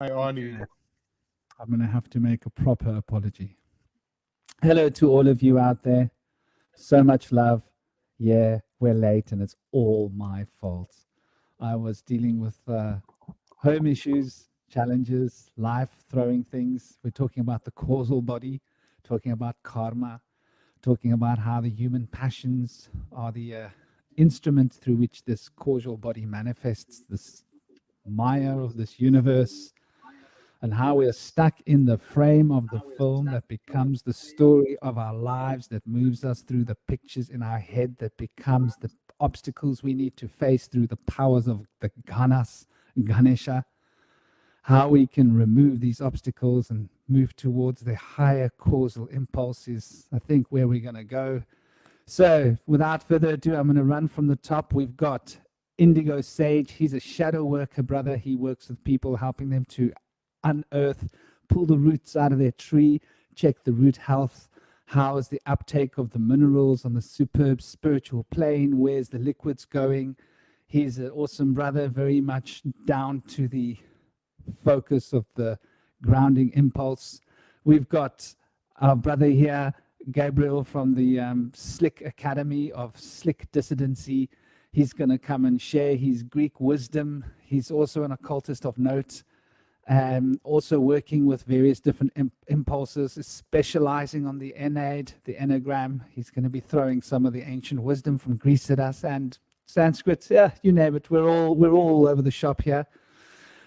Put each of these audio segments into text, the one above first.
I honor you. Okay. I'm going to have to make a proper apology. Hello to all of you out there. So much love. Yeah, we're late and it's all my fault. I was dealing with home issues, challenges, life throwing things. We're talking about the causal body, talking about karma, talking about how the human passions are the instruments through which this causal body manifests, this Maya of this universe, and how we are stuck in the frame of the film that becomes the story of our lives, that moves us through the pictures in our head, that becomes the obstacles we need to face through the powers of the Ganesha, how we can remove these obstacles and move towards the higher causal impulses. I think where we're going to go. So without further ado, I'm going to run from the top. We've got Indigo Sage. He's a shadow worker, brother. He works with people, helping them to unearth, pull the roots out of their tree, check the root health. How is the uptake of the minerals on the superb spiritual plane? Where's the liquids going? He's an awesome brother, very much down to the focus of the grounding impulse. We've got our brother here, Gabriel, from the Slick Academy of Slick Dissidency. He's going to come and share his Greek wisdom. He's also an occultist of note, also working with various different impulses, specializing on the Ennead, the Enneagram. He's going to be throwing some of the ancient wisdom from Greece at us, and Sanskrit. Yeah, you name it. We're all over the shop here.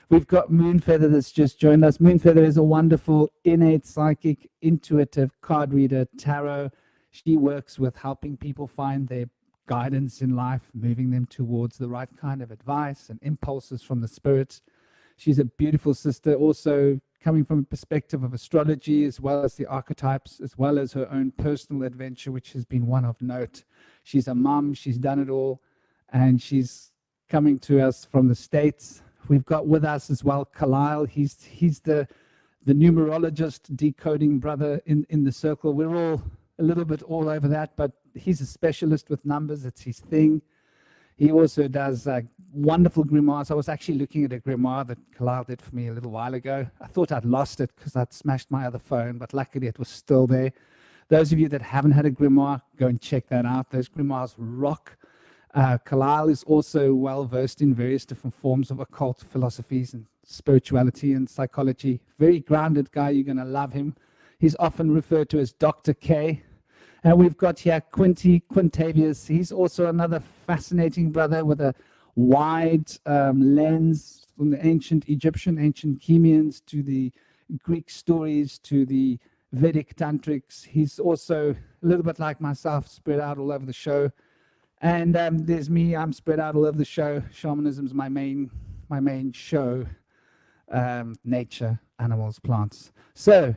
We've got MoonFeather that's just joined us. MoonFeather is a wonderful, innate, psychic, intuitive card reader, tarot. She works with helping people find their guidance in life, moving them towards the right kind of advice and impulses from the spirits. She's a beautiful sister, also coming from a perspective of astrology, as well as the archetypes, as well as her own personal adventure, which has been one of note. She's a mum, she's done it all, and she's coming to us from the States. We've got with us as well Kilelle. He's the numerologist, decoding brother in the circle. We're all a little bit all over that, but he's a specialist with numbers. It's his thing. He also does wonderful grimoires. I was actually looking at a grimoire that Kilelle did for me a little while ago. I thought I'd lost it because I'd smashed my other phone, but luckily it was still there. Those of you that haven't had a grimoire, go and check that out. Those grimoires rock. Kilelle is also well versed in various different forms of occult philosophies and spirituality and psychology. Very grounded guy. You're going to love him. He's often referred to as Dr. K. And we've got here Quintavious. He's also another fascinating brother with a wide lens from the ancient Egyptian, ancient Chemians, to the Greek stories, to the Vedic tantrics. He's also a little bit like myself, spread out all over the show. And there's me. I'm spread out all over the show. Shamanism's my main show. Nature, animals, plants. So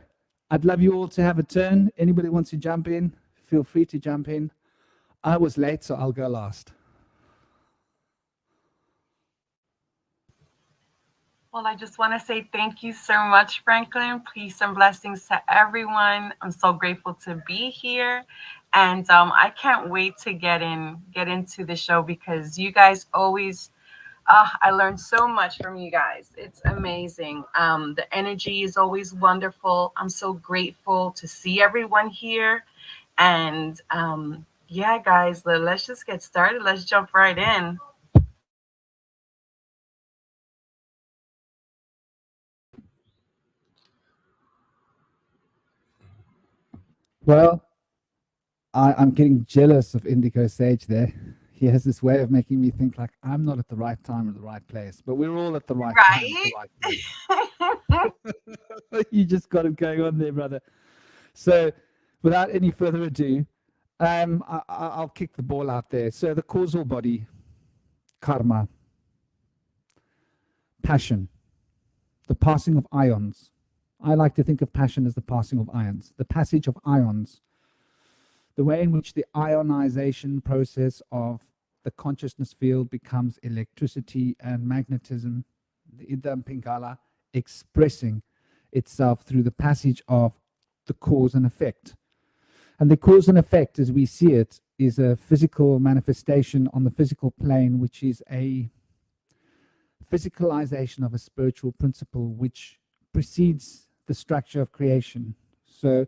I'd love you all to have a turn. Anybody wants to jump in? Feel free to jump in. I was late, so I'll go last. Well, I just want to say thank you so much, Franklin. Peace and blessings to everyone. I'm so grateful to be here. And I can't wait to get into the show, because you guys always, I learned so much from you guys. It's amazing. The energy is always wonderful. I'm so grateful to see everyone here. And yeah, guys, let's just get started. Let's jump right in. Well, I'm getting jealous of Indigo Sage there. He has this way of making me think like I'm not at the right time or the right place, but we're all at the right time, at the right place. You just got it going on there, brother. So without any further ado, I'll kick the ball out there. So the causal body, karma, passion, the passing of ions. I like to think of passion as the passing of ions, the passage of ions, the way in which the ionization process of the consciousness field becomes electricity and magnetism, the Idam Pingala, expressing itself through the passage of the cause and effect. And the cause and effect, as we see it, is a physical manifestation on the physical plane, which is a physicalization of a spiritual principle which precedes the structure of creation. So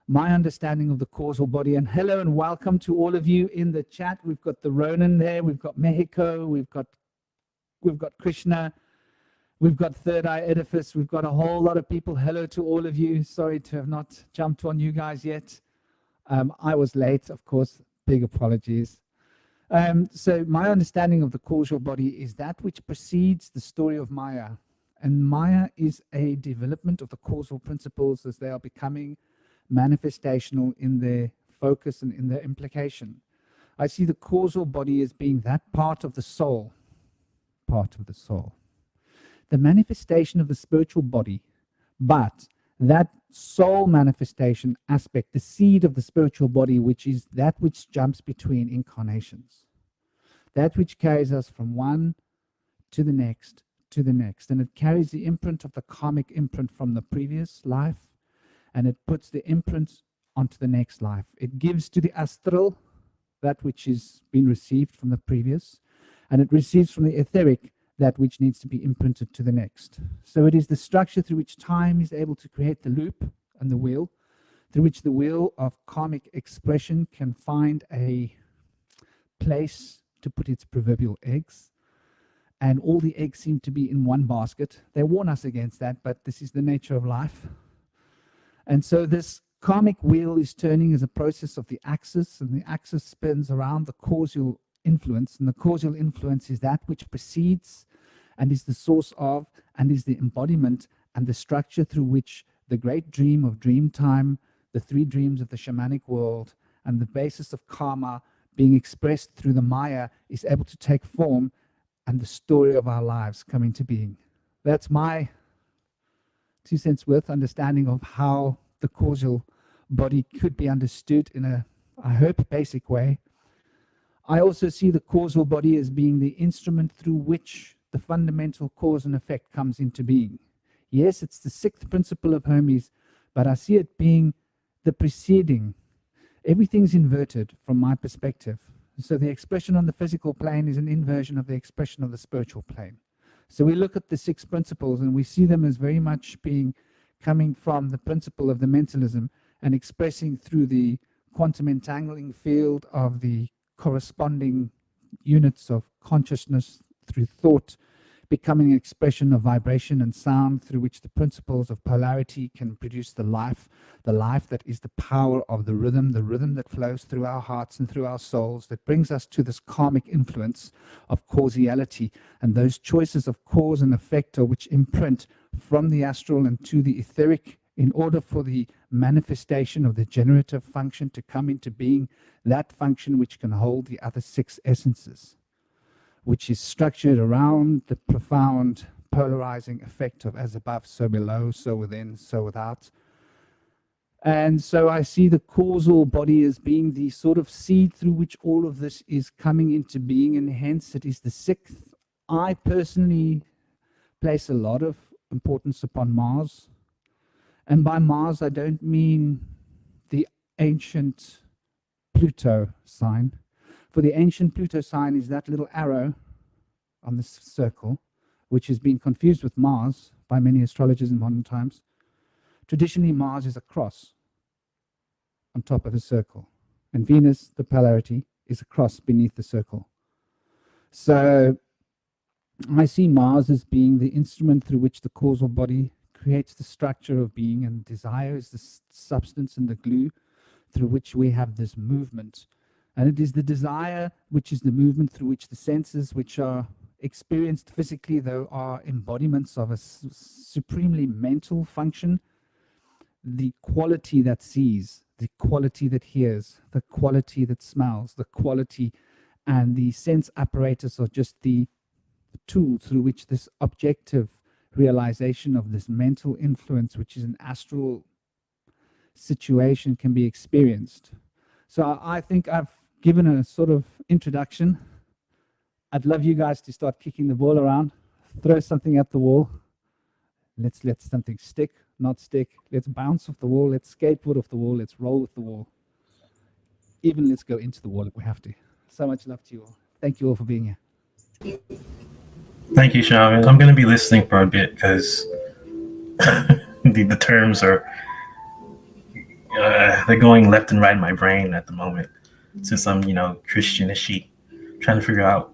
my understanding of the causal body, and hello and welcome to all of you in the chat. We've got the Ronan there, we've got Mexico, we've got Krishna, we've got Third Eye Edifice, we've got a whole lot of people. Hello to all of you. Sorry to have not jumped on you guys yet. I was late, of course, big apologies. So my understanding of the causal body is that which precedes the story of Maya. And Maya is a development of the causal principles as they are becoming manifestational in their focus and in their implication. I see the causal body as being that part of the soul, the manifestation of the spiritual body, but that soul manifestation aspect, the seed of the spiritual body, which is that which jumps between incarnations, that which carries us from one to the next, and it carries the imprint of the karmic imprint from the previous life, and it puts the imprint onto the next life. It gives to the astral that which is been received from the previous, and it receives from the etheric that which needs to be imprinted to the next. So it is the structure through which time is able to create the loop and the wheel, through which the wheel of karmic expression can find a place to put its proverbial eggs. And all the eggs seem to be in one basket. They warn us against that, but this is the nature of life. And so this karmic wheel is turning as a process of the axis, and the axis spins around the causal influence, and the causal influence is that which precedes and is the source of and is the embodiment and the structure through which the great dream of dream time, the three dreams of the shamanic world, and the basis of karma being expressed through the Maya is able to take form, and the story of our lives come into being. That's my 2 cents worth understanding of how the causal body could be understood in a, I hope, basic way. I also see the causal body as being the instrument through which the fundamental cause and effect comes into being. Yes, it's the sixth principle of Hermes, but I see it being the preceding. Everything's inverted from my perspective. So the expression on the physical plane is an inversion of the expression of the spiritual plane. So we look at the 6 principles and we see them as very much being coming from the principle of the mentalism and expressing through the quantum entangling field of the corresponding units of consciousness through thought, becoming an expression of vibration and sound through which the principles of polarity can produce the life that is the power of the rhythm that flows through our hearts and through our souls, that brings us to this karmic influence of causality, and those choices of cause and effect are which imprint from the astral and to the etheric in order for the manifestation of the generative function to come into being, that function which can hold the other 6 essences, which is structured around the profound polarizing effect of as above, so below, so within, so without. And so I see the causal body as being the sort of seed through which all of this is coming into being, and hence it is the 6th. I personally place a lot of importance upon Mars. And by Mars, I don't mean the ancient Pluto sign. For the ancient Pluto sign is that little arrow on this circle, which has been confused with Mars by many astrologers in modern times. Traditionally, Mars is a cross on top of a circle, and Venus, the polarity, is a cross beneath the circle. So I see Mars as being the instrument through which the causal body creates the structure of being, and desire is the substance and the glue through which we have this movement. And it is the desire which is the movement through which the senses, which are experienced physically, though are embodiments of a supremely mental function, the quality that sees, the quality that hears, the quality that smells, the quality, and the sense apparatus are just the tool through which this objective realization of this mental influence, which is an astral situation, can be experienced. So I think I've given a sort of introduction. I'd love you guys to start kicking the ball around, throw something at the wall. Let's let something stick, not stick. Let's bounce off the wall. Let's skateboard off the wall. Let's roll with the wall. Even let's go into the wall if we have to. So much love to you all. Thank you all for being here. Thank you, Shaman. I'm going to be listening for a bit because the terms are they're going left and right in my brain at the moment. Since I'm Christianishy, trying to figure out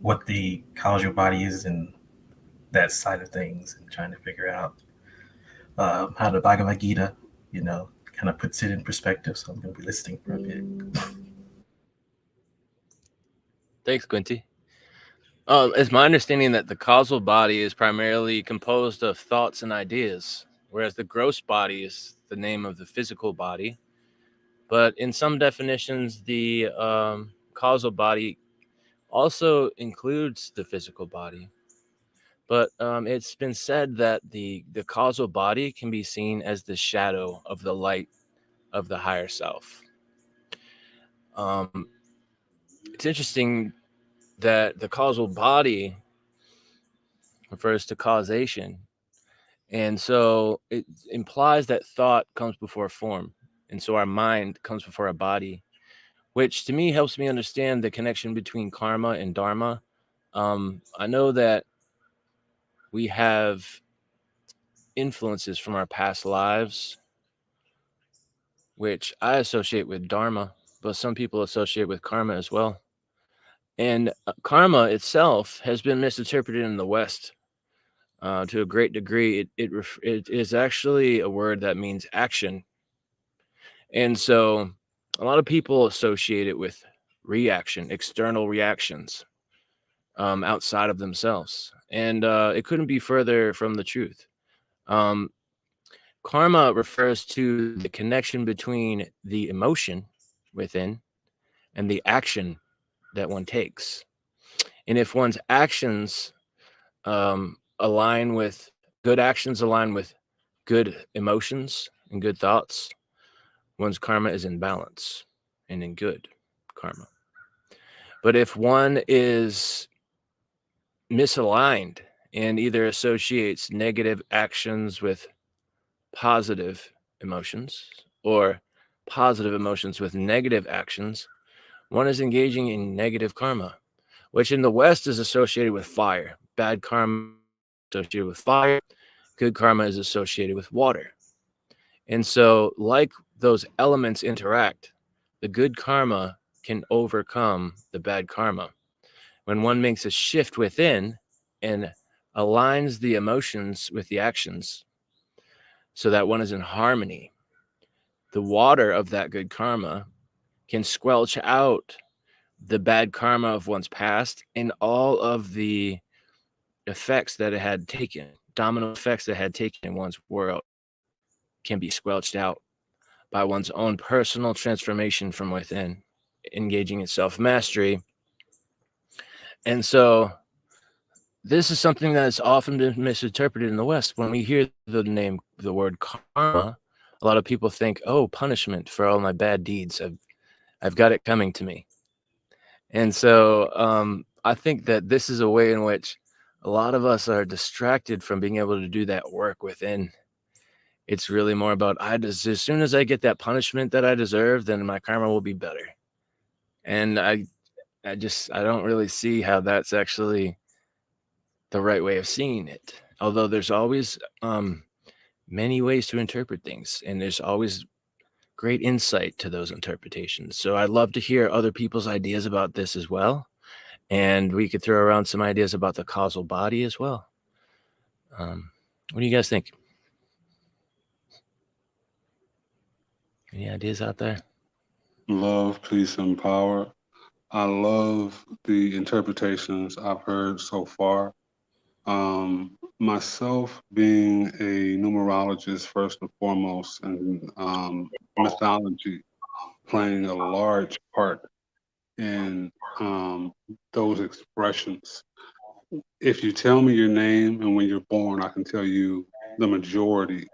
what the causal body is and that side of things, and trying to figure out how the Bhagavad Gita, kind of puts it in perspective. So I'm going to be listening for a bit. Thanks, Quinty. It's my understanding that the causal body is primarily composed of thoughts and ideas, whereas the gross body is the name of the physical body. But in some definitions, the causal body also includes the physical body. But it's been said that the causal body can be seen as the shadow of the light of the higher self. It's interesting that the causal body refers to causation. And so it implies that thought comes before form. And so our mind comes before our body, which to me helps me understand the connection between karma and dharma. I know that we have influences from our past lives, which I associate with dharma, but some people associate with karma as well. And karma itself has been misinterpreted in the West to a great degree. It is actually a word that means action. And so a lot of people associate it with reaction, external reactions outside of themselves. And it couldn't be further from the truth. Karma refers to the connection between the emotion within and the action that one takes. And if one's actions align with good emotions and good thoughts, one's karma is in balance and in good karma. But if one is misaligned and either associates negative actions with positive emotions or positive emotions with negative actions, one is engaging in negative karma, which in the West is associated with fire. Bad karma is associated with fire, good karma is associated with water. And so, like those elements interact, the good karma can overcome the bad karma. When one makes a shift within and aligns the emotions with the actions so that one is in harmony, the water of that good karma can squelch out the bad karma of one's past and all of the effects that it had taken, domino effects that it had taken in one's world, can be squelched out by one's own personal transformation from within, engaging in self-mastery. And so this is something that's often been misinterpreted in the West. When we hear the word karma, a lot of people think, oh, punishment for all my bad deeds. I've got it coming to me. And so I think that this is a way in which a lot of us are distracted from being able to do that work within. It's really more about, as soon as I get that punishment that I deserve, then my karma will be better. And I don't really see how that's actually the right way of seeing it. Although there's always many ways to interpret things, and there's always great insight to those interpretations. So I'd love to hear other people's ideas about this as well. And we could throw around some ideas about the causal body as well. What do you guys think? Any ideas out there? Love, peace, and power. I love the interpretations I've heard so far. Myself being a numerologist first and foremost, and mythology playing a large part in those expressions. If you tell me your name and when you're born, I can tell you the majority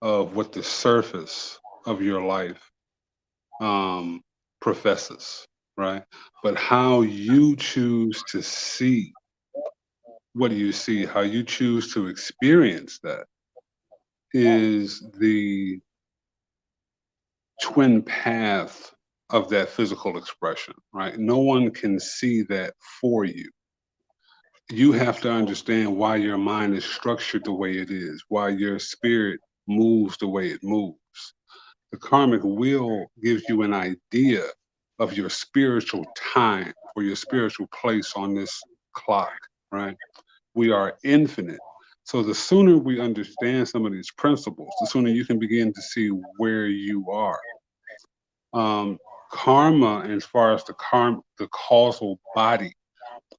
of what the surface of your life professes, right? But how you choose to see what do you see, how you choose to experience that is the twin path of that physical expression, right? No one can see that for you. you have to understand why your mind is structured the way it is, why your spirit moves the way it moves. The karmic wheel gives you an idea of your spiritual time or your spiritual place on this clock, right? We are infinite. So the sooner we understand some of these principles, the sooner you can begin to see where you are. Karma, as far as the causal body,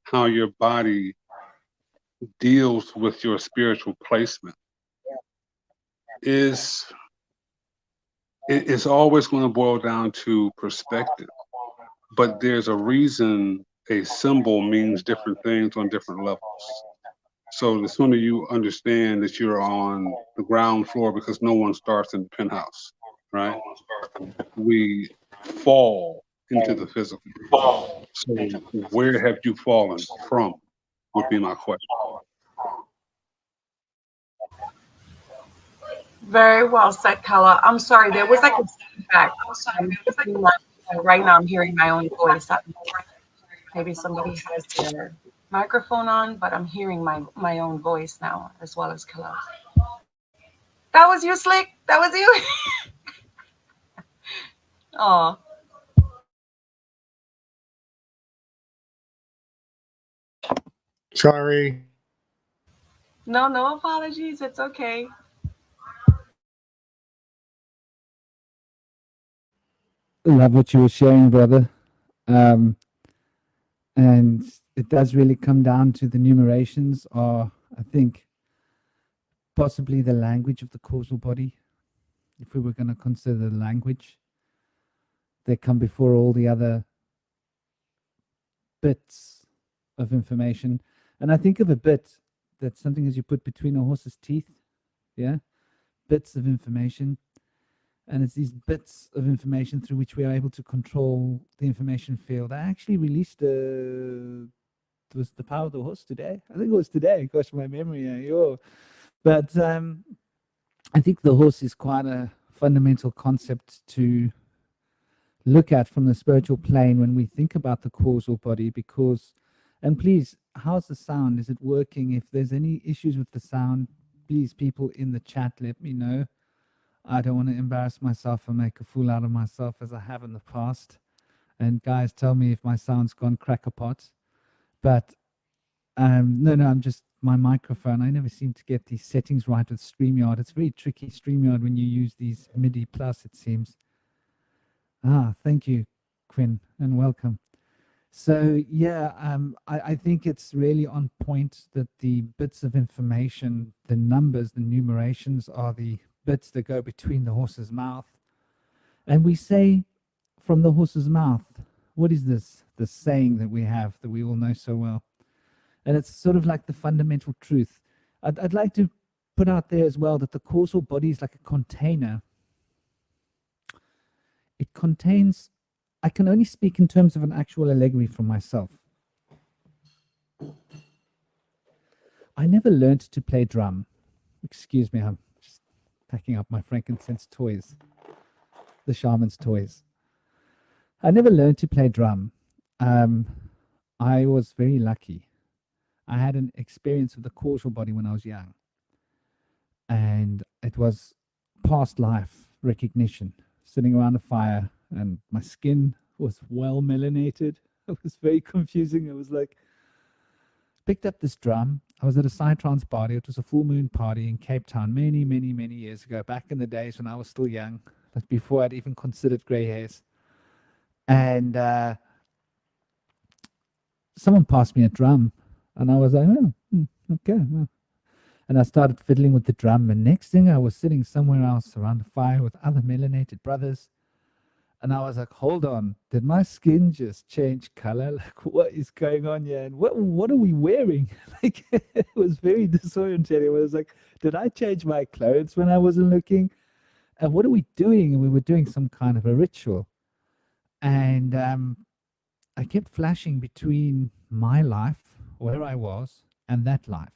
how your body deals with your spiritual placement, is it's always going to boil down to perspective. But there's a reason a symbol means different things on different levels. So the sooner you understand that you're on the ground floor, because no one starts in the penthouse, right? We fall into the physical. So where have you fallen from would be my question. Very well said, Kala. I'm sorry, there was like a feedback. Right now, I'm hearing my own voice. Maybe somebody has their microphone on, but I'm hearing my own voice now, as well as Kala. That was you, Slick. That was you. Oh. Sorry. No apologies. It's okay. Love what you were sharing, brother. And it does really come down to the numerations are, I think, possibly the language of the causal body. If we were going to consider the language, they come before all the other bits of information. And I think of a bit that's something as you put between a horse's teeth. Yeah. Bits of information. And it's these bits of information through which we are able to control the information field. I actually released it was the power of the horse today. I think it was today. Gosh, my memory. But I think the horse is quite a fundamental concept to look at from the spiritual plane when we think about the causal body, because, and please, how's the sound? Is it working? If there's any issues with the sound, please, people in the chat, let me know. I don't want to embarrass myself and make a fool out of myself as I have in the past. And guys, tell me if my sound's gone crackpot. But no, I'm just my microphone. I never seem to get these settings right with StreamYard. It's very tricky, StreamYard, when you use these MIDI plus, it seems. Thank you, Quinn, and welcome. So yeah, I think it's really on point that the bits of information, the numbers, the numerations are the bits that go between the horse's mouth. And we say from the horse's mouth, what is this saying that we have that we all know so well? And it's sort of like the fundamental truth. I'd like to put out there as well that the causal body is like a container. It contains, I can only speak in terms of an actual allegory from myself. I never learned to play drum. Excuse me, I'm just packing up my frankincense toys, the shaman's toys. I never learned to play drum. I was very lucky. I had an experience with the causal body when I was young. And it was past life recognition, sitting around a fire, and my skin was well melanated. It was very confusing. It was like, picked up this drum. I was at a psytrance party. It was a full moon party in Cape Town many, many, many years ago, back in the days when I was still young, like before I'd even considered grey hairs. And someone passed me a drum, and I was like, okay. Well. And I started fiddling with the drum, and next thing I was sitting somewhere else around the fire with other melanated brothers. And I was like, hold on, did my skin just change color? Like, what is going on here? And what are we wearing? Like, it was very disorientating. It was like, did I change my clothes when I wasn't looking? And what are we doing? And we were doing some kind of a ritual. And I kept flashing between my life, where I was, and that life.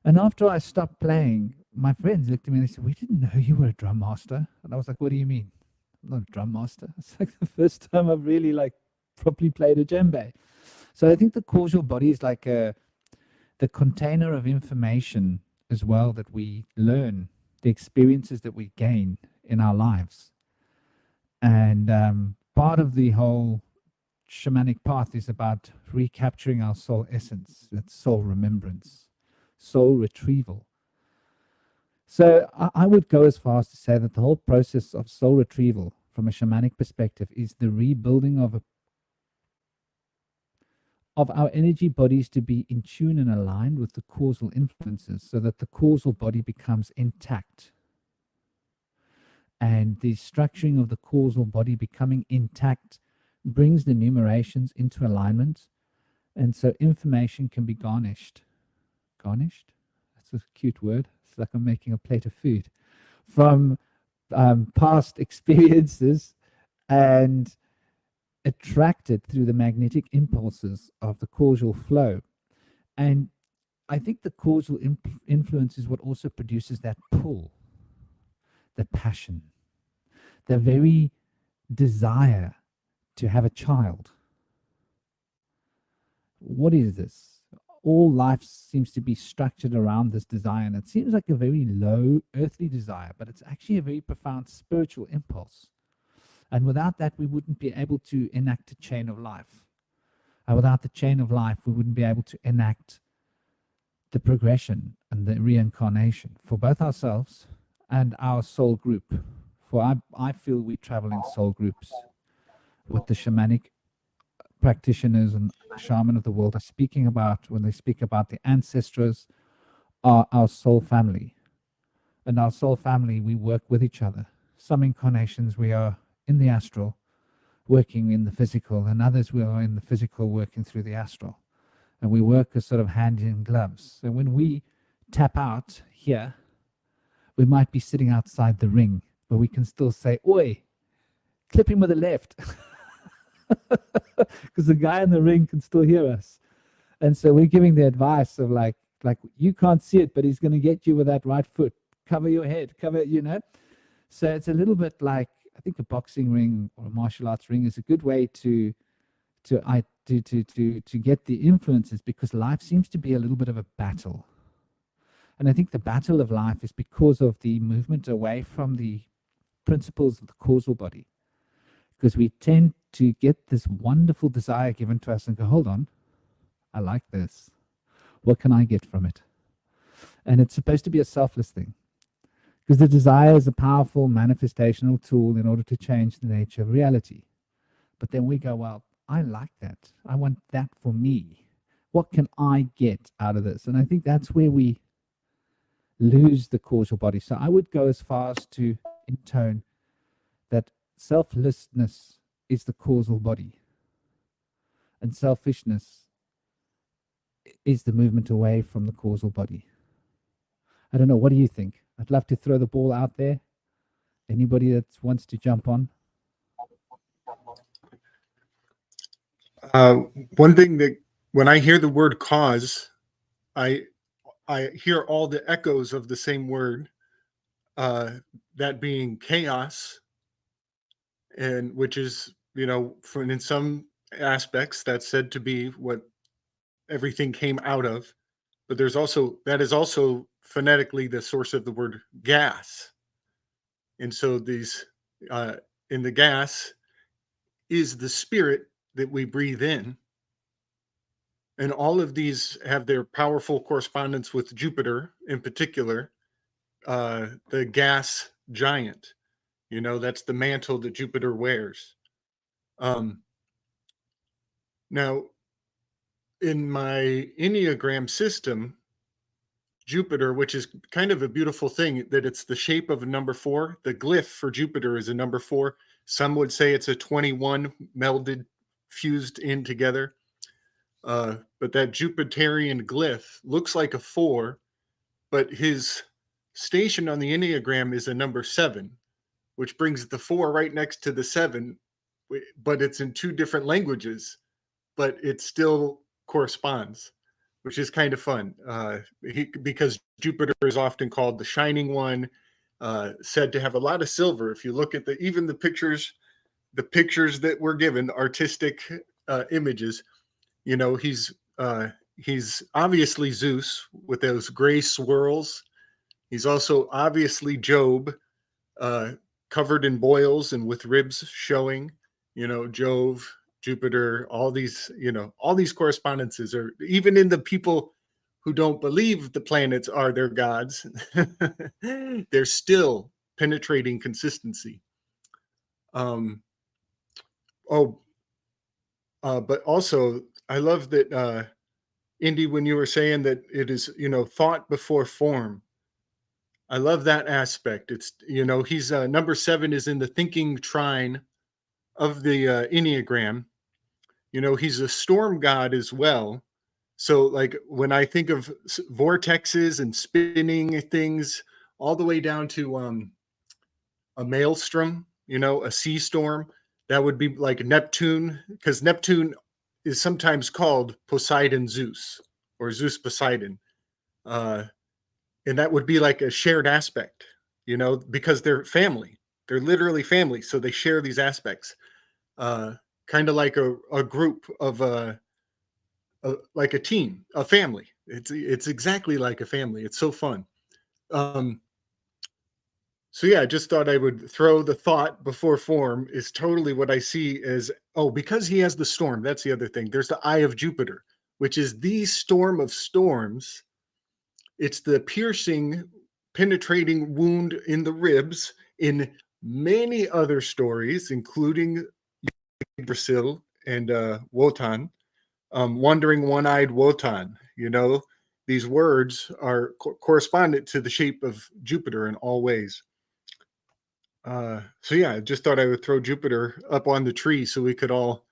And after I stopped playing, my friends looked at me and they said, we didn't know you were a drum master. And I was like, what do you mean? I'm not a drum master. It's like the first time I've really like properly played a djembe. So I think the causal body is like a the container of information as well that we learn, the experiences that we gain in our lives. And part of the whole shamanic path is about recapturing our soul essence, that's soul remembrance, soul retrieval. So I would go as far as to say that the whole process of soul retrieval from a shamanic perspective is the rebuilding of our energy bodies to be in tune and aligned with the causal influences so that the causal body becomes intact. And the structuring of the causal body becoming intact brings the numerations into alignment. And so information can be garnished. Garnished? That's a cute word. It's like I'm making a plate of food. From past experiences and attracted through the magnetic impulses of the causal flow. And I think the causal influence is what also produces that pull, the passion, the very desire to have a child. What is this? All life seems to be structured around this desire, and it seems like a very low earthly desire, but it's actually a very profound spiritual impulse. And without that, we wouldn't be able to enact a chain of life. And without the chain of life, we wouldn't be able to enact the progression and the reincarnation for both ourselves and our soul group. For I feel we travel in soul groups with the shamanic practitioners and shaman of the world are speaking about, when they speak about the ancestors, are our soul family. And our soul family, we work with each other. Some incarnations we are in the astral, working in the physical, and others we are in the physical, working through the astral. And we work as sort of hand in gloves. So when we tap out here, we might be sitting outside the ring, but we can still say, "Oi, clip him with the left." Because the guy in the ring can still hear us. And so we're giving the advice of like you can't see it, but he's going to get you with that right foot. Cover your head, cover, So it's a little bit like, I think a boxing ring or a martial arts ring is a good way to get the influences, because life seems to be a little bit of a battle. And I think the battle of life is because of the movement away from the principles of the causal body. Because we tend to get this wonderful desire given to us and go, hold on, I like this. What can I get from it? And it's supposed to be a selfless thing. Because the desire is a powerful manifestational tool in order to change the nature of reality. But then we go, well, I like that. I want that for me. What can I get out of this? And I think that's where we lose the causal body. So I would go as far as to intone that selflessness is the causal body. And selfishness is the movement away from the causal body. I don't know. What do you think? I'd love to throw the ball out there. Anybody that wants to jump on? One thing that when I hear the word cause, I hear all the echoes of the same word, that being chaos, and which is, in some aspects that's said to be what everything came out of. But that is also phonetically the source of the word gas. And so these, in the gas is the spirit that we breathe in. And all of these have their powerful correspondence with Jupiter in particular, the gas giant. That's the mantle that Jupiter wears. Now, in my Enneagram system, Jupiter, which is kind of a beautiful thing, that it's the shape of a number 4. The glyph for Jupiter is a number 4. Some would say it's a 21 melded, fused in together. But that Jupiterian glyph looks like a 4, but his station on the Enneagram is a number 7, which brings the 4 right next to the 7, but it's in 2 different languages, but it still corresponds, which is kind of fun, because Jupiter is often called the shining one, said to have a lot of silver. If you look at even the pictures that we're given, artistic images, he's He's obviously Zeus with those gray swirls. He's also obviously Job, covered in boils and with ribs showing. Jove, Jupiter, all these, all these correspondences are even in the people who don't believe the planets are their gods. There's still penetrating consistency. But also I love that, Indy, when you were saying that it is, thought before form. I love that aspect. It's, he's number 7 is in the thinking trine of the Enneagram. He's a storm god as well. So, like, when I think of vortexes and spinning things, all the way down to a maelstrom, a sea storm, that would be like Neptune, because Neptune is sometimes called Poseidon Zeus or Zeus Poseidon. And that would be like a shared aspect, because they're family. They're literally family. So they share these aspects, kind of like a group of like a team, a family. It's exactly like a family. It's so fun. So yeah, I just thought I would throw the thought before form is totally what I see as, because he has the storm. That's the other thing. There's the eye of Jupiter, which is the storm of storms. It's the piercing, penetrating wound in the ribs in many other stories, including Brazil and Wotan, wandering one-eyed Wotan. These words are correspondent to the shape of Jupiter in all ways. So yeah, I just thought I would throw Jupiter up on the tree so we could all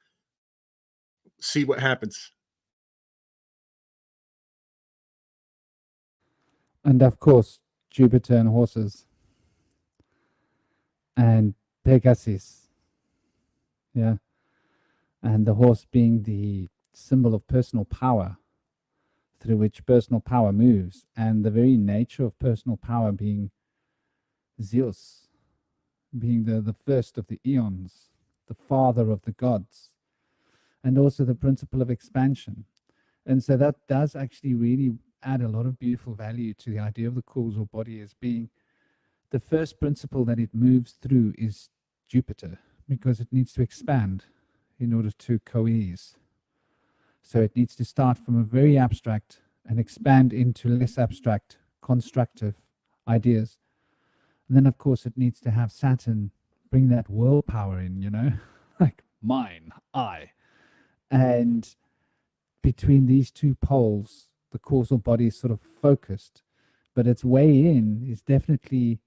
see what happens. And of course, Jupiter and horses. And Pegasus. Yeah. And the horse being the symbol of personal power, through which personal power moves, and the very nature of personal power being Zeus, being the first of the eons, the father of the gods, and also the principle of expansion. And so that does actually really add a lot of beautiful value to the idea of the causal body as being the first principle that it moves through is Jupiter, because it needs to expand in order to coalesce. So it needs to start from a very abstract and expand into less abstract, constructive ideas. And then, of course, it needs to have Saturn bring that willpower in, like mine, I. And between these two poles, the causal body is sort of focused, but its way in is definitely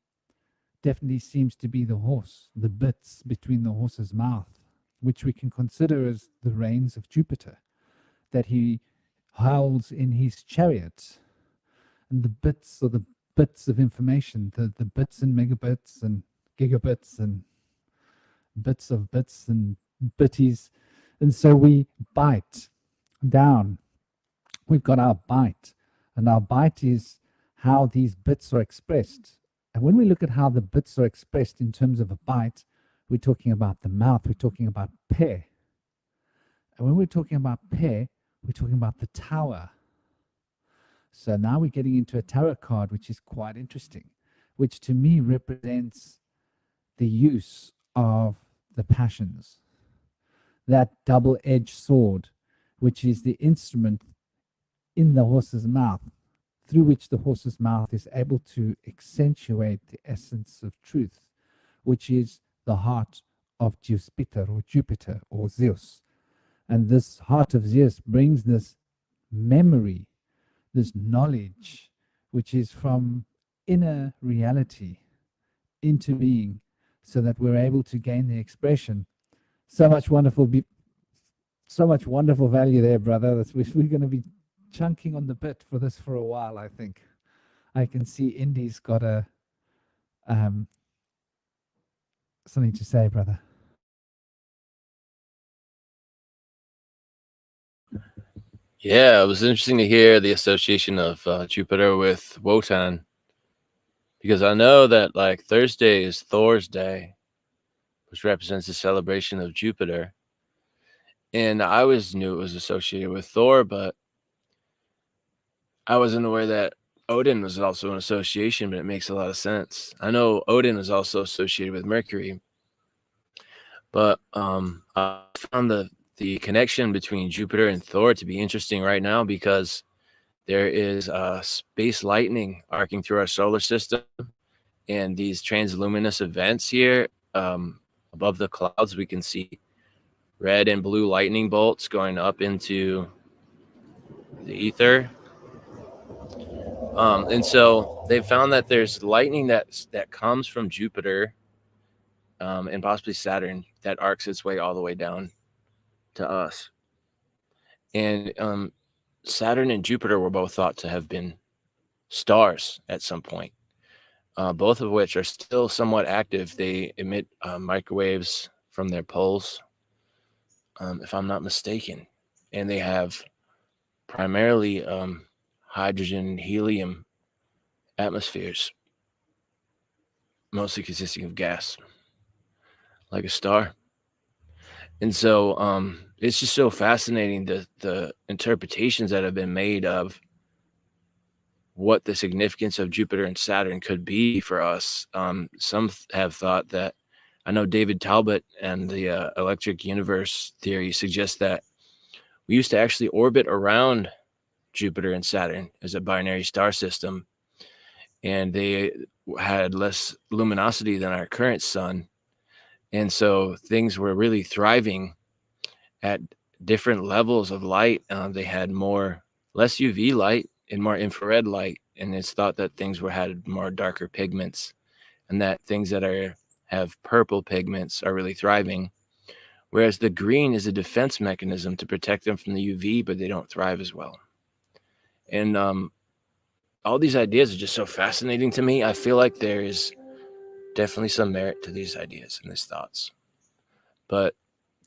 seems to be the horse, the bits between the horse's mouth, which we can consider as the reins of Jupiter, that he holds in his chariot. And the bits are the bits of information, the bits and megabits and gigabits and bits of bits and bitties. And so we bite down. We've got our bite, and our bite is how these bits are expressed. And when we look at how the bits are expressed in terms of a bite, we're talking about the mouth, we're talking about pe. And when we're talking about pe, we're talking about the tower. So now we're getting into a tarot card, which is quite interesting, which to me represents the use of the passions, that double-edged sword, which is the instrument in the horse's mouth, through which the horse's mouth is able to accentuate the essence of truth, which is the heart of Jupiter or Zeus. And this heart of Zeus brings this memory, this knowledge, which is from inner reality into being, so that we're able to gain the expression. So much wonderful value there, brother. We're going to be chunking on the bit for this for a while, I think. I can see Indy's got something to say, brother. Yeah, it was interesting to hear the association of Jupiter with Wotan, because I know that like Thursday is Thor's day, which represents the celebration of Jupiter. And I always knew it was associated with Thor, but I wasn't aware that Odin was also an association, but it makes a lot of sense. I know Odin is also associated with Mercury, but I found the connection between Jupiter and Thor to be interesting right now because there is space lightning arcing through our solar system, and these transluminous events here above the clouds, we can see red and blue lightning bolts going up into the ether. And so they found that there's lightning that comes from Jupiter and possibly Saturn that arcs its way all the way down to us. And Saturn and Jupiter were both thought to have been stars at some point, both of which are still somewhat active. They emit microwaves from their poles, if I'm not mistaken. And they have primarily hydrogen and helium atmospheres, mostly consisting of gas, like a star. And so it's just so fascinating, the interpretations that have been made of what the significance of Jupiter and Saturn could be for us. Some have thought that, I know David Talbot and the electric universe theory suggests that we used to actually orbit around Jupiter and Saturn as a binary star system, and they had less luminosity than our current sun. And so things were really thriving at different levels of light. They had less UV light and more infrared light. And it's thought that things had more darker pigments, and that things that have purple pigments are really thriving. Whereas the green is a defense mechanism to protect them from the UV, but they don't thrive as well. And all these ideas are just so fascinating to me. I feel like there is definitely some merit to these ideas and these thoughts. But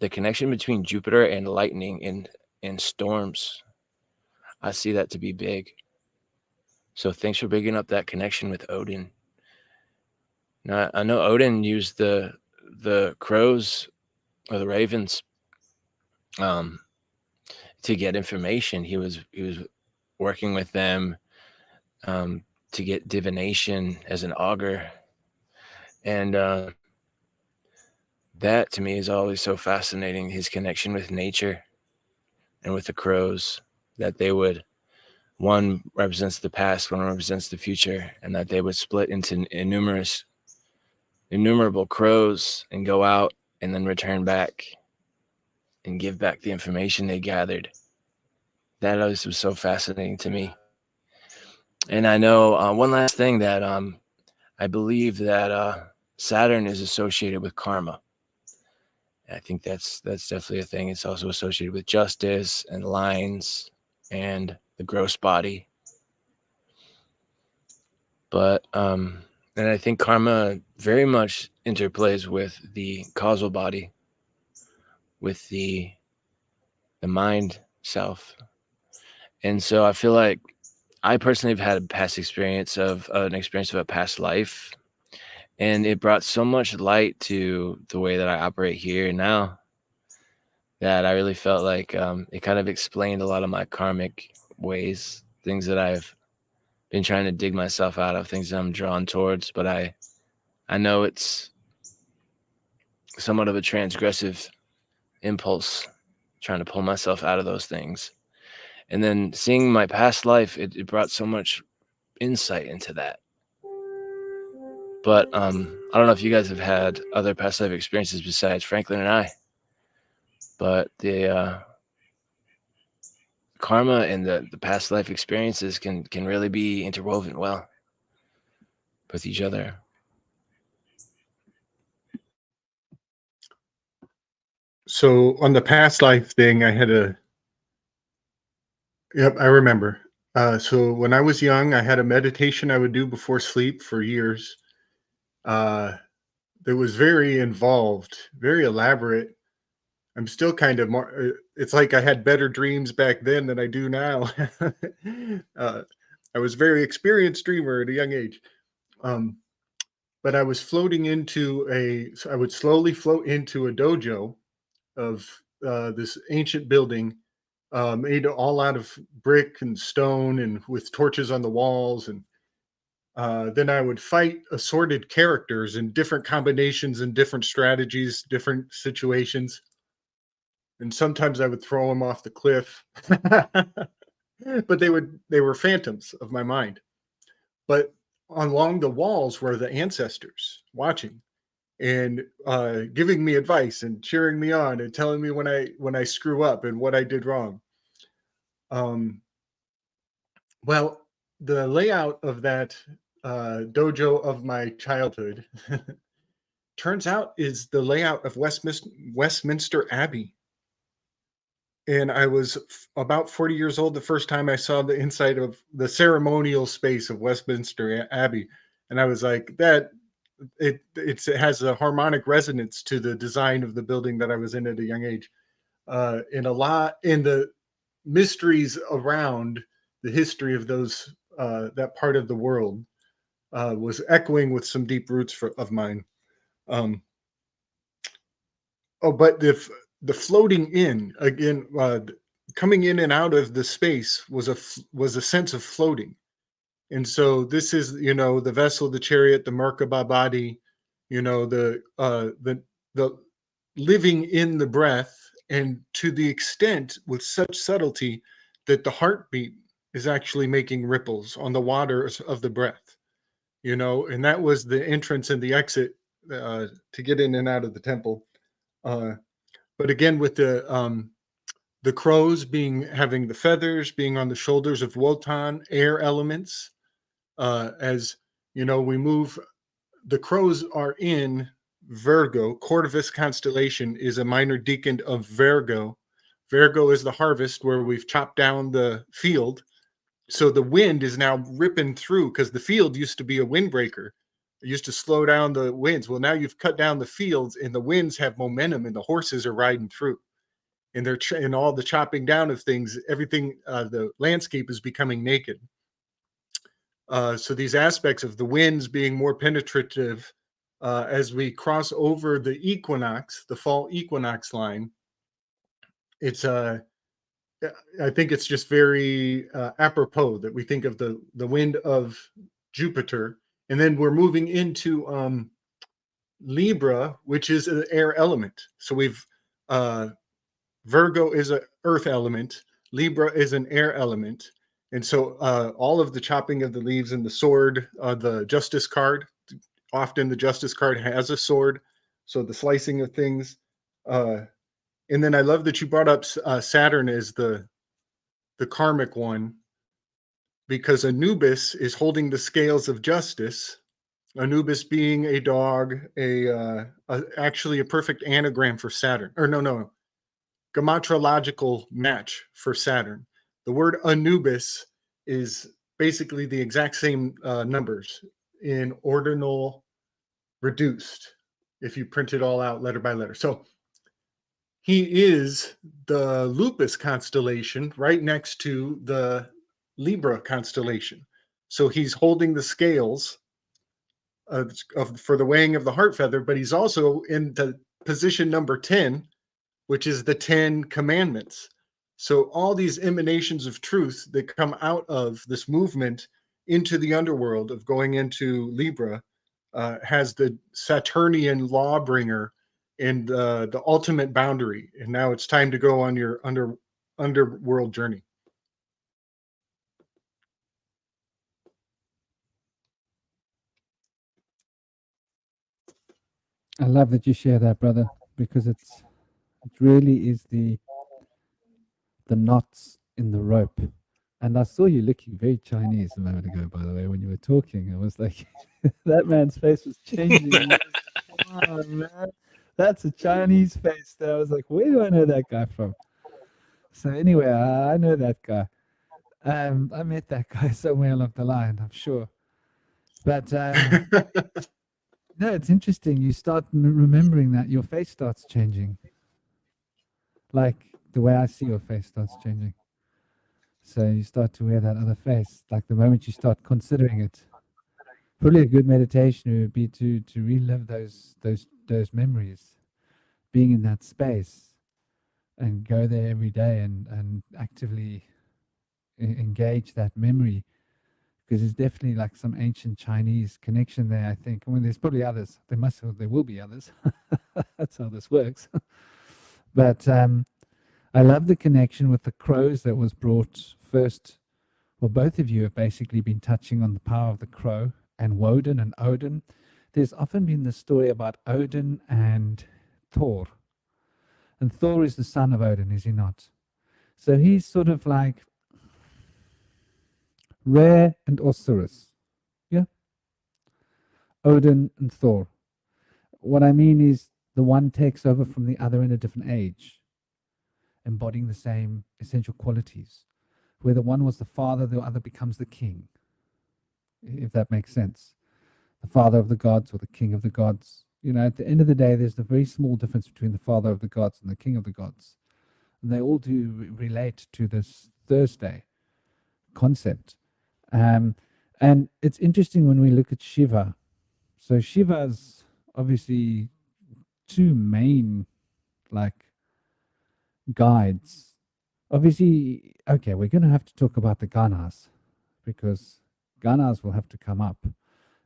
the connection between Jupiter and lightning and storms, I see that to be big. So thanks for bringing up that connection with Odin. Now, I know Odin used the crows or the ravens to get information. He was working with them to get divination as an augur. And that to me is always so fascinating, his connection with nature and with the crows, that they would, one represents the past, one represents the future, and that they would split into innumerable crows and go out and then return back and give back the information they gathered. That always was so fascinating to me. And I know one last thing, that I believe that Saturn is associated with karma. I think that's definitely a thing. It's also associated with justice and lines and the gross body. But and I think karma very much interplays with the causal body, with the mind self. And so I feel like I personally have had a past experience of a past life, and it brought so much light to the way that I operate here now, that I really felt like it kind of explained a lot of my karmic ways, things that I've been trying to dig myself out of, things that I'm drawn towards. But I know it's somewhat of a transgressive impulse, trying to pull myself out of those things. And then seeing my past life, it brought so much insight into that. But I don't know if you guys have had other past life experiences besides Franklin and I, but the karma and the past life experiences can really be interwoven well with each other. So on the past life thing, yep, I remember. So when I was young, I had a meditation I would do before sleep for years. That was very involved, very elaborate. I'm still kind of more, it's like I had better dreams back then than I do now. I was a very experienced dreamer at a young age. But I was floating so I would slowly float into a dojo of this ancient building made all out of brick and stone and with torches on the walls. And then I would fight assorted characters in different combinations and different strategies, different situations. And sometimes I would throw them off the cliff. But they were phantoms of my mind. But along the walls were the ancestors watching and giving me advice and cheering me on and telling me when I screw up and what I did wrong. Well, the layout of that dojo of my childhood turns out is the layout of Westminster Abbey. And I was about 40 years old the first time I saw the inside of the ceremonial space of Westminster Abbey. And I was like, it has a harmonic resonance to the design of the building that I was in at a young age. In the mysteries around the history of those that part of the world was echoing with some deep roots of mine. But the floating in again, coming in and out of the space was a sense of floating. And so this is, the vessel, the chariot, the Merkaba body, the living in the breath, and to the extent with such subtlety that the heartbeat is actually making ripples on the waters of the breath, and that was the entrance and the exit to get in and out of the temple. But again, with the crows having the feathers being on the shoulders of Wotan, air elements, as we move, the crows are in Virgo. Corvus constellation is a minor decan of Virgo. Virgo is the harvest where we've chopped down the field. So the wind is now ripping through because the field used to be a windbreaker. It used to slow down the winds. Well, now you've cut down the fields and the winds have momentum and the horses are riding through. And and all the chopping down of things, everything, the landscape is becoming naked. So these aspects of the winds being more penetrative as we cross over the equinox, the fall equinox line, it's I think it's just very apropos that we think of the wind of Jupiter, and then we're moving into Libra, which is an air element. So we've Virgo is an earth element, Libra is an air element. And so all of the chopping of the leaves and the sword, the justice card, often the justice card has a sword. So the slicing of things. And then I love that you brought up Saturn as the karmic one, because Anubis is holding the scales of justice. Anubis being a dog, actually a perfect anagram for Saturn. Or no, gematrological match for Saturn. The word Anubis is basically the exact same numbers in ordinal reduced if you print it all out letter by letter. So he is the Lupus constellation right next to the Libra constellation. So he's holding the scales for the weighing of the heart feather, but he's also in the position number 10, which is the 10 commandments. So all these emanations of truth that come out of this movement into the underworld of going into Libra has the Saturnian lawbringer and the ultimate boundary. And now it's time to go on your underworld journey. I love that you share that, brother, because it really is the knots in the rope. And I saw you looking very Chinese a moment ago, by the way, when you were talking. I was like, that man's face was changing. Oh, man. That's a Chinese face there. I was like, where do I know that guy from? So anyway, I know that guy. I met that guy somewhere along the line, I'm sure. But no, it's interesting. You start remembering that your face starts changing. Like the way I see your face starts changing. So you start to wear that other face. Like the moment you start considering it, probably a good meditation would be to relive those memories, being in that space, and go there every day and actively engage that memory, because there's definitely like some ancient Chinese connection there, I think. I mean, there's probably others. There will be others. That's how this works. But I love the connection with the crows that was brought first. Well, both of you have basically been touching on the power of the crow and Woden and Odin. There's often been the story about Odin and Thor. And Thor is the son of Odin, is he not? So he's sort of like Re and Osiris. Yeah? Odin and Thor. What I mean is the one takes over from the other in a different age, embodying the same essential qualities. Where the one was the father, the other becomes the king, if that makes sense. The father of the gods or the king of the gods. You know, at the end of the day, there's a very small difference between the father of the gods and the king of the gods. And they all do relate to this Thursday concept. And it's interesting when we look at Shiva. So Shiva's obviously two main, like, guides. Obviously, okay, we're going to have to talk about the Ganas, because Ganas will have to come up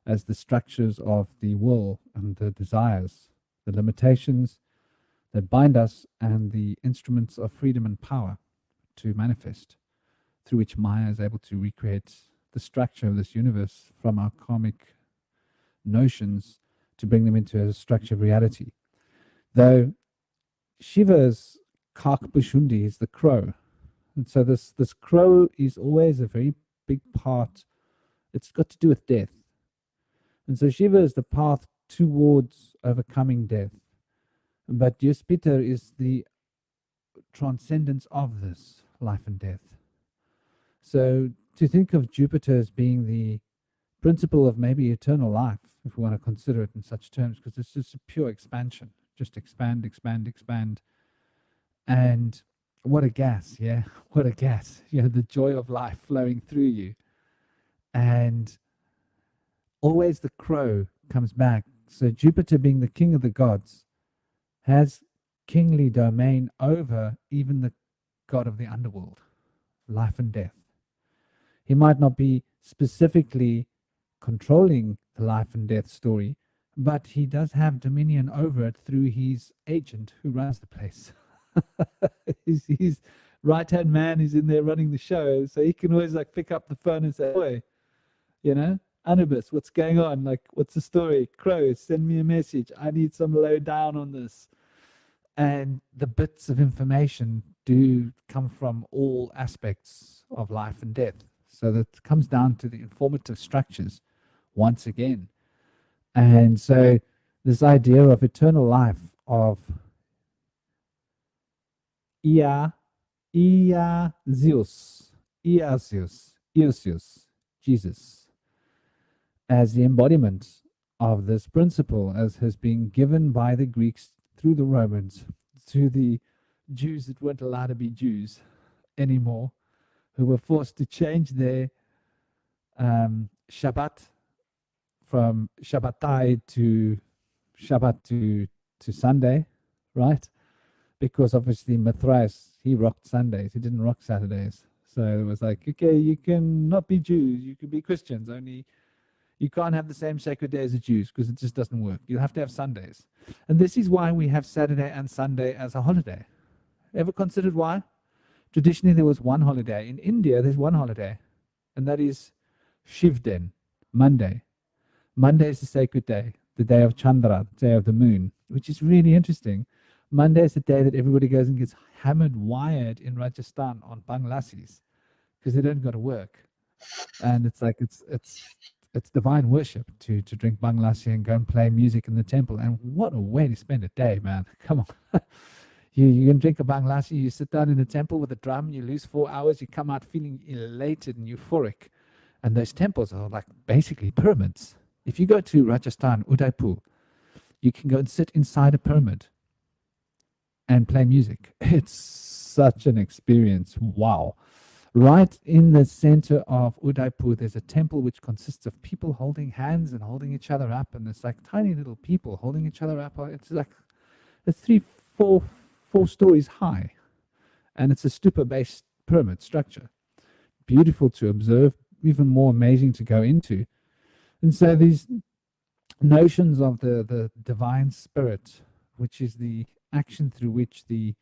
as the structures of the will and the desires, the limitations that bind us, and the instruments of freedom and power to manifest, through which Maya is able to recreate the structure of this universe from our karmic notions to bring them into a structure of reality. Though Shiva's Kakbushundi is the crow. And so this crow is always a very big part. It's got to do with death. And so Shiva is the path towards overcoming death. But Jupiter is the transcendence of this life and death. So to think of Jupiter as being the principle of maybe eternal life, if we want to consider it in such terms, because it's just a pure expansion. Just expand, expand, expand. And what a gas, yeah? What a gas. You know, the joy of life flowing through you. And always the crow comes back. So Jupiter, being the king of the gods, has kingly domain over even the god of the underworld, life and death. He might not be specifically controlling the life and death story, but he does have dominion over it through his agent who runs the place. His right-hand man is in there running the show, so he can always like pick up the phone and say, "Oi, you know, Anubis, what's going on? Like, what's the story? Crow, send me a message. I need some lowdown on this." And the bits of information do come from all aspects of life and death. So that comes down to the informative structures once again. And so this idea of eternal life, of Zeus, Jesus, as the embodiment of this principle, as has been given by the Greeks through the Romans to the Jews that weren't allowed to be Jews anymore, who were forced to change their Shabbat from Shabbatai to Shabbat to Sunday, right? Because obviously Mithras, he rocked Sundays, he didn't rock Saturdays. So it was like, okay, you can not be Jews, you can be Christians, only you can't have the same sacred day as the Jews, because it just doesn't work. You have to have Sundays. And this is why we have Saturday and Sunday as a holiday. Ever considered why? Traditionally, there was one holiday. In India, there's one holiday, and that is Shivden, Monday. Monday is the sacred day, the day of Chandra, the day of the moon, which is really interesting. Monday is the day that everybody goes and gets hammered wired in Rajasthan on banglasis, because they don't go to work. And it's like, it's divine worship to drink banglasi and go and play music in the temple. And what a way to spend a day, man. Come on. You can drink a banglasi, you sit down in the temple with a drum, you lose 4 hours, you come out feeling elated and euphoric. And those temples are like basically pyramids. If you go to Rajasthan, Udaipur, you can go and sit inside a pyramid and play music. It's such an experience. Wow. Right in the center of Udaipur, there's a temple which consists of people holding hands and holding each other up. And it's like tiny little people holding each other up. It's like it's 4 stories high. And it's a stupa-based pyramid structure. Beautiful to observe, even more amazing to go into. And so these notions of the divine spirit, which is the action through which the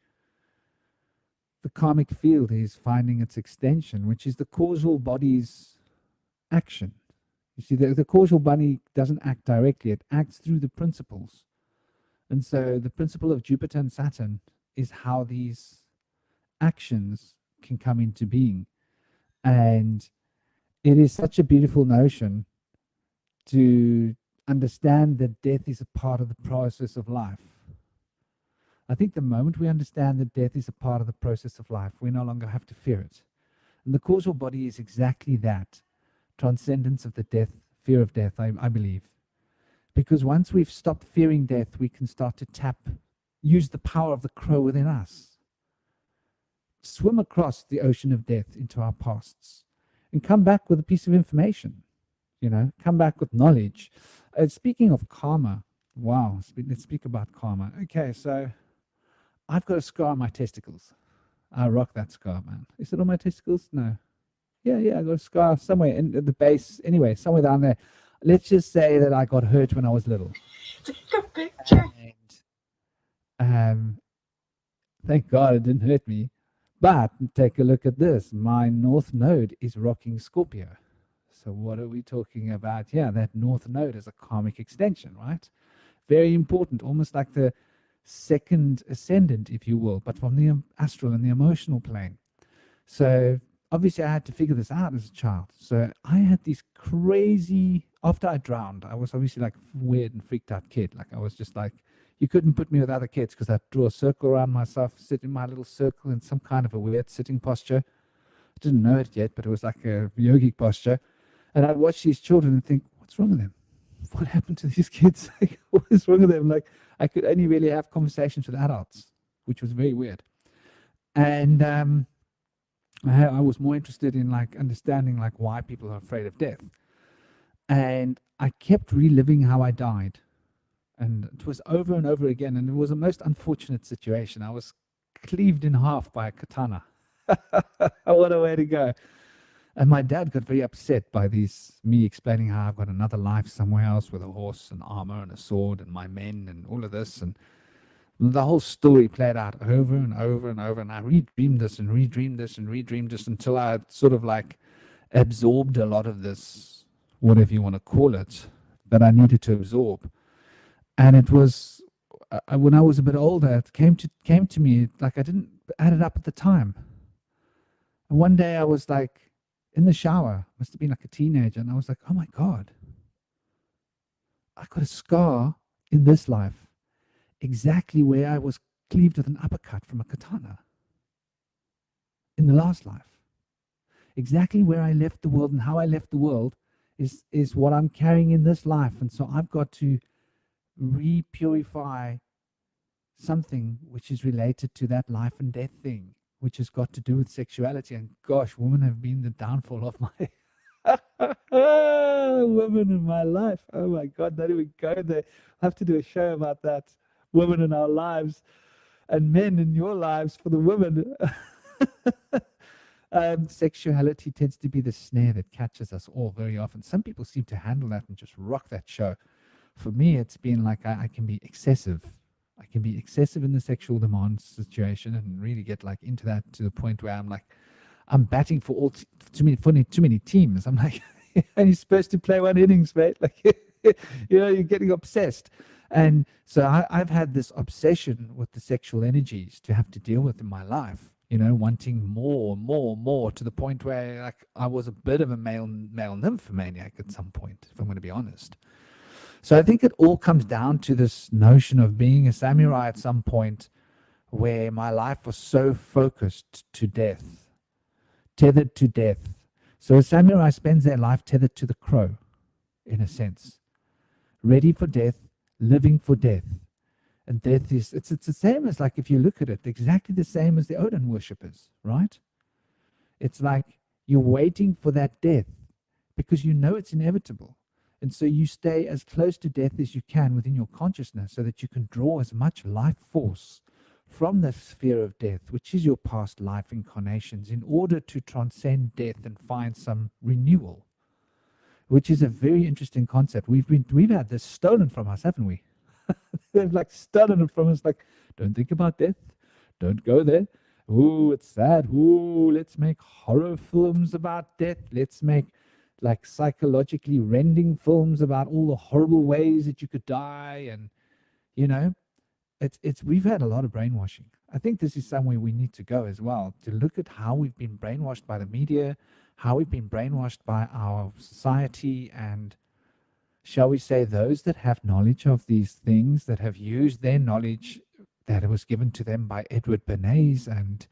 karmic field is finding its extension, which is the causal body's action. You see, the causal body doesn't act directly, it acts through the principles. And so the principle of Jupiter and Saturn is how these actions can come into being. And it is such a beautiful notion to understand that death is a part of the process of life. I think the moment we understand that death is a part of the process of life, we no longer have to fear it. And the causal body is exactly that, transcendence of the death, fear of death, I believe. Because once we've stopped fearing death, we can start to use the power of the crow within us. Swim across the ocean of death into our pasts and come back with a piece of information, come back with knowledge. Speaking of karma, wow, let's speak about karma. Okay, so I've got a scar on my testicles. I rock that scar, man. Is it on my testicles? No. Yeah, I got a scar somewhere in at the base. Anyway, somewhere down there. Let's just say that I got hurt when I was little. Take a picture. And thank God it didn't hurt me. But take a look at this. My north node is rocking Scorpio. So what are we talking about here? That north node is a karmic extension, right? Very important, almost like the second ascendant, if you will, but from the astral and the emotional plane. So obviously I had to figure this out as a child. So I had these crazy, after I drowned, I was obviously like weird and freaked out kid. Like I was just like, you couldn't put me with other kids because I'd draw a circle around myself, sit in my little circle in some kind of a weird sitting posture. I didn't know it yet, but it was like a yogic posture. And I'd watch these children and think, what's wrong with them? What happened to these kids? Like, what is wrong with them? Like, I could only really have conversations with adults, which was very weird. And I was more interested in like understanding like why people are afraid of death. And I kept reliving how I died. And it was over and over again. And it was a most unfortunate situation. I was cleaved in half by a katana. What a way to go. And my dad got very upset by me explaining how I've got another life somewhere else with a horse and armor and a sword and my men and all of this. And the whole story played out over and over and over. And I redreamed this and redreamed this and redreamed this until I had sort of like absorbed a lot of this, whatever you want to call it, that I needed to absorb. And it was, when I was a bit older, it came to me, like I didn't add it up at the time. And one day I was like, in the shower, must have been like a teenager, and I was like, oh my God, I got a scar in this life, exactly where I was cleaved with an uppercut from a katana in the last life. Exactly where I left the world and how I left the world is what I'm carrying in this life. And so I've got to re-purify something which is related to that life and death thing, which has got to do with sexuality. And gosh, women have been the downfall of my women in my life. Oh my God, not even go there. I have to do a show about that. Women in our lives and men in your lives for the women. Sexuality tends to be the snare that catches us all very often. Some people seem to handle that and just rock that show. For me, it's been like I can be excessive. I can be excessive in the sexual demand situation and really get like into that to the point where I'm like, I'm batting for too many teams. I'm like, you're supposed to play one innings, mate. Like, you're getting obsessed. And so I've had this obsession with the sexual energies to have to deal with in my life, wanting more to the point where like I was a bit of a male nymphomaniac at some point, if I'm going to be honest. So I think it all comes down to this notion of being a samurai at some point where my life was so focused to death, tethered to death. So a samurai spends their life tethered to the crow, in a sense, ready for death, living for death. And death it's the same as, like, if you look at it, exactly the same as the Odin worshippers, right? It's like you're waiting for that death because you know it's inevitable. And so you stay as close to death as you can within your consciousness so that you can draw as much life force from the sphere of death, which is your past life incarnations, in order to transcend death and find some renewal, which is a very interesting concept. We've had this stolen from us, haven't we? They've like stolen it from us. Like, don't think about death. Don't go there. Ooh, it's sad. Ooh, let's make horror films about death. Let's make like psychologically rending films about all the horrible ways that you could die. And, you know, we've had a lot of brainwashing. I think this is somewhere we need to go as well, to look at how we've been brainwashed by the media, how we've been brainwashed by our society, and shall we say those that have knowledge of these things, that have used their knowledge that was given to them by Edward Bernays and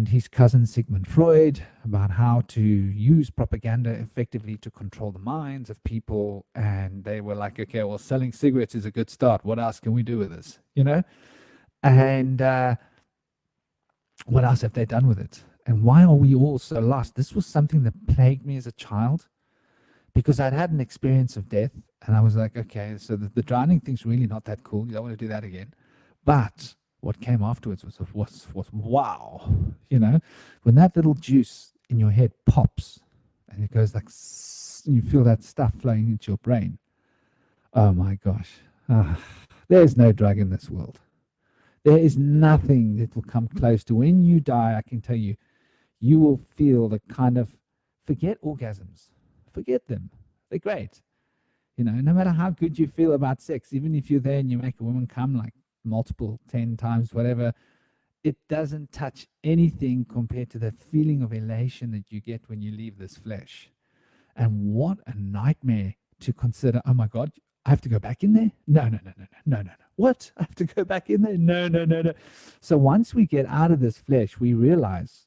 his cousin Sigmund Freud, about how to use propaganda effectively to control the minds of people. And they were like, okay, well, selling cigarettes is a good start. What else can we do with this? You know? And what else have they done with it? And why are we all so lost? This was something that plagued me as a child, because I'd had an experience of death, and I was like, okay, so the drowning thing's really not that cool. You don't want to do that again. But what came afterwards was wow. You know, when that little juice in your head pops and it goes like, and you feel that stuff flowing into your brain. Oh my gosh. There's no drug in this world. There is nothing that will come close to when you die. I can tell you, you will feel the kind of, forget orgasms. Forget them. They're great. You know, no matter how good you feel about sex, even if you're there and you make a woman come like multiple 10 times, whatever, it doesn't touch anything compared to the feeling of elation that you get when you leave this flesh. And what a nightmare to consider, oh my God, I have to go back in there? No. What? I have to go back in there? No. So once we get out of this flesh, we realize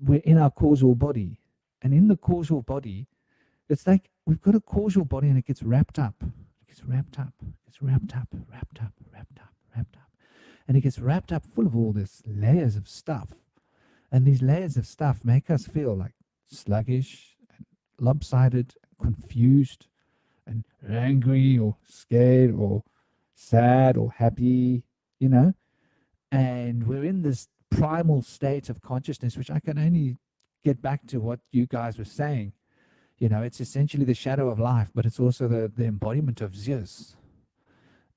we're in our causal body. And in the causal body, it's like we've got a causal body and it gets wrapped up. It gets wrapped up. And it gets wrapped up full of all these layers of stuff. And these layers of stuff make us feel like sluggish and lopsided, confused and angry or scared or sad or happy, you know. And we're in this primal state of consciousness, which I can only get back to what you guys were saying. You know, it's essentially the shadow of life, but it's also the embodiment of Zeus.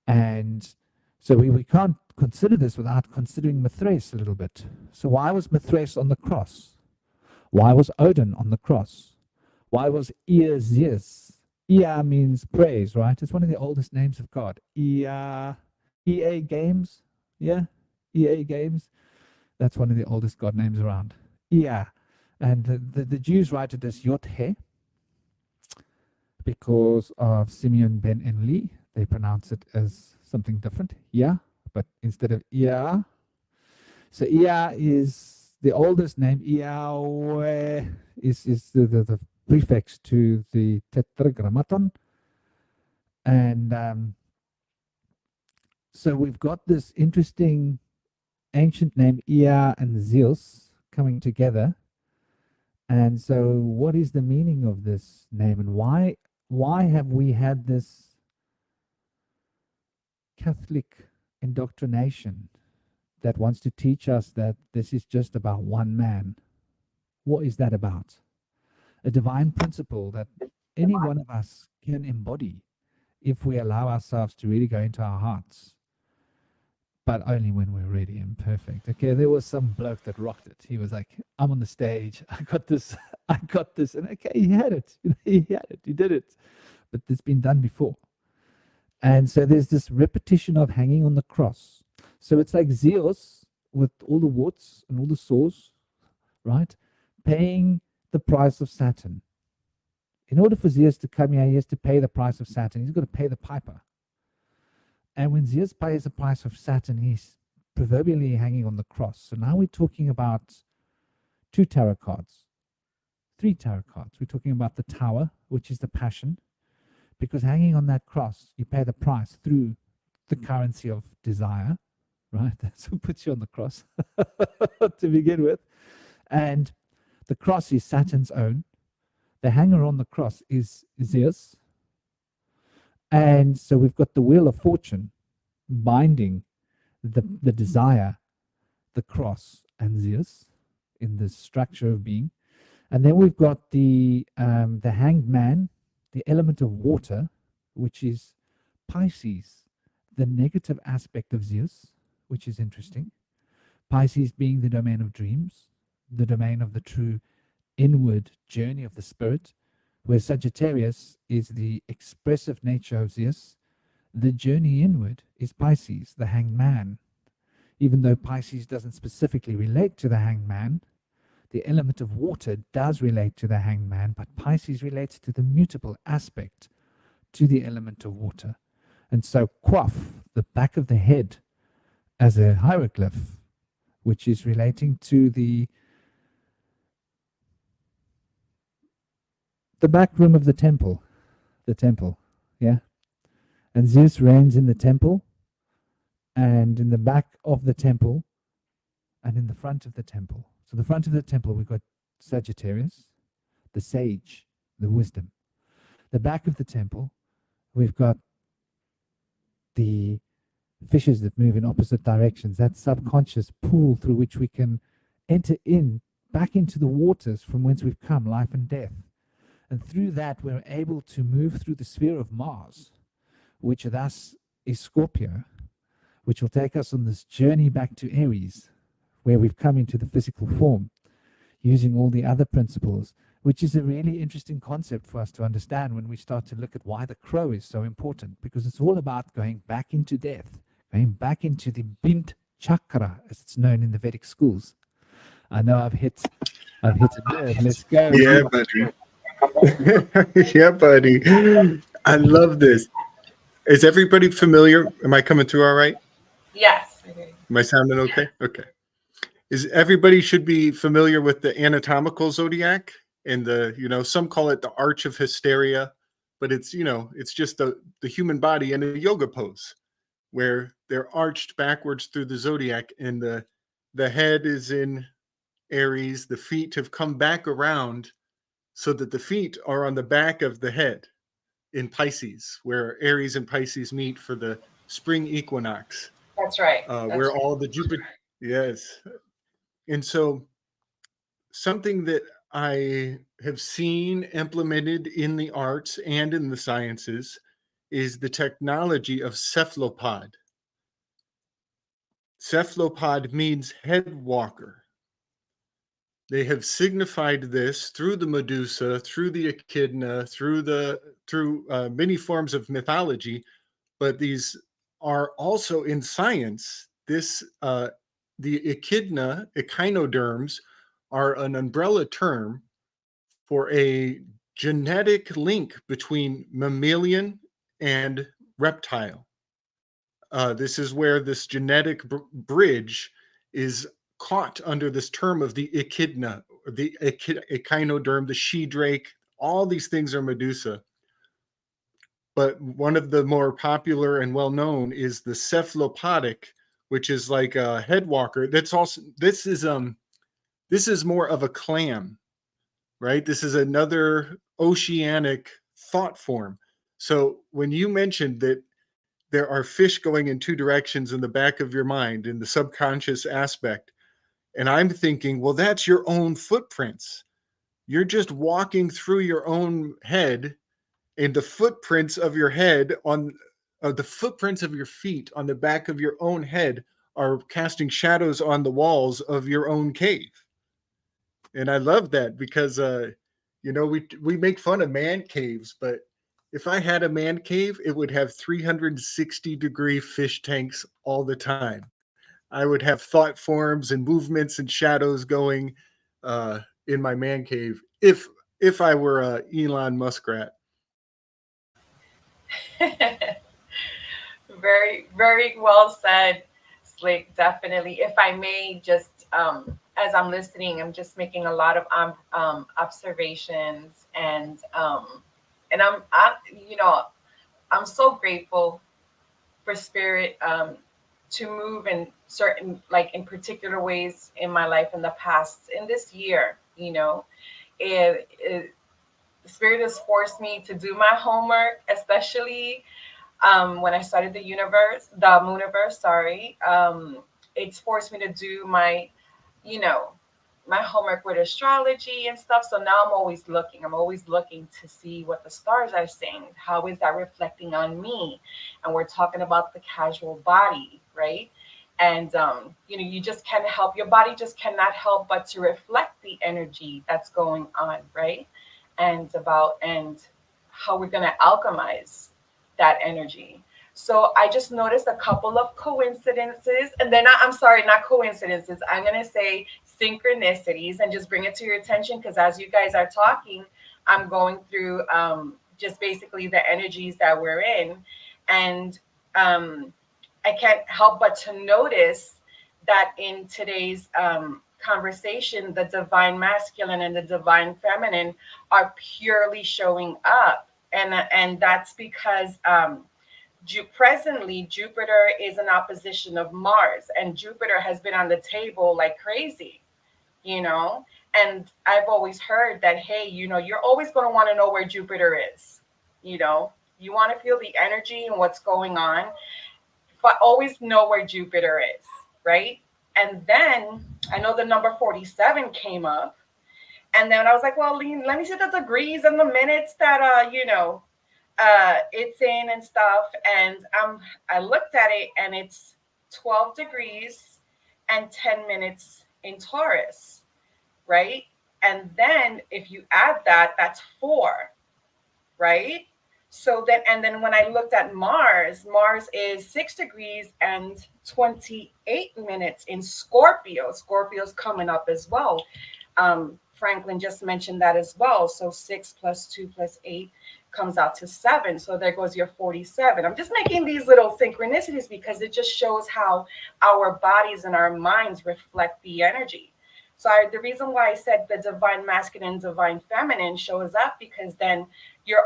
And so we can't consider this without considering Mithras a little bit. So why was Mithras on the cross? Why was Odin on the cross? Why was Ea Zeus? Ea means praise, right? It's one of the oldest names of God. EA Games, yeah? EA Games. That's one of the oldest God names around. Ea. And the Jews write it as Yod-He because of Simeon ben Enli. They pronounce it as something different, yeah, but instead of Ea. So Ea is the oldest name. Yahweh is the prefix to the Tetragrammaton. And so we've got this interesting ancient name, Ea and Zeus, coming together. And so what is the meaning of this name, and why have we had this Catholic indoctrination that wants to teach us that this is just about one man? What is that about? A divine principle that any one of us can embody if we allow ourselves to really go into our hearts, but only when we're ready and perfect. Okay, there was some bloke that rocked it. He was like, I'm on the stage. I got this. And okay, he had it. He did it. But it's been done before. And so there's this repetition of hanging on the cross. So it's like Zeus with all the warts and all the sores, right? Paying the price of Saturn. In order for Zeus to come here, he has to pay the price of Saturn. He's got to pay the piper. And when Zeus pays the price of Saturn, he's proverbially hanging on the cross. So now we're talking about 2 tarot cards, 3 tarot cards. We're talking about the Tower, which is the passion, because hanging on that cross, you pay the price through the currency of desire, right? That's what puts you on the cross to begin with. And the cross is Saturn's own. The hanger on the cross is Zeus. And so we've got the Wheel of Fortune binding the desire, the cross, and Zeus in the structure of being. And then we've got the hanged man, the element of water, which is Pisces, the negative aspect of Zeus, which is interesting. Pisces being the domain of dreams, the domain of the true inward journey of the spirit, where Sagittarius is the expressive nature of Zeus. The journey inward is Pisces, the hanged man. Even though Pisces doesn't specifically relate to the hanged man, the element of water does relate to the hanged man, but Pisces relates to the mutable aspect to the element of water. And so Quaff, the back of the head, as a hieroglyph, which is relating to the back room of the temple, yeah? And Zeus reigns in the temple, and in the back of the temple, and in the front of the temple. So the front of the temple, we've got Sagittarius, the sage, the wisdom. The back of the temple, we've got the fishes that move in opposite directions, that subconscious pool through which we can enter in back into the waters from whence we've come, life and death. And through that, we're able to move through the sphere of Mars, which thus is Scorpio, which will take us on this journey back to Aries, where we've come into the physical form, using all the other principles, which is a really interesting concept for us to understand when we start to look at why the crow is so important, because it's all about going back into death, going back into the Bint chakra, as it's known in the Vedic schools. I know I've hit a nerve. Let's go. Yeah, buddy. Yeah, buddy. I love this. Is everybody familiar? Am I coming through all right? Yes. Am I sounding okay? Okay. Is everybody should be familiar with the anatomical zodiac and some call it the arch of hysteria, but it's just the human body in a yoga pose where they're arched backwards through the zodiac, and the head is in Aries, the feet have come back around so that the feet are on the back of the head in Pisces, where Aries and Pisces meet for the spring equinox. That's right. Where all the Jupiter, yes. And so something that I have seen implemented in the arts and in the sciences is the technology of cephalopod. Cephalopod means head walker. They have signified this through the Medusa, through the echidna, through many forms of mythology, but these are also in science. The echidna, echinoderms, are an umbrella term for a genetic link between mammalian and reptile. This is where this genetic bridge is caught under this term of the echidna, the echinoderm, the she drake. All these things are Medusa. But one of the more popular and well known is the cephalopodic, which is like a head walker. This is more of a clam, right? This is another oceanic thought form. So when you mentioned that there are fish going in two directions in the back of your mind, in the subconscious aspect, and I'm thinking, well, that's your own footprints. You're just walking through your own head, and the footprints of your head the footprints of your feet on the back of your own head are casting shadows on the walls of your own cave. And I love that because we make fun of man caves, but if I had a man cave, it would have 360-degree fish tanks all the time. I would have thought forms and movements and shadows going in my man cave if I were a Elon Muskrat. Very, very well said, Slick. Definitely. If I may just, as I'm listening, I'm just making a lot of observations, and I'm so grateful for spirit to move in certain, like in particular ways in my life in the past, in this year. Spirit has forced me to do my homework, especially when I started the Mooniverse, sorry, it's forced me to do my, you know, my homework with astrology and stuff. So now I'm always looking. I'm always looking to see what the stars are saying. How is that reflecting on me? And we're talking about the casual body, right? And you just can't help, your body just cannot help but to reflect the energy that's going on, right? And how we're gonna alchemize that energy. So I just noticed a couple of coincidences, and then I'm sorry, not coincidences. I'm gonna say synchronicities, and just bring it to your attention, because as you guys are talking, I'm going through just basically the energies that we're in, and I can't help but to notice that in today's conversation, the divine masculine and the divine feminine are purely showing up, and that's because presently Jupiter is in opposition of Mars, and Jupiter has been on the table like crazy, you know. And I've always heard that, hey, you're always going to want to know where Jupiter is. You want to feel the energy and what's going on, but always know where Jupiter is, right? And then I know the number 47 came up, and then I was like, well, let me see the degrees and the minutes that it's in and stuff. And I looked at it, and it's 12 degrees and 10 minutes in Taurus, right? And then if you add that, that's 4, right? So then when I looked at Mars is 6 degrees and 28 minutes in Scorpio. Scorpio's coming up as well. Franklin just mentioned that as well. So 6 plus 2 plus 8 comes out to 7. So there goes your 47. I'm just making these little synchronicities because it just shows how our bodies and our minds reflect the energy. So the reason why I said the divine masculine and divine feminine shows up, because then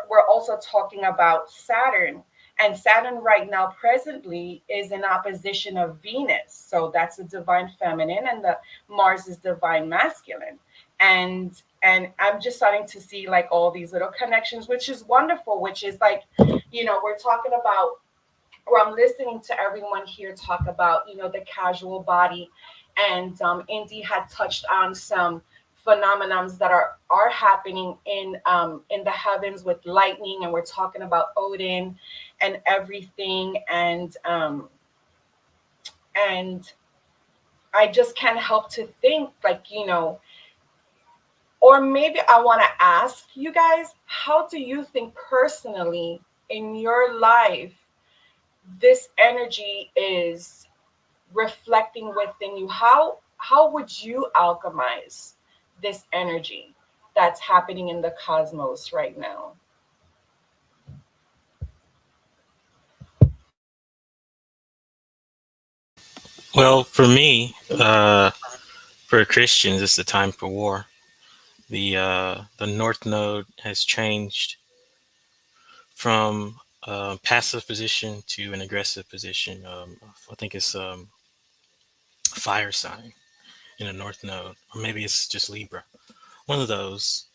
we're also talking about Saturn. And Saturn right now presently is in opposition of Venus. So that's the divine feminine, and the Mars is divine masculine. And I'm just starting to see like all these little connections, which is wonderful, which is like, we're talking about, or I'm listening to everyone here talk about, the casual body. And Indy had touched on some phenomenons that are happening in the heavens with lightning, and we're talking about Odin and everything. And I just can't help to think, like, or maybe I want to ask you guys, how do you think personally in your life this energy is reflecting within you? How would you alchemize this energy that's happening in the cosmos right now? Well, for me, for Christians, it's a time for war. The North Node has changed from a passive position to an aggressive position. I think it's fire sign in a North Node, or maybe it's just Libra, one of those.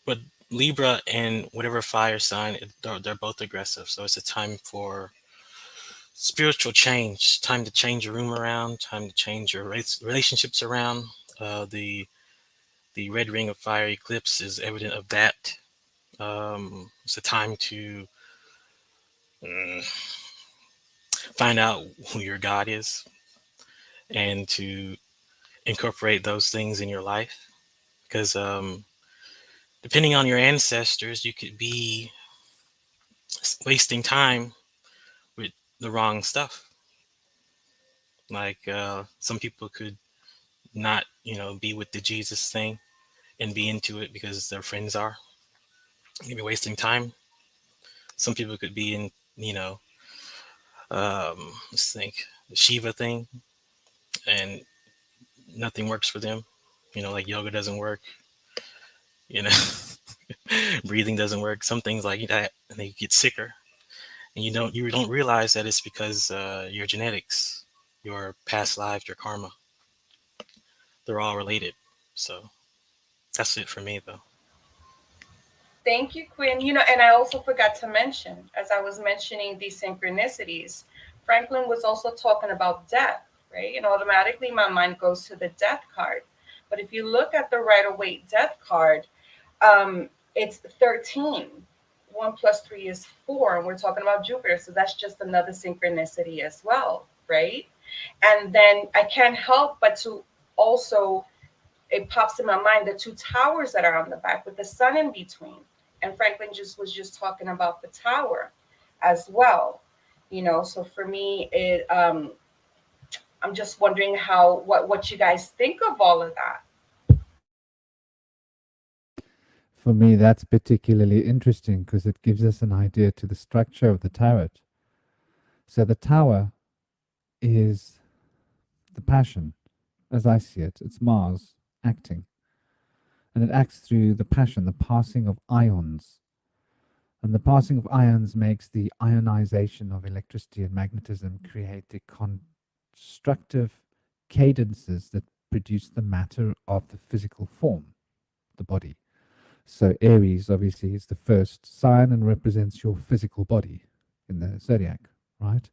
But Libra and whatever fire sign, they're both aggressive. So it's a time for spiritual change, time to change your room around, time to change your relationships around. The red ring of fire eclipse is evident of that. It's a time to find out who your God is and to incorporate those things in your life. Because depending on your ancestors, you could be wasting time with the wrong stuff. Like some people could not, be with the Jesus thing and be into it because their friends are. You'd be wasting time. Some people could be in, let's think, the Shiva thing, and nothing works for them. Like yoga doesn't work. You know, breathing doesn't work. Some things like that, and they get sicker. And you don't realize that it's because your genetics, your past lives, your karma, they're all related. So that's it for me, though. Thank you, Quinn. And I also forgot to mention, as I was mentioning these synchronicities, Franklin was also talking about death, right? And automatically my mind goes to the death card. But if you look at the Rider-Waite death card, it's 13. 1 plus 3 is 4, and we're talking about Jupiter. So that's just another synchronicity as well, right? And then I can't help but to also, it pops in my mind, the 2 towers that are on the back with the sun in between. And Franklin was just talking about the tower as well. So for me, I'm just wondering what you guys think of all of that. For me, that's particularly interesting because it gives us an idea to the structure of the tarot. So the tower is the passion, as I see it. It's Mars acting. And it acts through the passion, the passing of ions. And the passing of ions makes the ionization of electricity and magnetism create the constructive cadences that produce the matter of the physical form, the body. So Aries obviously is the first sign and represents your physical body in the zodiac, right?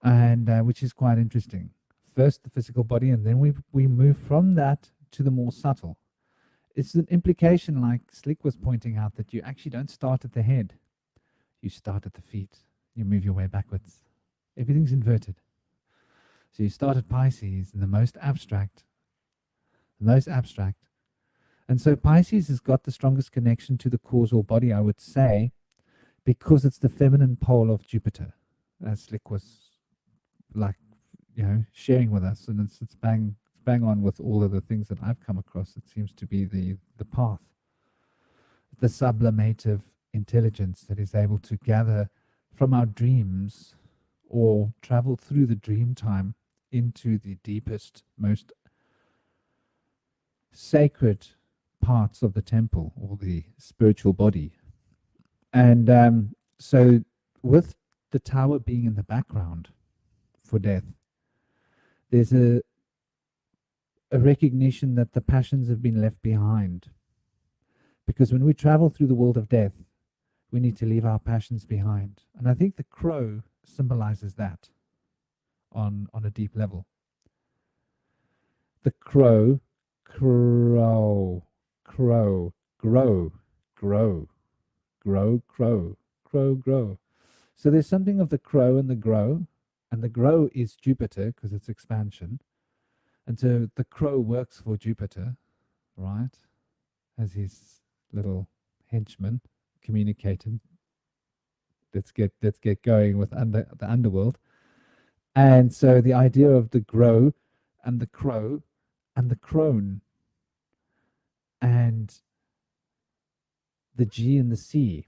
And which is quite interesting. First the physical body, and then we move from that to the more subtle. It's an implication, like Slick was pointing out, that you actually don't start at the head. You start at the feet. You move your way backwards. Everything's inverted. So you start at Pisces, the most abstract. And so Pisces has got the strongest connection to the causal body, I would say, because it's the feminine pole of Jupiter, as Slick was sharing with us, and it's bang on with all of the things that I've come across. It seems to be the path, the sublimative intelligence that is able to gather from our dreams or travel through the dream time into the deepest, most sacred parts of the temple or the spiritual body. And so with the tower being in the background for death, there's a recognition that the passions have been left behind. Because when we travel through the world of death, we need to leave our passions behind. And I think the crow symbolizes that on a deep level. The crow, grow. So there's something of the crow and the grow. And the grow is Jupiter because it's expansion. And so the crow works for Jupiter, right? As his little henchman communicating. Let's get going with the underworld. And so the idea of the grow and the crow and the crone and the G and the C.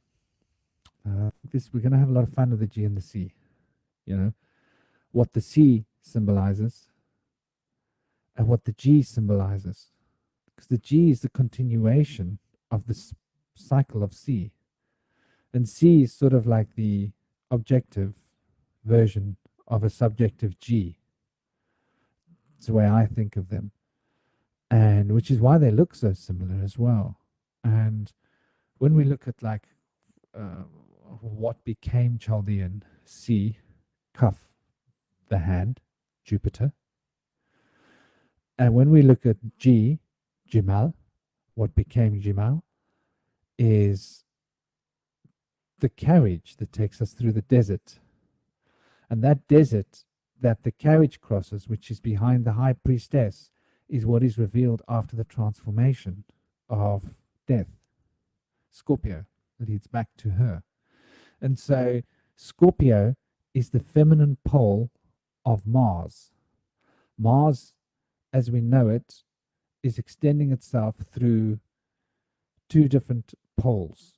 We're going to have a lot of fun with the G and the C. What the C symbolizes and what the G symbolizes. Because the G is the continuation of the cycle of C. And C is sort of like the objective version of a subjective G. It's the way I think of them. And which is why they look so similar as well. And when we look at what became Chaldean, C, cuff, the hand, Jupiter. And when we look at G, Jimal, what became Jimal is the carriage that takes us through the desert. And that desert that the carriage crosses, which is behind the high priestess, is what is revealed after the transformation of death. Scorpio leads back to her. And so Scorpio is the feminine pole of Mars. Mars, as we know it, is extending itself through 2 different poles.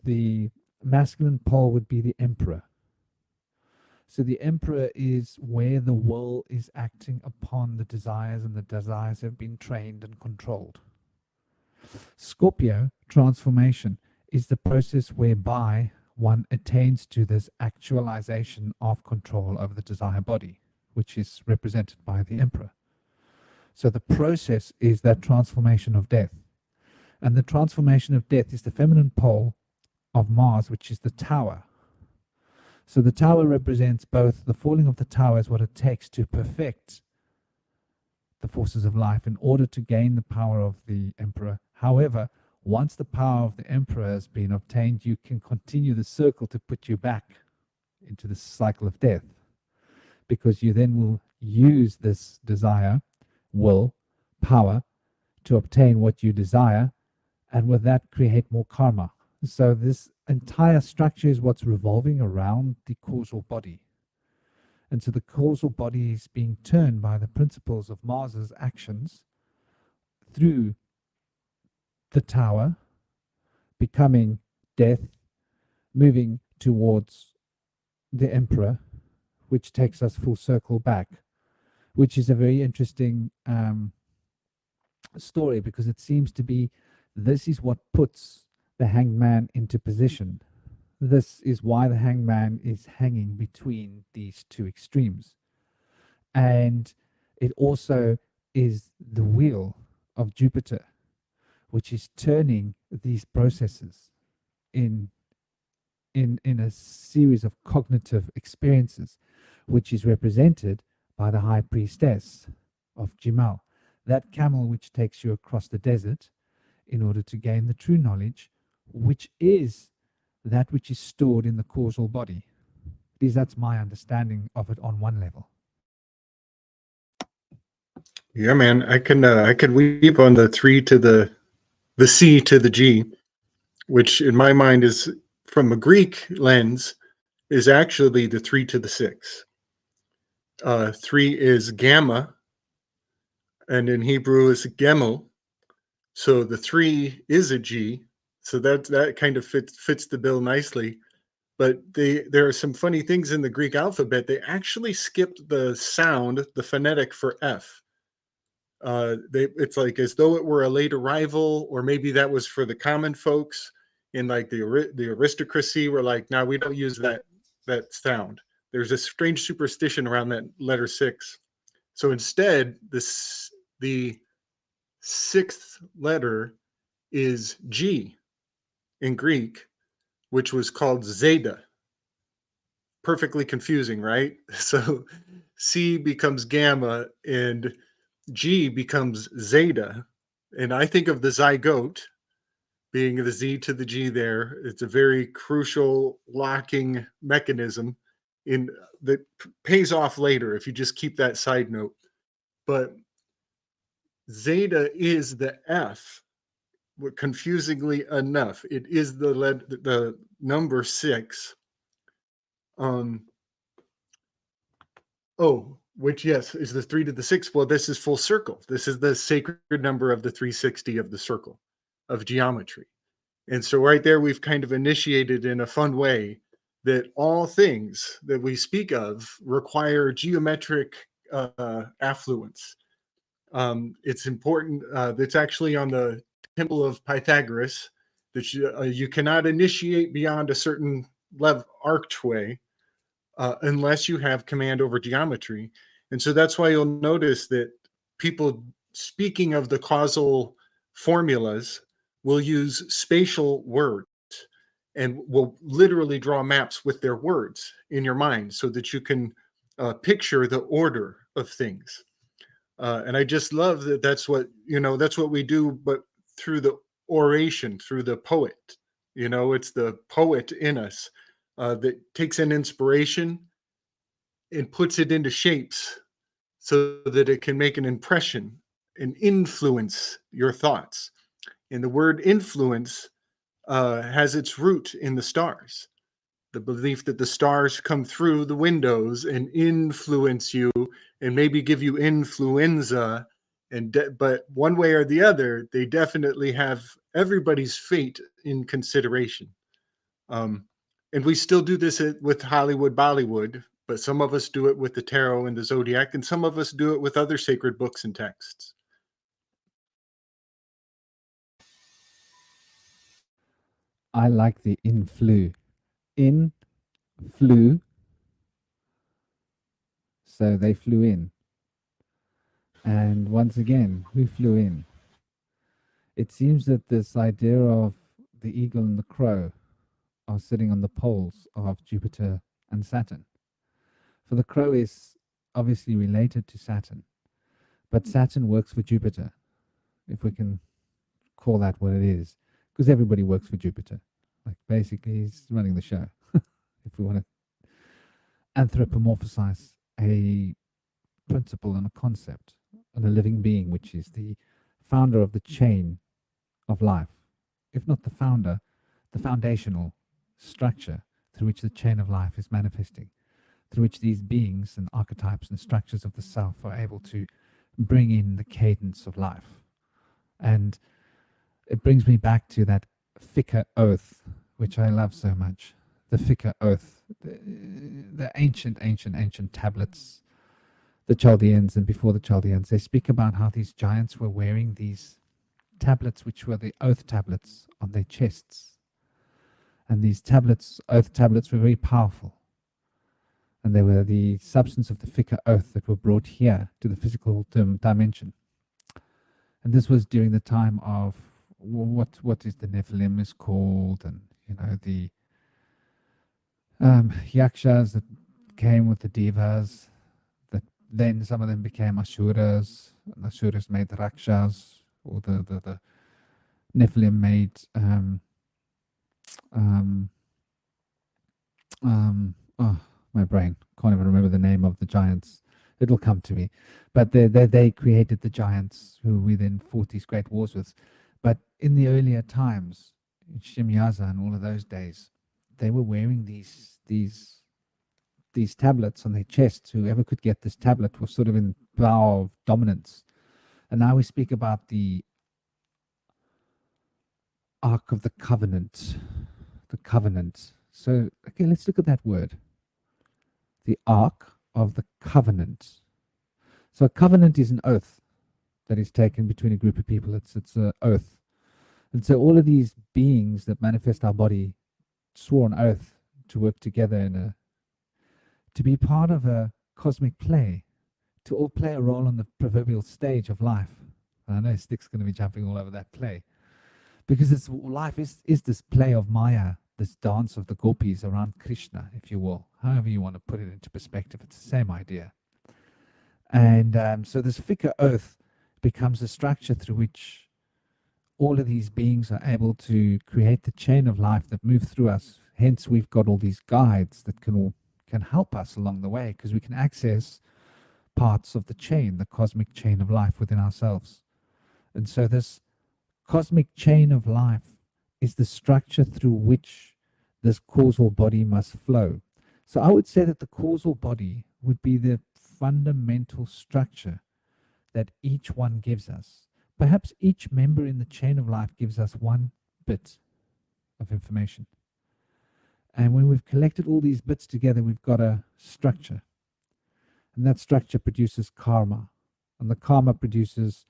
The masculine pole would be the emperor. So the emperor is where the will is acting upon the desires, and the desires have been trained and controlled. Scorpio, transformation, is the process whereby one attains to this actualization of control over the desire body, which is represented by the emperor. So the process is that transformation of death. And the transformation of death is the feminine pole of Mars, which is the tower. So the tower represents both the falling of the tower as what it takes to perfect the forces of life in order to gain the power of the emperor. However, once the power of the emperor has been obtained, you can continue the circle to put you back into the cycle of death, because you then will use this desire, will, power to obtain what you desire, and with that create more karma. So this entire structure is what's revolving around the causal body. And so the causal body is being turned by the principles of Mars's actions through the tower, becoming death, moving towards the emperor, which takes us full circle back, which is a very interesting story, because it seems to be this is what puts the hanged man into position. This is why the hanged man is hanging between these two extremes. And it also is the wheel of Jupiter, which is turning these processes in a series of cognitive experiences, which is represented by the high priestess of Jimal, that camel which takes you across the desert in order to gain the true knowledge, which is that which is stored in the causal body. At least that's my understanding of it on one level. Yeah, man, I can weave on the 3 to the C to the G, which in my mind is, from a Greek lens, is actually the 3 to the 6. 3 is gamma, and in Hebrew is gemel. So the 3 is a G. So that kind of fits the bill nicely. But there are some funny things in the Greek alphabet. They actually skipped the sound, the phonetic for F. It's like as though it were a late arrival, or maybe that was for the common folks in like the aristocracy. Were like, no, we don't use that sound. There's a strange superstition around that letter 6. So instead, the 6th letter is G in Greek, which was called Zeta. Perfectly confusing, right? So C becomes gamma and G becomes zeta. And I think of the zygote being the Z to the G there. It's a very crucial locking mechanism that pays off later if you just keep that side note. But zeta is the F. Confusingly enough, it is the number 6. Which, yes, is the 3 to the 6. Well, this is full circle. This is the sacred number of the 360 of the circle of geometry. And so right there, we've kind of initiated in a fun way that all things that we speak of require geometric affluence. It's important. That's actually on the Temple of Pythagoras, that you cannot initiate beyond a certain archway unless you have command over geometry. And so that's why you'll notice that people speaking of the causal formulas will use spatial words and will literally draw maps with their words in your mind so that you can picture the order of things. And I just love that that's what we do, but through the oration, through the poet. It's the poet in us that takes an inspiration and puts it into shapes so that it can make an impression and influence your thoughts. And the word influence has its root in the stars. The belief that the stars come through the windows and influence you and maybe give you influenza. But one way or the other, they definitely have everybody's fate in consideration. And we still do this with Hollywood, Bollywood, but some of us do it with the tarot and the zodiac, and some of us do it with other sacred books and texts. I like the influ. In, flew. So they flew in. And once again, who flew in? it seems that this idea of the eagle and the crow are sitting on the poles of Jupiter and Saturn. For the crow is obviously related to Saturn, but Saturn works for Jupiter, if we can call that what it is, because everybody works for Jupiter. Like basically, he's running the show. If we want to anthropomorphize a principle and a concept and a living being, which is the founder of the chain of life, if not the founder, the foundational structure through which the chain of life is manifesting, through which these beings and archetypes and structures of the self are able to bring in the cadence of life. And it brings me back to that Fika oath, which I love so much. The Fika oath, the ancient tablets, the Chaldeans and before the Chaldeans, they speak about how these giants were wearing these tablets, which were the oath tablets, on their chests. And these tablets, oath tablets, were very powerful. And they were the substance of the Fika oath that were brought here to the physical dimension. And this was during the time of what is the Nephilim is called, and the yakshas that came with the devas. That then some of them became asuras, and asuras made rakshas, or the Nephilim made oh, my brain can't even remember the name of the giants. It'll come to me. But they created the giants who we then fought these great wars with. But in the earlier times, in Shimyaza and all of those days, they were wearing these tablets on their chests. Whoever could get this tablet was sort of in power of dominance. And now we speak about the Ark of the Covenant. The Covenant. So, okay, let's look at that word. The Ark of the Covenant. So a covenant is an oath that is taken between a group of people. It's an oath. And so all of these beings that manifest our body swore an oath to work together to be part of a cosmic play, to all play a role on the proverbial stage of life. And I know Stick's going to be jumping all over that play, because life is this play of Maya, this dance of the gopis around Krishna, if you will. However you want to put it into perspective, it's the same idea. And so this Fika oath becomes a structure through which all of these beings are able to create the chain of life that moves through us. Hence, we've got all these guides that can help us along the way, because we can access parts of the chain, the cosmic chain of life within ourselves. And so this cosmic chain of life is the structure through which this causal body must flow. So I would say that the causal body would be the fundamental structure that each one gives us. Perhaps each member in the chain of life gives us one bit of information. And when we've collected all these bits together, we've got a structure. And that structure produces karma. And the karma produces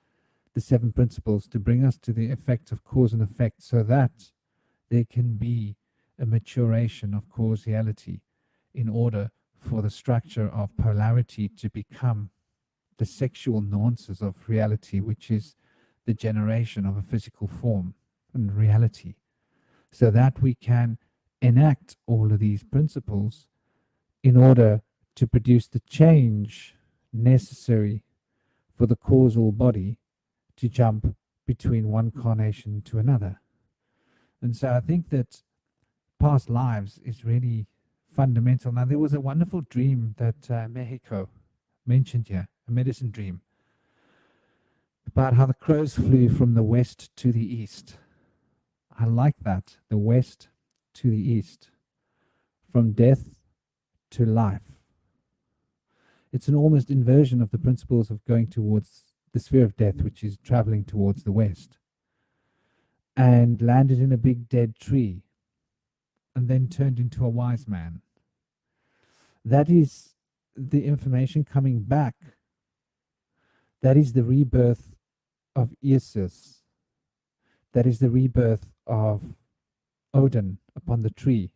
the 7 principles to bring us to the effect of cause and effect, so that there can be a maturation of causality in order for the structure of polarity to become the sexual nuances of reality, which is the generation of a physical form and reality, so that we can enact all of these principles in order to produce the change necessary for the causal body to jump between one carnation to another. And so I think that past lives is really fundamental. Now, there was a wonderful dream that Mexico mentioned here, a medicine dream, about how the crows flew from the west to the east. I like that, the west to the east, from death to life. It's an almost inversion of the principles of going towards the sphere of death, which is traveling towards the west, and landed in a big dead tree, and then turned into a wise man. That is the information coming back. That is the rebirth of Isis. That is the rebirth of Odin upon the tree,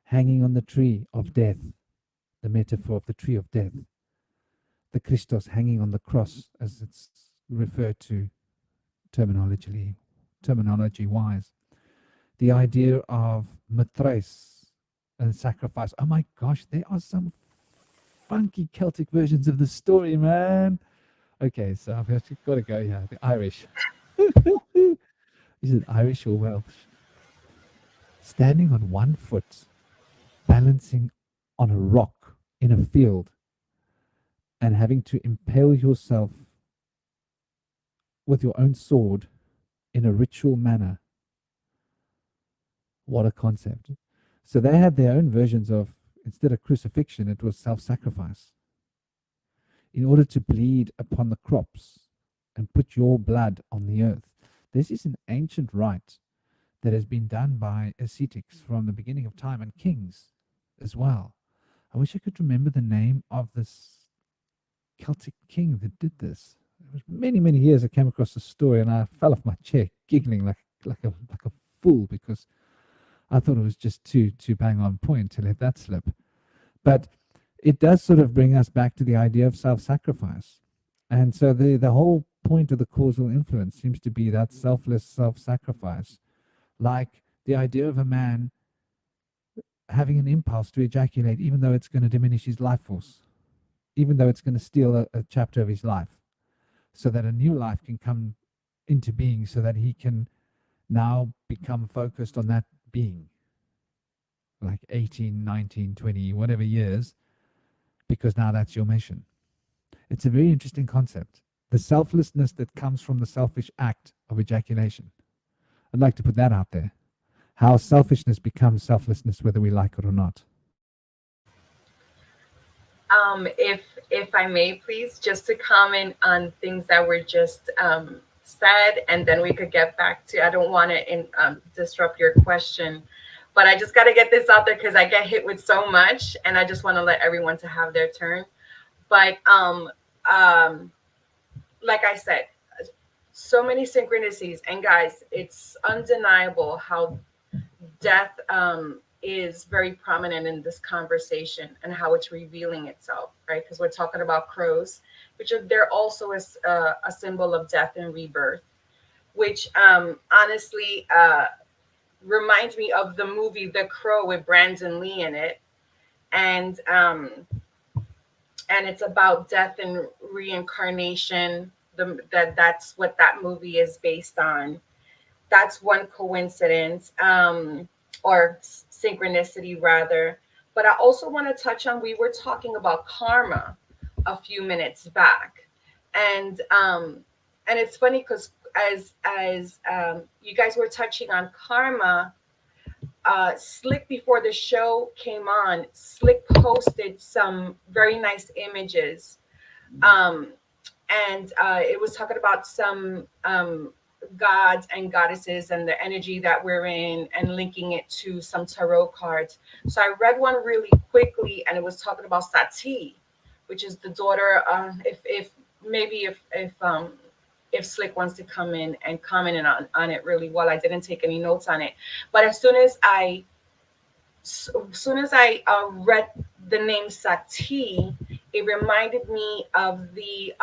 hanging on the tree of death, the metaphor of the tree of death. The Christos hanging on the cross, as it's referred to terminology wise. The idea of matres and sacrifice. Oh my gosh, there are some funky Celtic versions of the story, man. Okay, so I've got to go here. The Irish. Is it Irish or Welsh? Standing on one foot, balancing on a rock in a field, and having to impale yourself with your own sword in a ritual manner. What a concept. So they had their own versions of, instead of crucifixion, it was self-sacrifice. In order to bleed upon the crops and put your blood on the earth. This is an ancient rite that has been done by ascetics from the beginning of time, and kings as well. I wish I could remember the name of this Celtic king that did this. It was many, many years I came across the story, and I fell off my chair giggling like a fool, because I thought it was just too bang on point to let that slip. But it does sort of bring us back to the idea of self-sacrifice. And so the whole point of the causal influence seems to be that selfless self-sacrifice, like the idea of a man having an impulse to ejaculate, even though it's going to diminish his life force, even though it's going to steal a chapter of his life, so that a new life can come into being, so that he can now become focused on that being, like 18, 19, 20, whatever years, because now that's your mission. It's a very interesting concept. The selflessness that comes from the selfish act of ejaculation. I'd like to put that out there. How selfishness becomes selflessness, whether we like it or not. If I may, please, just to comment on things that were just said, and then we could get back to, I don't want to disrupt your question, but I just got to get this out there because I get hit with so much, and I just want to let everyone to have their turn. But like I said, so many synchronicities, and guys, it's undeniable how death is very prominent in this conversation and how it's revealing itself, right? Because we're talking about crows, which they're also a symbol of death and rebirth, which honestly reminds me of the movie The Crow with Brandon Lee in it, and it's about death and reincarnation. That's what that movie is based on. That's one coincidence, or synchronicity rather. But I also want to touch on, we were talking about karma a few minutes back, and it's funny because as you guys were touching on karma, Slick, before the show came on, Slick posted some very nice images, and it was talking about some gods and goddesses and the energy that we're in, and linking it to some tarot cards. So I read one really quickly, and it was talking about Sati, which is the daughter. If Slick wants to come in and comment on it really well, I didn't take any notes on it, but as soon as I read the name Sati, it reminded me of the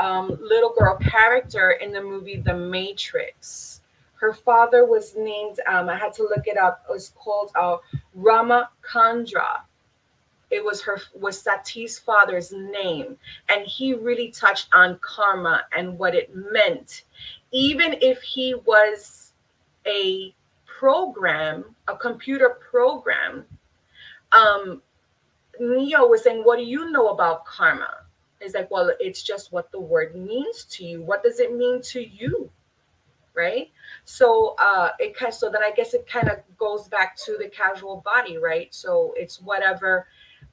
little girl character in the movie The Matrix. Her father was named, I had to look it up, it was called Rama Chandra. It was Sati's father's name. And he really touched on karma and what it meant. Even if he was a computer program, Neo was saying, what do you know about karma? It's like, well, it's just what the word means to you. What does it mean to you? Right? So so then I guess it kind of goes back to the casual body, right? So it's whatever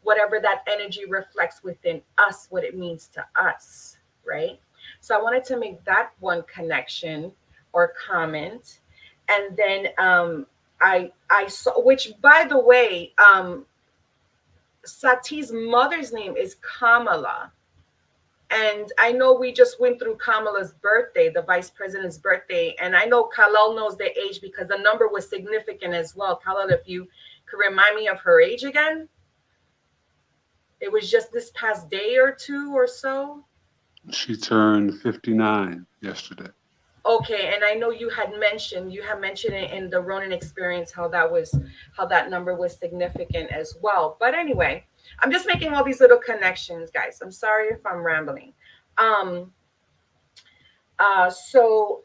that energy reflects within us, what it means to us, right? So I wanted to make that one connection or comment. And then I saw, which by the way, Sati's mother's name is Kamala. And I know we just went through Kamala's birthday, the vice president's birthday. And I know Kilelle knows the age because the number was significant as well. Kilelle, if you could remind me of her age again. It was just this past day or two or so. She turned 59 yesterday. Okay, and I know you had mentioned it in the Ronin experience how that number was significant as well. But anyway, I'm just making all these little connections, guys. I'm sorry if I'm rambling. Um, so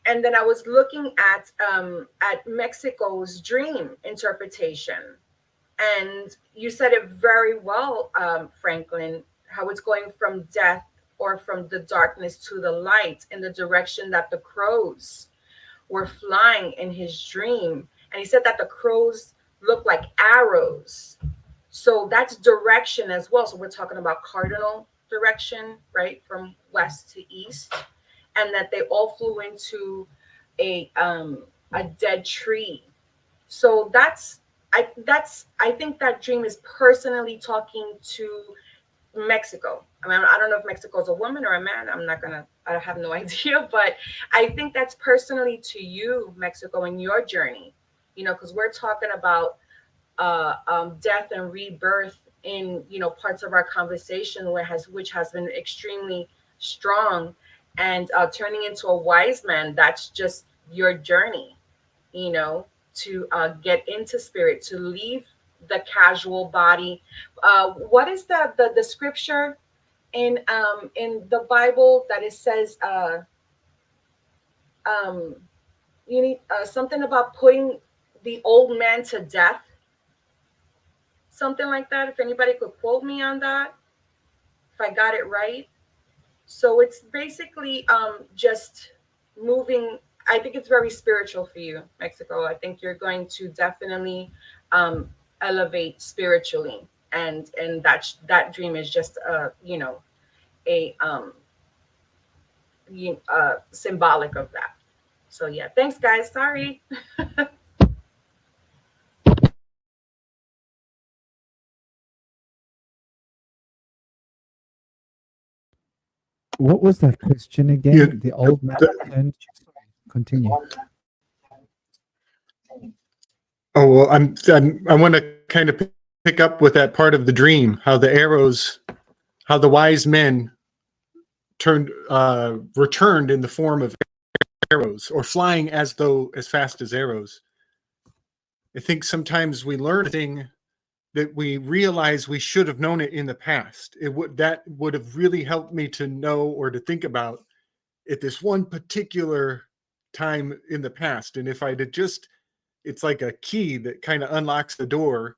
and then I was looking at Mexico's dream interpretation, and you said it very well, Franklin, how it's going from death or from the darkness to the light in the direction that the crows were flying in his dream. And he said that the crows look like arrows. So that's direction as well. So we're talking about cardinal direction, right? From west to east. And that they all flew into a dead tree. So I think that dream is personally talking to Mexico. I mean, I don't know if Mexico is a woman or a man. I have no idea, but I think that's personally to you, Mexico, in your journey. Because we're talking about death and rebirth in parts of our conversation which has been extremely strong, and turning into a wise man. That's just your journey, to get into spirit, to leave the casual body. What is the scripture in the Bible that it says um, you need something about putting the old man to death, something like that? If anybody could quote me on that, if I got it right. So it's basically just moving. I think it's very spiritual for you, Mexico. I think you're going to definitely um, elevate spiritually, and that dream is just a symbolic of that. So yeah, thanks guys. Sorry. What was that question Yeah, again? The old man the, turned. Continue. oh well, I want to kind of pick up with that part of the dream, how the arrows, how the wise men returned in the form of arrows, or flying as fast as arrows. I think sometimes we learn a thing that we realize we should have known it in the past. That would have really helped me to know or to think about at this one particular time in the past. And if I'd have just, it's like a key that kind of unlocks the door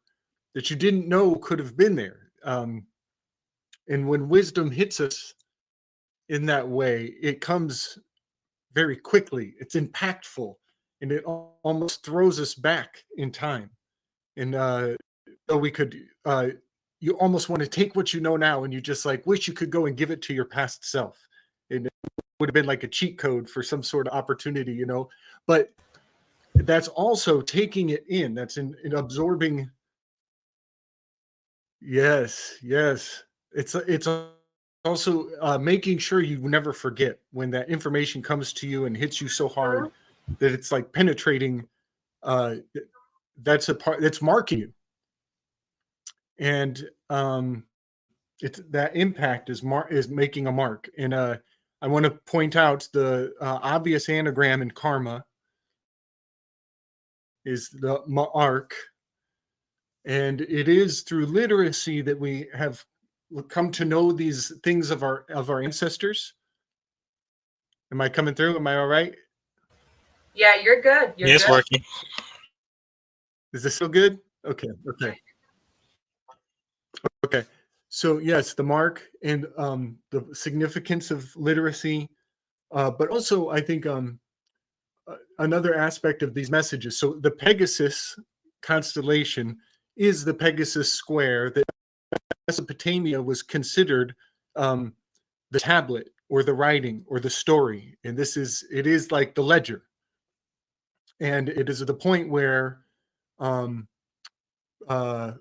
that you didn't know could have been there. And when wisdom hits us in that way, it comes very quickly. It's impactful, and it almost throws us back in time. And so we could, you almost want to take what you know now, and you just like wish you could go and give it to your past self. And it would have been like a cheat code for some sort of opportunity, But that's also taking it in. That's in absorbing. Yes, yes. It's also making sure you never forget when that information comes to you and hits you so hard that it's like penetrating. Uh, that's a part that's marking you, and it's that impact is making a mark. And I want to point out the obvious anagram in karma is the ma'ark, and it is through literacy that we have come to know these things of our ancestors. Am I coming through? Am I all right? Yeah, you're good. You're Yeah, it's good. working. Is this still good? Okay. So yes, the mark and the significance of literacy, but also I think another aspect of these messages. So the Pegasus constellation is the Pegasus square that Mesopotamia was considered the tablet or the writing or the story, and it is like the ledger, and it is at the point where um, uh,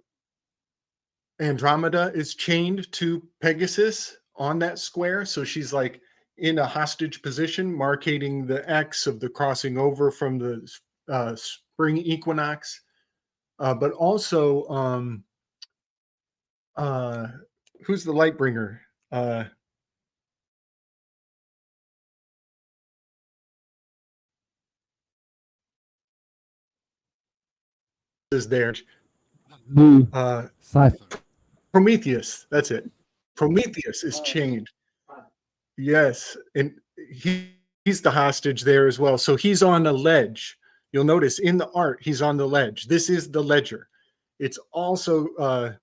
Andromeda is chained to Pegasus on that square, so she's like in a hostage position, marking the X of the crossing over from the spring equinox, but also uh, who's the light bringer? is there. Moo. Cypher. Prometheus, that's it. Prometheus is chained. Yes, and he's the hostage there as well. So he's on a ledge. You'll notice in the art, he's on the ledge. This is the ledger. It's also,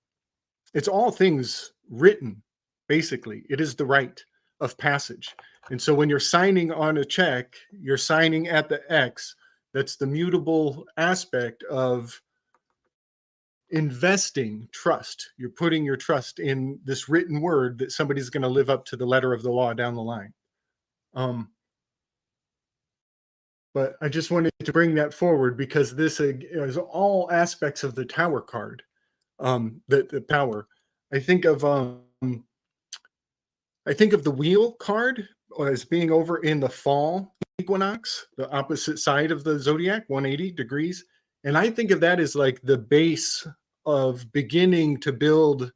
it's all things written, basically. It is the rite of passage. And so when you're signing on a check, you're signing at the X. That's the mutable aspect of investing trust. You're putting your trust in this written word that somebody's going to live up to the letter of the law down the line. But I just wanted to bring that forward because this is all aspects of the Tower card. The power. I think of the Wheel card as being over in the fall equinox, the opposite side of the zodiac, 180 degrees. And I think of that as like the base of beginning to build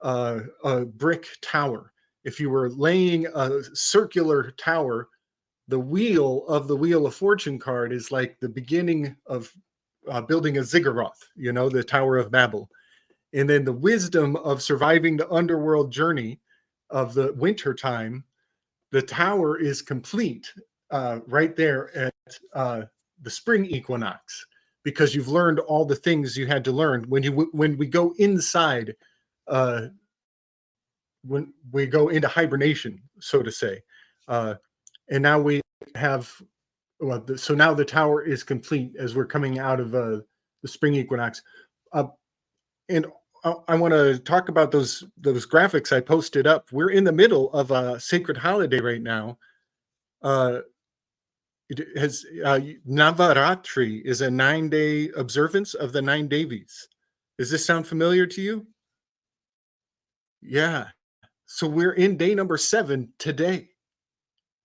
a brick tower. If you were laying a circular tower, the wheel of the Wheel of Fortune card is like the beginning of building a ziggurat, the Tower of Babel. And then the wisdom of surviving the underworld journey of the winter time, the tower is complete right there at the spring equinox, because you've learned all the things you had to learn when we go inside, when we go into hibernation, so to say. And now we have, so now the tower is complete as we're coming out of the spring equinox. And I want to talk about those graphics I posted up. We're in the middle of a sacred holiday right now. It has Navaratri is a 9-day observance of the 9 Devis. Does this sound familiar to you? Yeah. So we're in day number 7 today,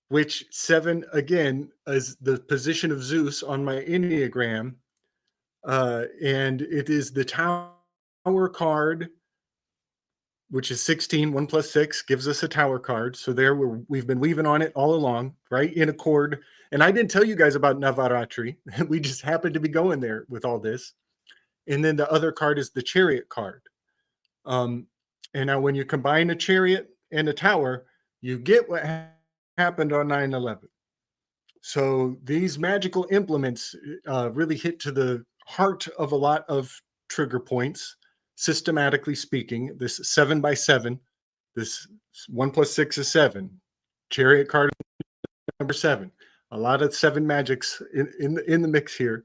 which 7 again is the position of Zeus on my Enneagram, and it is the Tower card, which is 16. 1 plus 6 gives us a Tower card. So there we've been weaving on it all along, right? In accord. And I didn't tell you guys about Navaratri. We just happened to be going there with all this. And then the other card is the Chariot card. And now when you combine a Chariot and a Tower, you get what happened on 9/11. So these magical implements really hit to the heart of a lot of trigger points. Systematically speaking, this 7 by 7, this 1 plus 6 is 7. Chariot card number 7. A lot of 7 magics in the mix here.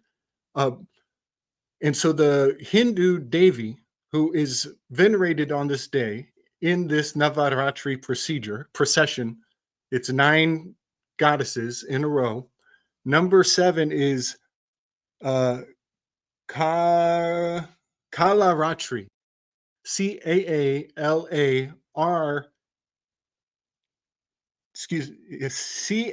And so the Hindu Devi, who is venerated on this day in this Navaratri procession, it's 9 goddesses in a row. Number 7 is Kalaratri, C-A-A-L-A-R, C-A-A-L-R-A-T-R-I,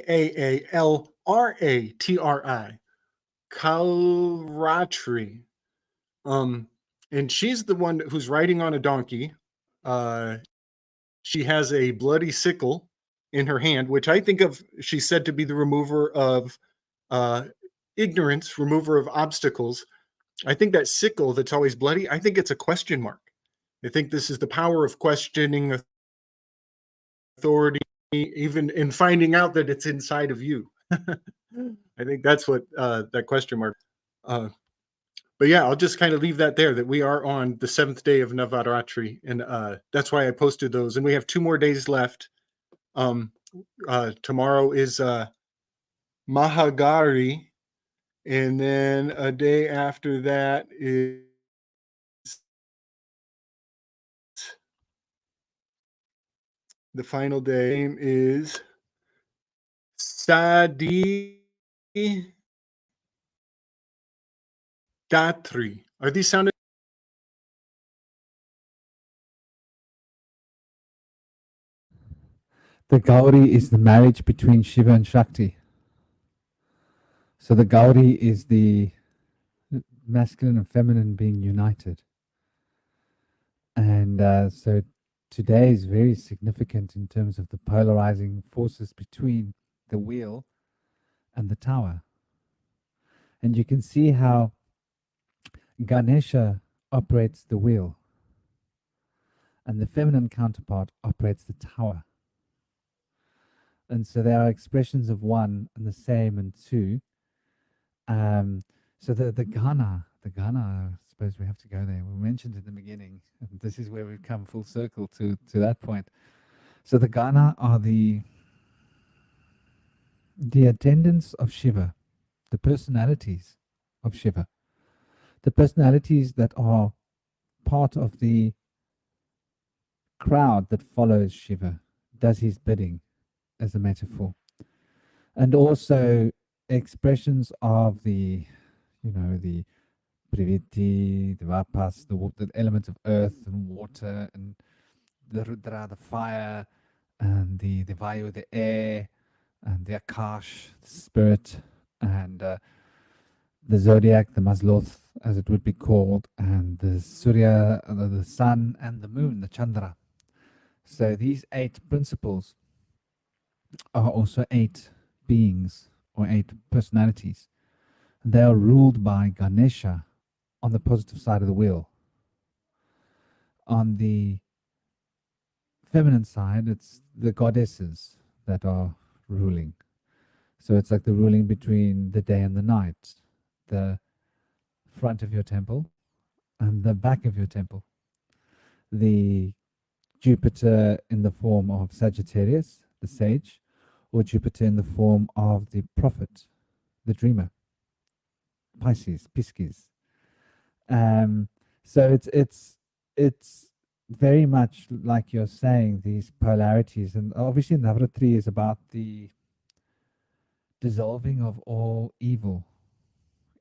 Kalratri. And she's the one who's riding on a donkey. She has a bloody sickle in her hand, which I think of, she's said to be the remover of ignorance, remover of obstacles. I think that sickle that's always bloody, I think it's a question mark. I think this is the power of questioning authority, even in finding out that it's inside of you. I think that's what that question mark. But yeah, I'll just kind of leave that there, that we are on the 7th day of Navaratri, and that's why I posted those. And we have 2 more days left. Tomorrow is Mahagari, and then a day after that is the final day is Sadi Datri. Are these sounding? The Gauri is the marriage between Shiva and Shakti. So the Gauri is the masculine and feminine being united. And so today is very significant in terms of the polarizing forces between the wheel and the tower. And you can see how Ganesha operates the wheel, and the feminine counterpart operates the tower. And so there are expressions of one and the same and two. So the Ghana, I suppose we have to go there. We mentioned in the beginning, and this is where we've come full circle to that point. So the Ghana are the attendants of Shiva, the personalities of Shiva, the personalities that are part of the crowd that follows Shiva, does his bidding, as a metaphor. And also expressions of the, the Priviti, the Vapas, the elements of earth and water, and the Rudra, the fire, and the Vayu, the air, and the Akash, the spirit, and the zodiac, the Mazloth, as it would be called, and the Surya, the sun, and the moon, the Chandra. So these 8 principles are also 8 beings or 8 personalities. They are ruled by Ganesha on the positive side of the wheel. On the feminine side, it's the goddesses that are ruling. So it's like the ruling between the day and the night, the front of your temple and the back of your temple. The Jupiter in the form of Sagittarius, the sage, or Jupiter in the form of the prophet, the dreamer, Pisces. So it's very much like you're saying, these polarities, and obviously Navratri is about the dissolving of all evil.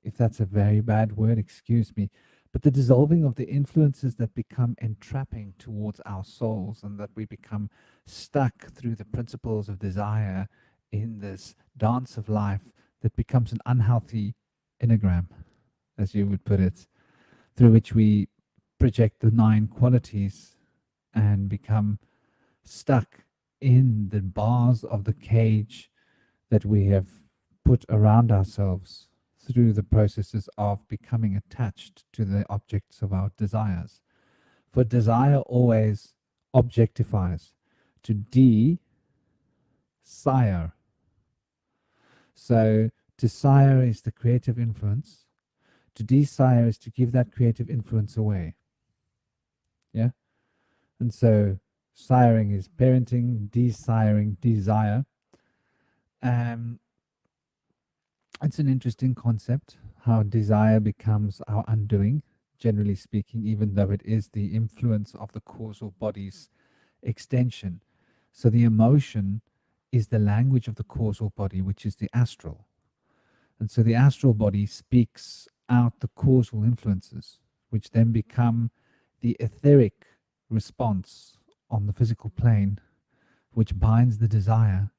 If that's a very bad word, excuse me, but the dissolving of the influences that become entrapping towards our souls, and that we become stuck through the principles of desire in this dance of life that becomes an unhealthy enneagram, as you would put it, through which we project the 9 qualities and become stuck in the bars of the cage that we have put around ourselves through the processes of becoming attached to the objects of our desires. For desire always objectifies, to desire. So to sire is the creative influence. To desire is to give that creative influence away. Yeah? And so siring is parenting, desiring, desire. It's an interesting concept, how desire becomes our undoing, generally speaking, even though it is the influence of the causal body's extension. So the emotion is the language of the causal body, which is the astral. And so the astral body speaks out the causal influences, which then become the etheric response on the physical plane, which binds the desire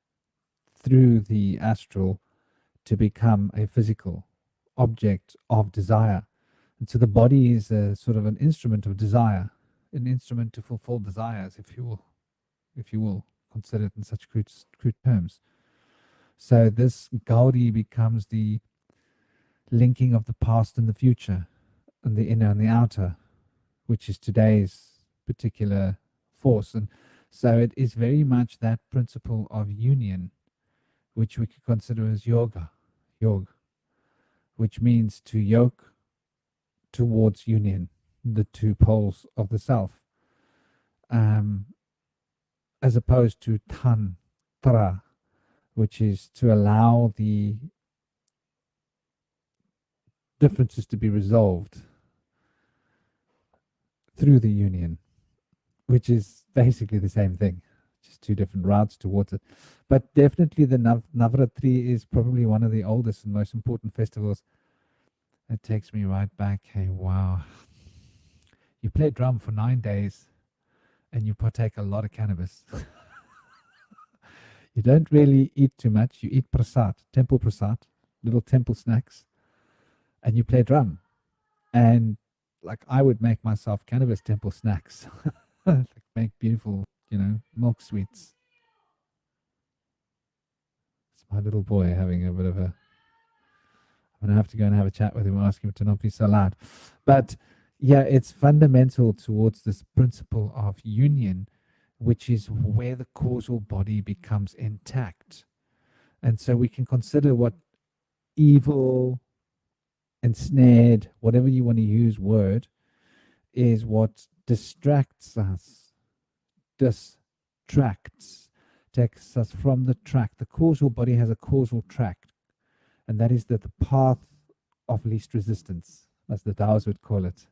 through the astral to become a physical object of desire. And so the body is a sort of an instrument of desire, an instrument to fulfill desires, if you will consider it in such crude terms. So this Gaudi becomes the linking of the past and the future, and the inner and the outer, which is today's particular force. And so it is very much that principle of union, which we could consider as yog, which means to yoke towards union, the 2 poles of the self, as opposed to tantra, which is to allow the differences to be resolved through the union, which is basically the same thing, just 2 different routes towards it. But definitely the Navratri is probably one of the oldest and most important festivals. It takes me right back. Hey, wow. You play drum for 9 days and you partake a lot of cannabis. You don't really eat too much. You eat prasad, temple prasad, little temple snacks, and you play drum. And like I would make myself cannabis temple snacks, like make beautiful, milk sweets. It's my little boy having a bit of a I'm going to have to go and have a chat with him and ask him to not be so loud. But yeah, it's fundamental towards this principle of union, which is where the causal body becomes intact. And so we can consider what evil, ensnared, whatever you want to use word, is what distracts us, takes us from the track. The causal body has a causal track, and that is the path of least resistance, as the Taoists would call it.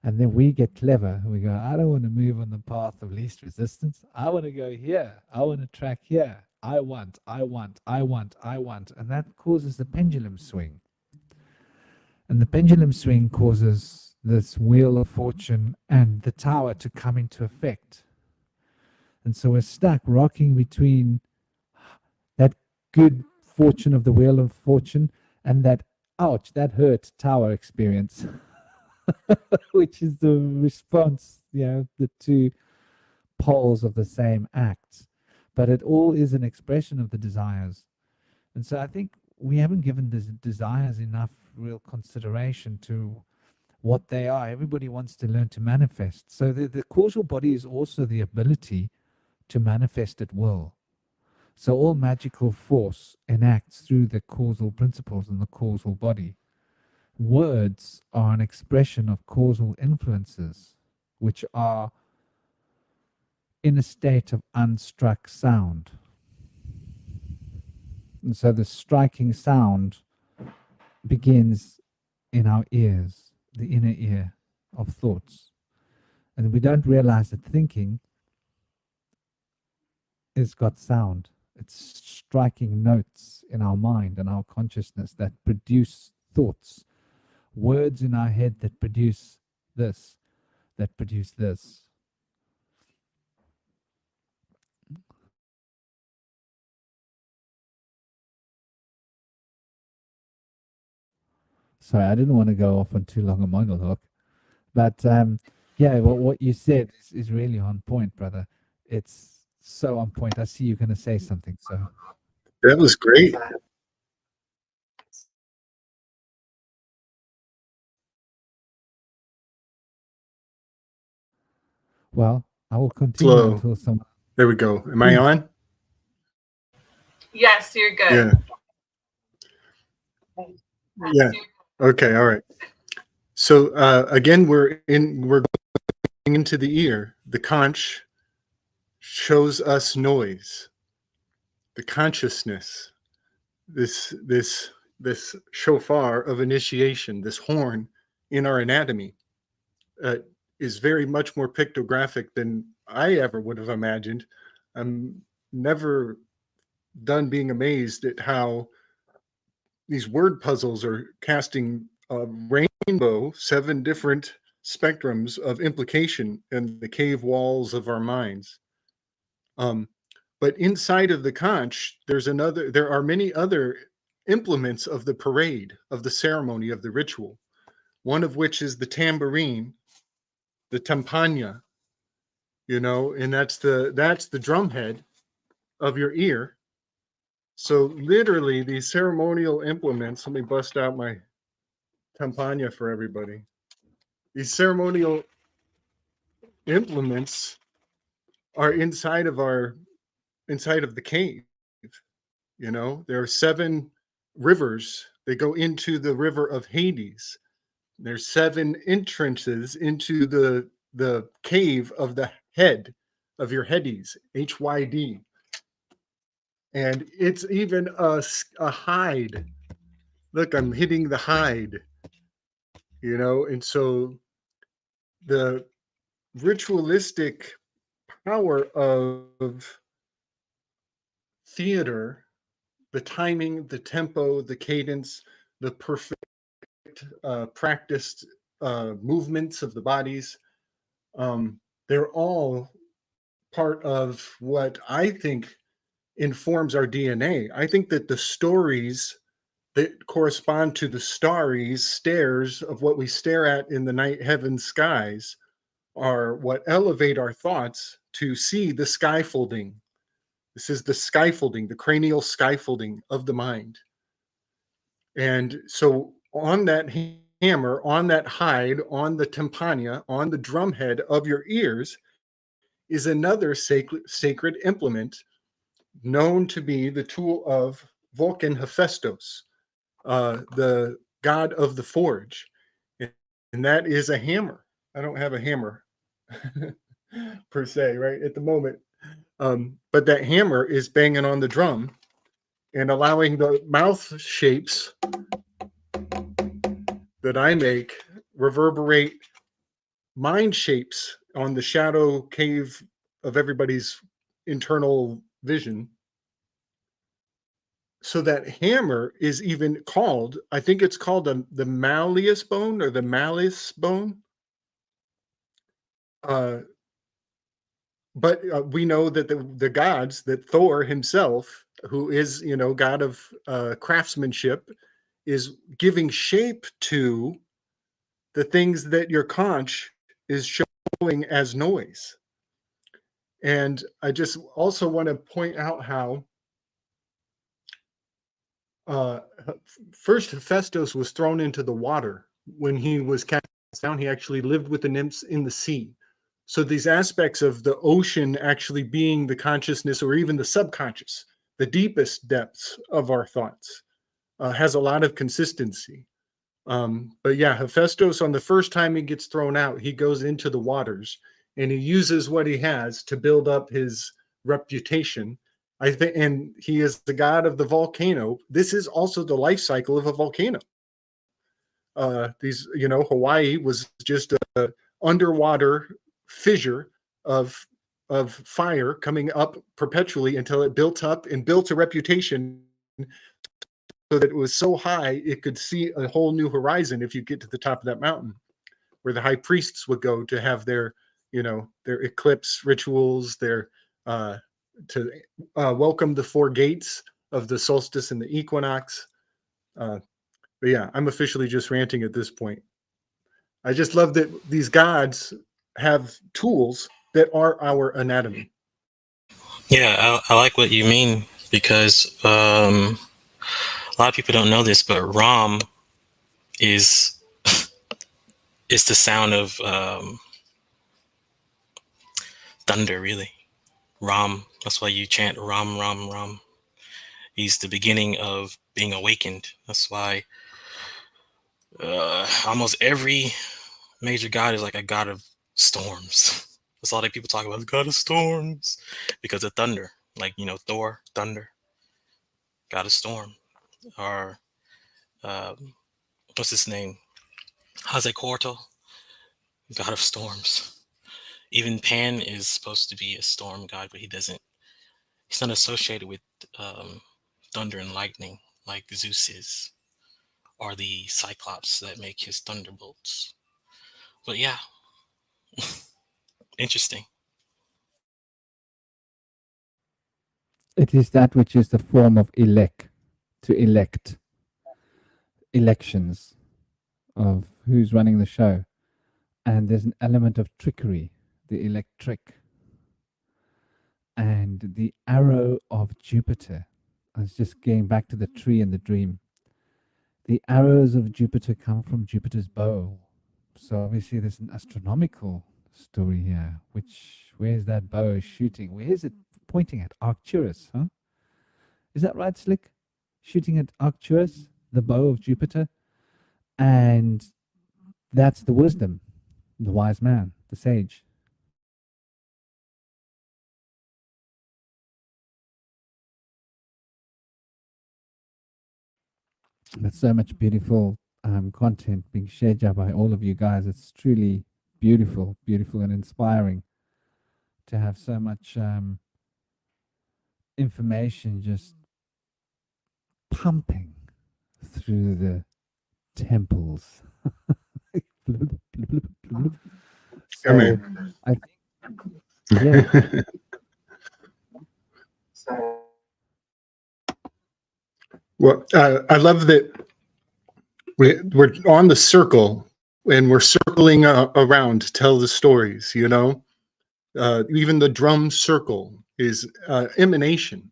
And then we get clever. We go, I don't want to move on the path of least resistance. I want to go here. I want to track here. I want. And that causes the pendulum swing. And the pendulum swing causes this wheel of fortune and the tower to come into effect. And so we're stuck rocking between that good fortune of the wheel of fortune and that, ouch, that hurt tower experience. Which is the response, the two poles of the same act. But it all is an expression of the desires. And so I think we haven't given the desires enough real consideration to what they are. Everybody wants to learn to manifest. So the causal body is also the ability to manifest at will. So all magical force enacts through the causal principles in the causal body. Words are an expression of causal influences, which are in a state of unstruck sound. And so the striking sound begins in our ears, the inner ear of thoughts. And we don't realize that thinking has got sound. It's striking notes in our mind and our consciousness that produce thoughts. Words in our head that produce this, that produce this. Sorry, I didn't want to go off on too long a monologue, but yeah, what you said is really on point, brother. It's so on point. I see you're going to say something, so. That was great. Well, I will continue Flow. until someone. There we go. Am I on? Yes, you're good. Yeah. Yeah. Okay. All right. So again, we're going into the ear. The conch shows us noise. The consciousness. This shofar of initiation. This horn in our anatomy is very much more pictographic than I ever would have imagined. I'm never done being amazed at how these word puzzles are casting a rainbow, 7 different spectrums of implication in the cave walls of our minds. But inside of the conch, there are many other implements of the parade, of the ceremony, of the ritual. One of which is the tambourine, the timpania, and that's the drum head of your ear. So literally these ceremonial implements, let me bust out my timpania for everybody. These ceremonial implements are inside of the cave. There are 7 rivers. They go into the river of Hades. There's 7 entrances into the cave of the head of your headies, HYD. And it's even a hide. Look, I'm hitting the hide, and so the ritualistic power of theater, the timing, the tempo, the cadence, the perfect practiced movements of the bodies, they're all part of what I think informs our DNA. I think that the stories that correspond to the starries stares of what we stare at in the night heaven skies are what elevate our thoughts to see the skyfolding. This is the skyfolding, the cranial skyfolding of the mind. And so on that hammer, on that hide, on the tympania, on the drumhead of your ears is another sacred implement known to be the tool of Vulcan Hephaestus, the god of the forge. And that is a hammer. I don't have a hammer per se, right, at the moment. But that hammer is banging on the drum and allowing the mouth shapes that I make reverberate mind shapes on the shadow cave of everybody's internal vision. So that hammer is even called, I think it's called the malleus bone or the malice bone. But we know that the gods, that Thor himself, who is, god of craftsmanship, is giving shape to the things that your conch is showing as noise. And I just also want to point out how first Hephaestus was thrown into the water. When he was cast down, he actually lived with the nymphs in the sea. So these aspects of the ocean actually being the consciousness or even the subconscious, the deepest depths of our thoughts, has a lot of consistency. But yeah, Hephaestus, on the first time he gets thrown out, he goes into the waters and he uses what he has to build up his reputation. I think, and he is the god of the volcano. This is also the life cycle of a volcano. Hawaii was just a underwater fissure of fire coming up perpetually until it built up and built a reputation so that it was so high it could see a whole new horizon if you get to the top of that mountain, where the high priests would go to have their eclipse rituals, their to welcome the 4 gates of the solstice and the equinox. But yeah, I'm officially just ranting at this point. I just love that these gods have tools that are our anatomy. Yeah, I like what you mean, because a lot of people don't know this, but Ram is the sound of thunder, really. Ram, that's why you chant Ram, Ram, Ram. He's the beginning of being awakened. That's why almost every major god is like a god of storms. That's all that people talk about, the god of storms, because of thunder. Like, Thor, thunder, god of storm. Or what's his name? Hazekorto, god of storms. Even Pan is supposed to be a storm god, but he's not associated with thunder and lightning like Zeus is, or the Cyclops that make his thunderbolts. But yeah, interesting. It is that which is the form of to elect, elections of who's running the show. And there's an element of trickery, the electric. And the arrow of Jupiter. I was just getting back to the tree and the dream. The arrows of Jupiter come from Jupiter's bow. So obviously there's an astronomical story here. Where's that bow shooting? Where is it pointing at? Arcturus, huh? Is that right, Slick? Shooting at Arcturus, the bow of Jupiter. And that's the wisdom, the wise man, the sage. That's so much beautiful content being shared by all of you guys. It's truly beautiful, beautiful and inspiring to have so much information just pumping through the temples. So I think, yeah. Well, I love that we're on the circle and we're circling around to tell the stories, even the drum circle is emanation.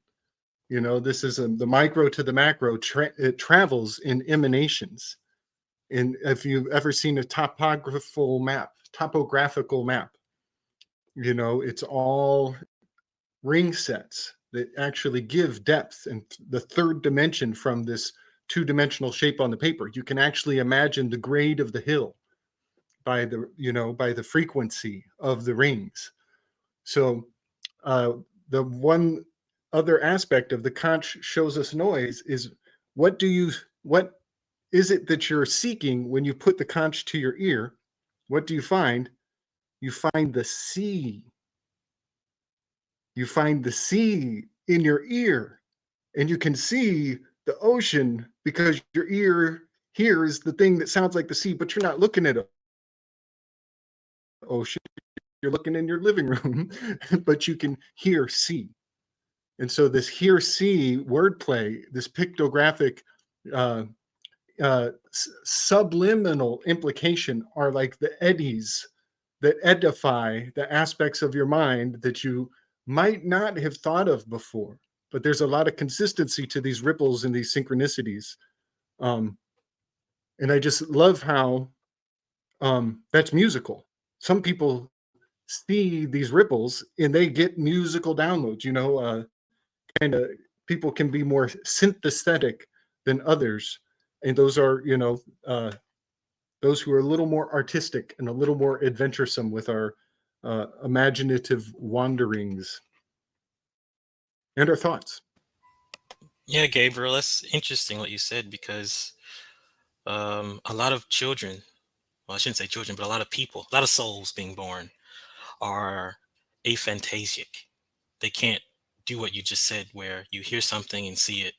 You know, this is the micro to the macro. It travels in emanations. And if you've ever seen a topographical map, you know, it's all ring sets that actually give depth and the third dimension from this two-dimensional shape on the paper. You can actually imagine the grade of the hill by the, you know, by the frequency of the rings. So the one other aspect of the conch shows us noise is what is it that you're seeking when you put the conch to your ear? What do you find? You find the sea. You find the sea in your ear, and you can see the ocean because your ear hears the thing that sounds like the sea, but you're not looking at an ocean. You're looking in your living room, but you can hear sea. And so this hear see wordplay, this pictographic uh, subliminal implication are like the eddies that edify the aspects of your mind that you might not have thought of before. But there's a lot of consistency to these ripples and these synchronicities. And I just love how that's musical. Some people see these ripples and they get musical downloads, you know, kind of people can be more synthetic than others. And those are, you know, those who are a little more artistic and a little more adventuresome with our imaginative wanderings and our thoughts. Yeah, Gabriel, that's interesting what you said because a lot of children, well, I shouldn't say children, but a lot of people, a lot of souls being born are aphantasic. They can't do what you just said, where you hear something and see it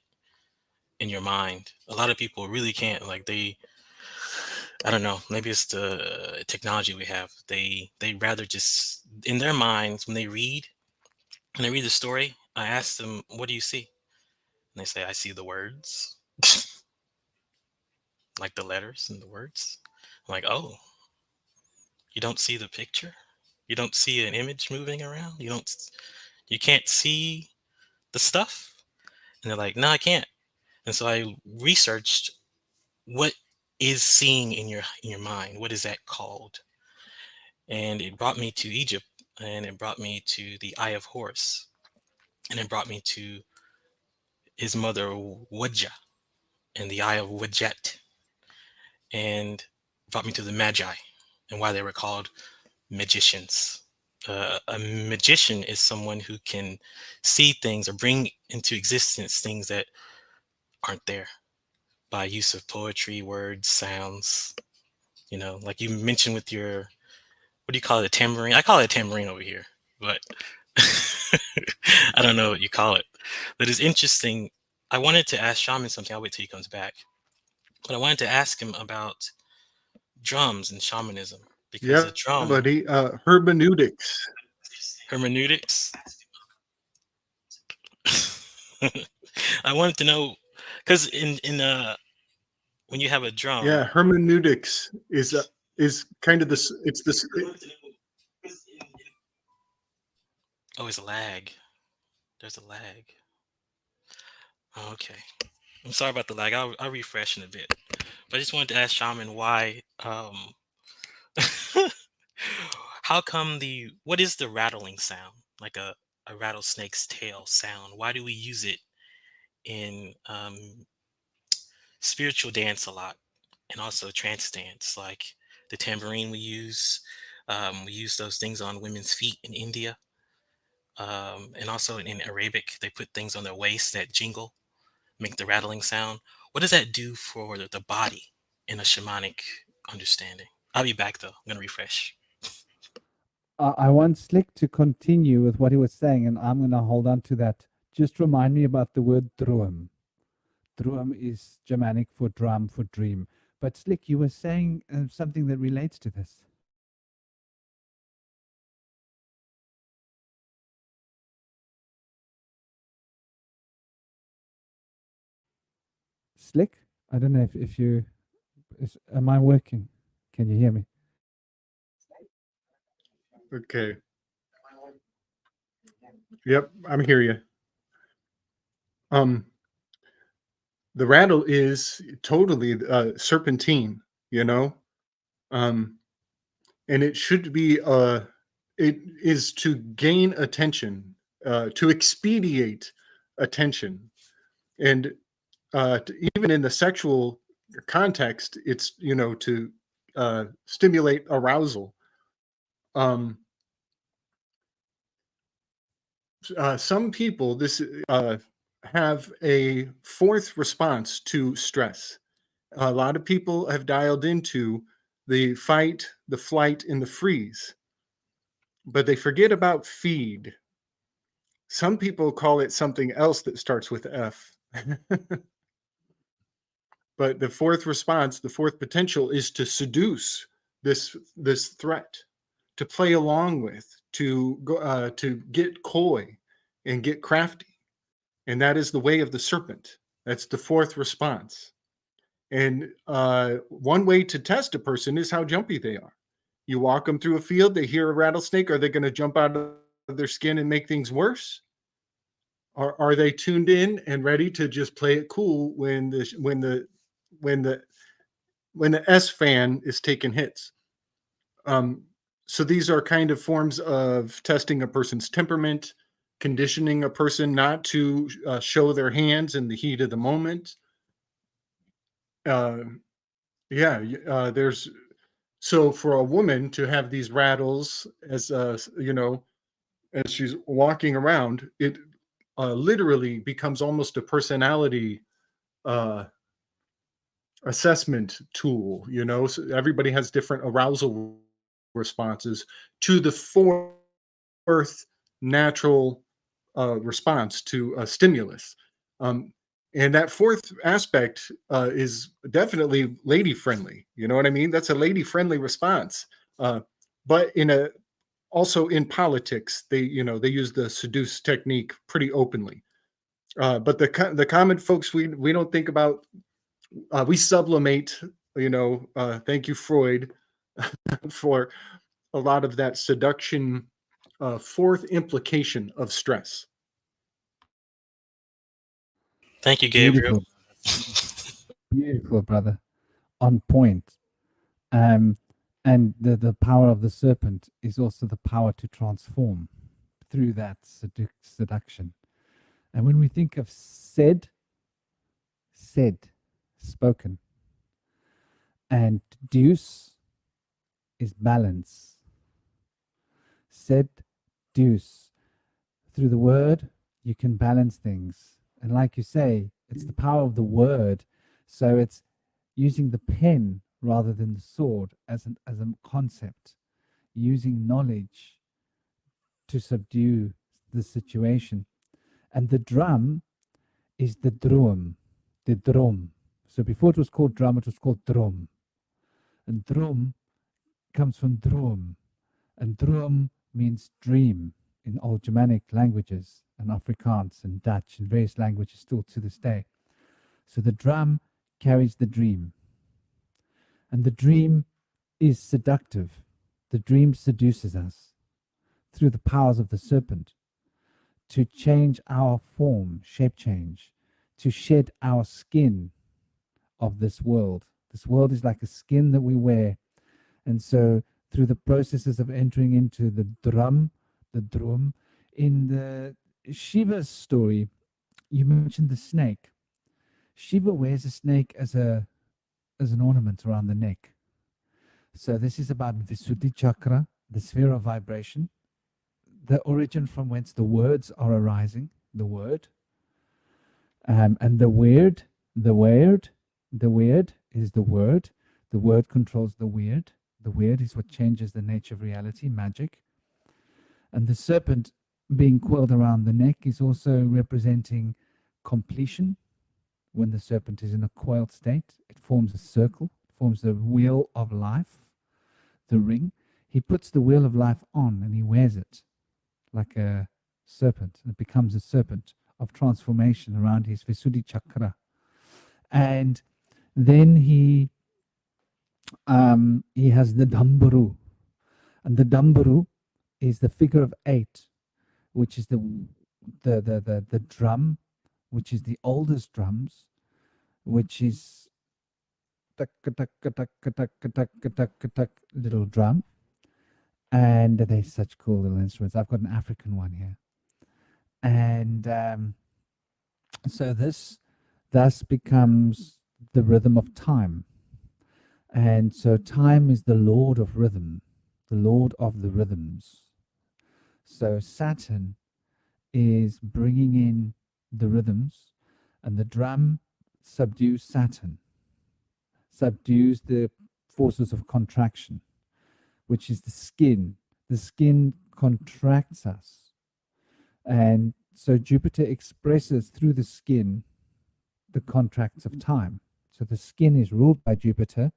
in your mind. A lot of people really can't. Like I don't know, maybe it's the technology we have. They rather just in their minds when they read the story. I ask them, "What do you see?" And they say, "I see the words." Like the letters and the words. I'm like, oh, you don't see the picture? You don't see an image moving around? You can't see the stuff? And they're like, no, I can't. And so I researched what is seeing in your mind. What is that called? And it brought me to Egypt, and it brought me to the Eye of Horus, and it brought me to his mother Wadja and the Eye of Wadjet, and brought me to the Magi and why they were called magicians. A magician is someone who can see things or bring into existence things that aren't there by use of poetry, words, sounds. You know, like you mentioned with your, what do you call it, a tambourine? I call it a tambourine over here, but I don't know what you call it. But it's interesting. I wanted to ask Shaman something. I'll wait till he comes back. But I wanted to ask him about drums and shamanism because Yeah, a drum, buddy. Hermeneutics. hermeneutics. I wanted to know because in when you have a drum, Yeah, hermeneutics is kind of this. It's this. oh, it's a lag. There's a lag. Okay, I'm sorry about the lag. I'll refresh in a bit. But I just wanted to ask Shaman why. How come what is the rattling sound, like a rattlesnake's tail sound? Why do we use it in spiritual dance a lot, and also trance dance, like the tambourine we use? We use those things on women's feet in India, and also in Arabic, they put things on their waist that jingle, make the rattling sound. What does that do for the body in a shamanic understanding? I'll be back though. I'm gonna refresh. I want Slick to continue with what he was saying, and I'm going to hold on to that. Just remind me about the word drum. Drum is Germanic for drum, for dream. But Slick, you were saying something that relates to this. Slick, I don't know if you, am I working? Can you hear me? Okay. Yep, I'm hear you. The rattle is totally serpentine, you know, and it should be it is to gain attention, to expedite attention, and even in the sexual context, it's, you know, to stimulate arousal. Um, some people have a fourth response to stress. A lot of people have dialed into the fight, the flight, and the freeze, but they forget about feed. Some people call it something else that starts with F. But the fourth response, the fourth potential, is to seduce this threat, to play along with, to go, to get coy and get crafty, and that is the way of the serpent. That's the fourth response. And one way to test a person is how jumpy they are. You walk them through a field, they hear a rattlesnake. Are they going to jump out of their skin and make things worse? Or are they tuned in and ready to just play it cool when the S fan is taking hits? So these are kind of forms of testing a person's temperament, conditioning a person not to show their hands in the heat of the moment. There's so for a woman to have these rattles as you know, as she's walking around, it literally becomes almost a personality uh, assessment tool. You know, so everybody has different arousal responses to the fourth natural response to a stimulus. Um, and that fourth aspect is definitely lady friendly. You know what I mean? That's a lady friendly response. But in a also in politics, they, you know, they use the seduce technique pretty openly. But the common folks, we don't think about. We sublimate. You know, thank you, Freud, for a lot of that seduction fourth implication of stress. Thank you, Gabriel. Beautiful, beautiful, brother. On point. And the power of the serpent is also the power to transform through that seduction. And when we think of said, spoken, and deuce is balance. Said, deuce. Through the word, you can balance things. And like you say, it's the power of the word. So it's using the pen rather than the sword as a concept, using knowledge to subdue the situation. And the drum is the drum. So before it was called drum, it was called drum. And drum comes from drum. And drum means dream in old Germanic languages and Afrikaans and Dutch and various languages still to this day. So the drum carries the dream. And the dream is seductive. The dream seduces us through the powers of the serpent to change our form, shape change, to shed our skin of this world. This world is like a skin that we wear. And so through the processes of entering into the drum, in the Shiva's story, you mentioned the snake. Shiva wears a snake as an ornament around the neck. So this is about Visuddhi Chakra, the sphere of vibration, the origin from whence the words are arising, the word. And the weird is the word. The word controls the weird. The weird is what changes the nature of reality, magic. And the serpent being coiled around the neck is also representing completion. When the serpent is in a coiled state, it forms a circle, forms the wheel of life, the ring. He puts the wheel of life on and he wears it like a serpent. And it becomes a serpent of transformation around his Visuddhi Chakra. And then he has the Damburu. And the Damburu is the figure of 8, which is the drum, which is the oldest drums, which is little drum. And they're such cool little instruments. I've got an African one here. And so this thus becomes the rhythm of time. And so time is the lord of rhythm, the lord of the rhythms. So Saturn is bringing in the rhythms, and the drum subdues Saturn, subdues the forces of contraction, which is the skin. The skin contracts us. And so Jupiter expresses through the skin the contracts of time. So the skin is ruled by Jupiter,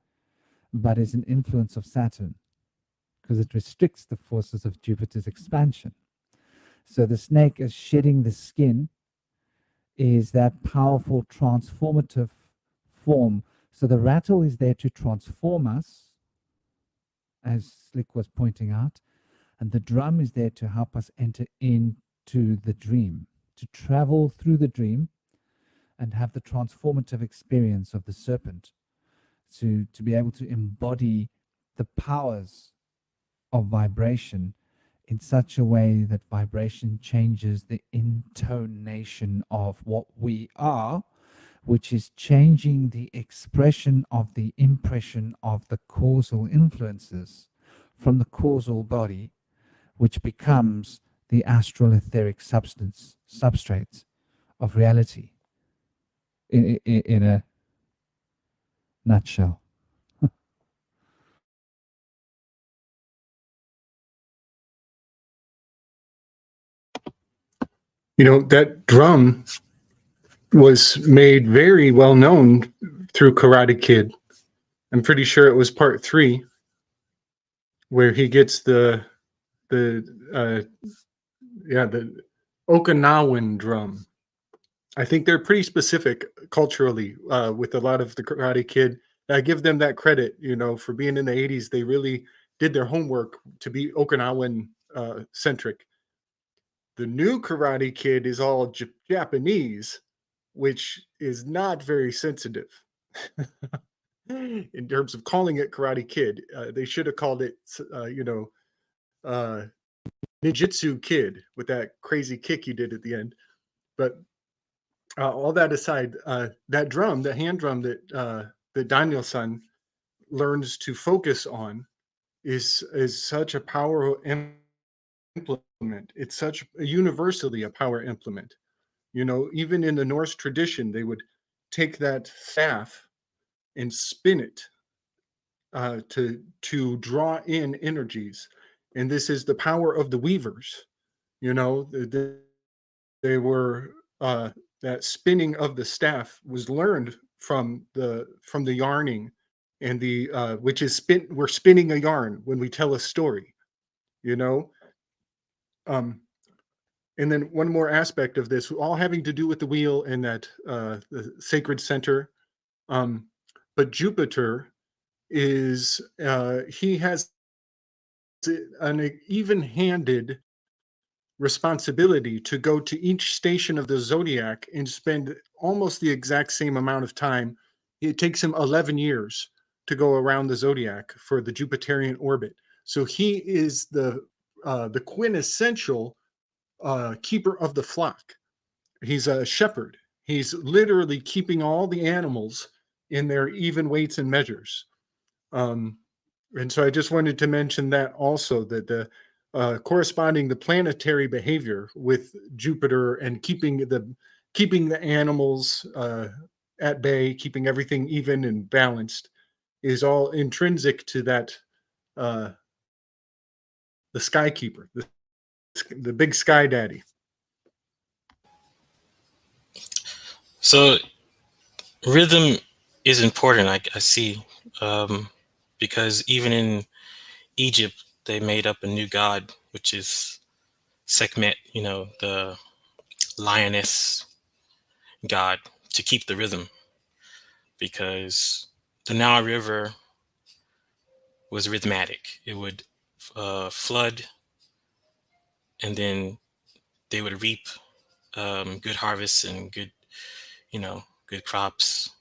but is an influence of Saturn because it restricts the forces of Jupiter's expansion. So the snake is shedding the skin is that powerful transformative form. So the rattle is there to transform us, as Slick was pointing out, and the drum is there to help us enter into the dream, to travel through the dream and have the transformative experience of the serpent, to be able to embody the powers of vibration in such a way that vibration changes the intonation of what we are, which is changing the expression of the impression of the causal influences from the causal body, which becomes the astral etheric substrate of reality in a nutshell. You know, that drum was made very well known through Karate Kid. I'm pretty sure it was part 3 where he gets the Okinawan drum. I think they're pretty specific culturally with a lot of the Karate Kid. I give them that credit, you know, for being in the 80s. They really did their homework to be Okinawan centric. The new Karate Kid is all Japanese, which is not very sensitive in terms of calling it Karate Kid. They should have called it, Ninjutsu Kid with that crazy kick he did at the end. But all that aside, that drum, the hand drum that Daniel-san learns to focus on, is such a power implement. It's such universally a power implement. You know, even in the Norse tradition, they would take that staff and spin it to draw in energies, and this is the power of the weavers. You know, they were that spinning of the staff was learned from the yarning, and the which is we're spinning a yarn when we tell a story, you know. And then one more aspect of this, all having to do with the wheel and that the sacred center. But Jupiter is he has an even-handed responsibility to go to each station of the zodiac and spend almost the exact same amount of time. It takes him 11 years to go around the zodiac for the Jupiterian orbit. So he is the quintessential keeper of the flock. He's a shepherd. He's literally keeping all the animals in their even weights and measures. And so I just wanted to mention that also, that the corresponding the planetary behavior with Jupiter and keeping the animals at bay, keeping everything even and balanced, is all intrinsic to that the sky keeper, the big sky daddy. So rhythm is important, I see, because even in Egypt, they made up a new god, which is Sekhmet, you know, the lioness god, to keep the rhythm, because the Nile River was rhythmic. It would flood, and then they would reap good harvests and good good crops.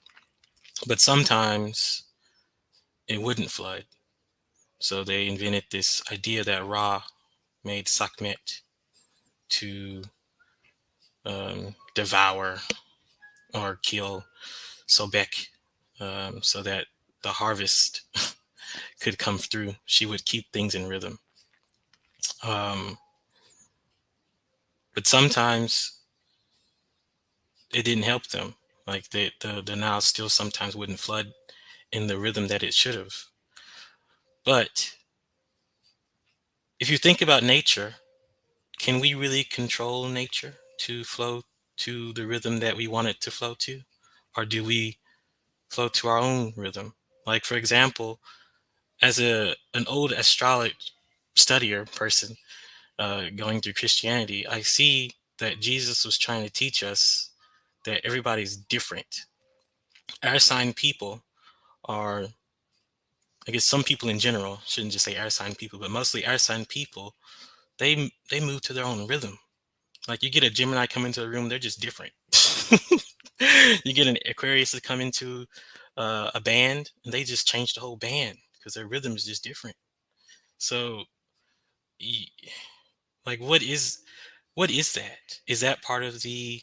But sometimes it wouldn't flood. So they invented this idea that Ra made Sekhmet to devour or kill Sobek, so that the harvest could come through. She would keep things in rhythm. But sometimes it didn't help them. Like the Nile still sometimes wouldn't flood in the rhythm that it should have. But if you think about nature, can we really control nature to flow to the rhythm that we want it to flow to? Or do we flow to our own rhythm? Like, for example, as an old astrology studier person going through Christianity, I see that Jesus was trying to teach us that everybody's different. Air sign people are, I guess some people in general, shouldn't just say air sign people, but mostly air sign people, they move to their own rhythm. Like you get a Gemini come into the room, they're just different. You get an Aquarius to come into a band, and they just change the whole band because their rhythm is just different. So, like, what is that? Is that part of the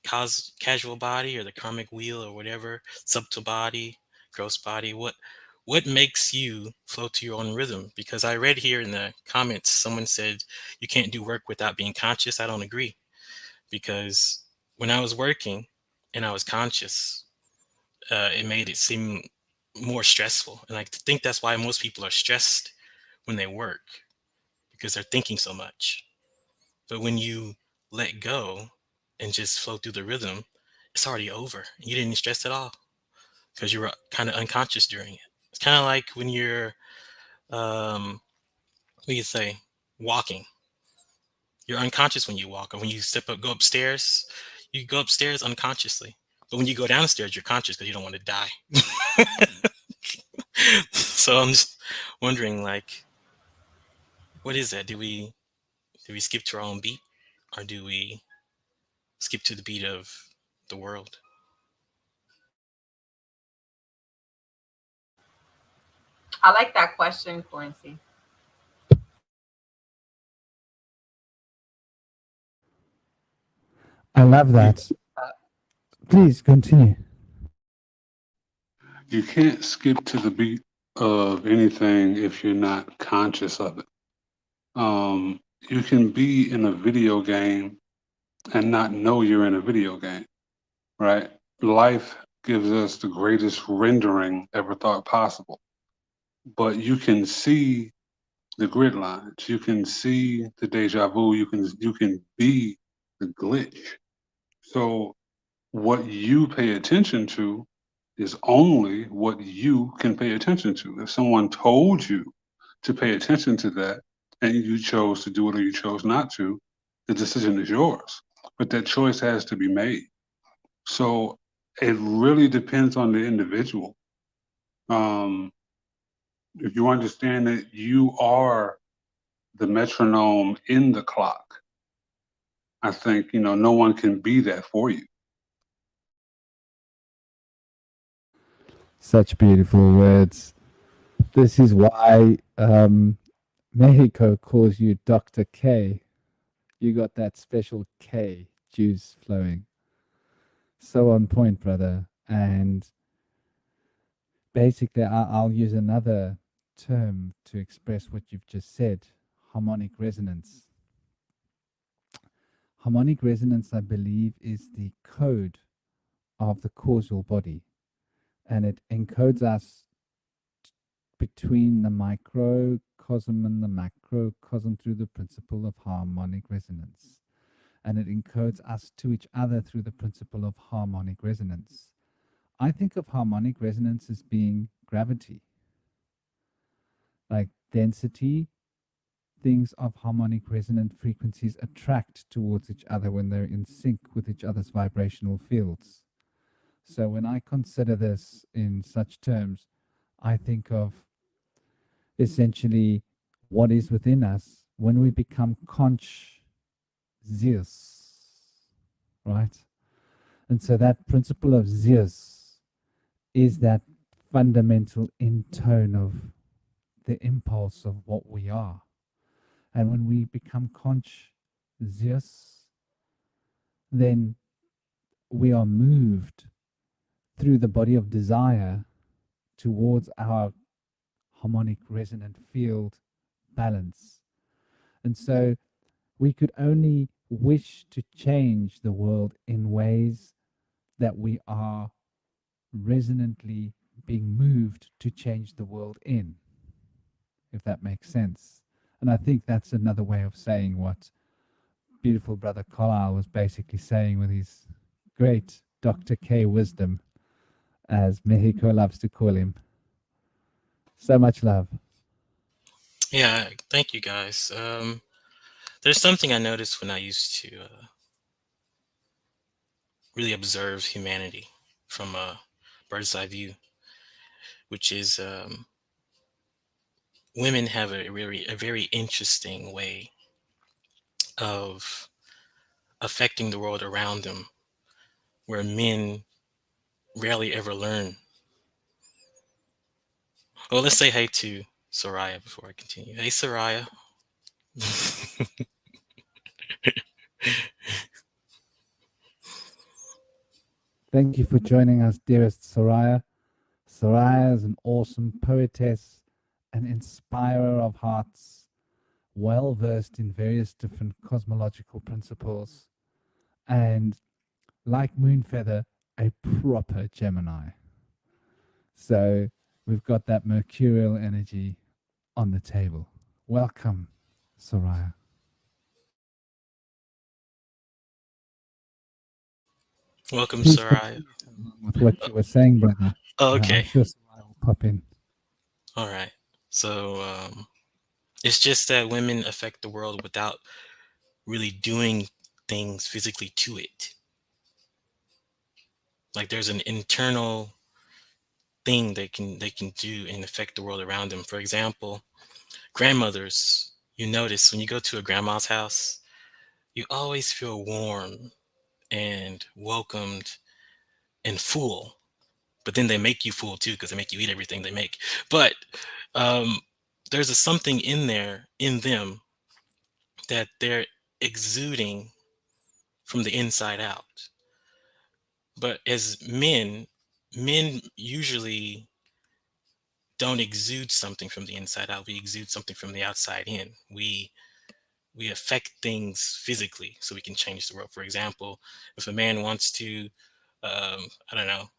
casual body or the karmic wheel or whatever, subtle body, gross body? What makes you flow to your own rhythm? Because I read here in the comments, someone said you can't do work without being conscious. I don't agree, because when I was working and I was conscious, it made it seem more stressful. And I think that's why most people are stressed when they work, because they're thinking so much. But when you let go and just flow through the rhythm, it's already over. You didn't stress at all because you were kind of unconscious during it. It's kind of like when you're, what do you say, walking. You're unconscious when you walk, or when you go upstairs, you go upstairs unconsciously. But when you go downstairs, you're conscious because you don't want to die. So I'm just wondering, like, what is that? Do we skip to our own beat, or do we skip to the beat of the world? I like that question, Quincy. I love that. Please continue. You can't skip to the beat of anything if you're not conscious of it. You can be in a video game and not know you're in a video game, right? Life gives us the greatest rendering ever thought possible, but you can see the grid lines, you can see the deja vu, you can be the glitch. So what you pay attention to is only what you can pay attention to. If someone told you to pay attention to that and you chose to do it or you chose not to, the decision is yours. But that choice has to be made. So it really depends on the individual. If you understand that you are the metronome in the clock, I think, no one can be that for you. Such beautiful words. This is why Mexico calls you Dr. K. You got that special K juice flowing. So on point, brother. And basically, I'll use another term to express what you've just said: harmonic resonance. Harmonic resonance, I believe, is the code of the causal body, and it encodes us between the microcosm and the macrocosm through the principle of harmonic resonance. And it encodes us to each other through the principle of harmonic resonance. I think of harmonic resonance as being gravity. Like density, things of harmonic resonant frequencies attract towards each other when they're in sync with each other's vibrational fields. So when I consider this in such terms, I think of essentially what is within us when we become conscious, right? And so that principle of Zeus is that fundamental intone of the impulse of what we are. And when we become conscious, then we are moved through the body of desire towards our harmonic resonant field balance. And so we could only wish to change the world in ways that we are resonantly being moved to change the world in, if that makes sense. And I think that's another way of saying what beautiful brother Carlisle was basically saying with his great Dr. K wisdom, as Mexico loves to call him. So much love. Yeah, thank you guys. There's something I noticed when I used to really observe humanity from a bird's eye view, which is women have a very interesting way of affecting the world around them, where men rarely ever learn. Well, let's say hey to Soraya before I continue. Hey, Soraya. Thank you for joining us, dearest Soraya. Soraya is an awesome poetess, an inspirer of hearts, well versed in various different cosmological principles, and like MoonFeather, a proper Gemini. So we've got that mercurial energy on the table. Welcome, Soraya. Welcome, Please Soraya. continue with what you were saying, brother. Okay. I'm sure Soraya will pop in. All right. So it's just that women affect the world without really doing things physically to it. Like there's an internal thing they can do and affect the world around them. For example, grandmothers, you notice when you go to a grandma's house, you always feel warm and welcomed and full. But then they make you full too, because they make you eat everything they make. But there's something in there, in them, that they're exuding from the inside out. But as men usually don't exude something from the inside out. We exude something from the outside in. We affect things physically so we can change the world. For example, if a man wants to, I don't know,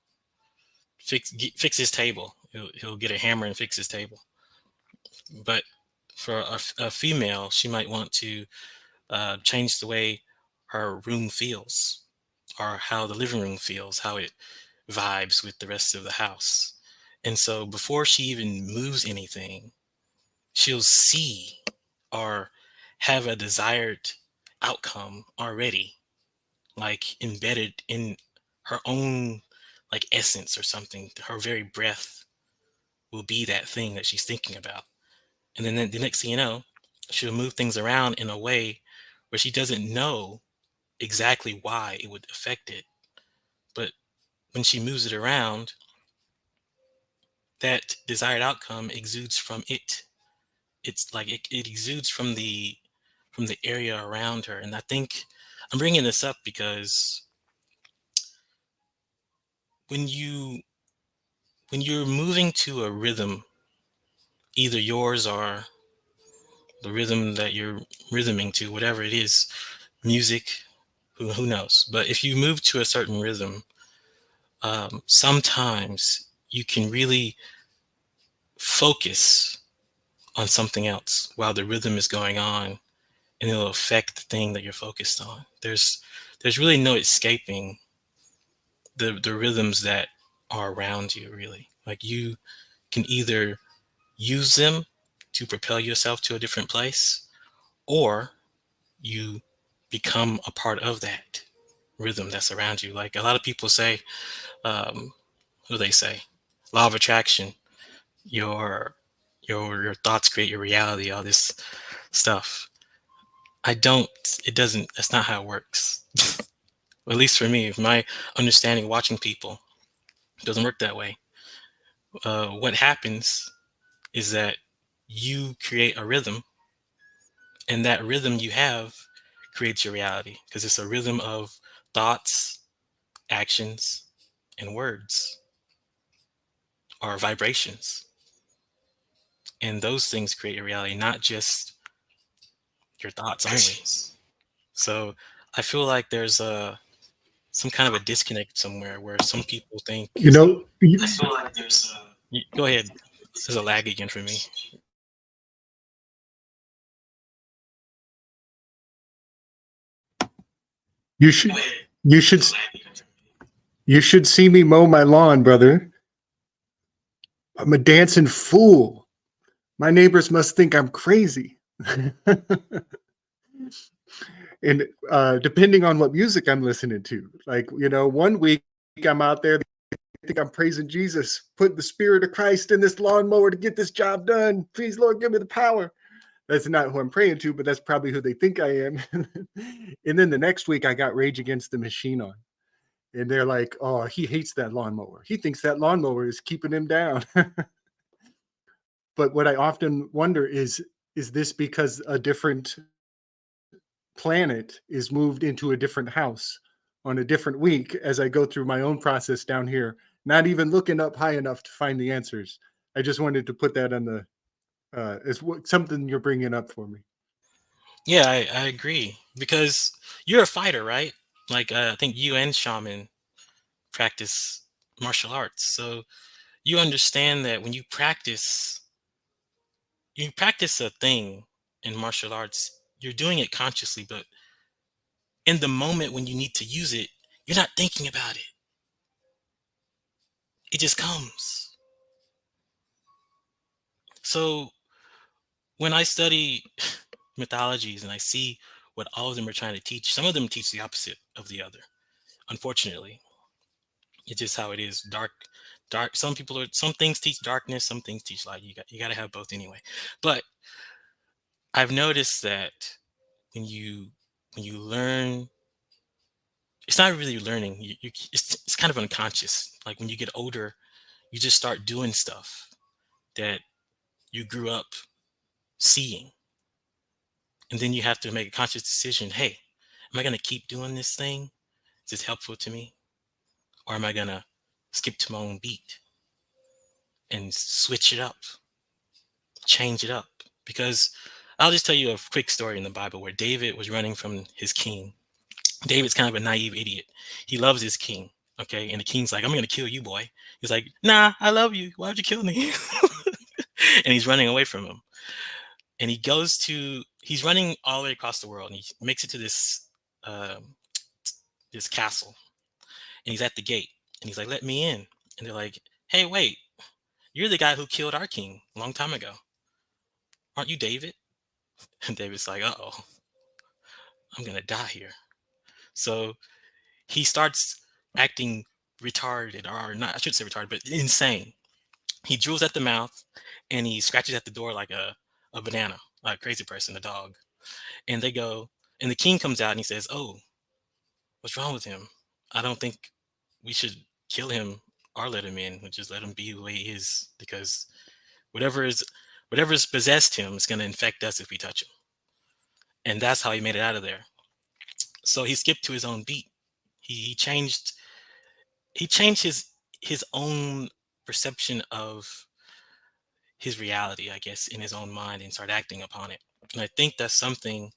fix his table, he'll get a hammer and fix his table. But for a female, she might want to change the way her room feels, or how the living room feels, how it vibes with the rest of the house. And so before she even moves anything, she'll see or have a desired outcome already, like embedded in her own like essence or something. Her very breath will be that thing that she's thinking about. And then the next thing you know, she'll move things around in a way where she doesn't know exactly why it would affect it. But when she moves it around, that desired outcome exudes from it. It's like it exudes from the area around her. And I think I'm bringing this up because when you're moving to a rhythm, either yours or the rhythm that you're rhythming to, whatever it is, music, who knows? But if you move to a certain rhythm, sometimes you can really focus on something else while the rhythm is going on, and it'll affect the thing that you're focused on. There's really no escaping the rhythms that are around you, really. Like you can either use them to propel yourself to a different place, or you become a part of that rhythm that's around you. Like a lot of people say, what do they say? Law of attraction. Your thoughts create your reality, all this stuff. That's not how it works. at least for me, my understanding watching people, it doesn't work that way. What happens is that you create a rhythm, and that rhythm you have creates your reality, because it's a rhythm of thoughts, actions, and words, or vibrations. And those things create your reality, not just your thoughts only. So I feel like there's some kind of a disconnect somewhere where some people think. You know, Go ahead. There's a lag again for me. you should you should you should see me mow my lawn, brother. I'm a dancing fool. My neighbors must think I'm crazy. And depending on what music I'm listening to, like, you know, one week I'm out there, I think I'm praising Jesus, put the spirit of Christ in this lawnmower to get this job done. Please, Lord, give me the power. That's not who I'm praying to, but that's probably who they think I am. And then the next week I got Rage Against the Machine on. And they're like, oh, he hates that lawnmower. He thinks that lawnmower is keeping him down. But what I often wonder is this because a different planet is moved into a different house on a different week as I go through my own process down here, not even looking up high enough to find the answers. I just wanted to put that on the as something you're bringing up for me. Yeah, I agree, because you're a fighter, right? Like I think you and Shaman practice martial arts, so you understand that when you practice a thing in martial arts, you're doing it consciously, but in the moment when you need to use it, you're not thinking about it. It just comes. So when I study mythologies and I see what all of them are trying to teach, some of them teach the opposite of the other. Unfortunately, it's just how it is. Dark. Some things teach darkness, some things teach light. You got to have both anyway. But I've noticed that when you learn, it's not really learning. It's kind of unconscious. Like when you get older, you just start doing stuff that you grew up seeing, and then you have to make a conscious decision. Hey, am I going to keep doing this thing? Is this helpful to me, or am I going to skip to my own beat and switch it up, change it up? Because I'll just tell you a quick story in the Bible where David was running from his king. David's kind of a naive idiot. He loves his king. Okay. And the king's like, I'm going to kill you, boy. He's like, nah, I love you. Why would you kill me? And he's running away from him. And he's running all the way across the world, and he makes it to this castle. And he's at the gate, and he's like, let me in. And they're like, hey, wait, you're the guy who killed our king a long time ago. Aren't you David? And David's like, uh-oh, I'm going to die here. So he starts acting retarded, or not, I should say retarded, but insane. He drools at the mouth, and he scratches at the door like a banana, like a crazy person, a dog. And they go, and the king comes out and he says, oh, what's wrong with him? I don't think we should kill him or let him in. We'll just let him be the way he is, because whatever's possessed him is going to infect us if we touch him. And that's how he made it out of there. So he skipped to his own beat. He changed his own perception of his reality, I guess, in his own mind, and started acting upon it. And I think that's something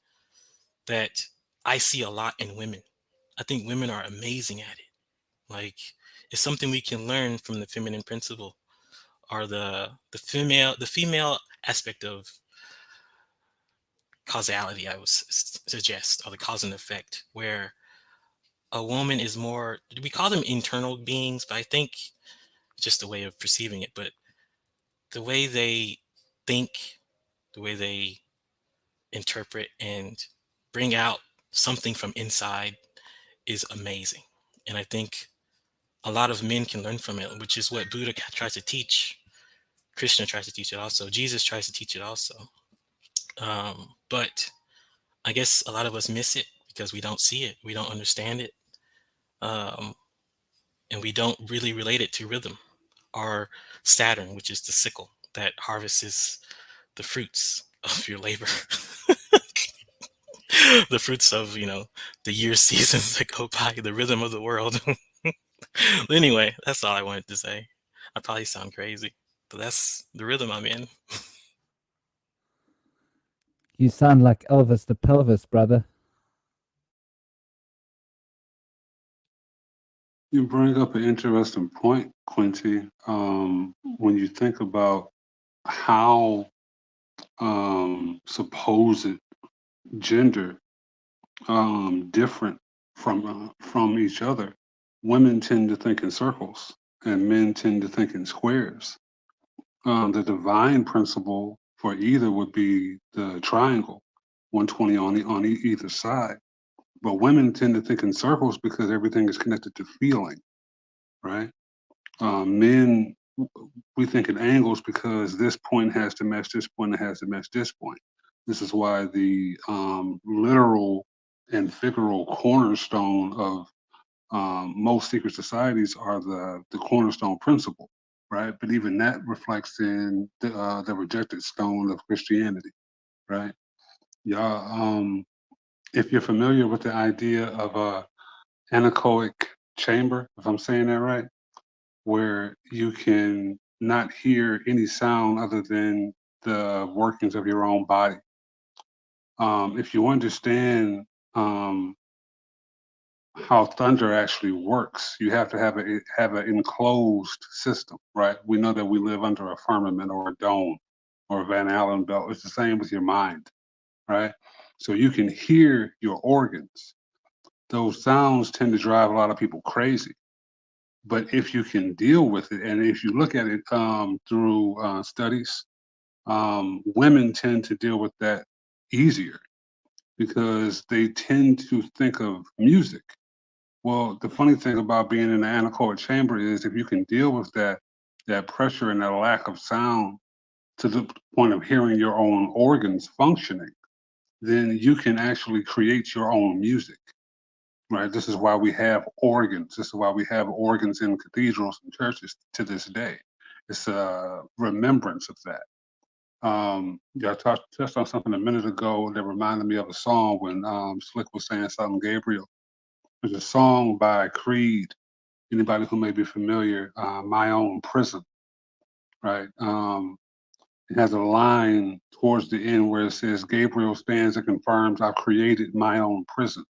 that I see a lot in women. I think women are amazing at it. Like, it's something we can learn from the feminine principle, or the female aspect of causality, I would suggest, or the cause and effect, where a woman is more, we call them internal beings, but I think it's just a way of perceiving it. But the way they think, the way they interpret and bring out something from inside is amazing. And I think a lot of men can learn from it, which is what Buddha tries to teach. Krishna tries to teach it also. Jesus tries to teach it also. But I guess a lot of us miss it because we don't see it. We don't understand it. and we don't really relate it to rhythm. Or Saturn, which is the sickle that harvests the fruits of your labor. The fruits of, the year seasons that go by, the rhythm of the world. Anyway, that's all I wanted to say. I probably sound crazy, but that's the rhythm I'm in. You sound like Elvis the Pelvis, brother. You bring up an interesting point, Quincy. When you think about how supposed gender different from each other, women tend to think in circles and men tend to think in squares. The divine principle for either would be the triangle, 120 on either side. But women tend to think in circles because everything is connected to feeling, right? Men, we think in angles because this point has to match this point, it has to match this point. This is why the literal and figural cornerstone of most secret societies are the cornerstone principle, right? But even that reflects in the rejected stone of Christianity, right? Yeah. If you're familiar with the idea of a anechoic chamber, if I'm saying that right, where you can not hear any sound other than the workings of your own body. If you understand how thunder actually works, you have to have an enclosed system, right? We know that we live under a firmament or a dome or a Van Allen belt. It's the same with your mind, right? So you can hear your organs. Those sounds tend to drive a lot of people crazy. But if you can deal with it, and if you look at it through studies, women tend to deal with that easier because they tend to think of music. Well, the funny thing about being in the anechoic chamber is if you can deal with that pressure and that lack of sound to the point of hearing your own organs functioning, then you can actually create your own music. Right. This is why we have organs. This is why we have organs in cathedrals and churches to this day. It's a remembrance of that. Yeah, I touched on something a minute ago that reminded me of a song when Slick was saying something, Gabriel. There's a song by Creed. Anybody who may be familiar, My Own Prison, right? It has a line towards the end where it says, Gabriel stands and confirms, I've created my own prison.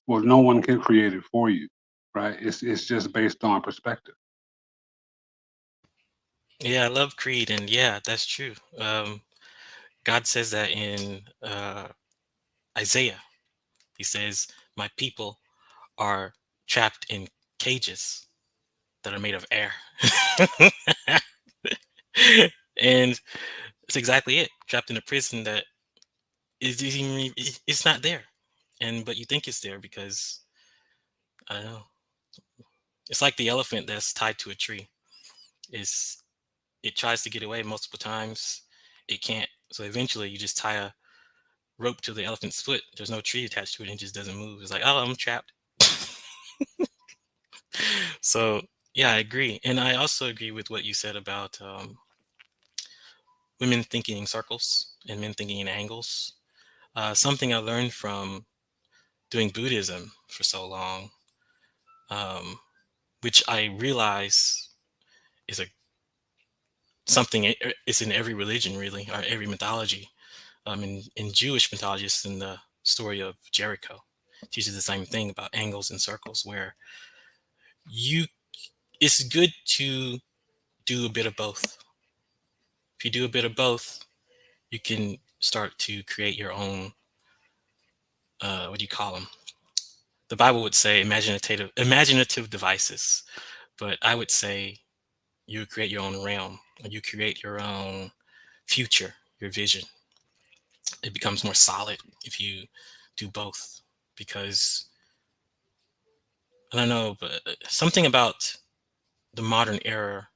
Well, no one can create it for you, right? It's just based on perspective. Yeah, I love Creed, and yeah, that's true. God says that in Isaiah. He says, "My people are trapped in cages that are made of air," and it's exactly it. Trapped in a prison that it's not there, but you think it's there because I don't know. It's like the elephant that's tied to a tree. Is It tries to get away multiple times. It can't. So eventually you just tie a rope to the elephant's foot. There's no tree attached to it and it just doesn't move. It's like, oh, I'm trapped. So yeah, I agree. And I also agree with what you said about women thinking in circles and men thinking in angles. Something I learned from doing Buddhism for so long, which I realize is something it's in every religion really, or every mythology. In Jewish mythology, it's in the story of Jericho. It teaches the same thing about angles and circles, where it's good to do a bit of both. If you do a bit of both, you can start to create your own, what do you call them? The Bible would say imaginative devices, but I would say you create your own realm, or you create your own future, your vision. It becomes more solid if you do both, because I don't know, but something about the modern era,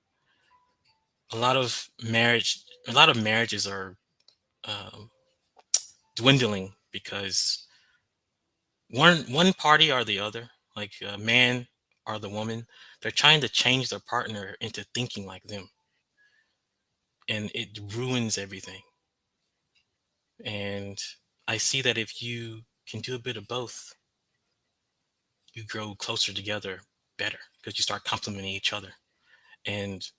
a lot of marriages are um, dwindling because one party or the other, like a man or the woman, they're trying to change their partner into thinking like them, and it ruins everything. And I see that if you can do a bit of both, you grow closer together better, because you start complementing each other and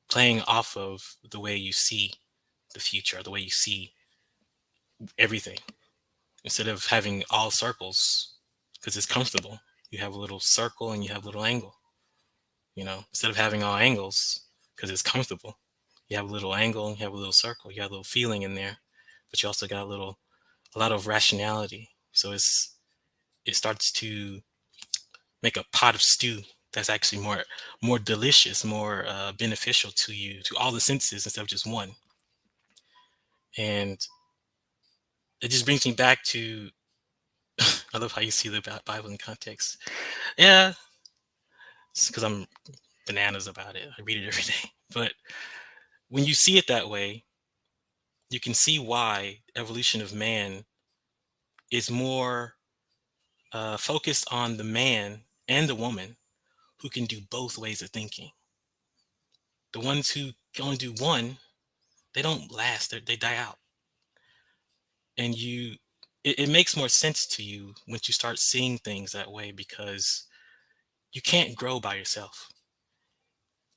playing off of the way you see the future, the way you see everything. Instead of having all circles, because it's comfortable, you have a little circle and you have a little angle. Instead of having all angles, because it's comfortable, you have a little angle and you have a little circle. You have a little feeling in there, but you also got a lot of rationality. So it starts to make a pot of stew that's actually more delicious, more beneficial to you, to all the senses, instead of just one. And it just brings me back to I love how you see the Bible in context. Yeah, it's because I'm bananas about it. I read it every day. But when you see it that way, you can see why evolution of man is more focused on the man and the woman who can do both ways of thinking. The ones who can only do one, they don't last. They die out. And it makes more sense to you once you start seeing things that way, because you can't grow by yourself.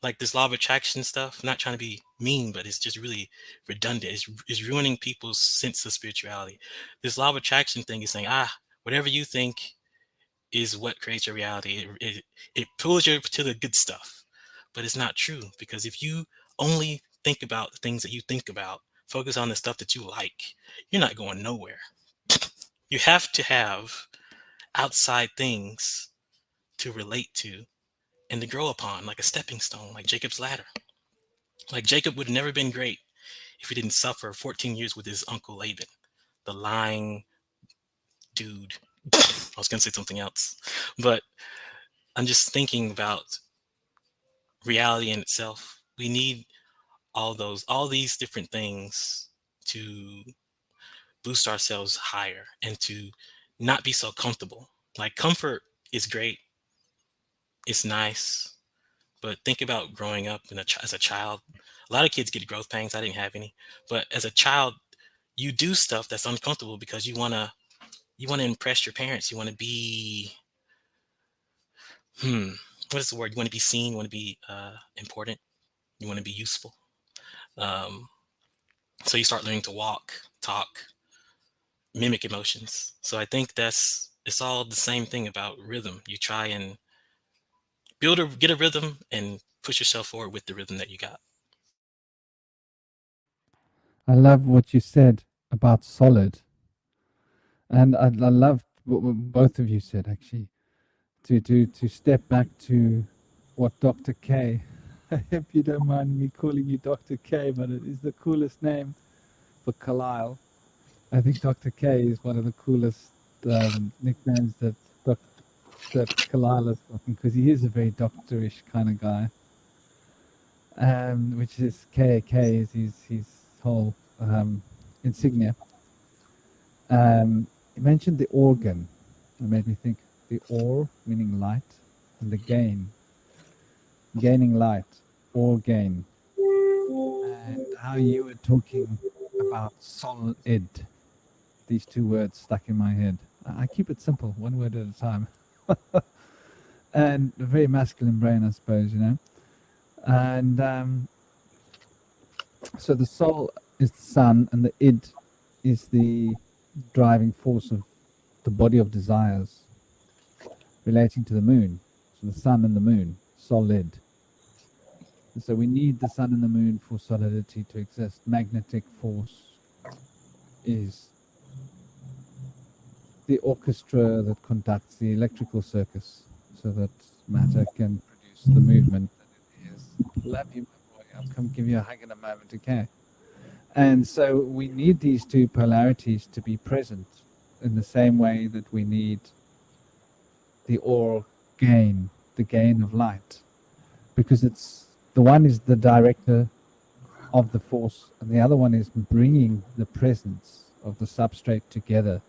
Like this law of attraction stuff, not trying to be mean, but it's just really redundant. It's ruining people's sense of spirituality. This law of attraction thing is saying, whatever you think is what creates your reality. It pulls you to the good stuff, but it's not true, because if you only think about the things that you think about, focus on the stuff that you like, you're not going nowhere. You have to have outside things to relate to and to grow upon, like a stepping stone, like Jacob's ladder. Like Jacob would have never been great if he didn't suffer 14 years with his uncle Laban, the lying dude. I was going to say something else, but I'm just thinking about reality in itself. We need all these different things to boost ourselves higher and to not be so comfortable. Like comfort is great, it's nice, but think about growing up as a child. A lot of kids get growth pains. I didn't have any, but as a child, you do stuff that's uncomfortable because you wanna impress your parents. You want to be what is the word? You want to be seen. You want to be important. You want to be useful. So you start learning to walk, talk, mimic emotions. So I think it's all the same thing about rhythm. You try and get a rhythm and push yourself forward with the rhythm that you got. I love what you said about solid, and I love what both of you said, actually. To step back to what Dr. K. I hope you don't mind me calling you Dr. K, but it is the coolest name for Kilelle. I think Dr. K is one of the coolest nicknames that Kilelle has gotten, because he is a very doctorish kind of guy. Which is K is his whole insignia. You mentioned the organ. It made me think the ore, meaning light, and the gaining light, or gain. And how you were talking about solid. These two words stuck in my head. I keep it simple, one word at a time. And a very masculine brain, I suppose, And so the soul is the sun, and the id is the driving force of the body of desires relating to the moon. So the sun and the moon, solid. And so we need the sun and the moon for solidity to exist. Magnetic force is the orchestra that conducts the electrical circus, so that matter can produce the movement that it is. Love you, my boy. I'll come give you a hug in a moment, okay? And so we need these two polarities to be present in the same way that we need the gain, the gain of light, because it's the one is the director of the force, and the other one is bringing the presence of the substrate together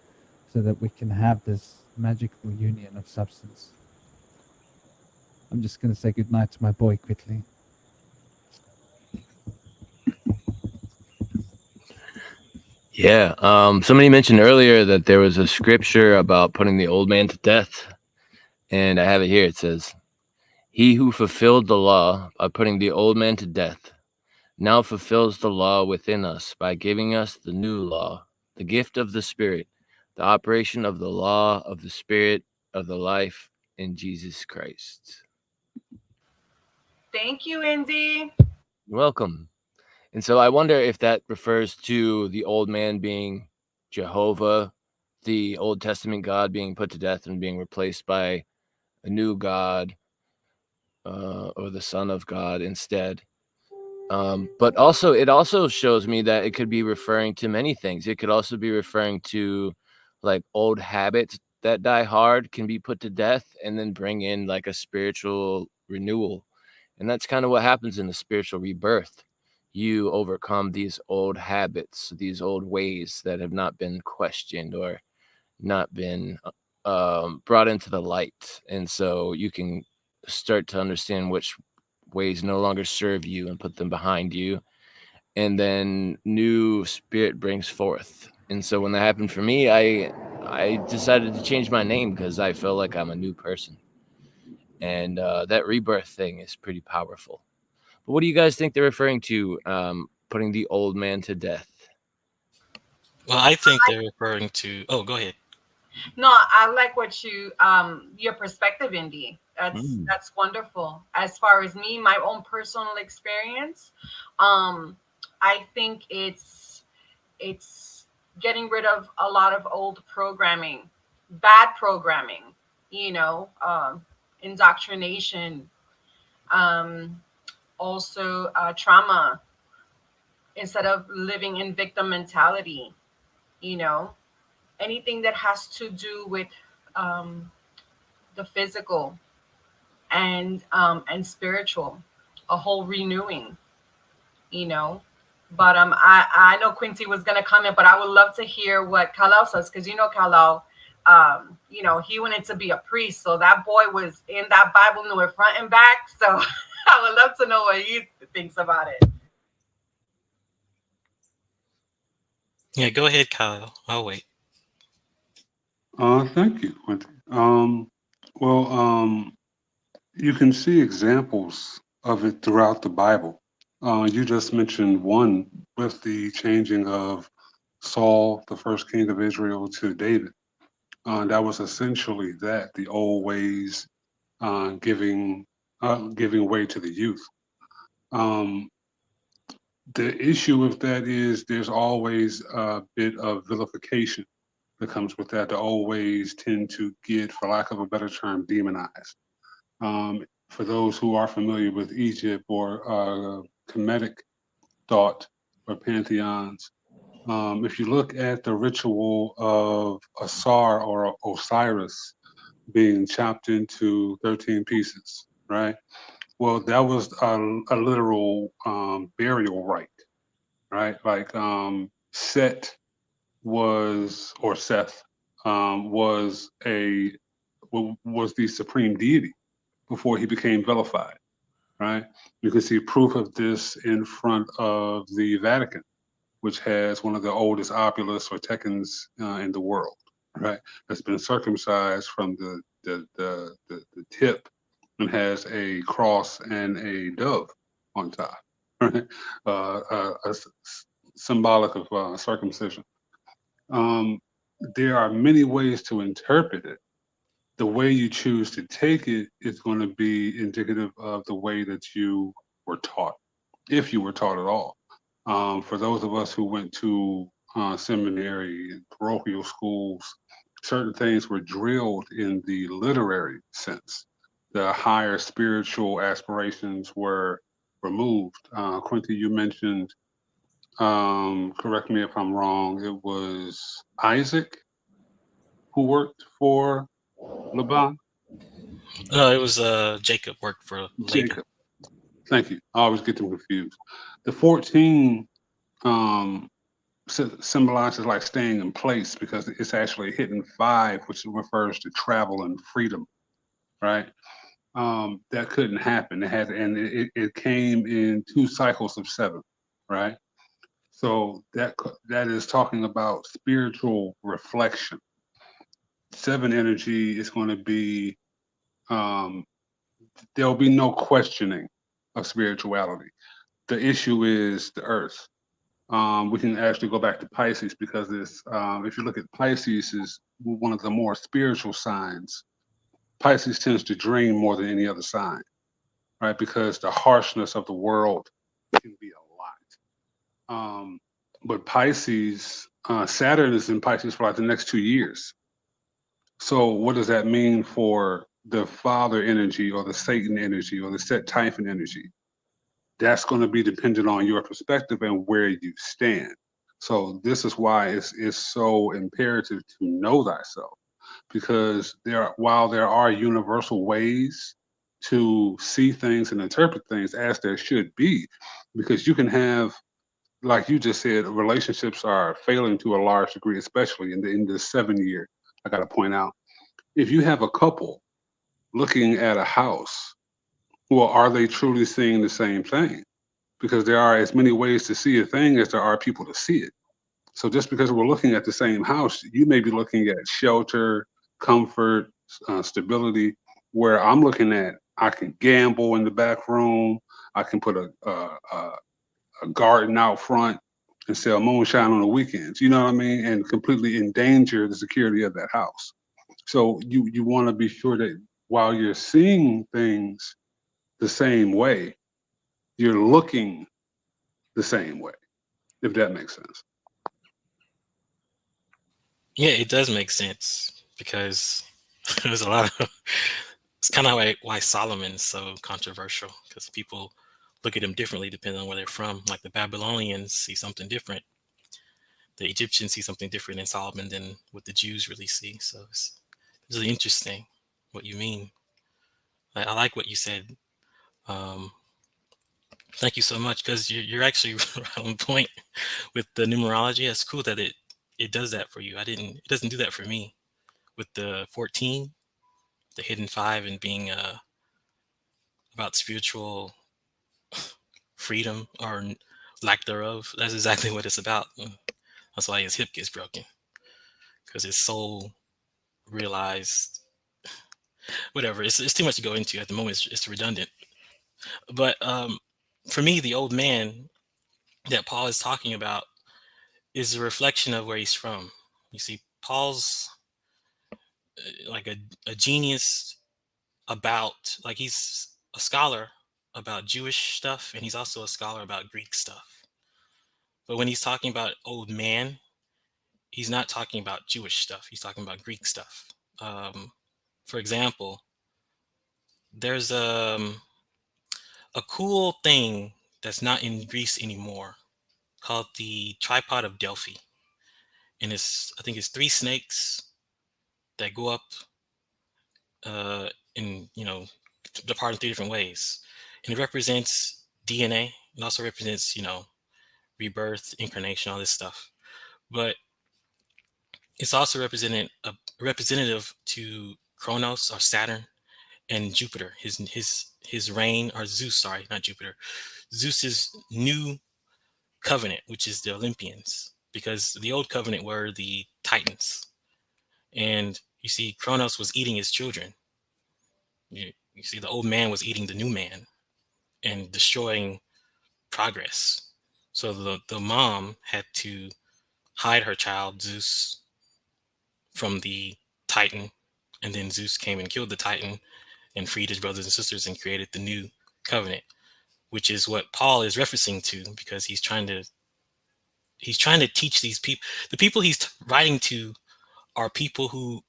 so that we can have this magical union of substance. I'm just going to say goodnight to my boy quickly. Yeah. Somebody mentioned earlier that there was a scripture about putting the old man to death. And I have it here. It says, "He who fulfilled the law by putting the old man to death now fulfills the law within us by giving us the new law, the gift of the Spirit, the operation of the law of the Spirit of the life in Jesus Christ." Thank you, Indy. You're welcome. And so I wonder if that refers to the old man being Jehovah, the Old Testament God being put to death and being replaced by a new God, or the Son of God instead. But also, it also shows me that it could be referring to many things. It could also be referring to like old habits that die hard can be put to death and then bring in like a spiritual renewal. And that's kind of what happens in the spiritual rebirth. You overcome these old habits, these old ways that have not been questioned or not been brought into the light. And so you can start to understand which ways no longer serve you and put them behind you. And then new spirit brings forth. And so when that happened for me, I decided to change my name because I feel like I'm a new person. And that rebirth thing is pretty powerful. But what do you guys think they're referring to, putting the old man to death? Well, I think they're referring to. Oh, go ahead. No, I like what you your perspective, Indy. Mm. That's wonderful. As far as me, my own personal experience, I think it's getting rid of a lot of old programming, bad programming, you know, indoctrination, also trauma, instead of living in victim mentality, you know, anything that has to do with the physical and spiritual, a whole renewing, you know. But I know Quincy was gonna comment, but I would love to hear what Kilelle says, because you know Kilelle, you know, he wanted to be a priest, so that boy was in that Bible, knew it front and back. So I would love to know what he thinks about it. Yeah, go ahead, Kyle. I'll wait. Thank you, Quentin. Well, you can see examples of it throughout the Bible. You just mentioned one with the changing of Saul, the first king of Israel, to David. That was essentially that, the old ways giving way to the youth. The issue with that is there's always a bit of vilification that comes with that. The old ways tend to get, for lack of a better term, demonized. For those who are familiar with Egypt or Kemetic thought or pantheons, if you look at the ritual of Asar or Osiris being chopped into 13 pieces, right? Well, that was a literal burial rite, right? Like Set was, or Seth was was the supreme deity before he became vilified, right? You can see proof of this in front of the Vatican, which has one of the oldest obelisks or tekens in the world, right? That's been circumcised from the tip and has a cross and a dove on top, right? Symbolic of circumcision. There are many ways to interpret it. The way you choose to take it is going to be indicative of the way that you were taught, if you were taught at all. For those of us who went to seminary and parochial schools, certain things were drilled in the literary sense. The higher spiritual aspirations were removed. Quincy, you mentioned, correct me if I'm wrong, it was Isaac who worked for Laban? No, it was Jacob worked for Laban. Jacob. Thank you. I always get them confused. The 14 symbolizes like staying in place because it's actually hitting 5, which refers to travel and freedom, right? that couldn't happen. It came in 2 cycles of 7, right? So that is talking about spiritual reflection. 7 energy is going to be, there'll be no questioning of spirituality. The issue is the earth. We can actually go back to Pisces because it's, if you look at Pisces, is one of the more spiritual signs. Pisces tends to dream more than any other sign, right? Because the harshness of the world can be a lot. But Pisces, Saturn is in Pisces for like the next 2 years. So what does that mean for the father energy or the Satan energy or the Set Typhon energy? That's going to be dependent on your perspective and where you stand. So this is why it's so imperative to know thyself, because while there are universal ways to see things and interpret things, as there should be, because you can have, like you just said, relationships are failing to a large degree, especially in the 7 year. I got to point out, if you have a couple looking at a house, well, are they truly seeing the same thing? Because there are as many ways to see a thing as there are people to see it. So just because we're looking at the same house, you may be looking at shelter, comfort, stability, where I'm looking at, I can gamble in the back room, I can put a garden out front and sell moonshine on the weekends, you know what I mean? And completely endanger the security of that house. So you want to be sure that while you're seeing things the same way, you're looking the same way, if that makes sense. Yeah, it does make sense because there's a lot of. It's kind of why Solomon is so controversial, because people look at him differently depending on where they're from. Like the Babylonians see something different, the Egyptians see something different in Solomon than what the Jews really see. So it's really interesting what you mean. I like what you said. Thank you so much, because you're actually right on point with the numerology. It's cool that it does that for you. It doesn't do that for me with the 14, the hidden 5, and being about spiritual freedom or lack thereof. That's exactly what it's about. That's why his hip gets broken, because his soul realized whatever. It's too much to go into at the moment. It's redundant. But for me, the old man that Paul is talking about is a reflection of where he's from. You see, Paul's like a genius about, like, he's a scholar about Jewish stuff, and he's also a scholar about Greek stuff. But when he's talking about old man, he's not talking about Jewish stuff. He's talking about Greek stuff. For example, there's a cool thing that's not in Greece anymore called the tripod of Delphi. And I think it's 3 snakes that go up in, depart in 3 different ways. And it represents DNA. It also represents, rebirth, incarnation, all this stuff. But it's also representative to Kronos or Saturn and Jupiter, his reign, or Zeus, sorry, not Jupiter, Zeus's new covenant, which is the Olympians, because the old covenant were the Titans. And you see, Kronos was eating his children. You see, the old man was eating the new man and destroying progress. So the mom had to hide her child, Zeus, from the Titan. And then Zeus came and killed the Titan and freed his brothers and sisters and created the new covenant, which is what Paul is referencing to, because he's trying to teach these people. The people he's writing to are people who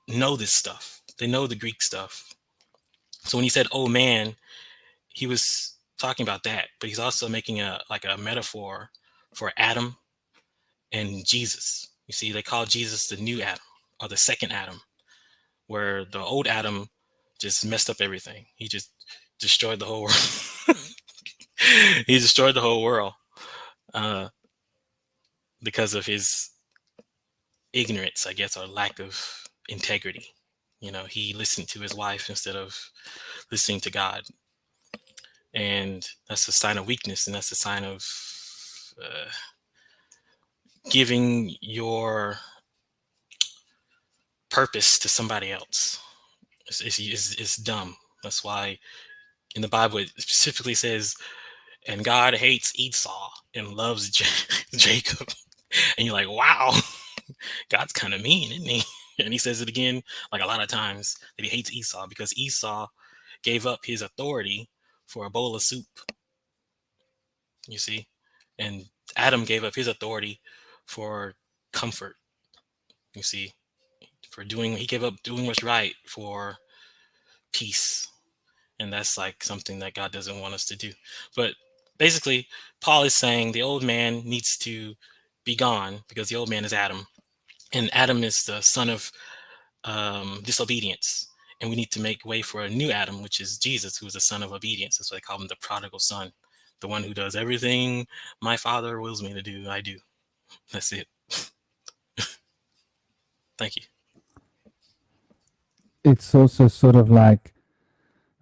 know this stuff. They know the Greek stuff. So when he said, "Oh man," he was talking about that, but he's also making a metaphor for Adam and Jesus. You see, they call Jesus the new Adam, or the second Adam, where the old Adam just messed up everything. He just destroyed the whole world. He destroyed the whole world because of his ignorance, I guess, or lack of integrity. He listened to his wife instead of listening to God. And that's a sign of weakness, and that's a sign of giving your purpose to somebody else. It's dumb. That's why in the Bible it specifically says, and God hates Esau and loves Jacob. And you're like, wow, God's kind of mean, isn't he? And he says it again, like a lot of times, that he hates Esau because Esau gave up his authority for a bowl of soup. You see? And Adam gave up his authority for comfort. You see? He gave up doing what's right for peace. And that's like something that God doesn't want us to do. But basically, Paul is saying the old man needs to be gone because the old man is Adam. And Adam is the son of disobedience. And we need to make way for a new Adam, which is Jesus, who is the son of obedience. That's why they call him the prodigal son. The one who does everything my father wills me to do, I do. That's it. Thank you. It's also sort of like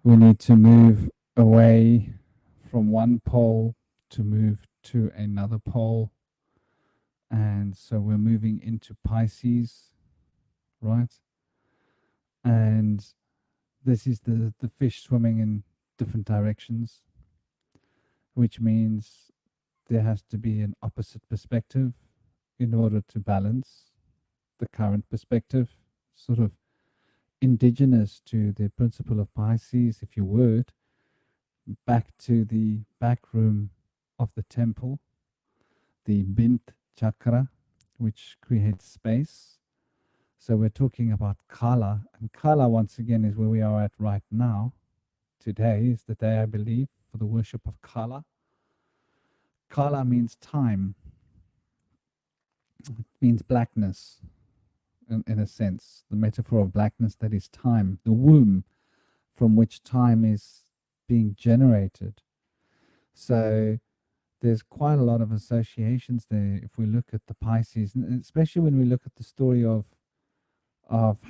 we need to move away from one pole to move to another pole. And so we're moving into Pisces, right? And this is the fish swimming in different directions, which means there has to be an opposite perspective in order to balance the current perspective, sort of indigenous to the principle of Pisces, if you would, back to the back room of the temple, the Bint chakra, which creates space. So we're talking about Kala, and Kala, once again, is where we are at right now. Today is the day, I believe, for the worship of Kala. Kala means time. It means blackness, in a sense. The metaphor of blackness, that is time, the womb from which time is being generated. So there's quite a lot of associations there if we look at the Pisces, and especially when we look at the story of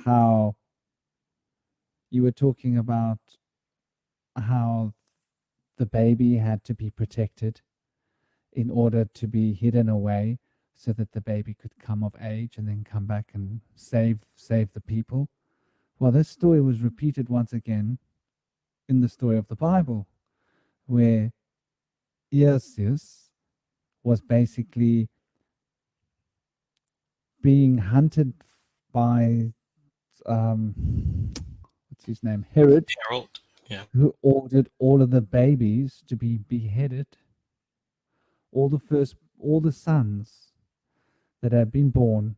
how you were talking about how the baby had to be protected in order to be hidden away so that the baby could come of age and then come back and save the people. Well, this story was repeated once again in the story of the Bible, where Isis was basically being hunted by what's his name, Herod, yeah, who ordered all of the babies to be beheaded. All the sons that had been born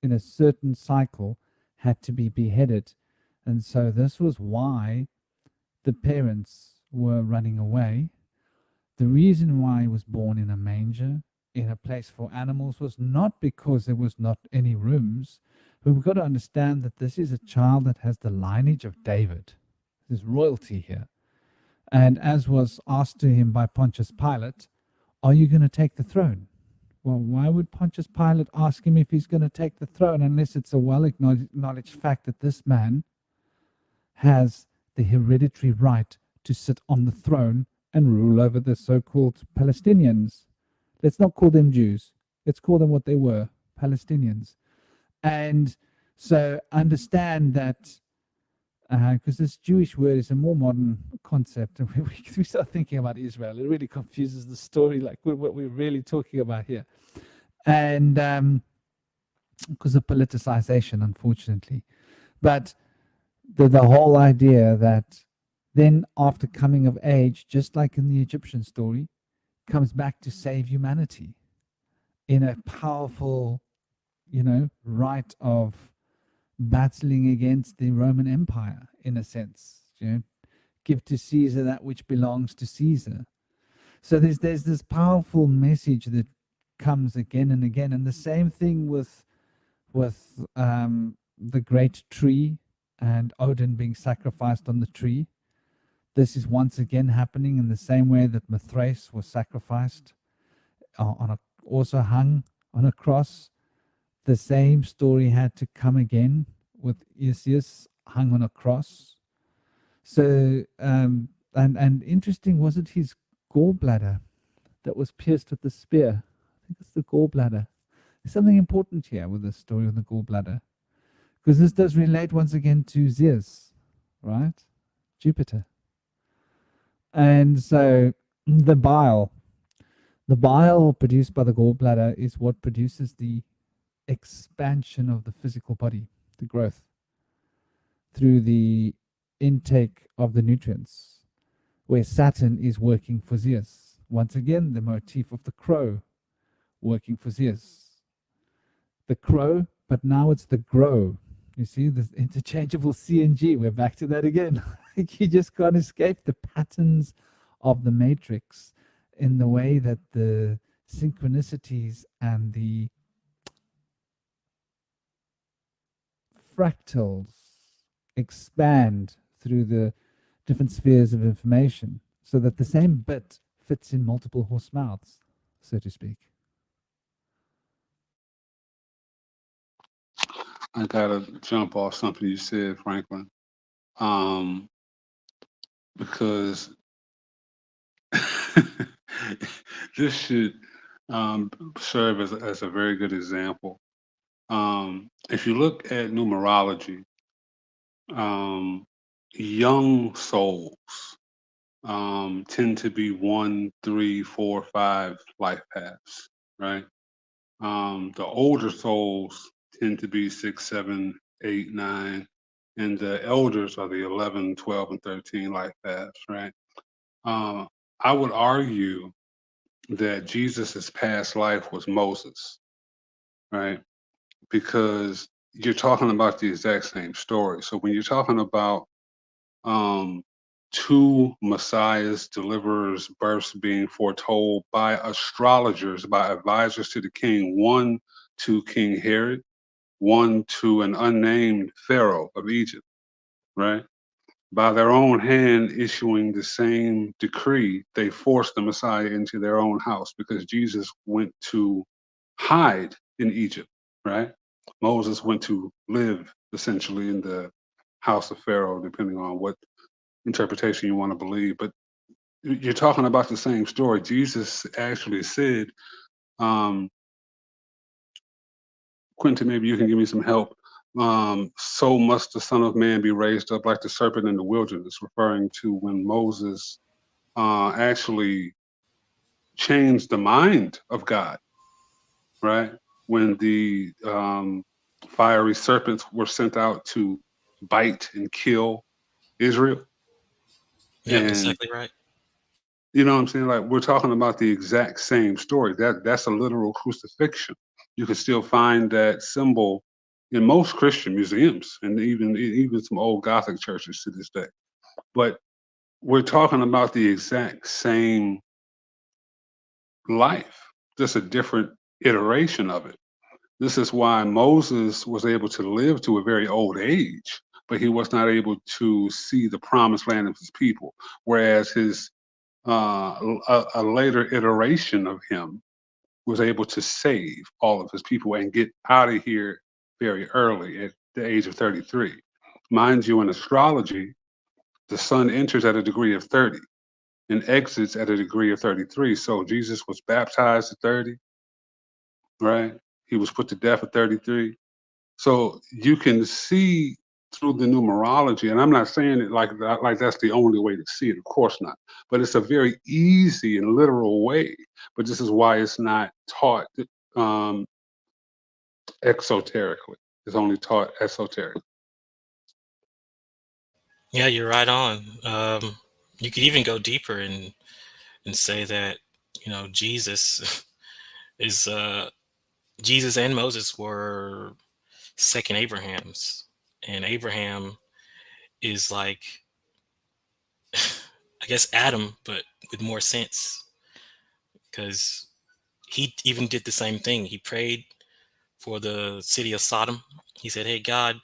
in a certain cycle had to be beheaded. And so this was why the parents were running away. The reason why he was born in a manger, in a place for animals, was not because there was not any rooms. But we've got to understand that this is a child that has the lineage of David. There's royalty here. And as was asked to him by Pontius Pilate, are you going to take the throne? Well, why would Pontius Pilate ask him if he's going to take the throne unless it's a well-acknowledged fact that this man has the hereditary right to sit on the throne and rule over the so-called Palestinians. Let's not call them Jews. Let's call them what they were, Palestinians. And so understand that, because this Jewish word is a more modern concept, and we start thinking about Israel, it really confuses the story, like what we're really talking about here. And because of politicization, unfortunately. But the whole idea that then after coming of age, just like in the Egyptian story, comes back to save humanity in a powerful, right of battling against the Roman Empire, in a sense. Give to Caesar that which belongs to Caesar. So there's this powerful message that comes again and again, and the same thing with the great tree and Odin being sacrificed on the tree. This is once again happening in the same way that Mithras was sacrificed, also hung on a cross. The same story had to come again with Theseus hung on a cross. So, and interesting, was it his gallbladder that was pierced with the spear? I think it's the gallbladder. There's something important here with the story of the gallbladder, because this does relate once again to Zeus, right? Jupiter. And so the bile produced by the gallbladder is what produces the expansion of the physical body, the growth, through the intake of the nutrients, where Saturn is working for Zeus. Once again, the motif of the crow working for Zeus. The crow, but now it's the grow. You see, this interchangeable C and G. We're back to that again. You just can't escape the patterns of the matrix in the way that the synchronicities and the fractals expand through the different spheres of information, so that the same bit fits in multiple horse mouths, so to speak. I gotta jump off something you said, Franklin, because this should serve as a very good example. If you look at numerology, young souls tend to be 1, 3, 4, 5 life paths, right? The older souls tend to be 6, 7, 8, 9, and the elders are the 11, 12, and 13 life paths, right? I would argue that Jesus's past life was Moses, right? Because you're talking about the exact same story. So when you're talking about two messiahs, deliverers, births being foretold by astrologers, by advisors to the king, one to King Herod, one to an unnamed Pharaoh of Egypt, right? By their own hand issuing the same decree, they forced the Messiah into their own house because Jesus went to hide in Egypt, right? Moses went to live essentially in the house of Pharaoh, depending on what interpretation you want to believe. But you're talking about the same story. Jesus actually said, Quentin, maybe you can give me some help. So must the Son of Man be raised up like the serpent in the wilderness, referring to when Moses actually changed the mind of God, right? When the fiery serpents were sent out to bite and kill Israel. Yeah, And exactly right. you know what I'm saying? Like, we're talking about the exact same story. That's a literal crucifixion. You can still find that symbol in most Christian museums and even some old Gothic churches to this day. But we're talking about the exact same life, just a different iteration of it. This is why Moses was able to live to a very old age, but he was not able to see the promised land of his people, whereas his a later iteration of him was able to save all of his people and get out of here very early at the age of 33. Mind you, in astrology, the sun enters at a degree of 30 and exits at a degree of 33. So Jesus was baptized at 30, right? He was put to death at 33. So you can see through the numerology, and I'm not saying it like that, like that's the only way to see it, of course not. But it's a very easy and literal way. But this is why it's not taught exoterically. It's only taught esoterically. Yeah, you're right on. You could even go deeper and say that, Jesus is Jesus and Moses were second Abrahams, and Abraham is like, I guess, Adam, but with more sense, because he even did the same thing. He prayed for the city of Sodom. He said, "Hey God,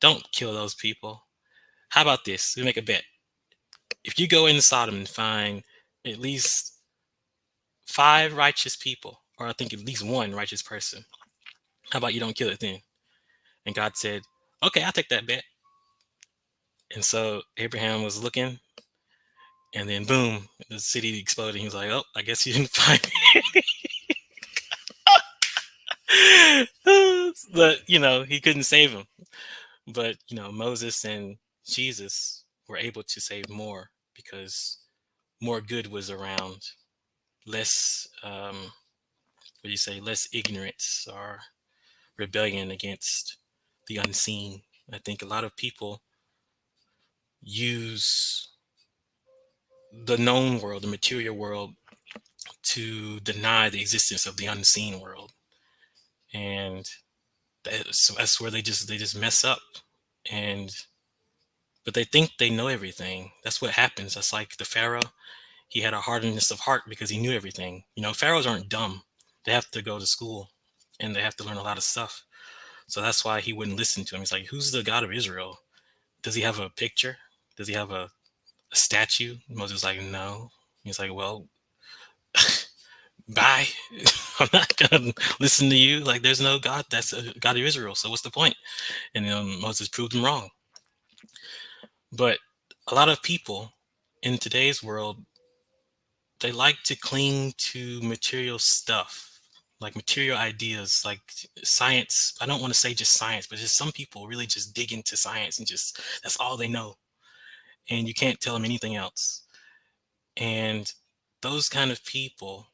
don't kill those people. How about this? We make a bet. If you go into Sodom and find at least 5 righteous people, or I think at least 1 righteous person, how about you don't kill it then?" And God said, okay, I'll take that bet. And so Abraham was looking, and then boom, the city exploded. He was like, "Oh, I guess you didn't find it." But he couldn't save him. But Moses and Jesus were able to save more because more good was around, less what do you say, less ignorance or rebellion against the unseen. I think a lot of people use the known world, the material world, to deny the existence of the unseen world, and that's where they just mess up. And but they think they know everything. That's what happens. That's like the Pharaoh. He had a hardness of heart because he knew everything. Pharaohs aren't dumb. They have to go to school and they have to learn a lot of stuff. So that's why he wouldn't listen to him. He's like, "Who's the God of Israel? Does he have a picture? Does he have a statue?" Moses was like, "No." He's like, "Well, bye. I'm not gonna listen to you. Like, there's no God. That's a God of Israel. So what's the point?" And Moses proved him wrong. But a lot of people in today's world, they like to cling to material stuff, like material ideas, like science. I don't want to say just science, but just some people really just dig into science and just that's all they know. And you can't tell them anything else. And those kind of people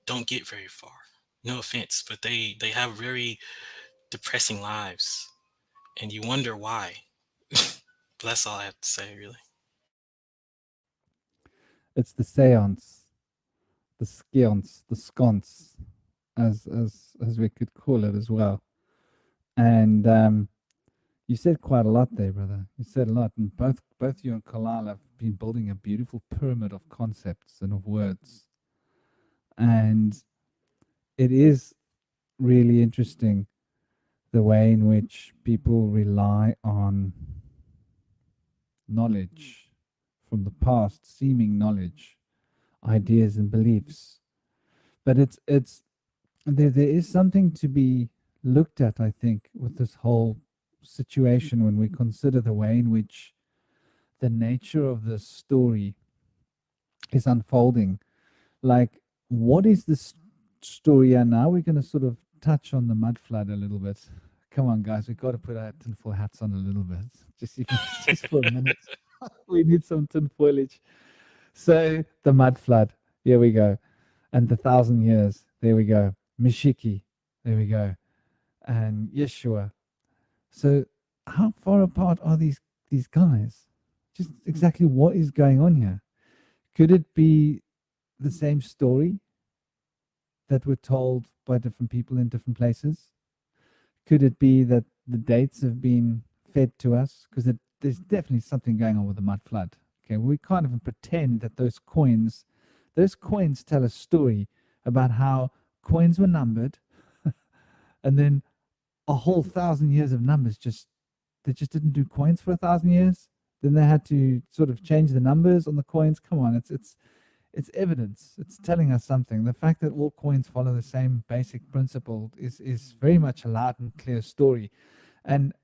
don't get very far. No offense, but they have very depressing lives, and you wonder why. That's all I have to say, really. It's the seance, the science, the sconce, as we could call it as well. And you said quite a lot there, brother. You said a lot, and both you and Kilelle have been building a beautiful pyramid of concepts and of words. And it is really interesting the way in which people rely on knowledge from the past, seeming knowledge, ideas and beliefs. But there is something to be looked at, I think, with this whole situation when we consider the way in which the nature of the story is unfolding. Like, what is this story? And now we're going to sort of touch on the mud flood a little bit. Come on, guys, we've got to put our tinfoil hats on a little bit, just even just for a minute. We need some tinfoilage. So the mud flood, here we go, and the 1,000 years, there we go. Mishiki, there we go, and Yeshua. So how far apart are these guys? Just exactly what is going on here? Could it be the same story that were told by different people in different places? Could it be that the dates have been fed to us? Because there's definitely something going on with the mud flood. Okay, we can't even pretend that those coins tell a story about how coins were numbered, and then a whole 1,000 years of numbers they just didn't do coins for 1,000 years. Then they had to sort of change the numbers on the coins. Come on, it's evidence. It's telling us something. The fact that all coins follow the same basic principle is very much a loud and clear story. And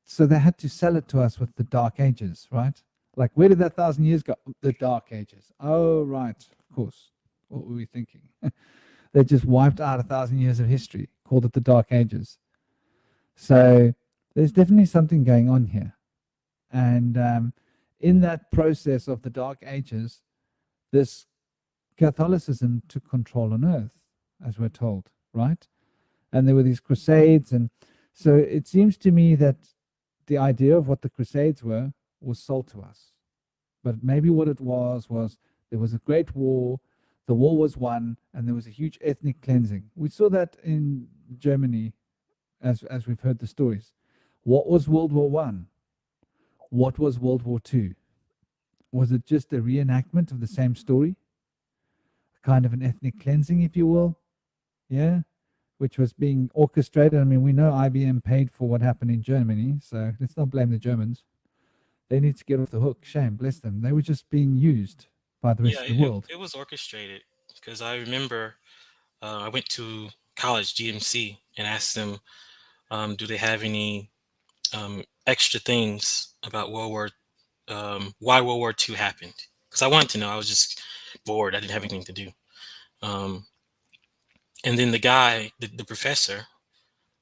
so they had to sell it to us with the Dark Ages, right? Like, where did that 1,000 years go? The Dark Ages. Oh, right. Of course. What were we thinking? They just wiped out 1,000 years of history, called it the Dark Ages. So there's definitely something going on here. And in that process of the Dark Ages, this Catholicism took control on earth, as we're told, right? And there were these crusades. And so it seems to me that the idea of what the crusades were was sold to us. But maybe what it was there was a great war, the war was won, and there was a huge ethnic cleansing. We saw that in Germany, as we've heard the stories. What was World War One? What was World War Two? Was it just a reenactment of the same story? Kind of an ethnic cleansing, if you will, yeah, which was being orchestrated. I mean, we know IBM paid for what happened in Germany, so let's not blame the Germans. They need to get off the hook. Shame, bless them. They were just being used by the rest of the world. It was orchestrated because I remember I went to college, GMC, and asked them, do they have any extra things about why World War II happened, because I wanted to know. I was just bored. I didn't have anything to do. And then the guy, the professor,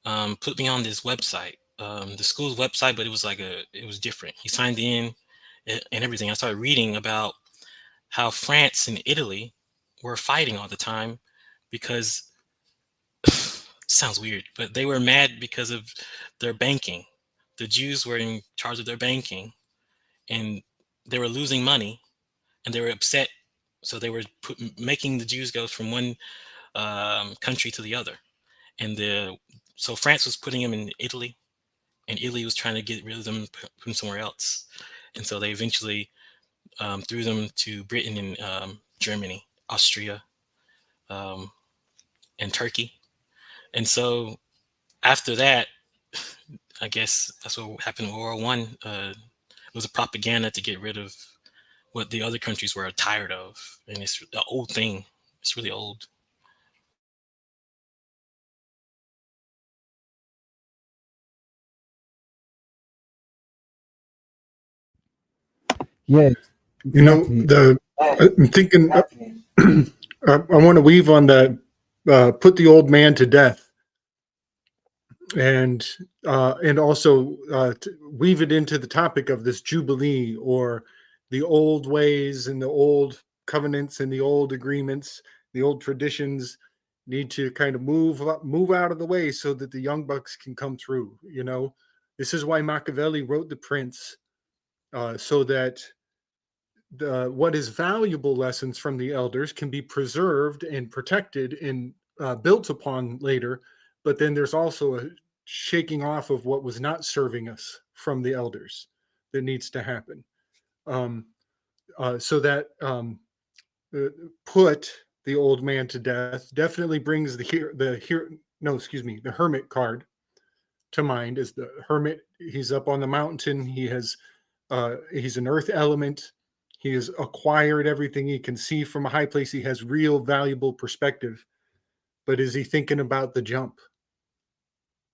put me on this website, the school's website, but it was different. He signed in and everything. I started reading about how France and Italy were fighting all the time because sounds weird, but they were mad because of their banking. The Jews were in charge of their banking, and they were losing money, and they were upset. So they were making the Jews go from one country to the other, and so France was putting them in Italy, and Italy was trying to get rid of them and put them somewhere else. And so they eventually threw them to Britain and Germany, Austria, and Turkey. And so after that, I guess that's what happened in World War One. It was a propaganda to get rid of what the other countries were tired of, and it's an old thing. It's really old. Yes, You know, exactly. I'm thinking, I want to weave on that, put the old man to death, and also weave it into the topic of this jubilee, or the old ways and the old covenants and the old agreements, the old traditions need to kind of move out of the way so that the young bucks can come through. You know, this is why Machiavelli wrote The Prince, so that what is valuable lessons from the elders can be preserved and protected and built upon later. But then there's also a shaking off of what was not serving us from the elders that needs to happen. Um, so that put the old man to death definitely brings the hermit card to mind. As the hermit, he's up on the mountain. He's an earth element. He has acquired everything he can see from a high place. He has real valuable perspective. But is he thinking about the jump?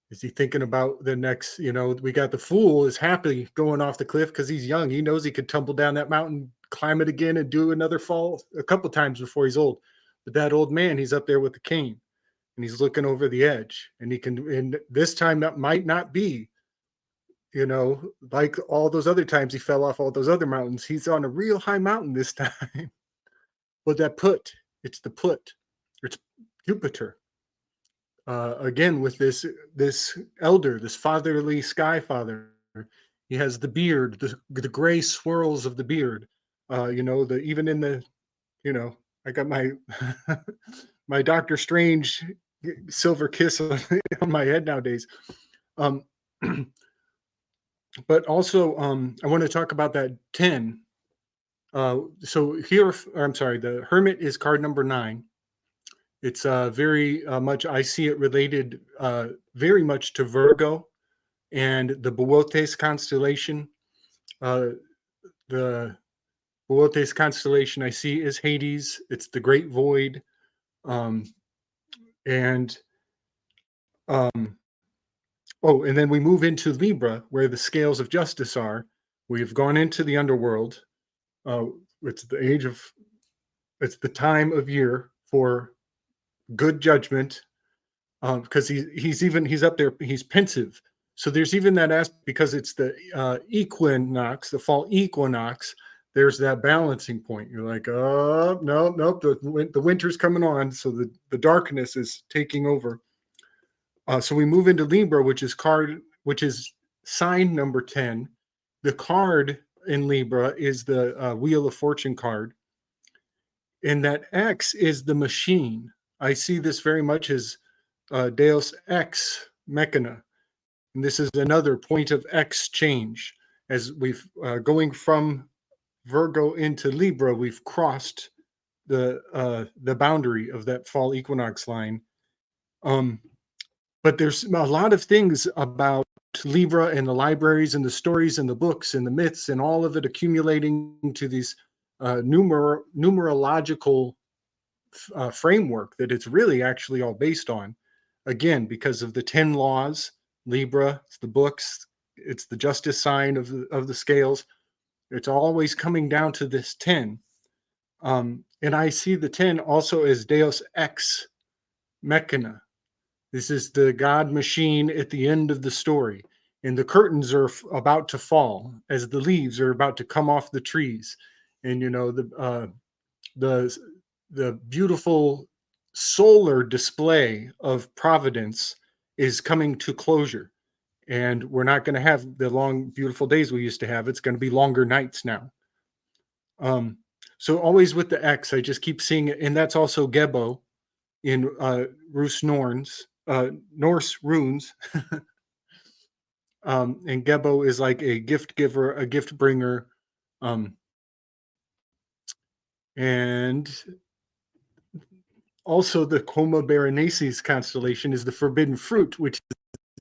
Is he thinking about the next? You know, we got the fool is happy going off the cliff because he's young. He knows he could tumble down that mountain, climb it again, and do another fall a couple times before he's old. But that old man, he's up there with the cane, and he's looking over the edge, and he can. And this time, that might not be, you know, like all those other times he fell off all those other mountains. He's on a real high mountain this time. But it's the put, it's Jupiter. Again, with this elder, this fatherly sky father, he has the beard, the gray swirls of the beard. You know, the even in the, you know, I got my my Doctor Strange silver kiss on my head nowadays. Um, but also, I want to talk about that 10. So here, I'm sorry, the Hermit is card number 9. It's very much, I see it related very much to Virgo and the Boötes constellation. The Boötes constellation I see is Hades. It's the Great Void. Um, and um, Oh, and then we move into Libra, where the scales of justice are. We've gone into the underworld. Uh, it's the age of, it's the time of year for good judgment, because he's up there, he's pensive. So there's even that aspect, because it's the equinox, the fall equinox. There's that balancing point. You're like, oh no, nope, the winter's coming on, so the darkness is taking over. So we move into Libra, which is sign number 10. The card in Libra is the Wheel of Fortune card, and that X is the machine. I see this very much as Deus Ex Machina, and this is another point of X change. As we've going from Virgo into Libra, we've crossed the boundary of that fall equinox line. But there's a lot of things about Libra and the libraries and the stories and the books and the myths and all of it accumulating to these numerological framework that it's really actually all based on. Again, because of the 10 laws, Libra, the books, It's the justice sign of the scales. It's always coming down to this 10. And I see the 10 also as Deus Ex Machina. This is the God machine at the end of the story. And the curtains are about to fall as the leaves are about to come off the trees. And, the beautiful solar display of providence is coming to closure. And we're not going to have the long, beautiful days we used to have. It's going to be longer nights now. So always with the X, I just keep seeing it. And that's also Gebo in Norse runes. And Gebo is like a gift giver, a gift bringer. And also the Coma Berenices constellation is the forbidden fruit, which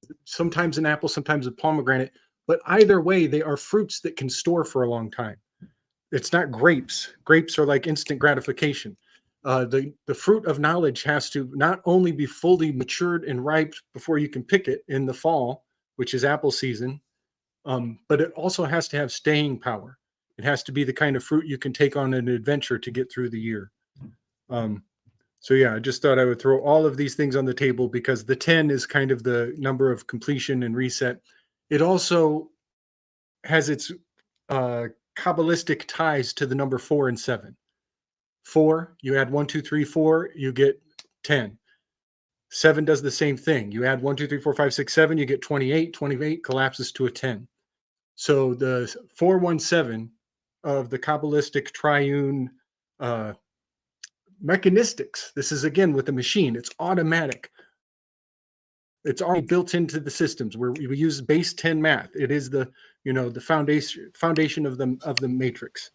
is sometimes an apple, sometimes a pomegranate. But either way, they are fruits that can store for a long time. It's not grapes. Grapes are like instant gratification. The fruit of knowledge has to not only be fully matured and ripe before you can pick it in the fall, which is apple season, but it also has to have staying power. It has to be the kind of fruit you can take on an adventure to get through the year. So yeah, I just thought I would throw all of these things on the table because the 10 is kind of the number of completion and reset. It also has its Kabbalistic ties to the number 4 and 7. 4, you add 1, 2, 3, 4, you get 10. 7 does the same thing. You add 1, 2, 3, 4, 5, 6, 7, you get 28. 28 collapses to a 10. So the 417 of the Kabbalistic triune mechanistics. This is again with the machine. It's automatic. It's already built into the systems where we use base 10 math. It is the foundation of the matrix.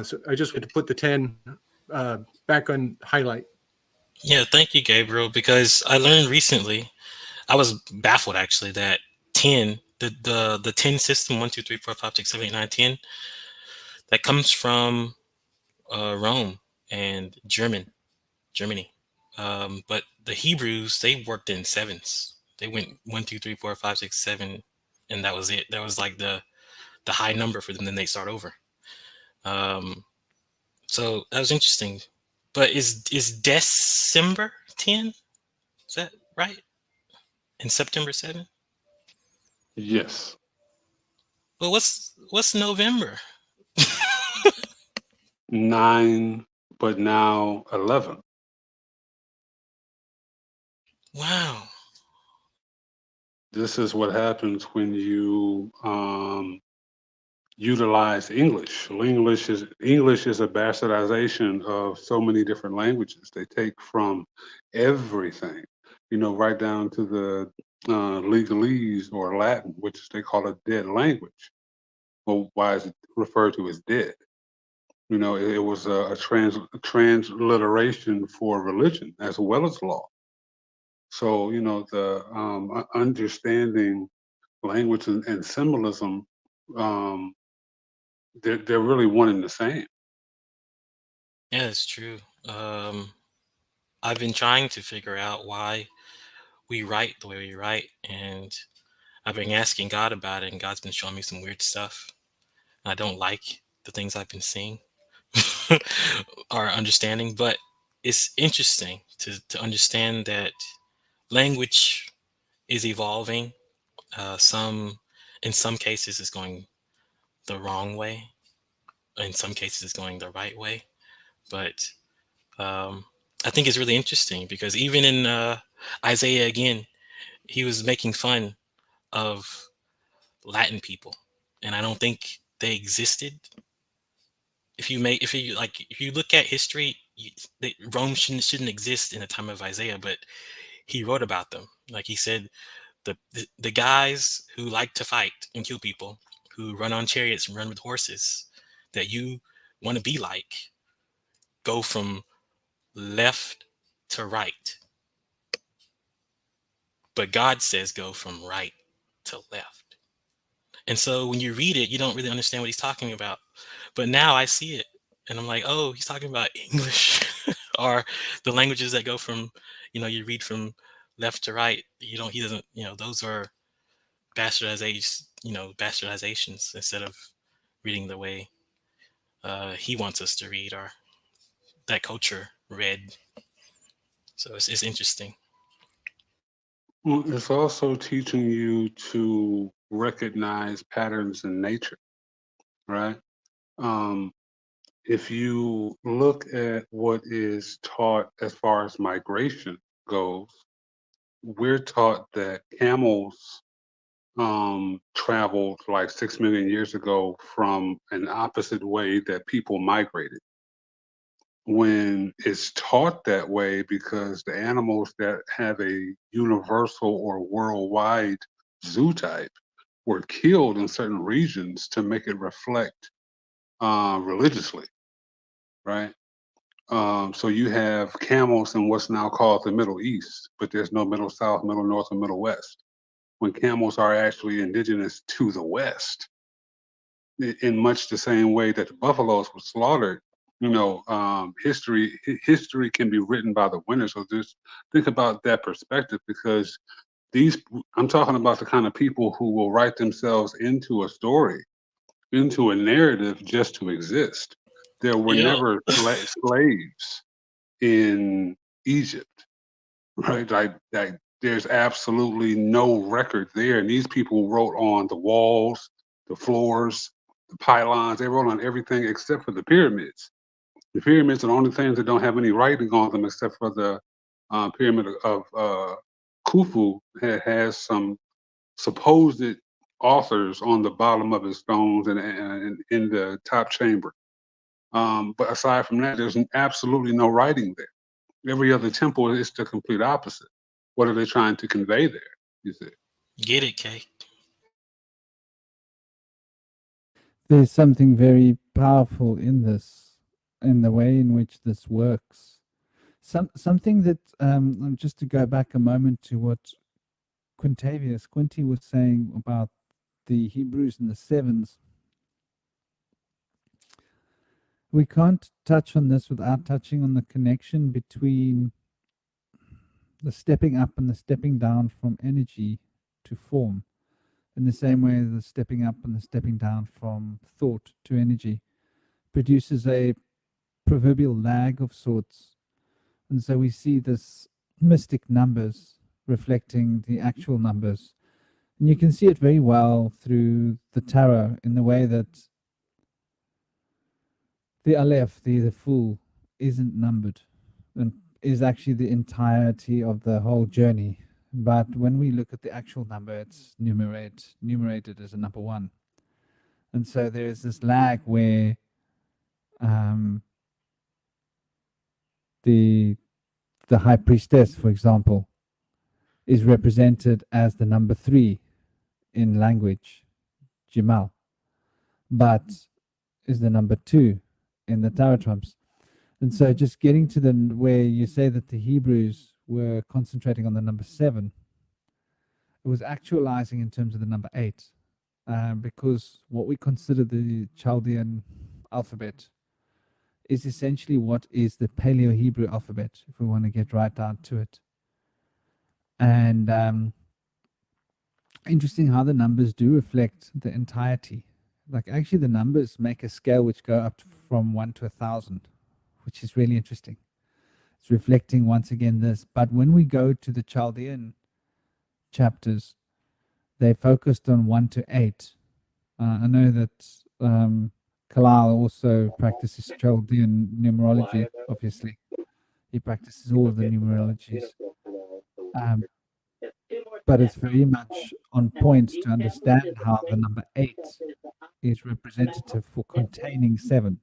So I just want to put the 10 back on highlight. Yeah, thank you, Gabriel, because I learned recently, I was baffled actually that 10, the 10 system, 1, 2, 3, 4, 5, 6, 7, 8, 9, 10, that comes from Rome and Germany. But the Hebrews, they worked in sevens. They went 1, 2, 3, 4, 5, 6, 7, and that was it. That was like the high number for them. Then they start over. So that was interesting. But is December 10? Is that right? And September 7? Yes. Well, what's November? 9, but now 11. Wow. This is what happens when you utilize English. English is a bastardization of so many different languages. They take from everything, right down to the legalese or Latin, which they call a dead language. Well, why is it referred to as dead? It was a transliteration for religion as well as law. So, the understanding language and symbolism, they're really one and the same. Yeah, it's true. I've been trying to figure out why we write the way we write, and I've been asking God about it, and God's been showing me some weird stuff. I don't like the things I've been seeing or understanding, but it's interesting to understand that language is evolving. In some cases, it's going the wrong way. In some cases, it's going the right way. But I think it's really interesting because even in Isaiah again, he was making fun of Latin people, and I don't think they existed. If you look at history, Rome shouldn't exist in the time of Isaiah, but he wrote about them. Like he said, the guys who like to fight and kill people, who run on chariots and run with horses, that you want to be like, go from left to right. But God says go from right to left. And so when you read it, you don't really understand what he's talking about. But now I see it. And I'm like, oh, he's talking about English or the languages that go from, you read from left to right. He doesn't, those are bastardized bastardizations instead of reading the way he wants us to read, or that culture read. So it's interesting. Well, it's also teaching you to recognize patterns in nature, right? If you look at what is taught as far as migration goes, we're taught that camels traveled like 6 million years ago from an opposite way that people migrated. When it's taught that way, because the animals that have a universal or worldwide zootype were killed in certain regions to make it reflect religiously, right? So you have camels in what's now called the Middle East, but there's no Middle South, Middle North, or Middle West, when camels are actually indigenous to the West, in much the same way that the buffaloes were slaughtered. History can be written by the winners. So just think about that perspective, because I'm talking about the kind of people who will write themselves into a story, into a narrative, just to exist. There were Yeah. never slaves in Egypt, right? Like there's absolutely no record there. And these people wrote on the walls, the floors, the pylons. They wrote on everything except for the pyramids. The pyramids are the only things that don't have any writing on them, except for the pyramid of Khufu has some supposed authors on the bottom of his stones and in the top chamber. But aside from that, there's absolutely no writing there. Every other temple is the complete opposite. What are they trying to convey there? You see? Get it, Kay? There's something very powerful in this, in the way in which this works. Something that, just to go back a moment to what Quinty was saying about the Hebrews and the sevens. We can't touch on this without touching on the connection between the stepping up and the stepping down from energy to form, in the same way the stepping up and the stepping down from thought to energy produces a proverbial lag of sorts. And so we see this mystic numbers reflecting the actual numbers. And you can see it very well through the tarot, in the way that the Aleph, the Fool, isn't numbered and is actually the entirety of the whole journey. But when we look at the actual number, it's numerated as a number 1. And so there is this lag where the High Priestess, for example, is represented as the number 3 in language, Jamal, but is the number 2 in the Tarot trumps. And so just getting to the where you say that the Hebrews were concentrating on the number 7, it was actualizing in terms of the number 8, because what we consider the Chaldean alphabet is essentially what is the Paleo-Hebrew alphabet, if we want to get right down to it. And interesting how the numbers do reflect the entirety. Like actually the numbers make a scale which go up from 1 to 1,000, which is really interesting. It's reflecting once again this. But when we go to the Chaldean chapters, they focused on 1 to 8. I know that Kilelle also practices Chaldean numerology, obviously. He practices all of the numerologies. But it's very much on point to understand how the number 8 is representative for containing 7.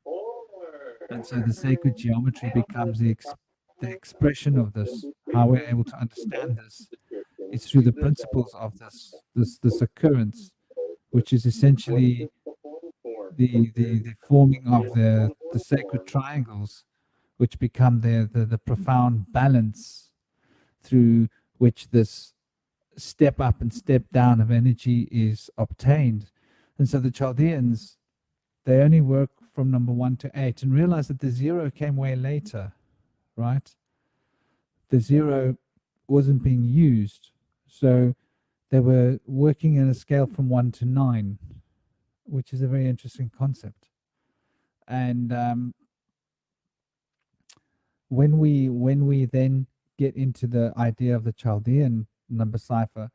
And so the sacred geometry becomes the expression of this. How we're able to understand this is through the principles of this occurrence, which is essentially the forming of the sacred triangles, which become the profound balance through which this step up and step down of energy is obtained. And so the Chaldeans, they only work from number 1 to 8 and realize that the 0 came way later, right? The 0 wasn't being used. So they were working in a scale from 1 to 9, which is a very interesting concept. And when we then get into the idea of the Chaldean number cipher,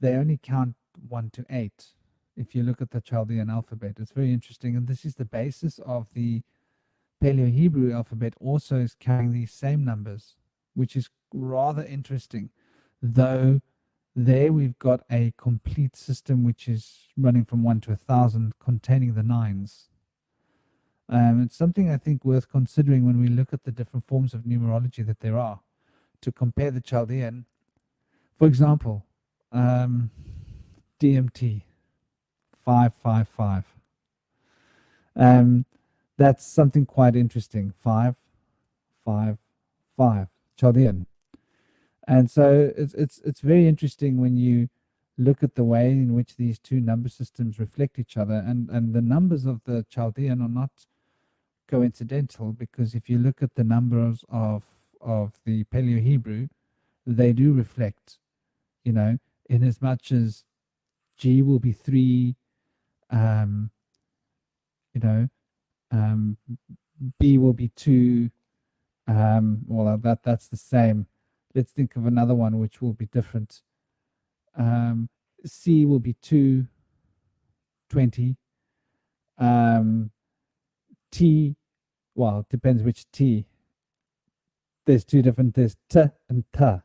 they only count 1 to 8. If you look at the Chaldean alphabet, it's very interesting, and this is the basis of the Paleo-Hebrew alphabet. Also is carrying these same numbers, which is rather interesting. Though there we've got a complete system which is running from 1 to 1,000, containing the nines. It's something I think worth considering when we look at the different forms of numerology that there are, to compare the Chaldean. For example, DMT 555. That's something quite interesting. 555 Chaldean. And so it's very interesting when you look at the way in which these two number systems reflect each other, and the numbers of the Chaldean are not coincidental, because if you look at the numbers of the Paleo-Hebrew, they do reflect, in as much as G will be 3, B will be 2, well, that's the same. Let's think of another one which will be different. C will be 2, 20. T, well, it depends which T. There's two different, there's T and Ta.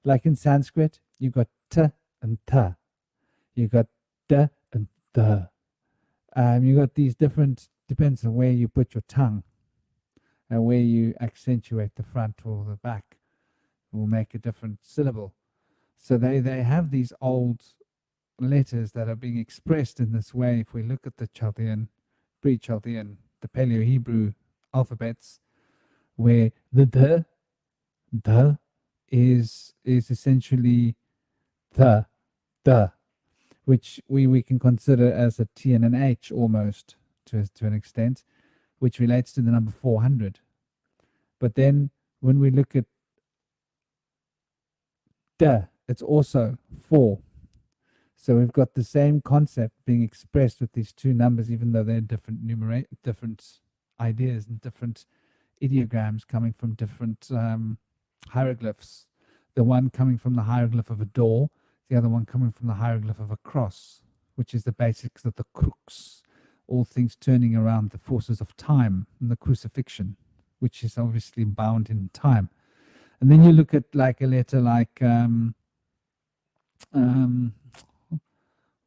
Like in Sanskrit, you've got T and Ta. You've got D and The. You've got these different, depends on where you put your tongue and where you accentuate the front or the back will make a different syllable. So they have these old letters that are being expressed in this way. If we look at the Chaldean, pre-Chaldean, the Paleo-Hebrew alphabets, where the D is essentially the, which we can consider as a T and an H almost to an extent, which relates to the number 400. But then when we look at D, it's also 4. So we've got the same concept being expressed with these two numbers, even though they're different different ideas and different ideograms coming from different hieroglyphs. The one coming from the hieroglyph of a door, the other one coming from the hieroglyph of a cross, which is the basics of the crux, all things turning around the forces of time, and the crucifixion, which is obviously bound in time. And then you look at like a letter like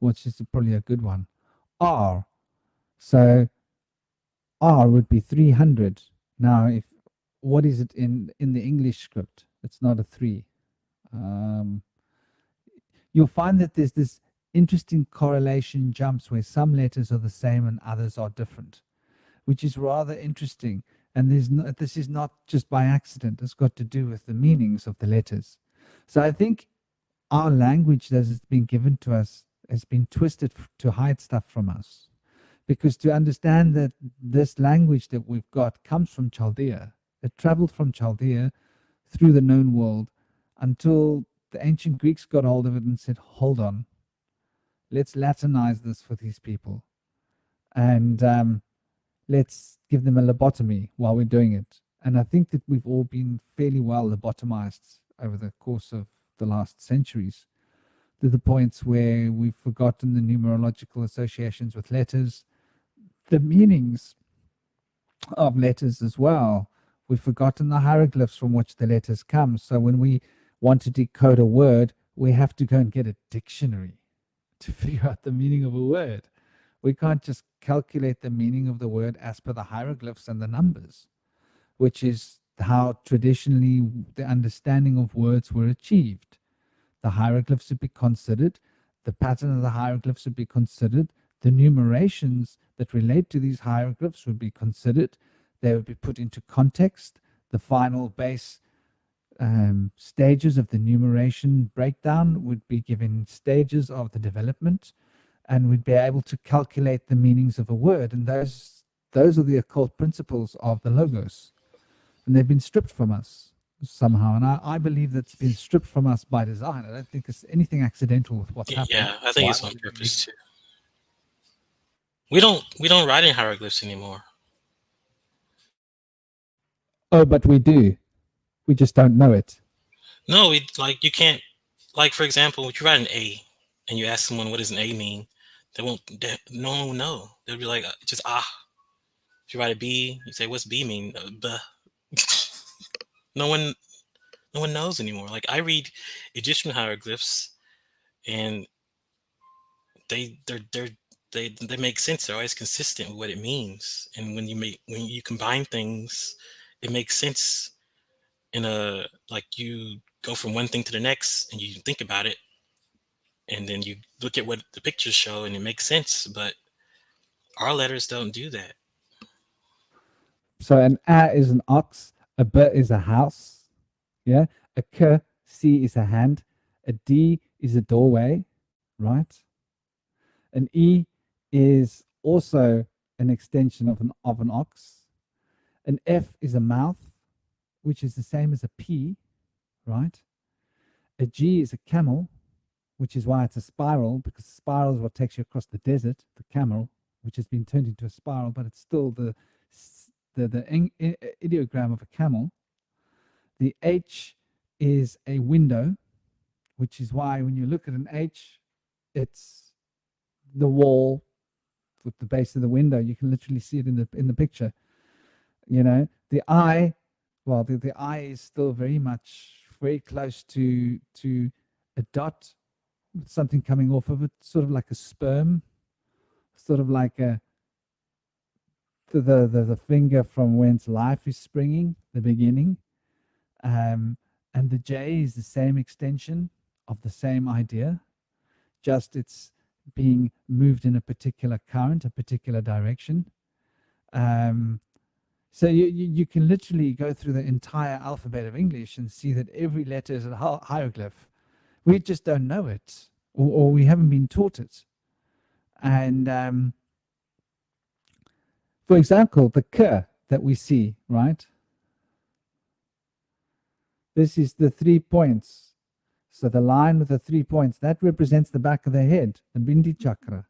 which is probably a good one, R. So R would be 300. Now, what is it in the English script? It's not a 3. You'll find that there's this interesting correlation jumps where some letters are the same and others are different, which is rather interesting. And this is not just by accident. It's got to do with the meanings of the letters. So I think our language that has been given to us has been twisted to hide stuff from us. Because to understand that this language that we've got comes from Chaldea, it traveled from Chaldea through the known world until the ancient Greeks got hold of it and said, hold on, let's Latinize this for these people. And let's give them a lobotomy while we're doing it. And I think that we've all been fairly well lobotomized over the course of the last centuries, to the points where we've forgotten the numerological associations with letters, the meanings of letters as well. We've forgotten the hieroglyphs from which the letters come. So when we want to decode a word, we have to go and get a dictionary to figure out the meaning of a word. We can't just calculate the meaning of the word as per the hieroglyphs and the numbers, which is how traditionally the understanding of words were achieved. The hieroglyphs would be considered, the pattern of the hieroglyphs would be considered, the numerations that relate to these hieroglyphs would be considered, they would be put into context, the final base stages of the numeration breakdown would be given stages of the development, and we'd be able to calculate the meanings of a word. And those are the occult principles of the logos, and they've been stripped from us. somehow. And I believe that's been stripped from us by design. I don't think there's anything accidental with what's happening. Yeah, I think Why it's on would you purpose believe too. We don't write in hieroglyphs anymore. Oh, but we do. We just don't know it. No, you can't, like, for example, if you write an A and you ask someone what does an A mean, no one will know. They'll be like, just ah. If you write a B, you say, what's B mean? Buh. no one knows anymore. Like, I read Egyptian hieroglyphs and they make sense. They're always consistent with what it means. And when you combine things, it makes sense like you go from one thing to the next and you think about it and then you look at what the pictures show and it makes sense. But our letters don't do that. So an A is an ox, a B is a house, yeah. A K, C is a hand, a D is a doorway, right? An E is also an extension of an ox. An F is a mouth, which is the same as a P, right? A G is a camel, which is why it's a spiral, because the spiral is what takes you across the desert, the camel, which has been turned into a spiral, but it's still the ideogram of a camel. The H is a window, which is why when you look at an H, it's the wall with the base of the window. You can literally see it in the picture. You know, the I, well, the I is still very close to a dot with something coming off of it, sort of like a sperm, sort of like the finger from whence life is springing, the beginning. And the J is the same extension of the same idea, just it's being moved in a particular current, a particular direction. So you can literally go through the entire alphabet of English and see that every letter is a hieroglyph. We just don't know it, or we haven't been taught it. And for example, the K that we see, right? This is the 3 points. So the line with the 3 points, that represents the back of the head, the Bindi chakra.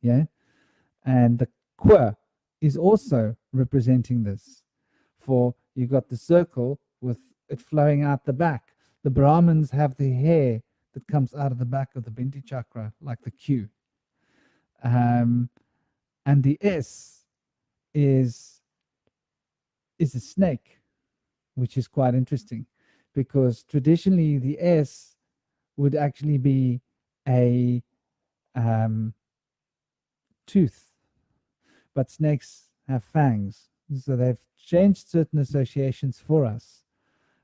Yeah? And the Kwa is also representing this. For you got the circle with it flowing out the back. The Brahmins have the hair that comes out of the back of the Bindi chakra, like the Q. And the S is a snake, which is quite interesting, because traditionally the S would actually be a tooth, but snakes have fangs. So they've changed certain associations for us,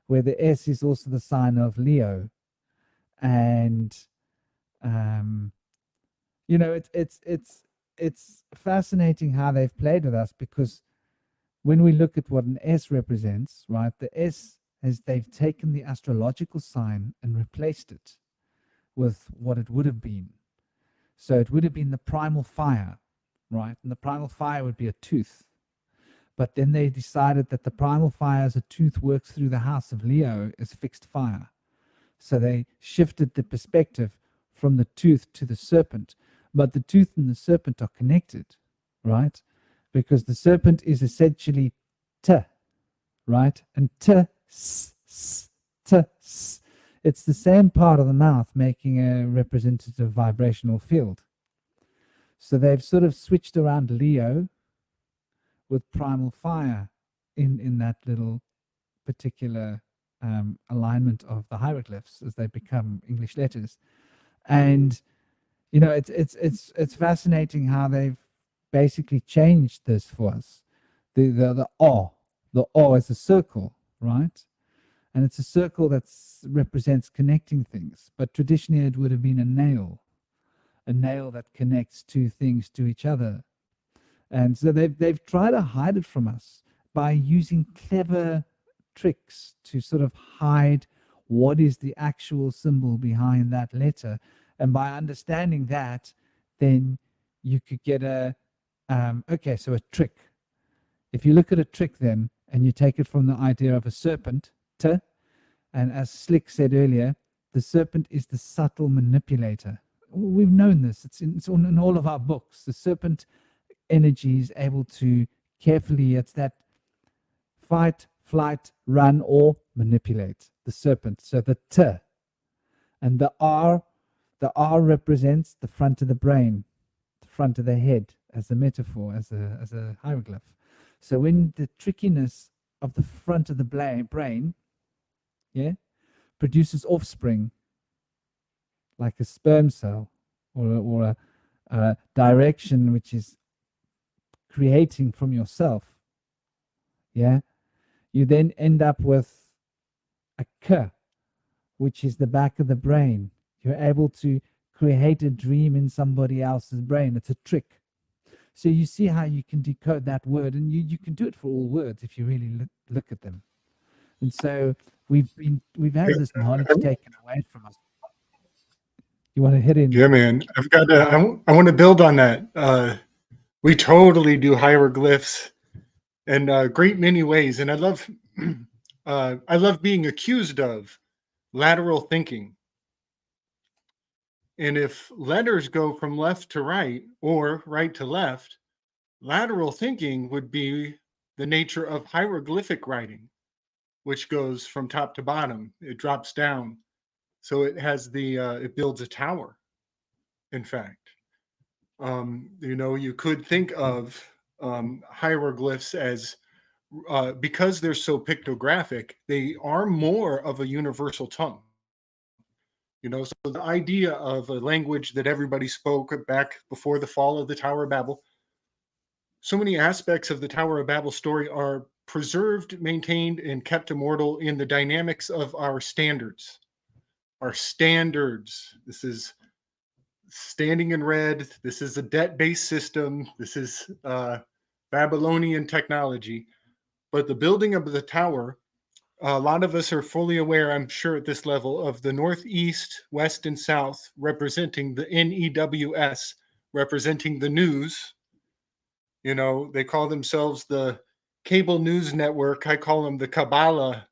where the S is also the sign of Leo. And you know, it's fascinating how they've played with us, because when we look at what an S represents, right, the S is they've taken the astrological sign and replaced it with what it would have been. So it would have been the primal fire, right? And the primal fire would be a tooth. But then they decided that the primal fire as a tooth works through the house of Leo as fixed fire. So they shifted the perspective from the tooth to the serpent. But the tooth and the serpent are connected, right? Because the serpent is essentially T, right? And T, S, S, T, S. It's the same part of the mouth making a representative vibrational field. So they've sort of switched around Leo with primal fire in that little particular alignment of the hieroglyphs as they become English letters. And you know, it's fascinating how they've basically changed this for us. The O is a circle, right? And it's a circle that represents connecting things. But traditionally, it would have been a nail that connects two things to each other. And so they've tried to hide it from us by using clever tricks to sort of hide what is the actual symbol behind that letter. And by understanding that, then you could get a trick. If you look at a trick then, and you take it from the idea of a serpent, T. And as Slick said earlier, the serpent is the subtle manipulator. We've known this. It's in all of our books. The serpent energy is able to carefully, it's that fight, flight, run, or manipulate. The serpent. So the T. And the R represents the front of the brain, the front of the head, as a metaphor, as a hieroglyph. So when the trickiness of the front of the brain, produces offspring, like a sperm cell, or a direction which is creating from yourself, you then end up with a K, which is the back of the brain. You're able to create a dream in somebody else's brain. It's a trick. So you see how you can decode that word, and you can do it for all words if you really look at them. And so we've had this knowledge taken away from us. You want to hit in? Yeah, man. I want to build on that. We totally do hieroglyphs in a great many ways, and I love being accused of lateral thinking. And if letters go from left to right or right to left, lateral thinking would be the nature of hieroglyphic writing, which goes from top to bottom. It drops down. So it has it builds a tower, in fact. You could think of hieroglyphs as, because they're so pictographic, they are more of a universal tongue. So the idea of a language that everybody spoke back before the fall of the Tower of Babel, so many aspects of the Tower of Babel story are preserved, maintained, and kept immortal in the dynamics of our standards. Our standards. This is standing in red. This is a debt-based system. This is Babylonian technology. But the building of the tower, a lot of us are fully aware, I'm sure at this level, of the northeast, west, and south representing the NEWS, representing the news. They call themselves the Cable News Network. I call them the Kabbalah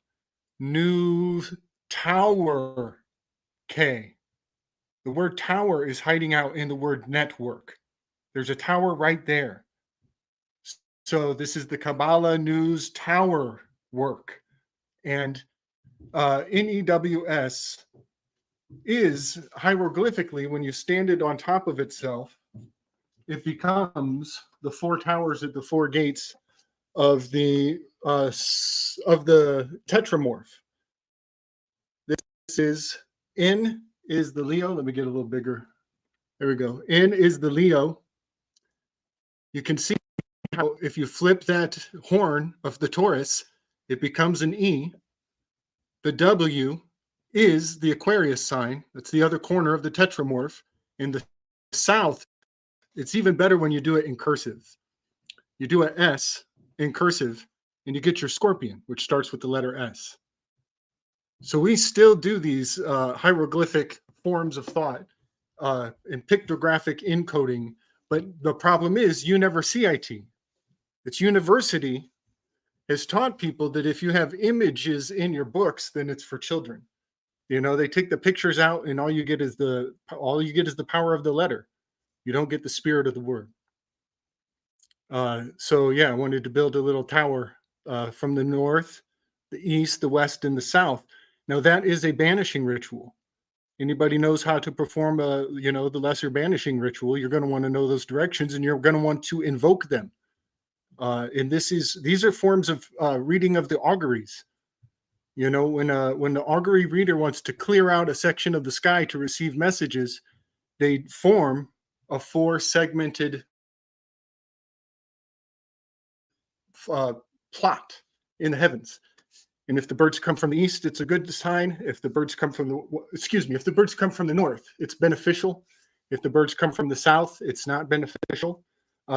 News Tower K. The word tower is hiding out in the word network. There's a tower right there. So this is the Kabbalah News Tower work. And NEWS is hieroglyphically, when you stand it on top of itself, it becomes the four towers at the four gates of the tetramorph. This is N is the Leo. Let me get a little bigger. There we go. N is the Leo. You can see how if you flip that horn of the Taurus, it becomes an E. The W is the Aquarius sign. That's the other corner of the tetramorph. In the south, it's even better when you do it in cursive. You do an S in cursive, and you get your scorpion, which starts with the letter S. So we still do these hieroglyphic forms of thought and pictographic encoding, but the problem is you never see IT. Its university has taught people that if you have images in your books, then it's for children. They take the pictures out, and all you get is the power of the letter. You don't get the spirit of the word. So yeah, I wanted to build a little tower from the north, the east, the west, and the south. Now that is a banishing ritual. Anybody knows how to perform the lesser banishing ritual, you're going to want to know those directions, and you're going to want to invoke them. And these are forms of reading of the auguries. When the augury reader wants to clear out a section of the sky to receive messages, they form a four-segmented plot in the heavens. And if the birds come from the east, it's a good sign. If the birds come from the north, it's beneficial. If the birds come from the south, it's not beneficial.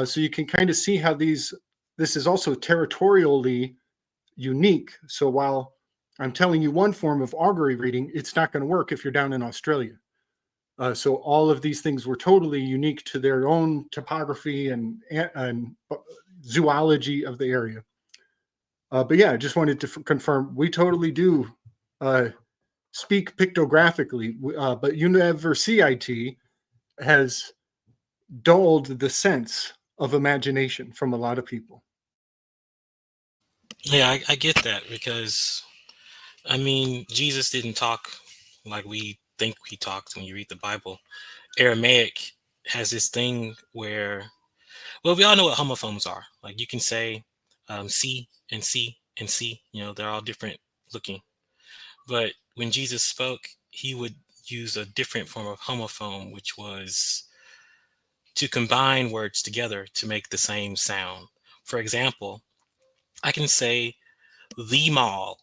So you can kind of see how this is also territorially unique. So while I'm telling you one form of augury reading, it's not going to work if you're down in Australia. So all of these things were totally unique to their own topography and zoology of the area. But yeah, I just wanted to confirm we totally do speak pictographically, but UniverCIT has dulled the sense of imagination from a lot of people. Yeah, I get that, because I mean, Jesus didn't talk like we think he talked when you read the Bible. Aramaic has this thing where, well, we all know what homophones are. Like you can say C and C and C, they're all different looking. But when Jesus spoke, he would use a different form of homophone, which was to combine words together to make the same sound. For example, I can say the mall,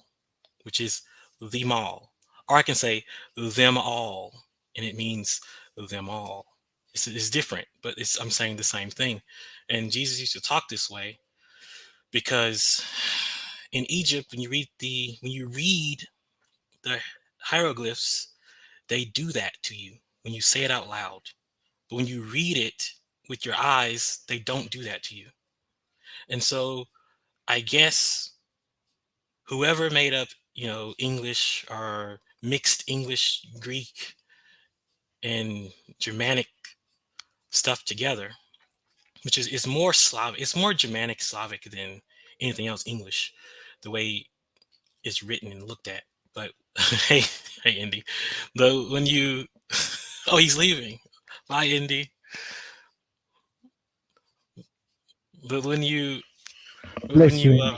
which is the mall, or I can say them all, and it means them all. It's different, but I'm saying the same thing. And Jesus used to talk this way because in Egypt, when you read the hieroglyphs, they do that to you when you say it out loud. But when you read it with your eyes, they don't do that to you. And so I guess whoever made up, English or mixed English, Greek, and Germanic stuff together, which is more Slavic, it's more Germanic Slavic than anything else English, the way it's written and looked at. But hey, Indy, though when you, oh, he's leaving. Bye, Indy. But when you, Bless you, Indy.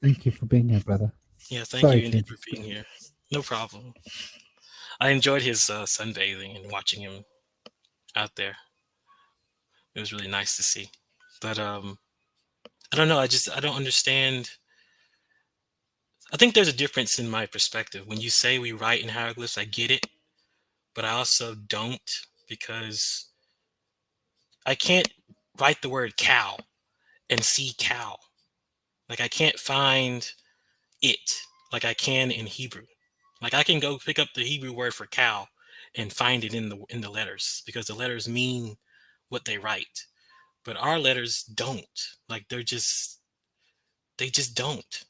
Thank you for being here, brother. yeah, thank Sorry you, Indy, to for being here. No problem. I enjoyed his sunbathing and watching him out there. It was really nice to see. But I don't know. I don't understand. I think there's a difference in my perspective. When you say we write in hieroglyphs, I get it, but I also don't, because I can't write the word cow and see cow. Like I can't find it like I can in Hebrew. Like I can go pick up the Hebrew word for cow and find it in the letters, because the letters mean what they write. But our letters don't. Like they just don't.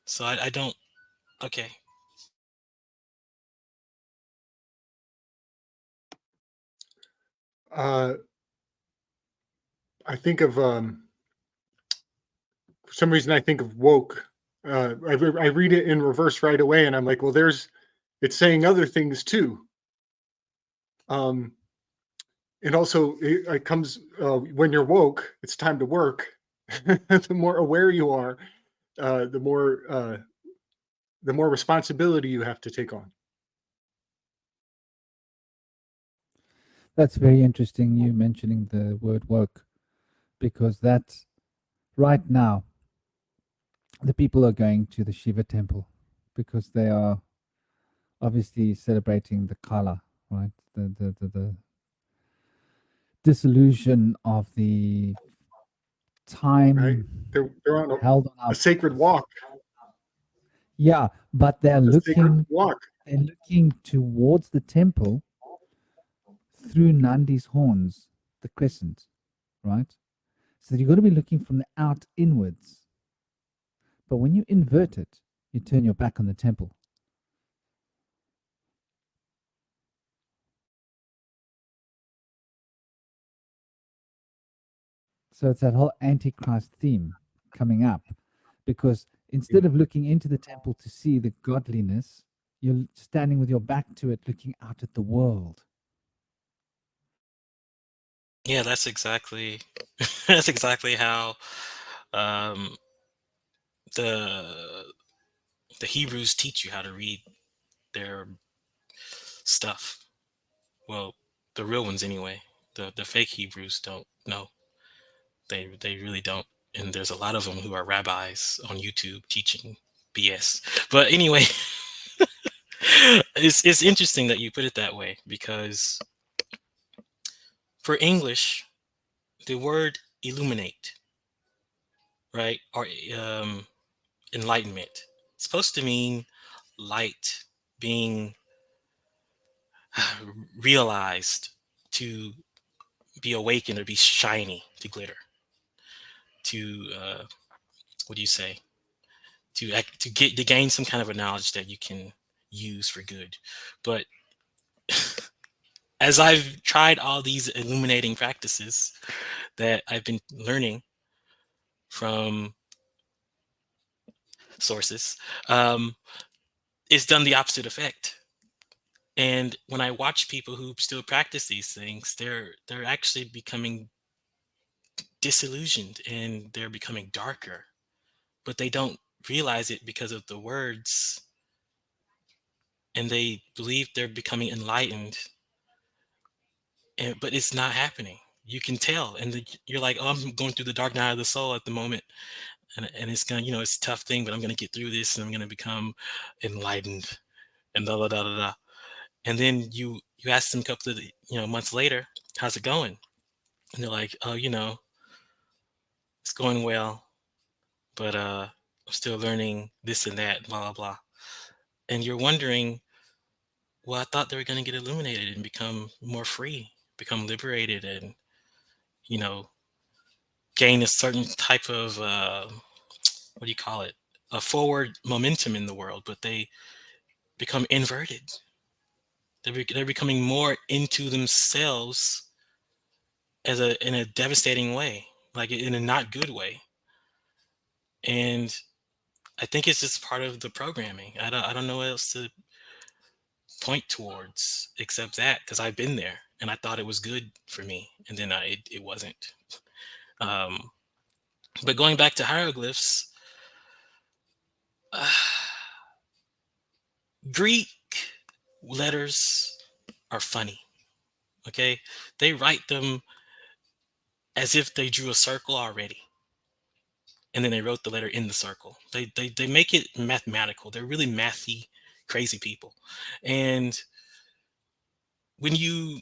So I don't. Okay. I think of for some reason I think of woke. I read it in reverse right away, and I'm like, well, it's saying other things too. And also it comes when you're woke, it's time to work. The more aware you are, the more responsibility you have to take on. That's very interesting, you mentioning the word woke, because that's right now the people are going to the Shiva temple because they are obviously celebrating the Kala, right? The dissolution of the time, right? They're on held on a sacred walk. Yeah, but they're sacred walk. looking towards the temple through Nandi's horns, the crescent, right? So you've got to be looking from the out inwards. But when you invert it, you turn your back on the temple. So it's that whole Antichrist theme coming up, because instead of looking into the temple to see the godliness, you're standing with your back to it, looking out at the world. Yeah, that's exactly how um, the Hebrews teach you how to read their stuff. Well, the real ones anyway. The fake Hebrews don't know. They really don't. And there's a lot of them who are rabbis on YouTube teaching BS. But anyway, it's interesting that you put it that way, because for English, the word illuminate, right, or enlightenment, it's supposed to mean light being realized, to be awakened, or be shiny, to glitter, to what do you say, to gain some kind of a knowledge that you can use for good. But as I've tried all these illuminating practices that I've been learning from sources, it's done the opposite effect. And when I watch people who still practice these things, they're actually becoming disillusioned and they're becoming darker, but they don't realize it because of the words, and they believe they're becoming enlightened, but it's not happening. You can tell, and you're like, oh, I'm going through the dark night of the soul at the moment, and it's gonna, it's a tough thing, but I'm gonna get through this, and I'm gonna become enlightened, and da da da da da. And then you ask them a couple of months later, how's it going? And they're like, oh, it's going well, but I'm still learning this and that, blah blah blah. And you're wondering, well, I thought they were going to get illuminated and become more free, become liberated, and gain a certain type of what do you call it, a forward momentum in the world, but they become inverted. They're becoming more into themselves in a devastating way, like in a not good way. And I think it's just part of the programming. I don't know what else to point towards except that, because I've been there and I thought it was good for me, and then it wasn't. But going back to hieroglyphs, Greek letters are funny. Okay, they write them as if they drew a circle already, and then they wrote the letter in the circle. They make it mathematical. They're really mathy, crazy people. And when you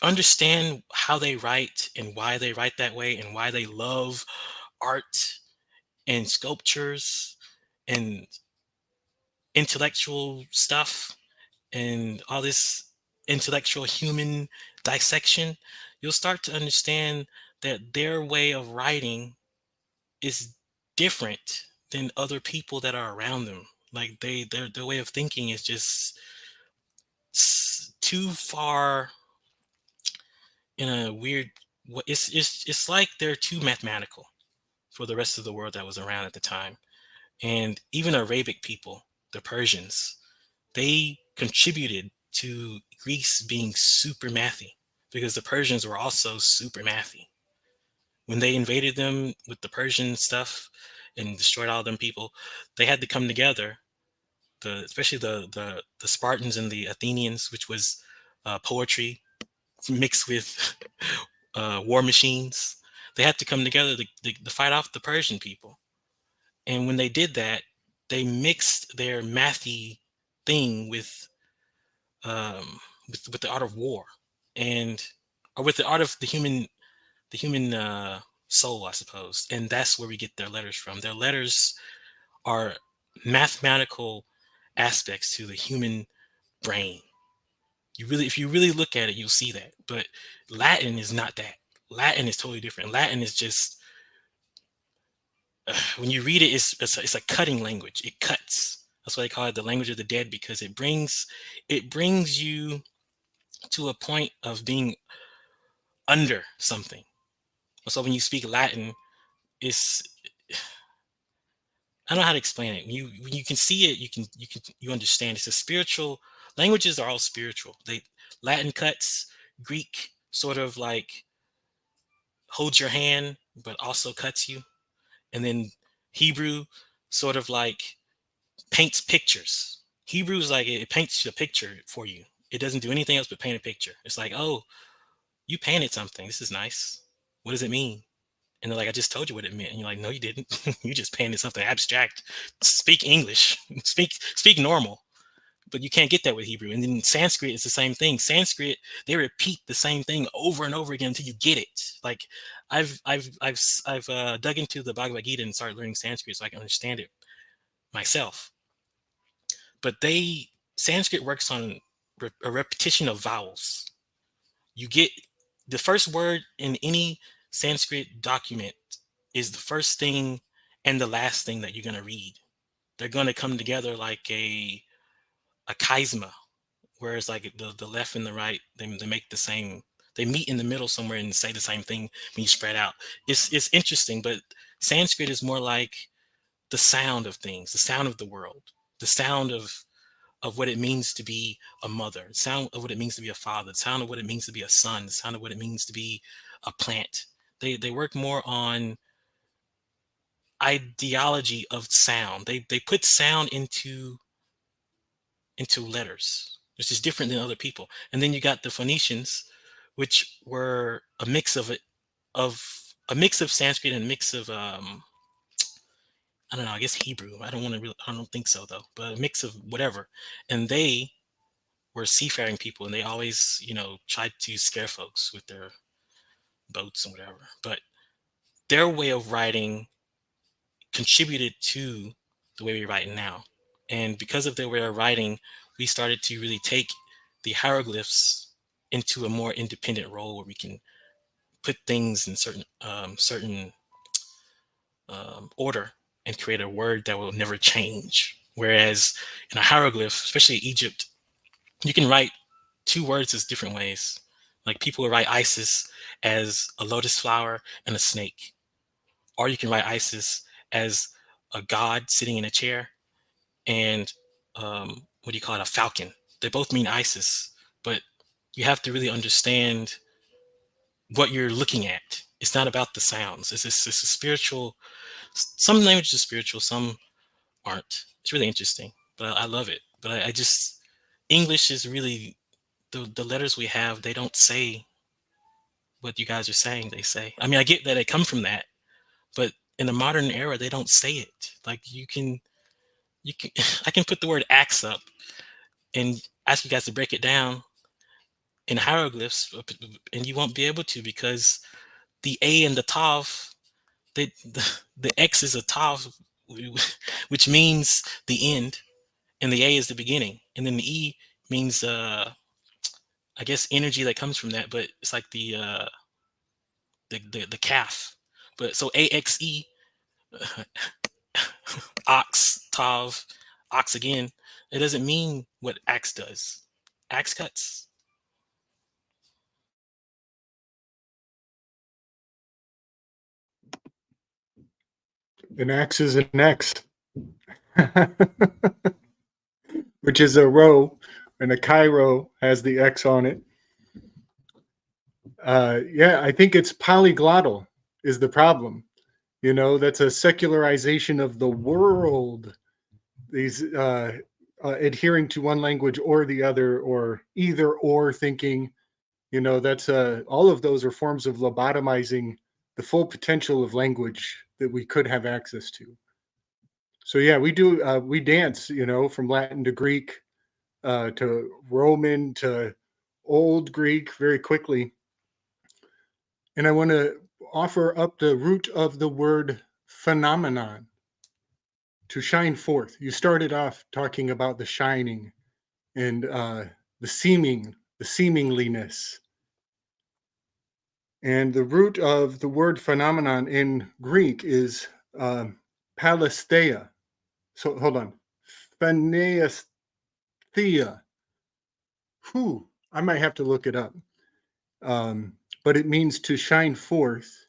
understand how they write and why they write that way and why they love art and sculptures and intellectual stuff and all this intellectual human dissection, you'll start to understand that their way of writing is different than other people that are around them. Like their way of thinking is just too far in a weird. It's like they're too mathematical for the rest of the world that was around at the time. And even Arabic people, the Persians, they contributed to Greece being super mathy, because the Persians were also super mathy. When they invaded them with the Persian stuff and destroyed all them people, they had to come together. Especially the Spartans and the Athenians, which was poetry mixed with war machines. They had to come together to fight off the Persian people. And when they did that, they mixed their mathy thing with the art of war, or with the art of the human soul, I suppose. And that's where we get their letters from. Their letters are mathematical aspects to the human brain. If you really look at it, you'll see that. But Latin is not that. Latin is totally different. Latin is just when you read it, it's a cutting language. It cuts. That's why they call it the language of the dead, because it brings you to a point of being under something. So when you speak Latin, it's, I don't know how to explain it. When you can see it, you understand. It's a spiritual. Languages are all spiritual. Latin cuts, Greek sort of like holds your hand but also cuts you, and then Hebrew sort of like paints pictures. Hebrew is like it paints a picture for you. It doesn't do anything else but paint a picture. It's like, oh, you painted something. This is nice. What does it mean? And they're like, I just told you what it meant. And you're like, no, you didn't. You just painted something abstract. Speak English. Speak normal. But you can't get that with Hebrew. And then Sanskrit is the same thing. Sanskrit, they repeat the same thing over and over again until you get it. Like I've dug into the Bhagavad Gita and started learning Sanskrit so I can understand it myself. But Sanskrit works on a repetition of vowels. You get the first word in any Sanskrit document is the first thing and the last thing that you're going to read. They're going to come together like a chiasma, whereas like the left and the right, they make the same, they meet in the middle somewhere and say the same thing when you spread out. It's interesting, but Sanskrit is more like the sound of things, the sound of the world, the sound of what it means to be a mother, the sound of what it means to be a father, the sound of what it means to be a son, the sound of what it means to be a plant. They work more on ideology of sound. They put sound into letters, which is different than other people. And then you got the Phoenicians, which were a mix of Sanskrit and a mix of I don't know, I guess Hebrew. I don't think so though, but a mix of whatever. And they were seafaring people, and they always, tried to scare folks with their boats and whatever. But their way of writing contributed to the way we write now. And because of their way of writing, we started to really take the hieroglyphs into a more independent role, where we can put things in certain order and create a word that will never change. Whereas in a hieroglyph, especially Egypt, you can write two words as different ways. Like people will write Isis as a lotus flower and a snake. Or you can write Isis as a god sitting in a chair and what do you call it, a falcon. They both mean Isis, but you have to really understand what you're looking at. It's not about the sounds. It's a spiritual, some languages are spiritual, some aren't. It's really interesting, but I love it. But I just, English is really, the letters we have, they don't say what you guys are saying they say. I mean, I get that they come from that, but in the modern era, they don't say it. Like you can, I can put the word axe up and ask you guys to break it down in hieroglyphs, and you won't be able to, because the A and the Tav, the X is a Tav, which means the end, and the A is the beginning, and then the E means I guess energy that comes from that, but it's like the calf. But so AXE, ox, Tav, ox again, it doesn't mean what axe does. Axe cuts. An X is an X, which is a row, and a Cairo has the X on it. Yeah, I think it's polyglottal is the problem. That's a secularization of the world. These adhering to one language or the other, or either or thinking. That's all of those are forms of lobotomizing the full potential of language that we could have access to. So yeah, we dance, from Latin to Greek, to Roman to Old Greek very quickly. And I want to offer up the root of the word phenomenon, to shine forth. You started off talking about the shining and the seemingliness. And the root of the word phenomenon in Greek is paletheia. So hold on. Phaneastheia. I might have to look it up. But it means to shine forth.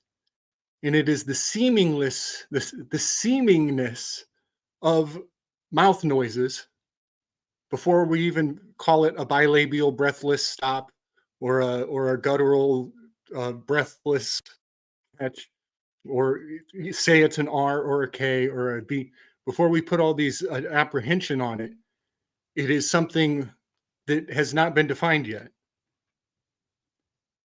And it is the seemingness of mouth noises before we even call it a bilabial breathless stop, or a guttural breathless catch, or you say it's an R or a K or a B. Before we put all these apprehension on it, it is something that has not been defined yet.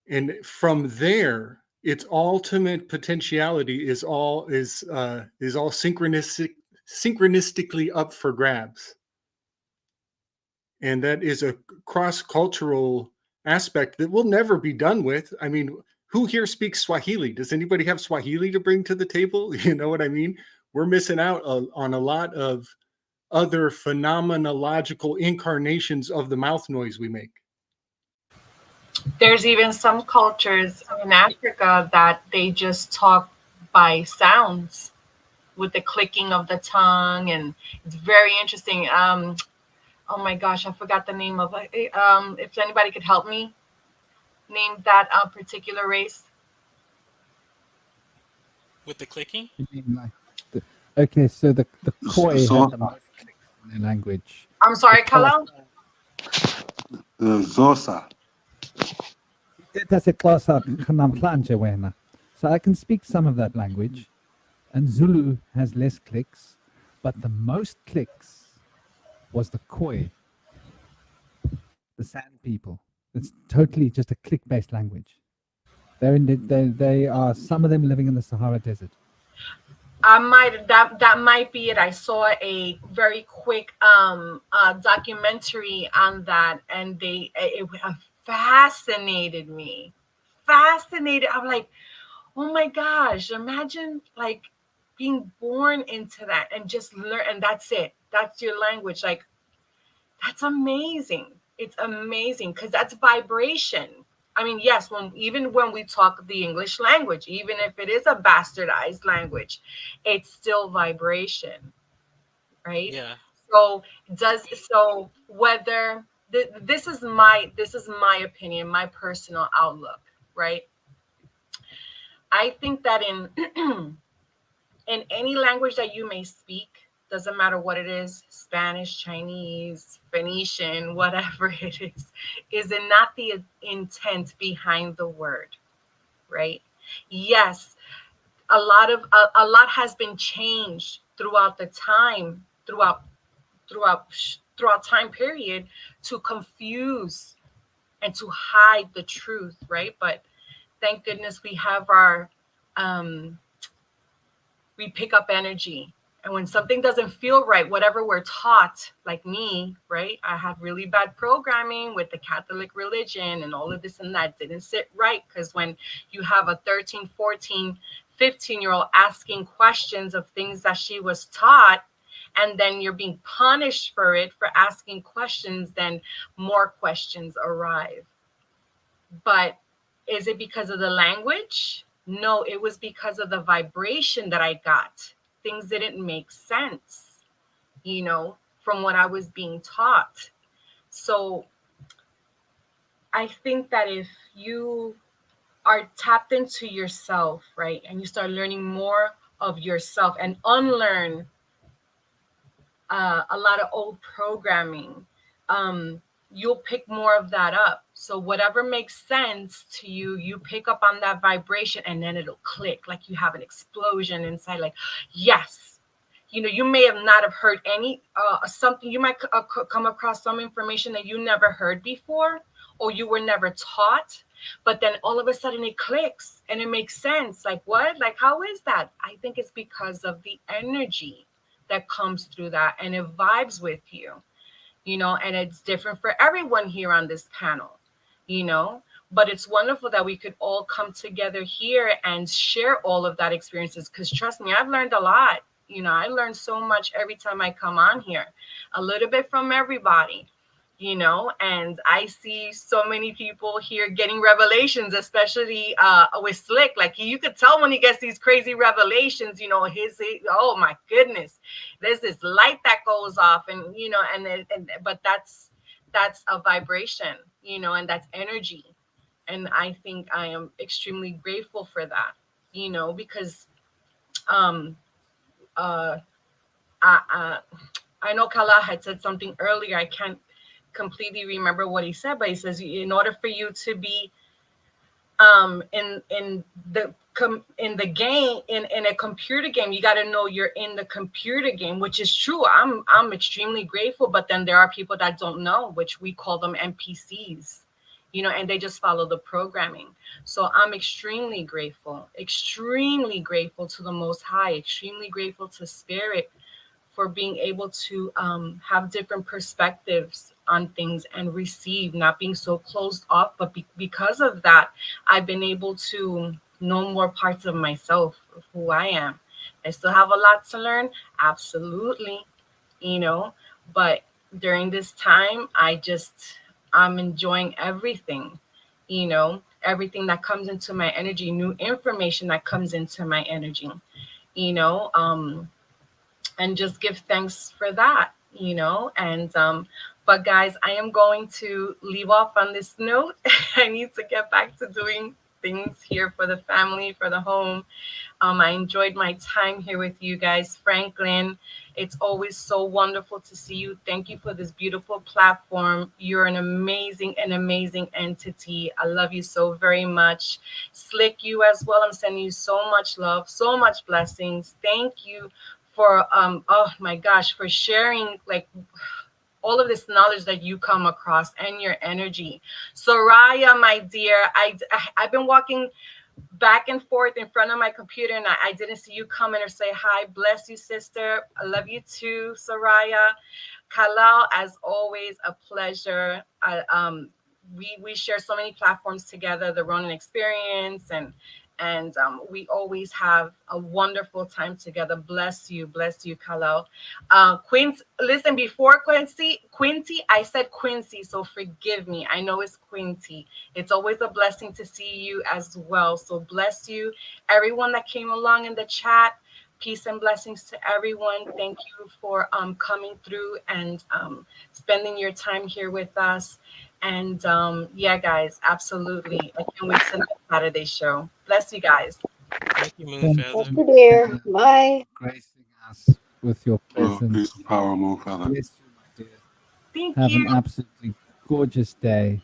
And from there, its ultimate potentiality is all synchronistically up for grabs. And that is a cross-cultural aspect that will never be done with. I mean, who here speaks Swahili? Does anybody have Swahili to bring to the table? You know what I mean? We're missing out on a lot of other phenomenological incarnations of the mouth noise we make. There's even some cultures in Africa that they just talk by sounds. with the clicking of the tongue, and it's very interesting. Oh my gosh, I forgot the name of it. If anybody could help me name that particular race. With the clicking? You mean like okay, so the Khoi have the most clicks in their language. I'm sorry, Kilelle? Zosa. So I can speak some of that language, and Zulu has less clicks, but the most clicks was the Khoi, the Sand people. It's totally just a click-based language. They are, some of them living in the Sahara Desert. That might be it. I saw a very quick documentary on that, and it fascinated me. Fascinated. I'm like, oh my gosh, imagine like being born into that and just learn, and that's it. That's your language. Like, that's amazing. It's amazing because that's vibration. I mean, yes, even when we talk the English language, even if it is a bastardized language, it's still vibration, right? Yeah. So whether this is my opinion, my personal outlook, right? I think that in in any language that you may speak, doesn't matter what it is, Spanish, Chinese, Phoenician, whatever it is it not the intent behind the word, right? Yes, a lot has been changed throughout the time, throughout time period, to confuse and to hide the truth, right? But thank goodness we have our we pick up energy. And when something doesn't feel right, whatever we're taught, like me, right? I had really bad programming with the Catholic religion, and all of this and that didn't sit right. Because when you have a 13, 14, 15-year-old asking questions of things that she was taught, and then you're being punished for it, for asking questions, then more questions arrive. But is it because of the language? No, it was because of the vibration that I got. Things didn't make sense, from what I was being taught. So I think that if you are tapped into yourself, right, and you start learning more of yourself and unlearn a lot of old programming, you'll pick more of that up. So whatever makes sense to you, you pick up on that vibration, and then it'll click, like you have an explosion inside, like, yes. You may have not have heard any something. You might come across some information that you never heard before, or you were never taught, but then all of a sudden it clicks and it makes sense. Like, what? Like, how is that? I think it's because of the energy that comes through that, and it vibes with you. And it's different for everyone here on this panel, but it's wonderful that we could all come together here and share all of that experiences. Because trust me, I've learned a lot. I learn so much every time I come on here, a little bit from everybody, and I see so many people here getting revelations, especially with Slick. Like, you could tell when he gets these crazy revelations, oh my goodness, there's this light that goes off, and but that's a vibration, and that's energy. And I think I am extremely grateful for that, because I know Kala had said something earlier. I can't completely remember what he said, but he says, in order for you to be in the game, in a computer game, you got to know you're in the computer game, which is true. I'm extremely grateful, but then there are people that don't know, which we call them NPCs, and they just follow the programming. So I'm extremely grateful to the Most High, extremely grateful to Spirit for being able to have different perspectives on things and receive, not being so closed off. But because of that, I've been able to know more parts of myself, of who I am. I still have a lot to learn, absolutely, but during this time, I'm enjoying everything, everything that comes into my energy, new information that comes into my energy, you know, and just give thanks for that, you know. And but guys, I am going to leave off on this note. I need to get back to doing things here for the family, for the home. I enjoyed my time here with you guys. Franklin, it's always so wonderful to see you. Thank you for this beautiful platform. You're an amazing entity. I love you so very much. Slick, you as well. I'm sending you so much love, so much blessings. Thank you for oh my gosh, for sharing like all of this knowledge that you come across and your energy. Soraya, my dear, I've been walking back and forth in front of my computer, and I didn't see you come in or say hi. Bless you, sister. I love you too, Soraya. Kilelle, as always, a pleasure. We share so many platforms together, the Ronin Experience, and we always have a wonderful time together. Bless you, Kilelle. Quincy, listen, before Quincy, I said Quincy, so forgive me. I know it's Quincy. It's always a blessing to see you as well. So bless you, everyone that came along in the chat. Peace and blessings to everyone. Thank you for coming through and spending your time here with us. And yeah, guys, absolutely. I can't wait to next Saturday show. Bless you guys. Thank you, Thank MoonFeather. you, dear. Bye. gracing us with your Peace presence. and power, MoonFeather. Bless you, my dear. Thank Have you. an absolutely gorgeous day.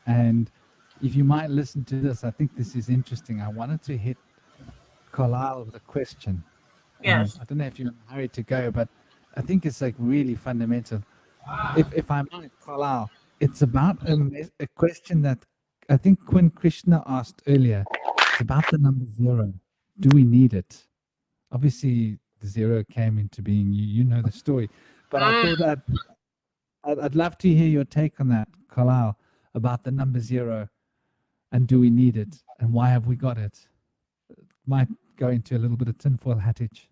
And if you might listen to this, I think this is interesting. I wanted to hit Carlisle with a question. Yes. I don't know if you're in a hurry to go, but I think it's like really fundamental. If I might, Carlisle, it's about a question that I think Quinn Krishna asked earlier. It's about the number 0. Do we need it? Obviously, the 0 came into being. You know the story, but I thought that I'd love to hear your take on that, Carlisle, about the number 0, and do we need it, and why have we got it? Might go into a little bit of tinfoil hattage.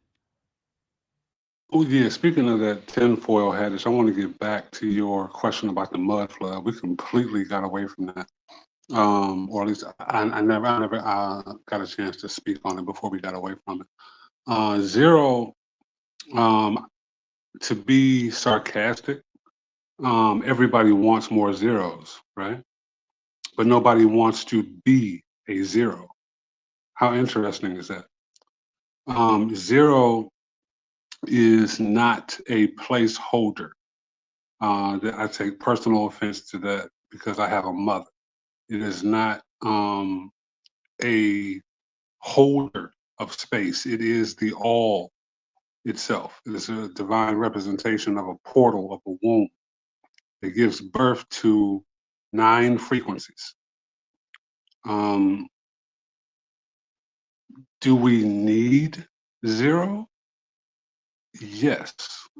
Oh yeah, speaking of that tinfoil hatch, I want to get back to your question about the mud flood. We completely got away from that. Or at least I never got a chance to speak on it before we got away from it. 0, to be sarcastic, everybody wants more zeros, right? But nobody wants to be a 0. How interesting is that? 0 is not a placeholder. I take personal offense to that because I have a mother. It is not a holder of space. It is the all itself. It is a divine representation of a portal, of a womb. It gives birth to 9 frequencies. Do we need 0? Yes,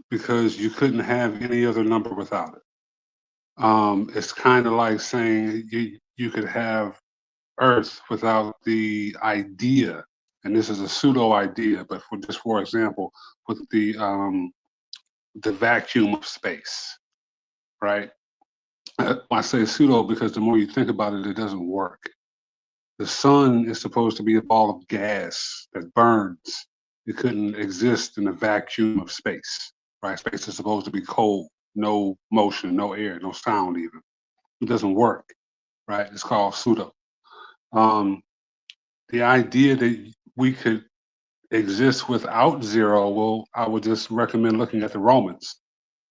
because you couldn't have any other number without it. It's kind of like saying you could have Earth without the idea, and this is a pseudo idea, but for example, with the vacuum of space, right? I say pseudo because the more you think about it, it doesn't work. The sun is supposed to be a ball of gas that burns. It couldn't exist in a vacuum of space, right? Space is supposed to be cold, no motion, no air, no sound even. It doesn't work, right? It's called pseudo. The idea that we could exist without 0, well, I would just recommend looking at the Romans,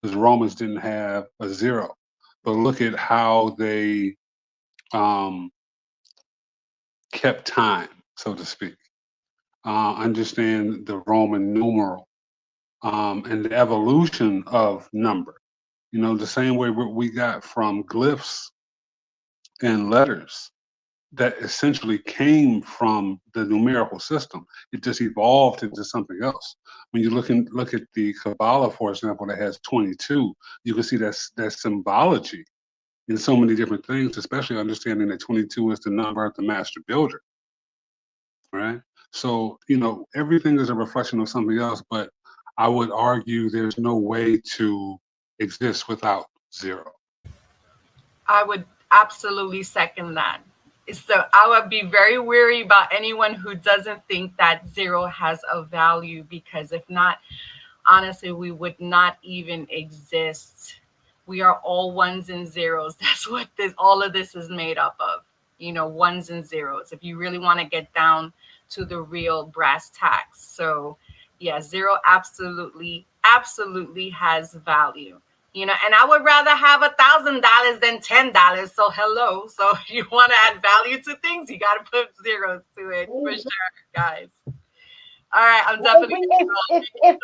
because the Romans didn't have a 0. But look at how they kept time, so to speak. Understand the Roman numeral and the evolution of number. You know, the same way we got from glyphs and letters that essentially came from the numerical system. It just evolved into something else. When you look at the Kabbalah, for example, that has 22, you can see that symbology in so many different things, especially understanding that 22 is the number of the master builder, right? So, you know, everything is a reflection of something else, but I would argue there's no way to exist without 0. I would absolutely second that. So I would be very weary about anyone who doesn't think that zero has a value, because if not, honestly, we would not even exist. We are all ones and zeros. That's what all of this is made up of. Ones and zeros. If you really want to get down to the real brass tacks. So yeah, zero absolutely has value. And I would rather have $1,000 than $10. So hello. So if you want to add value to things, you got to put zeros to it for sure, guys. All right, I'm definitely. If it's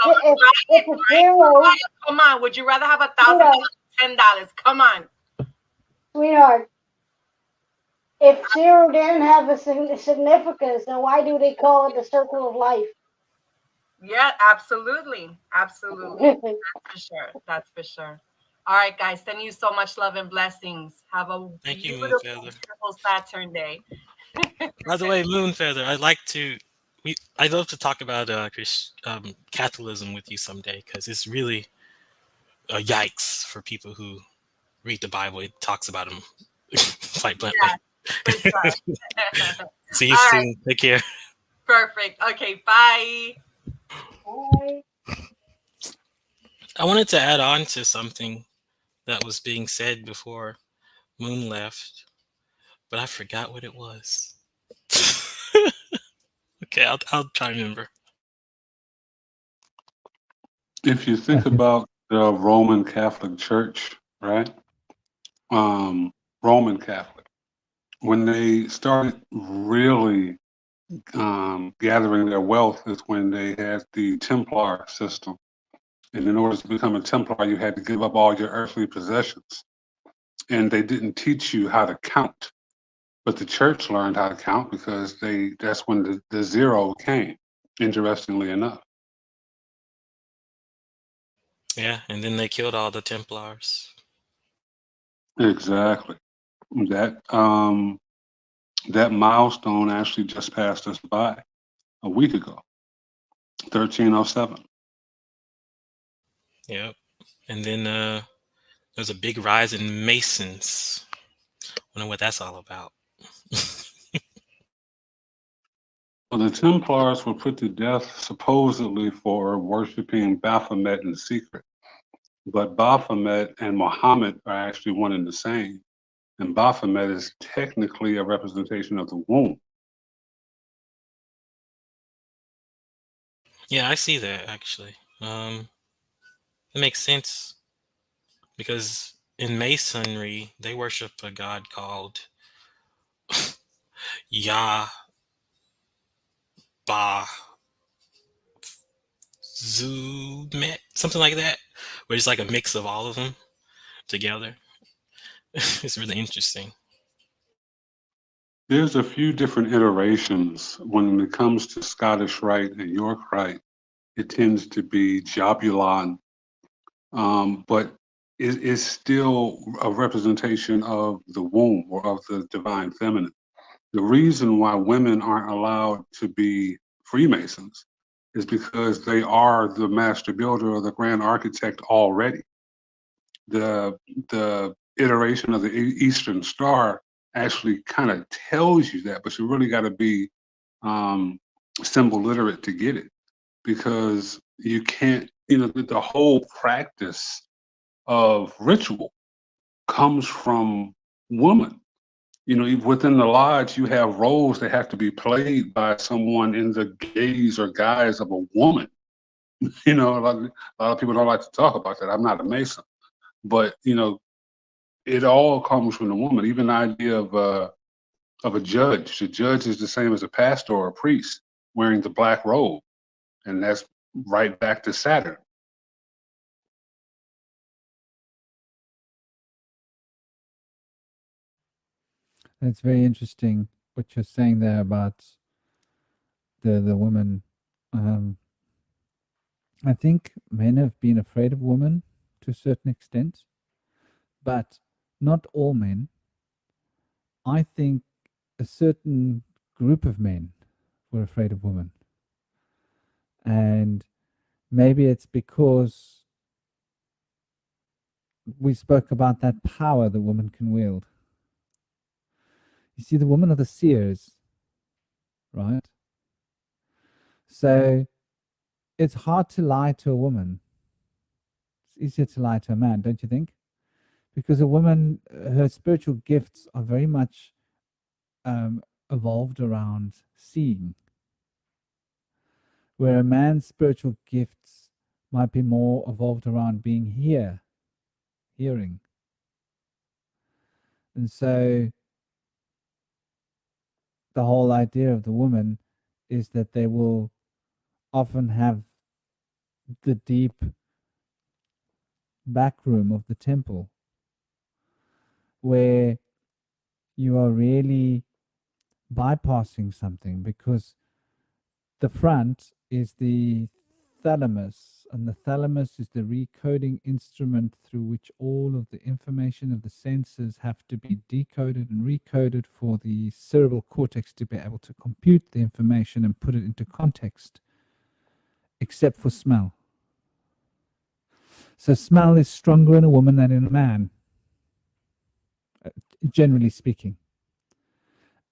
zero, come on, would you rather have $1,000, $10? Come on, sweetheart. If zero didn't have a significance, then why do they call it the circle of life? Yeah, absolutely. That's for sure. That's for sure. All right, guys. Send you so much love and blessings. Have a beautiful Saturn day. By the way, MoonFeather, I'd love to talk about Catholicism with you someday, because it's really a yikes for people who read the Bible. It talks about them quite bluntly. Yeah, see you soon. Right. Take care. Perfect. Okay, bye. Bye. I wanted to add on to something that was being said before Moon left, but I forgot what it was. Okay, I'll try to remember. If you think about the Roman Catholic Church, right? Roman Catholic, when they started really gathering their wealth is when they had the Templar system. And in order to become a Templar, you had to give up all your earthly possessions. And they didn't teach you how to count. But the church learned how to count, because that's when the zero came, interestingly enough. Yeah, and then they killed all the Templars. Exactly. That milestone actually just passed us by a week ago, 1307. Yep. And then there's a big rise in Masons. I wonder what that's all about. Well, the Templars were put to death supposedly for worshiping Baphomet in secret. But Baphomet and Muhammad are actually one and the same. And Baphomet is technically a representation of the womb. Yeah, I see that actually. It makes sense, because in Masonry they worship a god called Yah Ba Zumet, something like that, where it's like a mix of all of them together. It's really interesting. There's a few different iterations. When it comes to Scottish Rite and York Rite, it tends to be Jabulon, but it is still a representation of the womb or of the divine feminine. The reason why women aren't allowed to be Freemasons is because they are the master builder or the grand architect already. The iteration of the Eastern Star actually kind of tells you that, but you really got to be symbol literate to get it, because you can't, the whole practice of ritual comes from woman. Within the lodge, you have roles that have to be played by someone in the gaze or guise of a woman. A lot of people don't like to talk about that. I'm not a Mason, but it all comes from the woman. Even the idea of a judge. The judge is the same as a pastor or a priest wearing the black robe, and that's right back to Saturn. It's very interesting what you're saying there about the woman. I think men have been afraid of women to a certain extent, but not all men. I think a certain group of men were afraid of women. And maybe it's because we spoke about that power the woman can wield. You see, the women are the seers, right? So it's hard to lie to a woman. It's easier to lie to a man, don't you think? Because a woman, her spiritual gifts are very much evolved around seeing, where a man's spiritual gifts might be more evolved around being hearing. And so the whole idea of the woman is that they will often have the deep back room of the temple where you are really bypassing something, because the front is the thalamus, and the thalamus is the recoding instrument through which all of the information of the senses have to be decoded and recoded for the cerebral cortex to be able to compute the information and put it into context, except for smell. So smell is stronger in a woman than in a man, generally speaking.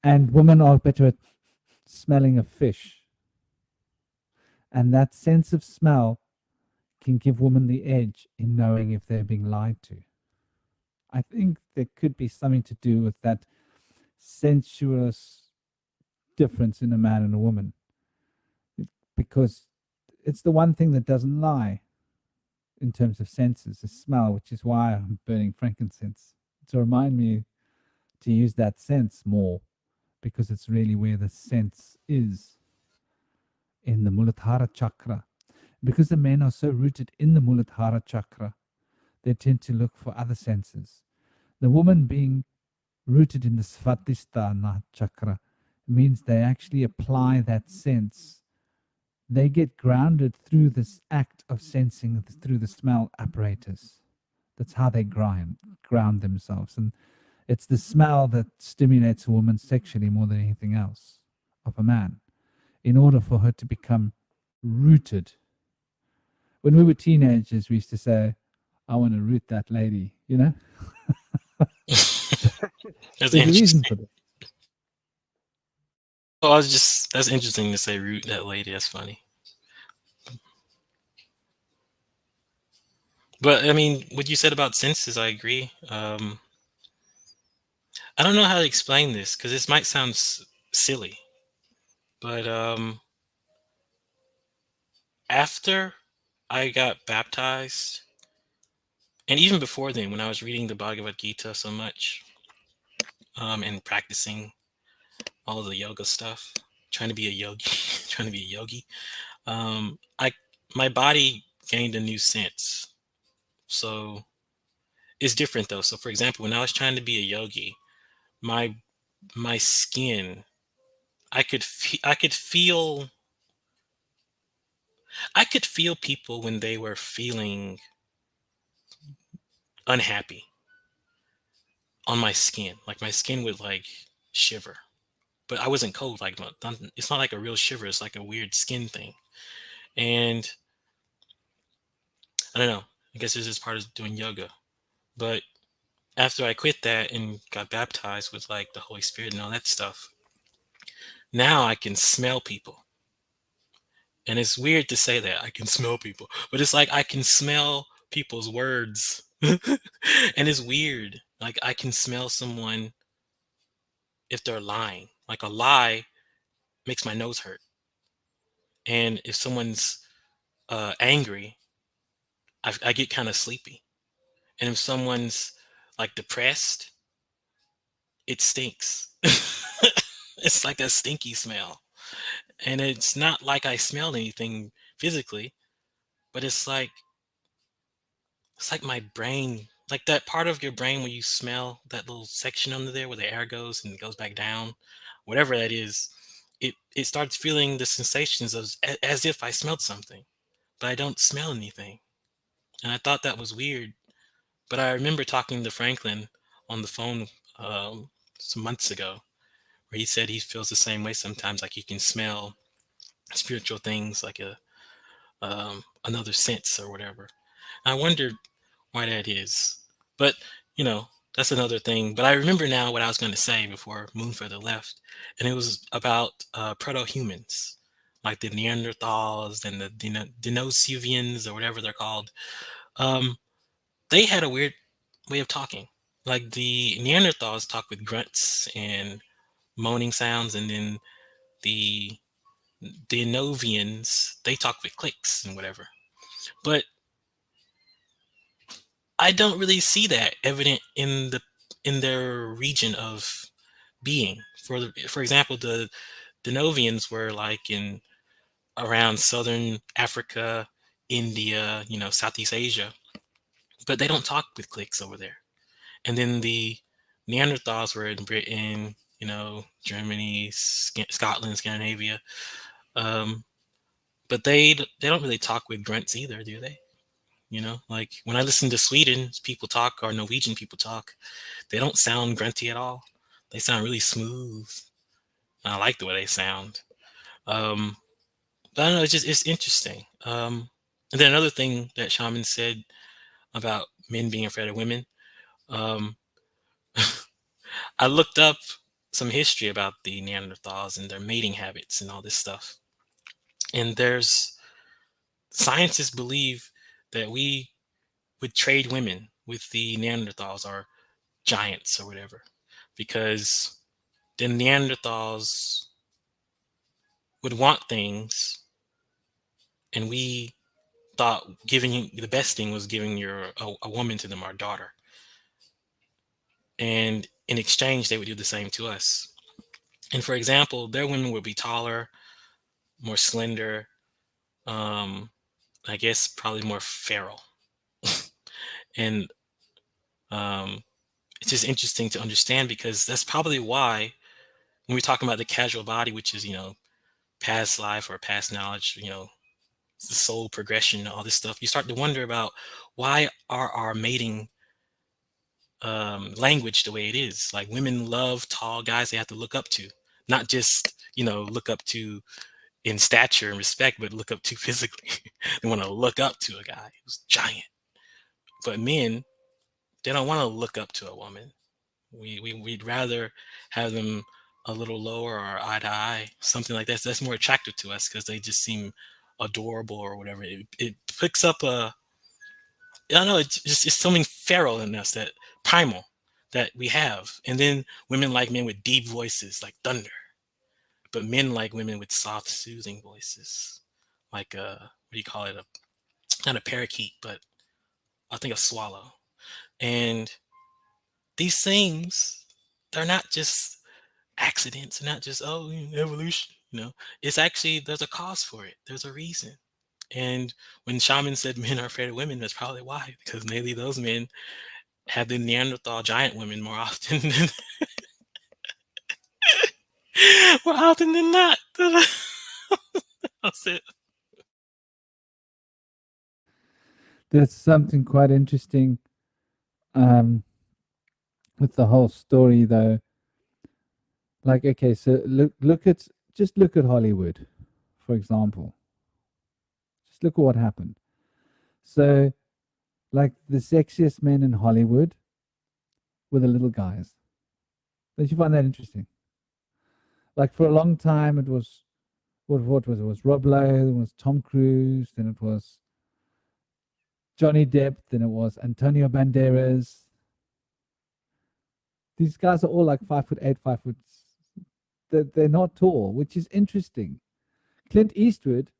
And women are better at smelling a fish. And that sense of smell can give women the edge in knowing if they're being lied to. I think there could be something to do with that sensuous difference in a man and a woman, because it's the one thing that doesn't lie in terms of senses, is smell, which is why I'm burning frankincense, to remind me to use that sense more, because it's really where the sense is, in the Muladhara chakra. Because the men are so rooted in the Muladhara chakra, they tend to look for other senses. The woman being rooted in the Svatisthana chakra means they actually apply that sense. They get grounded through this act of sensing through the smell apparatus. That's how they ground themselves. And it's the smell that stimulates a woman sexually more than anything else of a man, in order for her to become rooted. When we were teenagers, we used to say, I want to root that lady, you know? That's There's a reason interesting. for that. Oh, that's interesting to say root that lady. That's funny. But I mean, what you said about senses, I agree. I don't know how to explain this because this might sound silly, but after I got baptized, and even before then, when I was reading the Bhagavad Gita so much, and practicing all the yoga stuff, trying to be a yogi, trying to be a yogi, I my body gained a new sense. So it's different though. So for example, when I was trying to be a yogi, my skin, I could feel people when they were feeling unhappy on my skin. Like my skin would like shiver, but I wasn't cold. Like it's not like a real shiver. It's like a weird skin thing. And I don't know. I guess this is part of doing yoga. But after I quit that and got baptized with like the Holy Spirit and all that stuff, now I can smell people. And it's weird to say that I can smell people, but it's like I can smell people's words. And it's weird. Like I can smell someone if they're lying. Like a lie makes my nose hurt. And if someone's angry, I get kind of sleepy. And if someone's like depressed, it stinks. It's like a stinky smell. And it's not like I smelled anything physically, but it's like my brain, like that part of your brain where you smell that little section under there where the air goes and it goes back down, whatever that is, it starts feeling the sensations of as if I smelled something, but I don't smell anything. And I thought that was weird. But I remember talking to Franklin on the phone some months ago, where he said he feels the same way sometimes, like he can smell spiritual things like another sense or whatever. I wondered why that is. But, you know, that's another thing. But I remember now what I was going to say before MoonFeather left, and it was about proto-humans, like the Neanderthals and the Denisovans or whatever they're called. They had a weird way of talking. Like the Neanderthals talk with grunts and moaning sounds, and then the Denovians, they talk with clicks and whatever. But I don't really see that evident in their region of being. For example, the Denovians were like in around southern Africa, India, Southeast Asia, but they don't talk with clicks over there. And then the Neanderthals were in Britain, Germany, Scotland, Scandinavia. But they don't really talk with grunts either, do they? Like when I listen to Sweden people talk or Norwegian people talk, they don't sound grunty at all. They sound really smooth. I like the way they sound. But I don't know, it's interesting. And then another thing that Shaman said about men being afraid of women. I looked up some history about the Neanderthals and their mating habits and all this stuff. And scientists believe that we would trade women with the Neanderthals or giants or whatever, because the Neanderthals would want things, and we thought giving the best thing was giving a woman to them, our daughter. And in exchange, they would do the same to us. And for example, their women would be taller, more slender, I guess probably more feral. And it's just interesting to understand, because that's probably why when we're talking about the casual body, which is, past life or past knowledge, the soul progression, all this stuff, you start to wonder about why are our mating language the way it is. Like women love tall guys they have to look up to, not just, look up to in stature and respect, but look up to physically. They want to look up to a guy who's giant. But men, they don't want to look up to a woman. We'd rather have them a little lower or eye to eye, something like that. So that's more attractive to us because they just seem adorable or whatever. It picks up I don't know, it's something feral in us, that primal that we have. And then women like men with deep voices like thunder, but men like women with soft, soothing voices, like what do you call it? Not a parakeet, but I think a swallow. And these things, they're not just accidents, not just evolution. It's actually, there's a cause for it. There's a reason. And when Shaman said men are afraid of women, that's probably why, because maybe those men have the Neanderthal giant women more often than more often than not. That's it. There's something quite interesting with the whole story, though. Like, okay, so look at Hollywood, for example. Just look at what happened. So, like, the sexiest men in Hollywood were the little guys. Don't you find that interesting? Like, for a long time, it was what was it? It was Rob Lowe, it was Tom Cruise, then it was Johnny Depp, then it was Antonio Banderas. These guys are all like 5'8", 5 foot. They're not tall, which is interesting. Clint Eastwood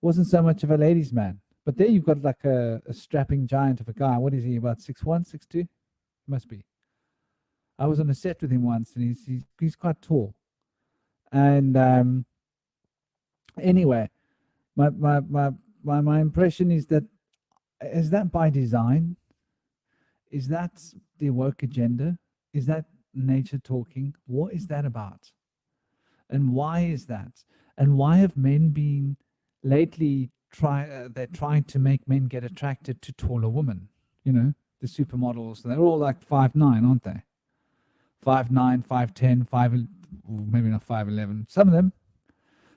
wasn't so much of a ladies' man, but there you've got like a strapping giant of a guy. What is he, about 6'1", 6'2"? Must be. I was on a set with him once, and he's quite tall. And anyway, my impression is that by design? Is that the woke agenda? Is that nature talking? What is that about? And why is that? And why have men been lately they're trying to make men get attracted to taller women? The supermodels, they're all like 5'9", aren't they? 5'9", 5'10", 5, maybe not 5'11", some of them.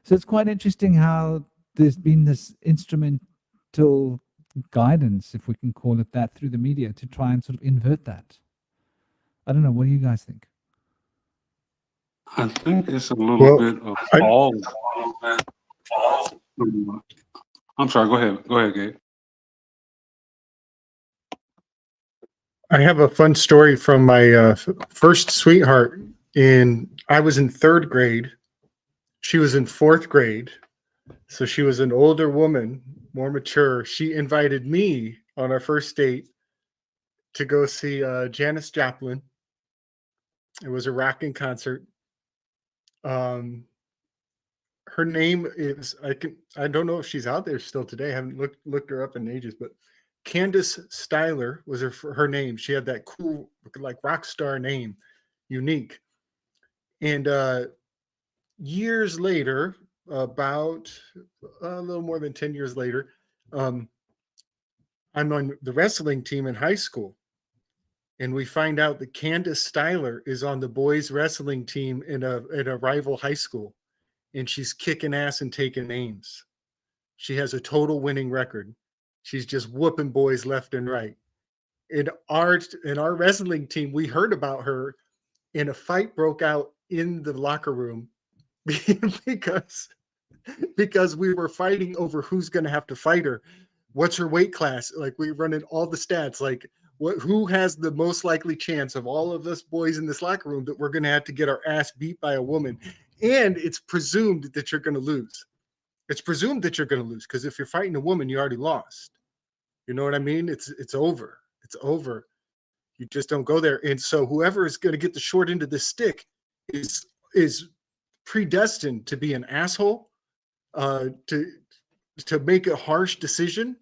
So it's quite interesting how there's been this instrumental guidance, if we can call it that, through the media to try and sort of invert that. I don't know. What do you guys think? I think it's a little Well, bit of I, all. I'm sorry. Go ahead. Go ahead, Gabe. I have a fun story from my first sweetheart. I was in 3rd grade. She was in 4th grade. So she was an older woman, more mature. She invited me on our first date to go see Janis Joplin. It was a rocking concert. Um, her name is I don't know if she's out there still today. I haven't looked her up in ages, but Candace Styler was her name. She had that cool like rock star name, unique. And years later, about a little more than 10 years later, I'm on the wrestling team in high school. And we find out that Candace Styler is on the boys wrestling team in a rival high school. And she's kicking ass and taking names. She has a total winning record. She's just whooping boys left and right. In our wrestling team, we heard about her, and a fight broke out in the locker room because we were fighting over who's going to have to fight her. What's her weight class? Like, we run in all the stats, like who has the most likely chance of all of us boys in this locker room that we're going to have to get our ass beat by a woman. And it's presumed that you're going to lose. It's presumed that you're going to lose, because if you're fighting a woman, you already lost. You know what I mean? It's over. It's over. You just don't go there. And so whoever is going to get the short end of the stick is predestined to be an asshole, to make a harsh decision.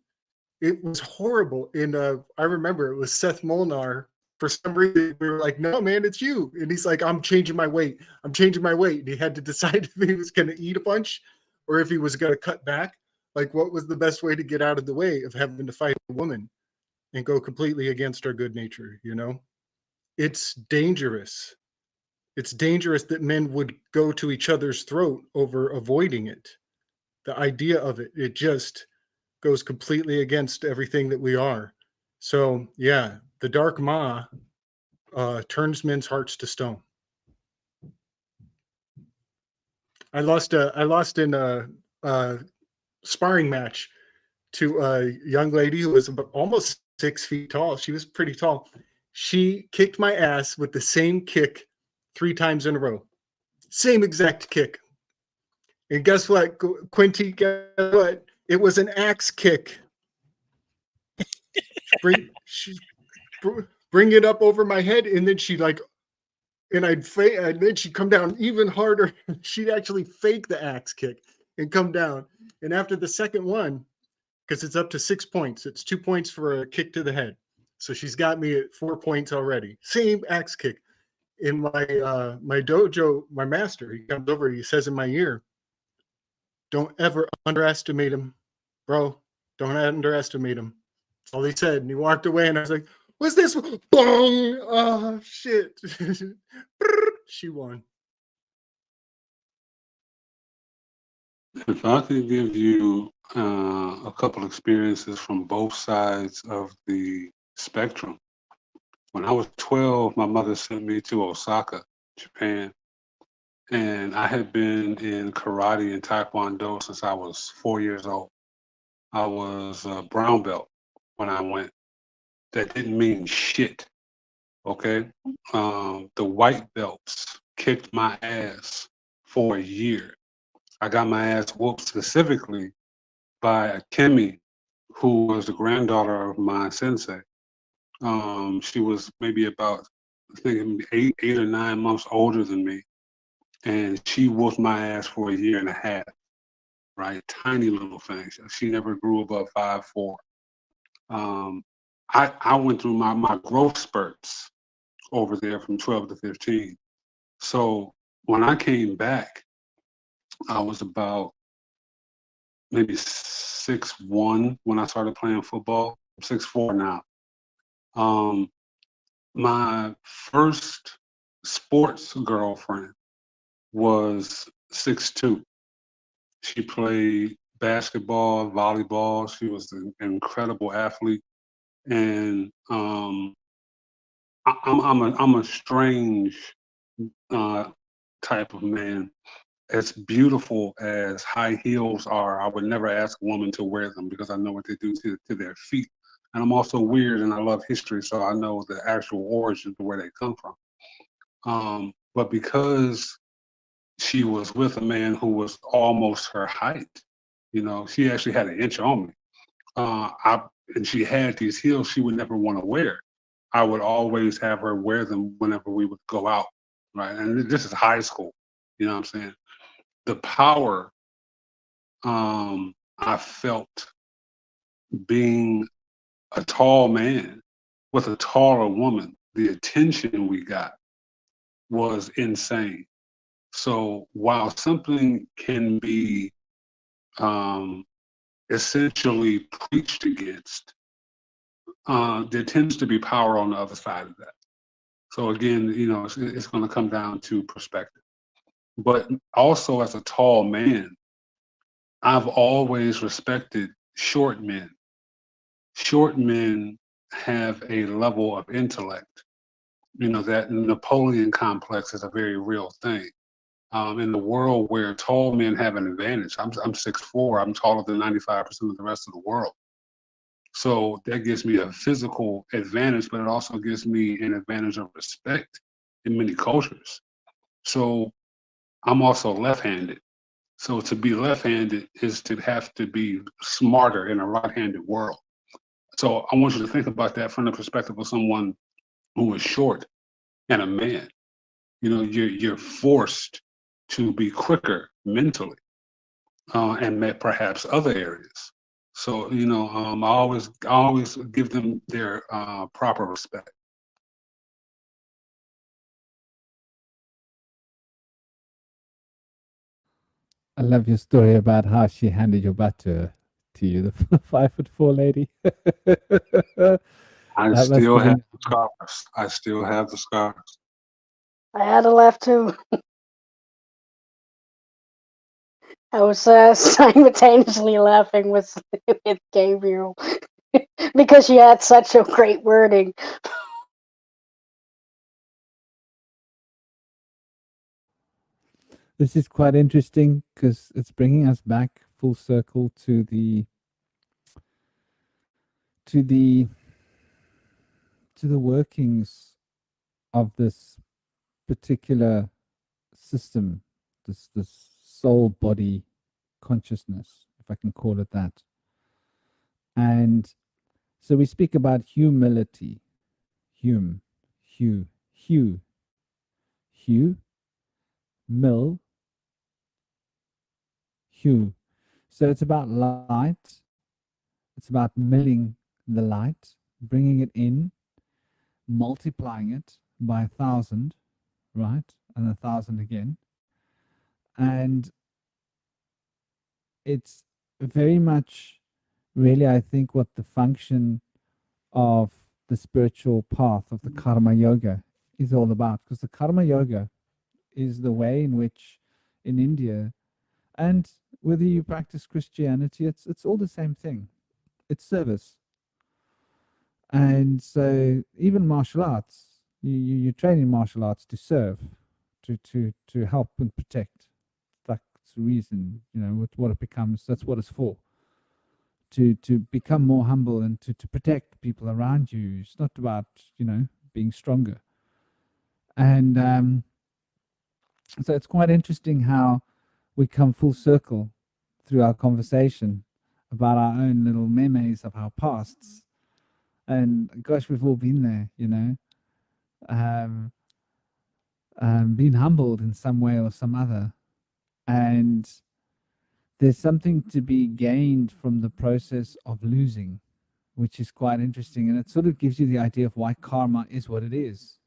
It was horrible. And I remember it was Seth Molnar. For some reason, we were like, no, man, it's you. And he's like, I'm changing my weight. I'm changing my weight. And he had to decide if he was going to eat a punch or if he was going to cut back. Like, what was the best way to get out of the way of having to fight a woman and go completely against our good nature, you know? It's dangerous. It's dangerous that men would go to each other's throat over avoiding it. The idea of it, it just goes completely against everything that we are. So yeah, the dark Ma turns men's hearts to stone. I lost in a sparring match to a young lady who was almost 6 feet tall. She was pretty tall. She kicked my ass with the same kick 3 times in a row. Same exact kick. And guess what, Quinty? Guess what? It was an axe kick. Bring it up over my head, and then she'd like, and then she'd come down even harder. She'd actually fake the axe kick and come down. And after the second one, because it's up to 6 points, it's 2 points for a kick to the head. So she's got me at 4 points already. Same axe kick. In my dojo, my master, he comes over, he says in my ear, "Don't ever underestimate him, bro. Don't underestimate him." That's all he said. And he walked away, and I was like, what's this? Boom! Oh, shit. She won. If I could give you a couple experiences from both sides of the spectrum. When I was 12, my mother sent me to Osaka, Japan. And I had been in karate and taekwondo since I was 4 years old. I was a brown belt when I went. That didn't mean shit, okay? The white belts kicked my ass for a year. I got my ass whooped specifically by a Kemi, who was the granddaughter of my sensei. She was maybe about, I think, 8 or 9 months older than me. And she whooped my ass for a year and a half, right? Tiny little thing. She never grew above 5'4". I went through my growth spurts over there from 12 to 15. So when I came back, I was about maybe 6'1" when I started playing football. I'm 6'4" now. My first sports girlfriend was 6'2". She played basketball, volleyball. She was an incredible athlete. And I'm a strange type of man. As beautiful as high heels are, I would never ask a woman to wear them because I know what they do to their feet. And I'm also weird and I love history, so I know the actual origin of where they come from. But because she was with a man who was almost her height, you know, she actually had an inch on me. And she had these heels she would never want to wear. I would always have her wear them whenever we would go out, right? And this is high school, you know what I'm saying? The power I felt being a tall man with a taller woman, the attention we got was insane. So while something can be essentially preached against, there tends to be power on the other side of that. So again, you know, it's going to come down to perspective. But also as a tall man, I've always respected short men. Short men have a level of intellect. You know, that Napoleon complex is a very real thing. In the world where tall men have an advantage, I'm 6'4", I'm taller than 95% of the rest of the world. So that gives me a physical advantage, but it also gives me an advantage of respect in many cultures. So I'm also left-handed. So to be left-handed is to have to be smarter in a right-handed world. So I want you to think about that from the perspective of someone who is short and a man. You know, you're forced to be quicker mentally, and perhaps other areas. So you know, I always give them their proper respect. I love your story about how she handed your butt to you, the 5'4" lady. I That must still have have been. the scars. I still have the scars. I had to laugh too. I was simultaneously laughing with Gabriel because she had such a great wording. This is quite interesting because it's bringing us back full circle to the to the to the workings of this particular system, this soul body consciousness, if I can call it that. And so we speak about humility, hum, hue, mill, hue. So it's about light. It's about milling the light, bringing it in, multiplying it by 1,000, right? And 1,000 again. And it's very much really, I think, what the function of the spiritual path of the karma yoga is all about. Because the karma yoga is the way in which in India, and whether you practice Christianity, it's all the same thing. It's service. And so even martial arts, you train in martial arts to serve, to help and protect. That's the reason, you know, what it becomes, that's what it's for. To become more humble and to protect people around you. It's not about, you know, being stronger. And so it's quite interesting how we come full circle through our conversation about our own little memes of our pasts. And gosh, we've all been there, you know, being humbled in some way or some other. And there's something to be gained from the process of losing, which is quite interesting. And it sort of gives you the idea of why karma is what it is.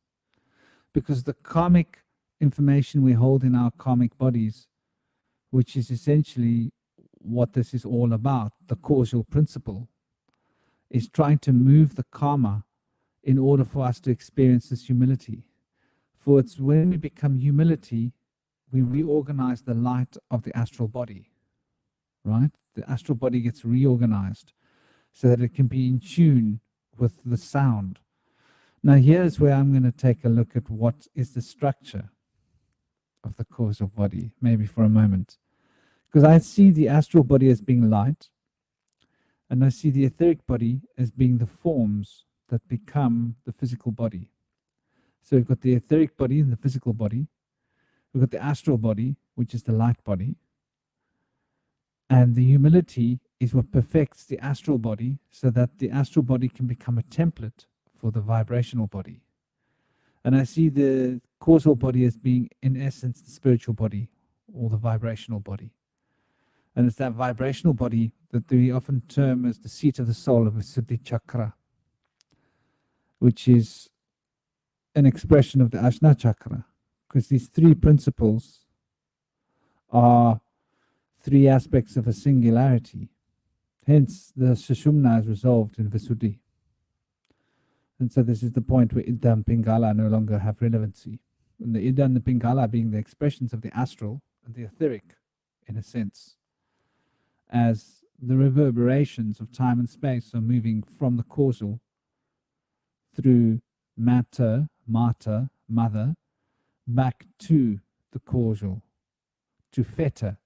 Because the karmic information we hold in our karmic bodies, which is essentially what this is all about, the causal principle, is trying to move the karma in order for us to experience this humility. For it's when we become humility, we reorganize the light of the astral body, right? The astral body gets reorganized so that it can be in tune with the sound. Now, here's where I'm going to take a look at what is the structure of the causal body, maybe for a moment. Because I see the astral body as being light, and I see the etheric body as being the forms that become the physical body. So we've got the etheric body and the physical body. We've got the astral body, which is the light body. And the humility is what perfects the astral body so that the astral body can become a template for the vibrational body. And I see the causal body as being, in essence, the spiritual body or the vibrational body. And it's that vibrational body that we often term as the seat of the soul of a Suddhi chakra, which is an expression of the Ajna chakra, because these three principles are three aspects of a singularity. Hence, the Sushumna is resolved in Visuddhi. And so this is the point where Idda and Pingala no longer have relevancy. And the Idda and the Pingala being the expressions of the astral and the etheric, in a sense, as the reverberations of time and space are moving from the causal through matter, mother, back to the causal, to feta,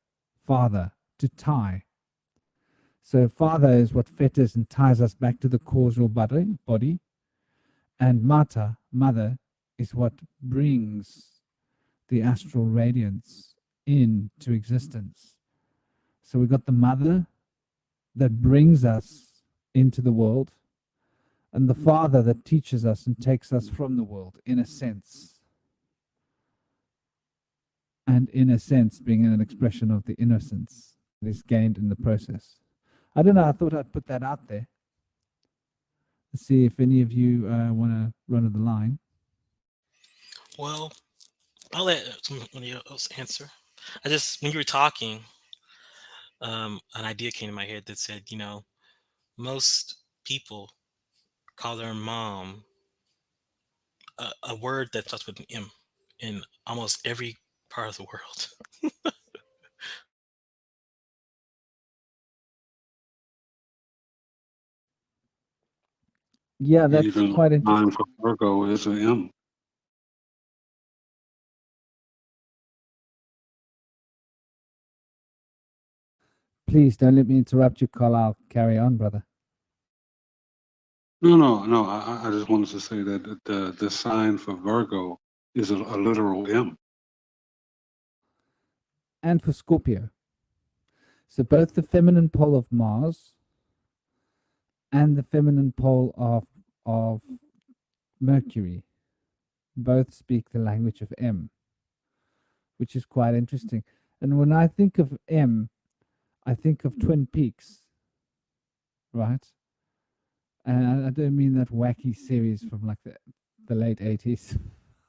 father, to tie. So father is what fetters and ties us back to the causal body, and mother, is what brings the astral radiance into existence. So we've got the mother that brings us into the world, and the father that teaches us and takes us from the world, in a sense. And in a sense, being an expression of the innocence that is gained in the process. I don't know, I thought I'd put that out there. Let's see if any of you want to run of the line. Well, I'll let somebody else answer. When you were talking, an idea came to my head that said, most people call their mom a word that starts with an M in almost every part of the world. Yeah, that's Even quite interesting. mine for Virgo is an M. Please don't let me interrupt you, Carl. I'll carry on, brother. No. I just wanted to say that the sign for Virgo is a literal M. And for Scorpio. So both the feminine pole of Mars and the feminine pole of Mercury both speak the language of M, which is quite interesting. And when I think of M, I think of Twin Peaks, right? And I don't mean that wacky series from like the late 80s,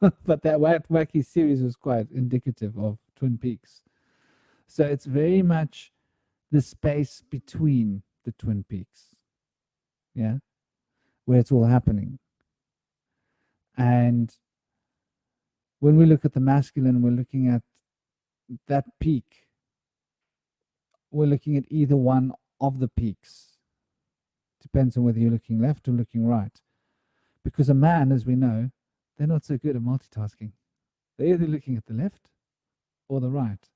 but that wacky series was quite indicative of Twin Peaks. So it's very much the space between the Twin Peaks, yeah, where it's all happening. And when we look at the masculine, we're looking at that peak. We're looking at either one of the peaks. Depends on whether you're looking left or looking right. Because a man, as we know, they're not so good at multitasking. They're either looking at the left or the right,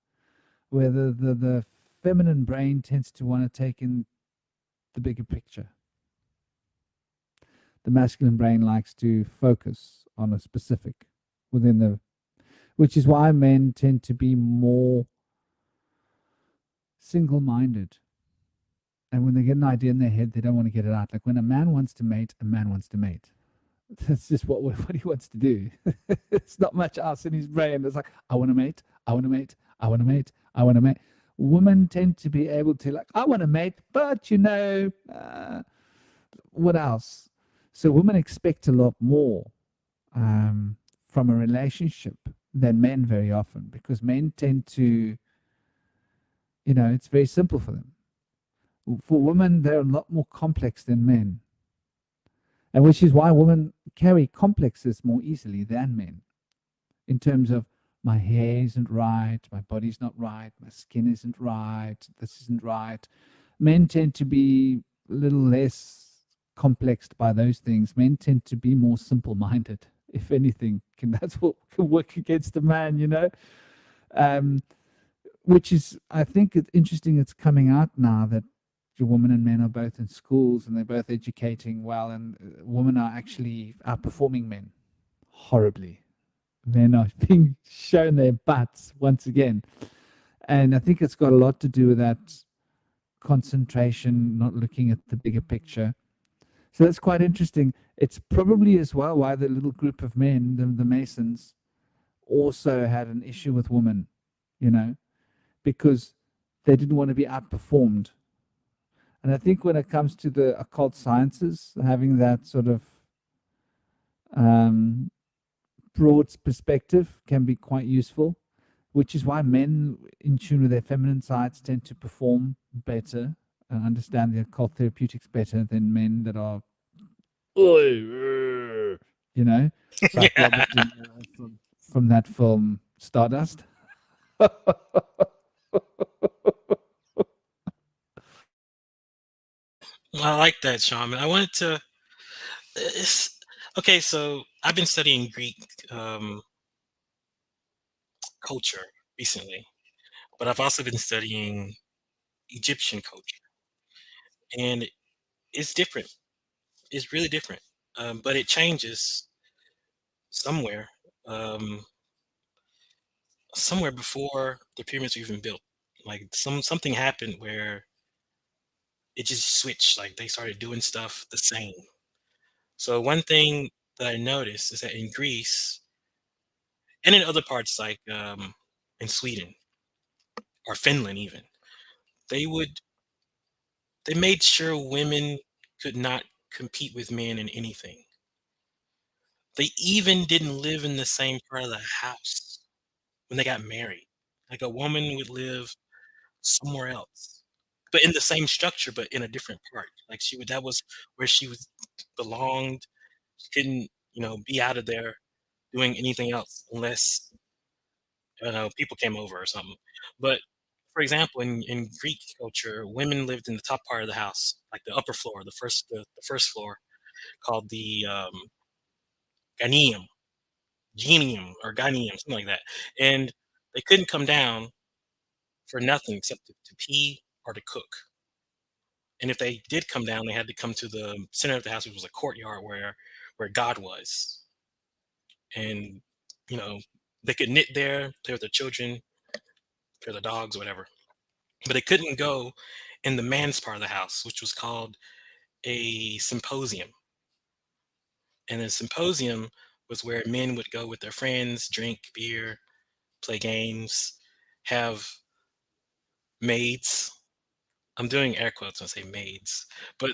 where the feminine brain tends to want to take in the bigger picture. The masculine brain likes to focus on a specific within the, which is why men tend to be more single-minded. And when they get an idea in their head, they don't want to get it out. Like when a man wants to mate, a man wants to mate. That's just what he wants to do. It's not much else in his brain. It's like, I want to mate, I want to mate, I want to mate, I want to mate. Women tend to be able to like, I want to mate, but what else? So women expect a lot more from a relationship than men very often, because men tend to, it's very simple for them. For women, they're a lot more complex than men. And which is why women carry complexes more easily than men. In terms of, my hair isn't right, my body's not right, my skin isn't right, this isn't right. Men tend to be a little less complexed by those things. Men tend to be more simple-minded, if anything. That's what can work against a man, you know. Which is, I think it's interesting. It's coming out now that women and men are both in schools and they're both educating well, and women are actually outperforming men horribly. Men are being shown their butts once again. And I think it's got a lot to do with that concentration, not looking at the bigger picture. So that's quite interesting. It's probably as well why the little group of men, the Masons, also had an issue with women, you know, because they didn't want to be outperformed. And I think when it comes to the occult sciences, having that sort of broad perspective can be quite useful, which is why men in tune with their feminine sides tend to perform better and understand the occult therapeutics better than men that are, you know, like Yeah. Robert De Niro from that film Stardust. I like that, Shaman. I wanted to. It's, okay, so I've been studying Greek culture recently, but I've also been studying Egyptian culture, and it's different. It's really different, but it changes somewhere, um, somewhere before the pyramids were even built. Like something happened where it just switched. Like they started doing stuff the same. So one thing that I noticed is that in Greece and in other parts like in Sweden or Finland even, they would they made sure women could not compete with men in anything. They even didn't live in the same part of the house when they got married. Like a woman would live somewhere else, but in the same structure, but in a different part. Like she would that was where she was belonged. She couldn't, be out of there doing anything else unless people came over or something. But for example, in Greek culture, women lived in the top part of the house, like the upper floor, the first floor, called the ganium, genium or ganium, something like that. And they couldn't come down for nothing except to pee or to cook. And if they did come down, they had to come to the center of the house, which was a courtyard where God was. And you know, they could knit there, play with their children, play with their dogs, whatever. But they couldn't go in the man's part of the house, which was called a symposium. And a symposium was where men would go with their friends, drink beer, play games, have maids. I'm doing air quotes when I say maids, but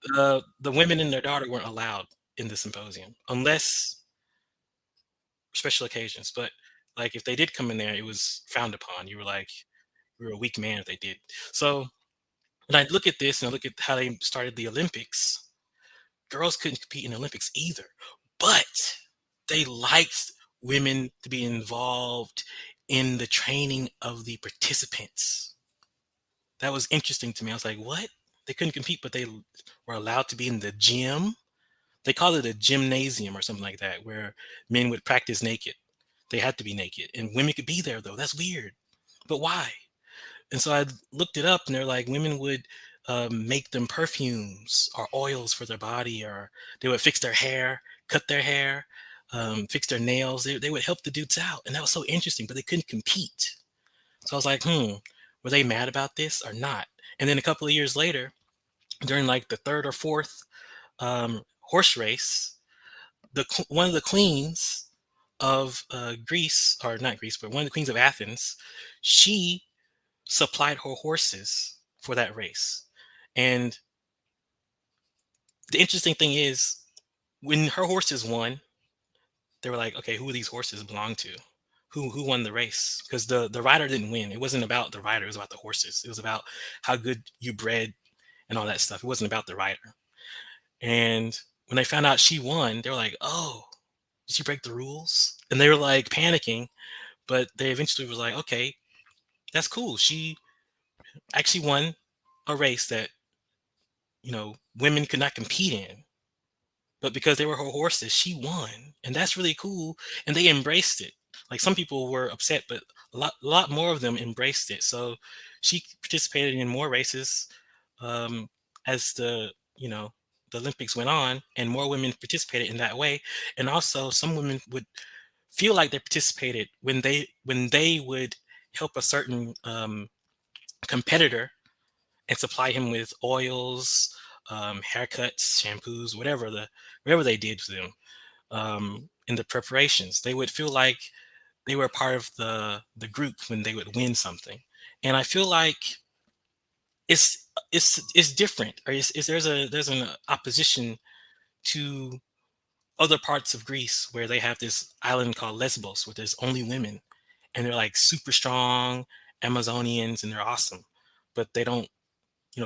the women and their daughter weren't allowed in the symposium unless special occasions. But like if they did come in there, it was frowned upon. You were a weak man if they did. So when I look at this and I look at how they started the Olympics, girls couldn't compete in the Olympics either. But they liked women to be involved in the training of the participants. That was interesting to me. I was like, what? They couldn't compete, but they were allowed to be in the gym. They called it a gymnasium or something like that, where men would practice naked. They had to be naked, and women could be there though. That's weird, but why? And so I looked it up, and they're like, women would make them perfumes or oils for their body, or they would fix their hair, cut their hair, fix their nails. They would help the dudes out, and that was so interesting. But they couldn't compete. So I was like, were they mad about this or not? And then a couple of years later, during like the third or fourth horse race, one of the queens of Greece, or not Greece, but one of the queens of Athens, she supplied her horses for that race. And the interesting thing is, when her horses won, they were like, okay, who do these horses belong to? Who won the race? Because the rider didn't win. It wasn't about the rider, it was about the horses. It was about how good you bred and all that stuff. It wasn't about the rider. And when they found out she won, they were like, oh, did she break the rules? And they were like panicking, but they eventually was like, okay, that's cool. She actually won a race that women could not compete in. But because they were her horses, she won. And that's really cool. And they embraced it. Like some people were upset, but a lot more of them embraced it. So she participated in more races as the Olympics went on, and more women participated in that way. And also some women would feel like they participated when they would help a certain competitor and supply him with oils, haircuts, shampoos, whatever they did to them in the preparations. They would feel like they were part of the group when they would win something. And I feel like it's different, or there's an opposition to other parts of Greece where they have this island called Lesbos, where there's only women, and they're like super strong Amazonians, and they're awesome, but they don't,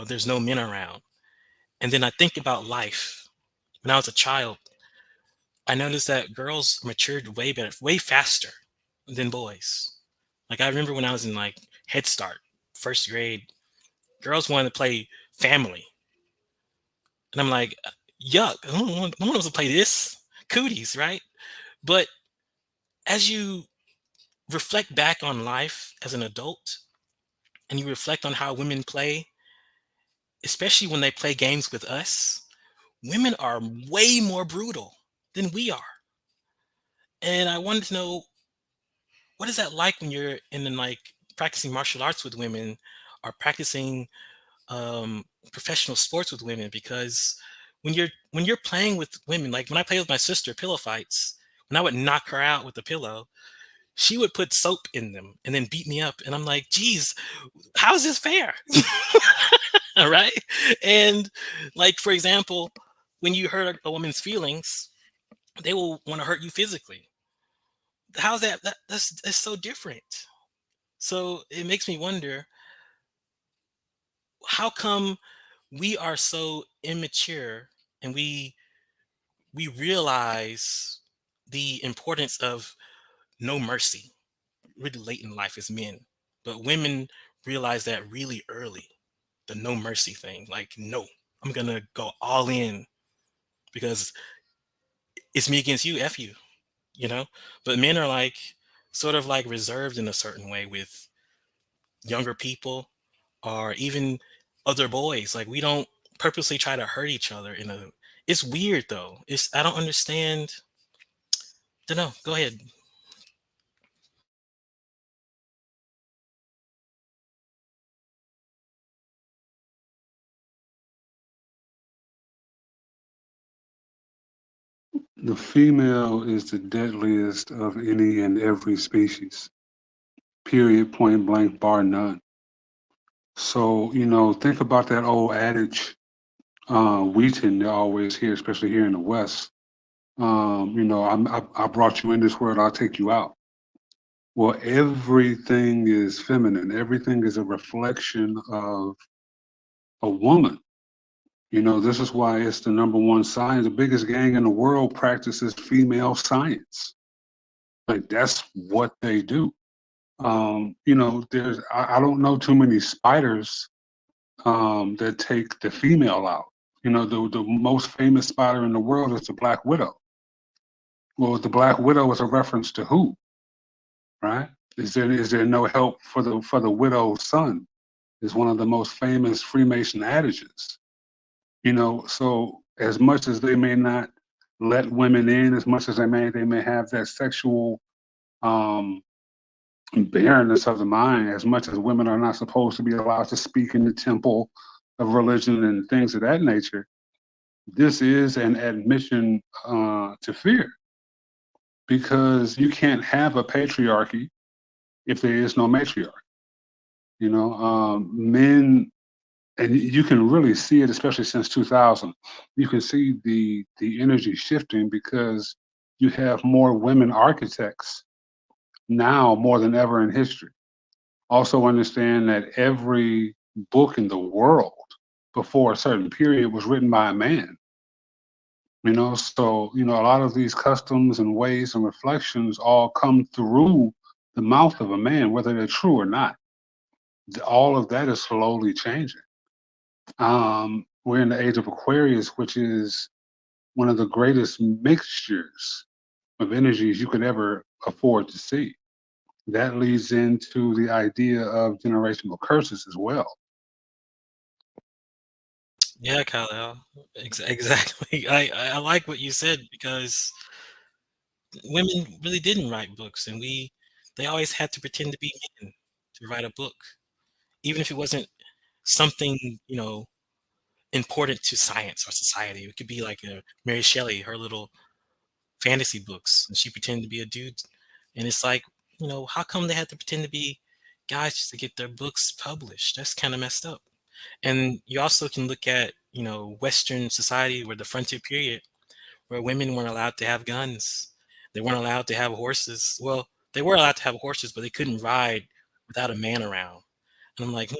there's no men around. And then I think about life. When I was a child, I noticed that girls matured way better, way faster than boys. Like I remember when I was in like Head Start, first grade, girls wanted to play family. And I'm like, yuck, no one wants to play this. Cooties, right? But as you reflect back on life as an adult, and you reflect on how women play, especially when they play games with us, women are way more brutal than we are. And I wanted to know, what is that like when you're like practicing martial arts with women, or practicing professional sports with women? Because when you're playing with women, like when I play with my sister, pillow fights, when I would knock her out with a pillow, she would put soap in them and then beat me up. And I'm like, geez, how is this fair? All right. And like, for example, when you hurt a woman's feelings, they will want to hurt you physically. How's that's so different? So it makes me wonder, how come we are so immature, and we realize the importance of no mercy really late in life as men, but women realize that really early, the no mercy thing. Like, no, I'm gonna go all in because it's me against you, F you. But men are like sort of like reserved in a certain way with younger people, or even other boys. Like, we don't purposely try to hurt each other it's weird though. I don't understand. Don't know. Go ahead. The female is the deadliest of any and every species. Period, point blank, bar none. So, think about that old adage, we tend to always hear, especially here in the West. I brought you in this world, I'll take you out. Well, everything is feminine. Everything is a reflection of a woman. This is why it's the number one science. The biggest gang in the world practices female science. Like, that's what they do. I don't know too many spiders that take the female out. The most famous spider in the world is the Black Widow. Well, the Black Widow is a reference to who, right? Is there no help for the widow's son? Is one of the most famous Freemason adages. So as much as they may not let women in, as much as they may have that sexual barrenness of the mind, as much as women are not supposed to be allowed to speak in the temple of religion and things of that nature, this is an admission to fear, because you can't have a patriarchy if there is no matriarchy. Men, and you can really see it, especially since 2000. You can see the energy shifting, because you have more women architects now more than ever in history. Also understand that every book in the world before a certain period was written by a man. So a lot of these customs and ways and reflections all come through the mouth of a man, whether they're true or not. All of that is slowly changing. we're in the age of Aquarius, which is one of the greatest mixtures of energies you could ever afford to see. That leads into the idea of generational curses as well. Yeah, Kyle. Exactly. I like what you said, because women really didn't write books, and they always had to pretend to be men to write a book, even if it wasn't something, important to science or society. It could be like Mary Shelley, her little fantasy books, and she pretended to be a dude. And it's like, how come they had to pretend to be guys just to get their books published? That's kind of messed up. And you also can look at, Western society, where the frontier period, where women weren't allowed to have guns. They weren't allowed to have horses. Well, they were allowed to have horses, but they couldn't ride without a man around. And I'm like,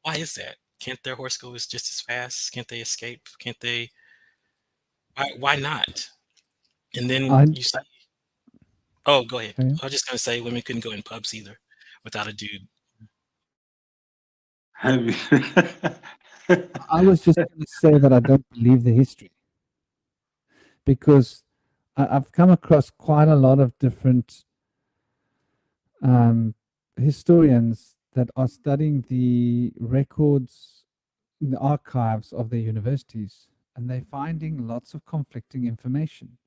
why is that? Can't their horse go just as fast? Can't they escape? Can't they? Why not? And then you see. Oh, go ahead. Okay. I was just gonna say women couldn't go in pubs either without a dude. I was just going to say that I don't believe the history, because I've come across quite a lot of different historians that are studying the records, the archives of the universities, and they're finding lots of conflicting information.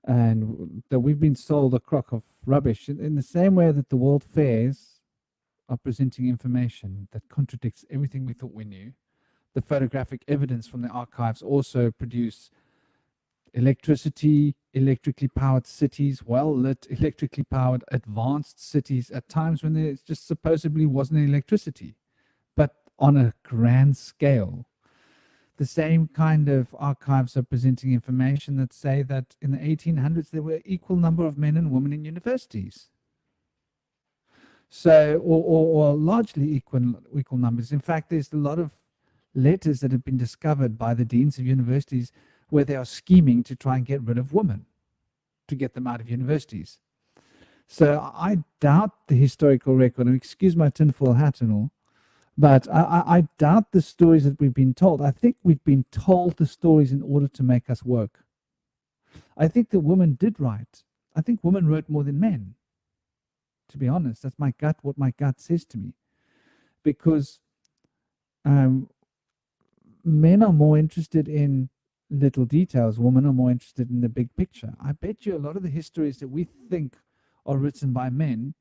And that we've been sold a crock of rubbish in the same way that the world fairs are presenting information that contradicts everything we thought we knew. The photographic evidence from the archives also produce electricity, electrically powered cities, well-lit, electrically powered advanced cities at times when there just supposedly wasn't electricity, but on a grand scale. The same kind of archives are presenting information that say that in the 1800s there were equal number of men and women in universities. So, or largely equal numbers. In fact, there's a lot of letters that have been discovered by the deans of universities where they are scheming to try and get rid of women, to get them out of universities. So I doubt the historical record, and excuse my tinfoil hat and all, but I doubt the stories that we've been told. I think we've been told the stories in order to make us woke. I think that women did write. I think women wrote more than men. To be honest, that's what my gut says to me. Because men are more interested in little details. Women are more interested in the big picture. I bet you a lot of the histories that we think are written by men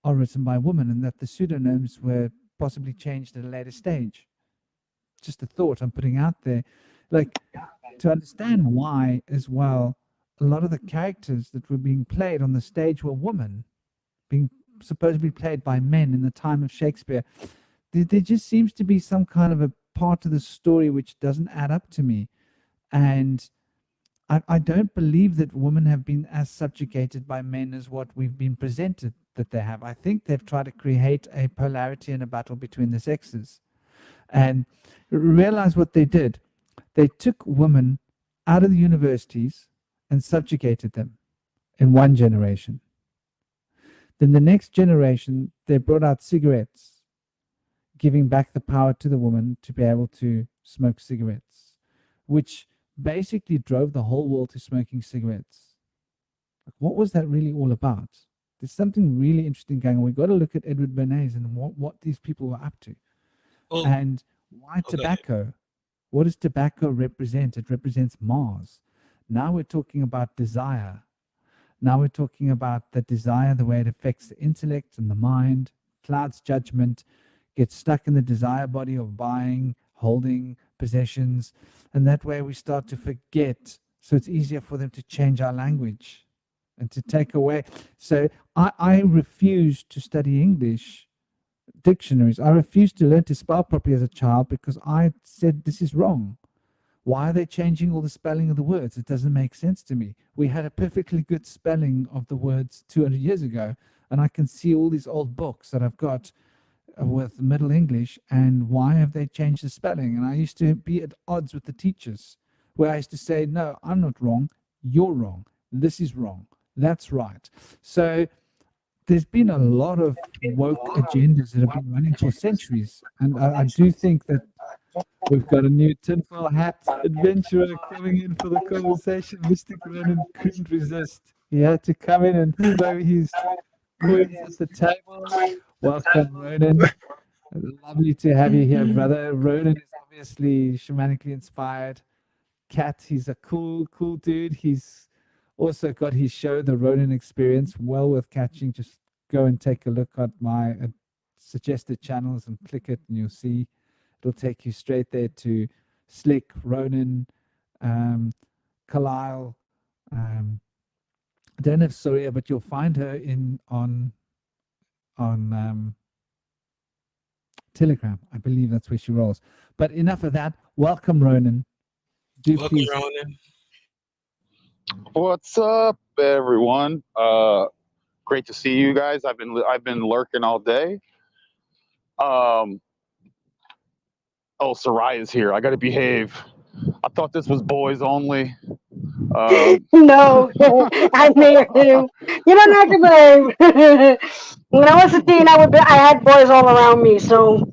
are written by women, and that the pseudonyms were possibly changed at a later stage. Just a thought I'm putting out there. Like, to understand why as well, a lot of the characters that were being played on the stage were women, being supposedly played by men in the time of Shakespeare. There just seems to be some kind of a part of the story which doesn't add up to me. And I don't believe that women have been as subjugated by men as what we've been presented that they have. I think they've tried to create a polarity and a battle between the sexes. And realize what they did. They took women out of the universities and subjugated them in one generation. Then the next generation, they brought out cigarettes, giving back the power to the woman to be able to smoke cigarettes, which basically drove the whole world to smoking cigarettes. Like, what was that really all about? There's something really interesting going on. We've got to look at Edward Bernays and what these people were up to. Oh, And why tobacco? What does tobacco represent? It represents Mars. Now we're talking about desire. Now we're talking about the desire, the way it affects the intellect and the mind, clouds judgment, gets stuck in the desire body of buying, holding possessions. And that way we start to forget. So it's easier for them to change our language and to take away. So I refuse to study English dictionaries. I refused to learn to spell properly as a child because I said this is wrong. Why are they changing all the spelling of the words? It doesn't make sense to me. We had a perfectly good spelling of the words 200 years ago, and I can see all these old books that I've got with Middle English, and why have they changed the spelling? And I used to be at odds with the teachers, where I used to say, no, I'm not wrong, you're wrong, this is wrong, that's right. So there's been a lot of woke agendas that have been running for centuries, and I do think that We've got a new tinfoil hat adventurer coming in for the conversation. Mystic Ronan couldn't resist. He had to come in and throw his coins at the table. Welcome, Ronan. Lovely to have you here, brother. Ronan is obviously shamanically inspired. Cat, he's a cool dude. He's also got his show, The Ronan Experience, well worth catching. Just go and take a look at my suggested channels and click it, and you'll see it'll take you straight there to Slick, Ronan, Kilelle. I don't have Soraya, but you'll find her on Telegram. I believe that's where she rolls. But enough of that. Welcome, Ronan. Welcome, Please. Ronan. What's up, everyone? Great to see you guys. I've been lurking all day. Oh, Soraya's here. I gotta behave. I thought this was boys only. No, I made him. You don't have to blame. When I was a teen, I had boys all around me, so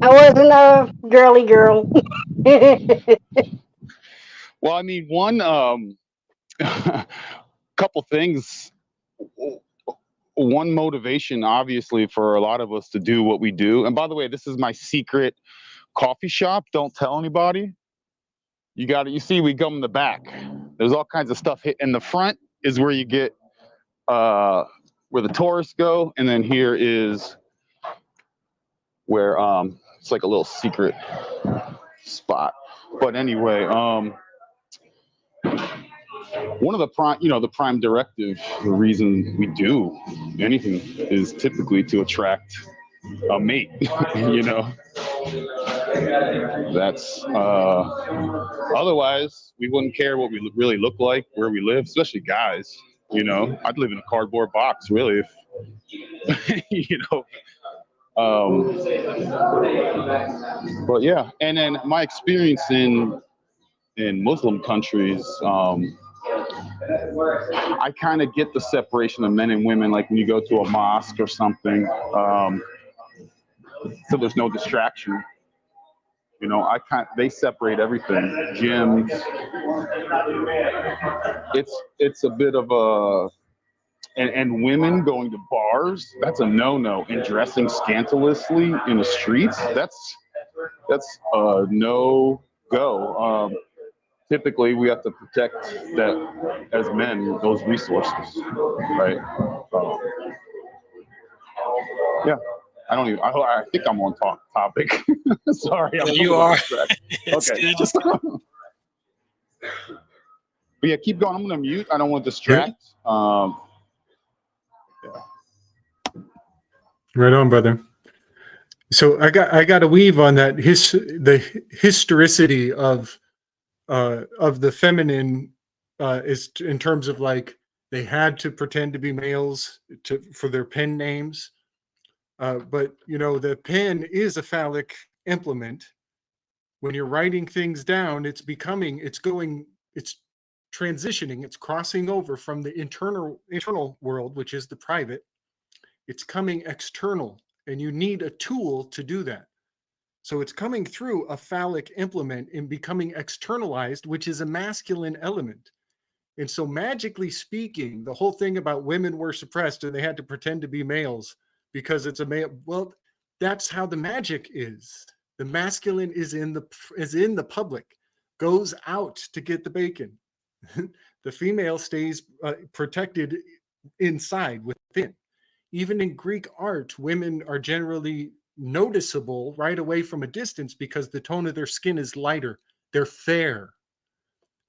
I wasn't a girly girl. Well, I mean, one couple things. One motivation, obviously, for a lot of us to do what we do. And by the way, this is my secret coffee shop. Don't tell anybody. You see, we come in the back. There's all kinds of stuff. In the front is where you get where the tourists go, and then here is where it's like a little secret spot. But anyway, one of the prime directive, the reason we do anything is typically to attract a mate. That's otherwise we wouldn't care what we really look like, where we live, especially guys. I'd live in a cardboard box, really, if but yeah. And then my experience in Muslim countries, I kind of get the separation of men and women, like when you go to a mosque or something, so there's no distraction. They separate everything. Gyms. It's a bit of a, and women going to bars, that's a no-no. And dressing scantalously in the streets, that's a no-go. Typically, we have to protect that as men, those resources, right? Yeah. I think I'm on topic. Sorry. You are. Okay. But yeah, keep going. I'm going to mute. I don't want to distract. Yeah. Right on, brother. So I got to weave on that the historicity of the feminine is in terms of like they had to pretend to be males for their pen names. But the pen is a phallic implement. When you're writing things down, it's transitioning, it's crossing over from the internal world, which is the private. It's coming external, and you need a tool to do that. So it's coming through a phallic implement and becoming externalized, which is a masculine element. And so magically speaking, the whole thing about women were suppressed and they had to pretend to be males because it's a male. Well, that's how the magic is. The masculine is in the public, goes out to get the bacon. The female stays protected inside, within. Even in Greek art, women are generally noticeable right away from a distance because the tone of their skin is lighter. They're fair.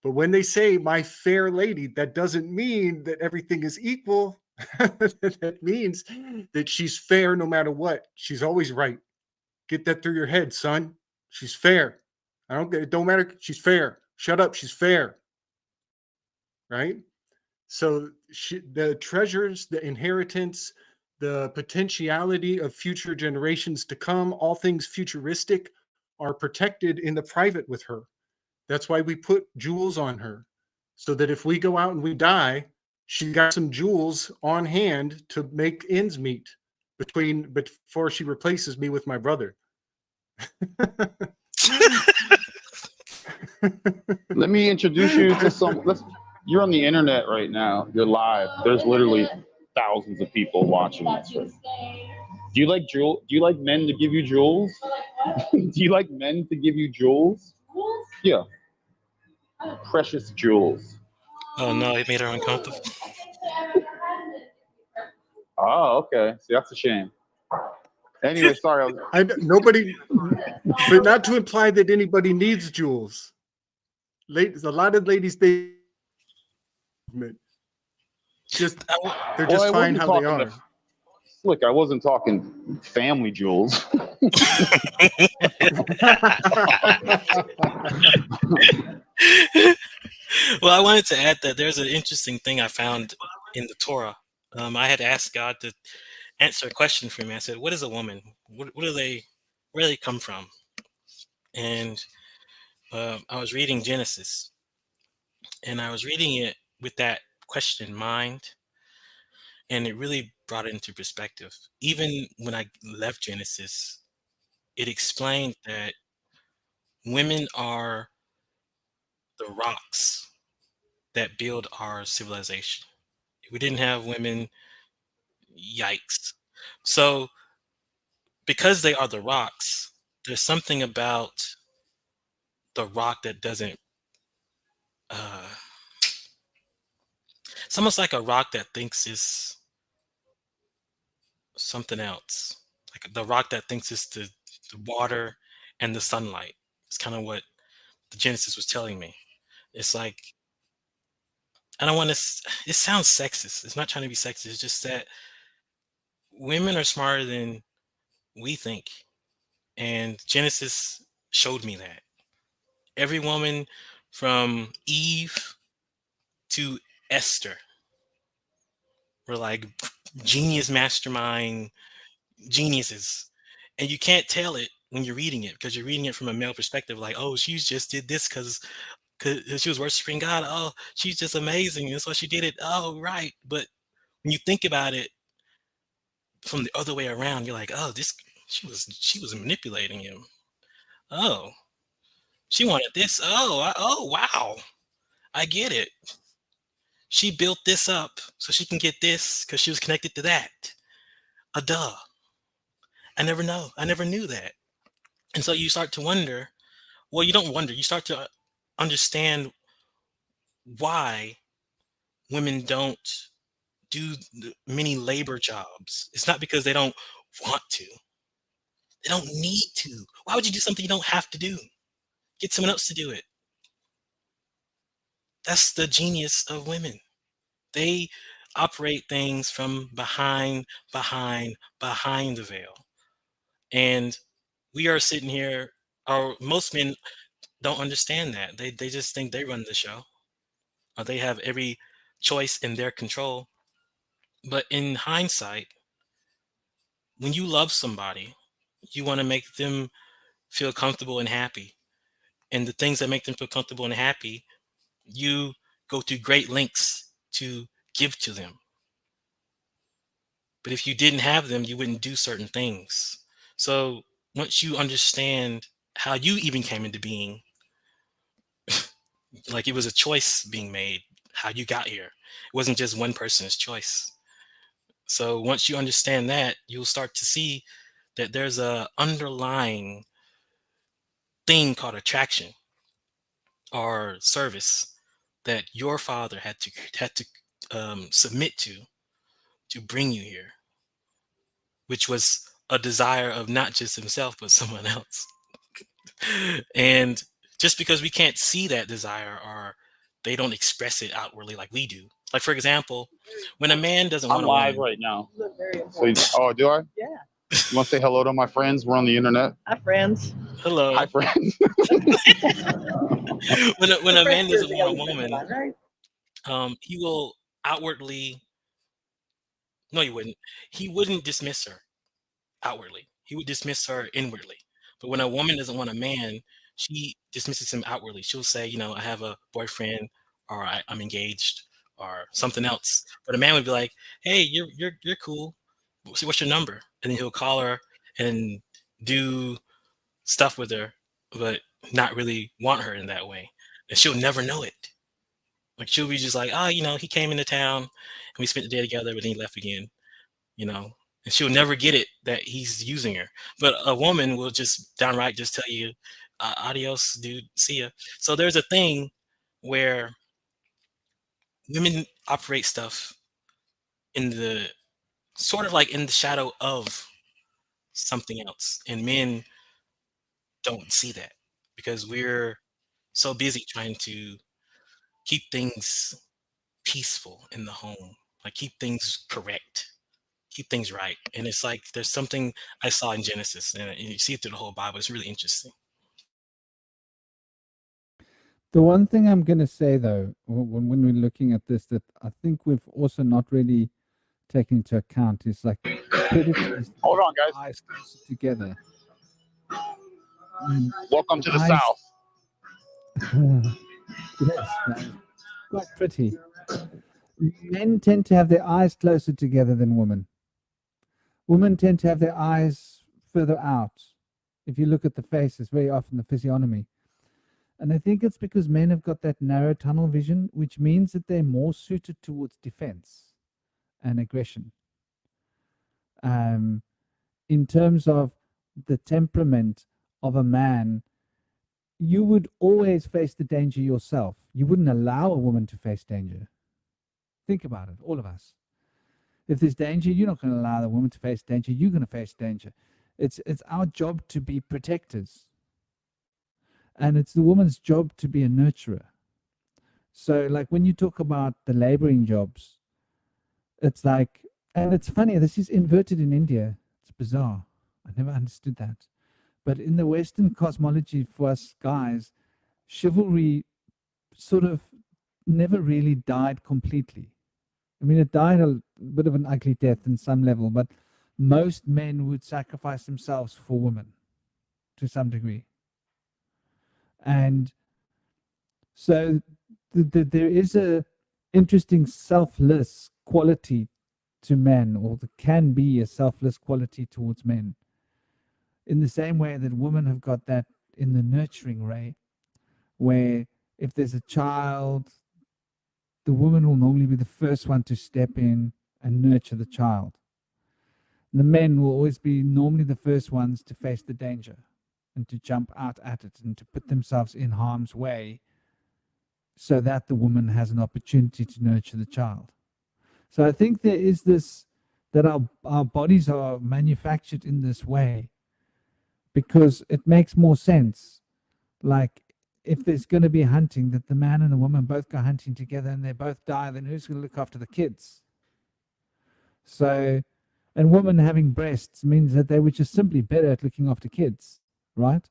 But when they say my fair lady, that doesn't mean that everything is equal. That means that she's fair no matter what. She's always right. Get that through your head, son. She's fair. It don't matter. She's fair. Shut up. She's fair. Right? So the treasures, the inheritance, the potentiality of future generations to come, all things futuristic, are protected in the private with her. That's why we put jewels on her, so that if we go out and we die, she got some jewels on hand to make ends meet before she replaces me with my brother. Let me introduce you to some. You're on the internet right now. You're live. There's literally thousands of people watching this. Right? Do you like jewel? Do you like men to give you jewels? Do you like men to give you jewels? Yeah. Precious jewels. Oh no, it made her uncomfortable. Oh, okay. See, that's a shame. Anyway, sorry. Nobody, but not to imply that anybody needs jewels. Ladies, a lot of ladies, they're just fine how they are. Look, I wasn't talking family jewels. Well, I wanted to add that there's an interesting thing I found in the Torah. I had asked God to answer a question for me. I said, "What is a woman? What do they? Where do they come from?" And I was reading Genesis, and I was reading it with that question in mind, and it really brought it into perspective. Even when I left Genesis, it explained that women are the rocks that build our civilization. If we didn't have women, yikes. So, because they are the rocks, there's something about the rock that doesn't. It's almost like a rock that thinks is something else. Like the rock that thinks it's the water and the sunlight. It's kind of what the Genesis was telling me. It's like, I don't want to. It sounds sexist. It's not trying to be sexist. It's just that women are smarter than we think, and Genesis showed me that. Every woman from Eve to Esther were like genius mastermind geniuses. And you can't tell it when you're reading it because you're reading it from a male perspective, like, oh, she just did this because she was worshiping God. Oh, she's just amazing. That's why she did it. Oh, right. But when you think about it from the other way around, you're like, oh, this she was manipulating him. Oh, she wanted this. Oh, wow. I get it. She built this up so she can get this because she was connected to that. Duh. I never know. I never knew that. And so you start to wonder. Well, you don't wonder. You start to understand why women don't do many labor jobs. It's not because they don't want to. They don't need to. Why would you do something you don't have to do? Get someone else to do it. That's the genius of women. They operate things from behind the veil. And we are sitting here, or most men don't understand that. They just think they run the show, or they have every choice in their control. But in hindsight, when you love somebody, you want to make them feel comfortable and happy. And the things that make them feel comfortable and happy, you go to great lengths to give to them. But if you didn't have them, you wouldn't do certain things. So once you understand how you even came into being, like it was a choice being made, how you got here. It wasn't just one person's choice. So once you understand that, you'll start to see that there's a underlying thing called attraction or service that your father had to submit to bring you here, which was a desire of not just himself but someone else. And just because we can't see that desire, or they don't express it outwardly like we do. Like, for example, when a man doesn't want I'm a live woman, right now. So do I? Yeah. You want to say hello to my friends? We're on the internet. Hi, friends. hello. Hi, friends. When a man doesn't want a woman, Right? he will outwardly. No, he wouldn't. He wouldn't dismiss her outwardly. He would dismiss her inwardly. But when a woman doesn't want a man, she dismisses him outwardly. She'll say, I have a boyfriend, or I'm engaged, or something else. But a man would be like, "Hey, you're cool. What's your number?" And then he'll call her and do stuff with her, but not really want her in that way, and she'll never know it. Like she'll be just like, oh, he came into town and we spent the day together, but then he left again, you know, and she'll never get it that he's using her. But a woman will just downright just tell you, adios, dude, see ya. So there's a thing where women operate stuff in the sort of like in the shadow of something else, and men don't see that because we're so busy trying to keep things peaceful in the home, like keep things correct, keep things right. And it's like there's something I saw in Genesis, and you see it through the whole Bible. It's really interesting. The one thing I'm going to say, though, when we're looking at this, that I think we've also not really taken into account is like predators. Hold on, guys. Eyes closer together. And Welcome to the eyes, South. yes, quite pretty. Men tend to have their eyes closer together than women. Women tend to have their eyes further out. If you look at the faces, very often the physiognomy. And I think it's because men have got that narrow tunnel vision, which means that they're more suited towards defense and aggression. In terms of the temperament of a man, you would always face the danger yourself. You wouldn't allow a woman to face danger. Think about it, all of us. If there's danger, you're not going to allow the woman to face danger. You're going to face danger. It's our job to be protectors. And it's the woman's job to be a nurturer. So like when you talk about the laboring jobs, it's like, and it's funny, this is inverted in India. It's bizarre. I never understood that. But in the Western cosmology for us guys, chivalry sort of never really died completely. I mean, it died a bit of an ugly death in some level, but most men would sacrifice themselves for women to some degree. And so there is a interesting selfless quality to men, or there can be a selfless quality towards men. In the same way that women have got that in the nurturing ray, where if there's a child, the woman will normally be the first one to step in and nurture the child. The men will always be normally the first ones to face the danger and to jump out at it and to put themselves in harm's way so that the woman has an opportunity to nurture the child. So I think there is this, that our bodies are manufactured in this way because it makes more sense. Like if there's going to be hunting, that the man and the woman both go hunting together and they both die, then who's going to look after the kids? So, and women having breasts means that they were just simply better at looking after kids, right?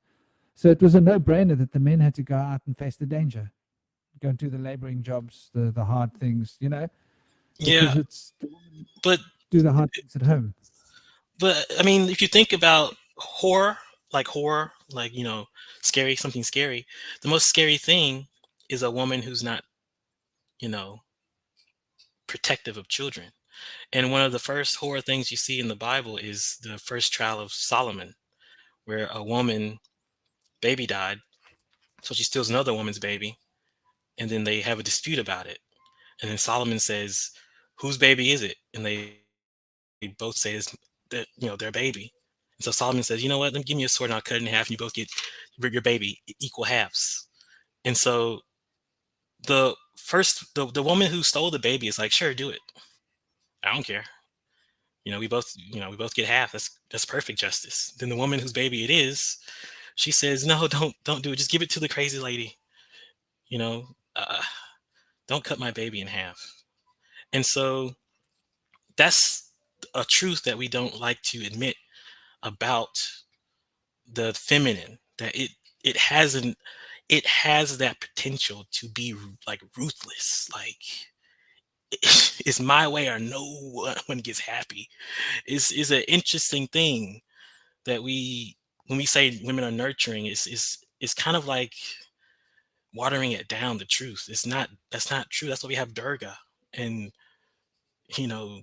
So it was a no-brainer that the men had to go out and face the danger, go and do the laboring jobs, the hard things, because Yeah, it's but do the hard things at home. but I mean, if you think about horror, like scary, something scary, the most scary thing is a woman who's not, you know, protective of children. And one of the first horror things you see in the Bible is the first trial of Solomon, where a woman baby died, so she steals another woman's baby, and then they have a dispute about it. And then Solomon says, "Whose baby is it?" And they both say it's their baby. And so Solomon says, "You know what? Let me give me a sword and I'll cut it in half, and you both get your baby equal halves." And so the woman who stole the baby is like, "Sure, do it. I don't care. We both get half. That's perfect justice." Then the woman whose baby it is, she says, "No, don't do it. Just give it to the crazy lady. You know, uh, don't cut my baby in half." And so that's a truth that we don't like to admit about the feminine, that it has that potential to be like ruthless, like it's my way or no one gets happy. Is an interesting thing that when we say women are nurturing, it's kind of like watering it down. The truth, that's not true. That's why we have Durga and you know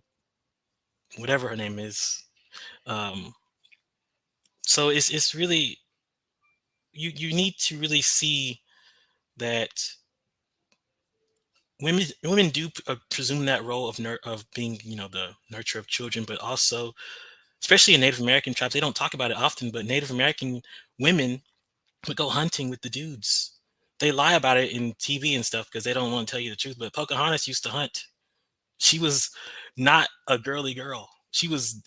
whatever her name is. um so it's really you need to really see that women do presume that role of being, you know, the nurture of children, but also, especially in Native American tribes, they don't talk about it often, but Native American women would go hunting with the dudes. They lie about it in TV and stuff because they don't want to tell you the truth. But Pocahontas used to hunt. She was not a girly girl. She was,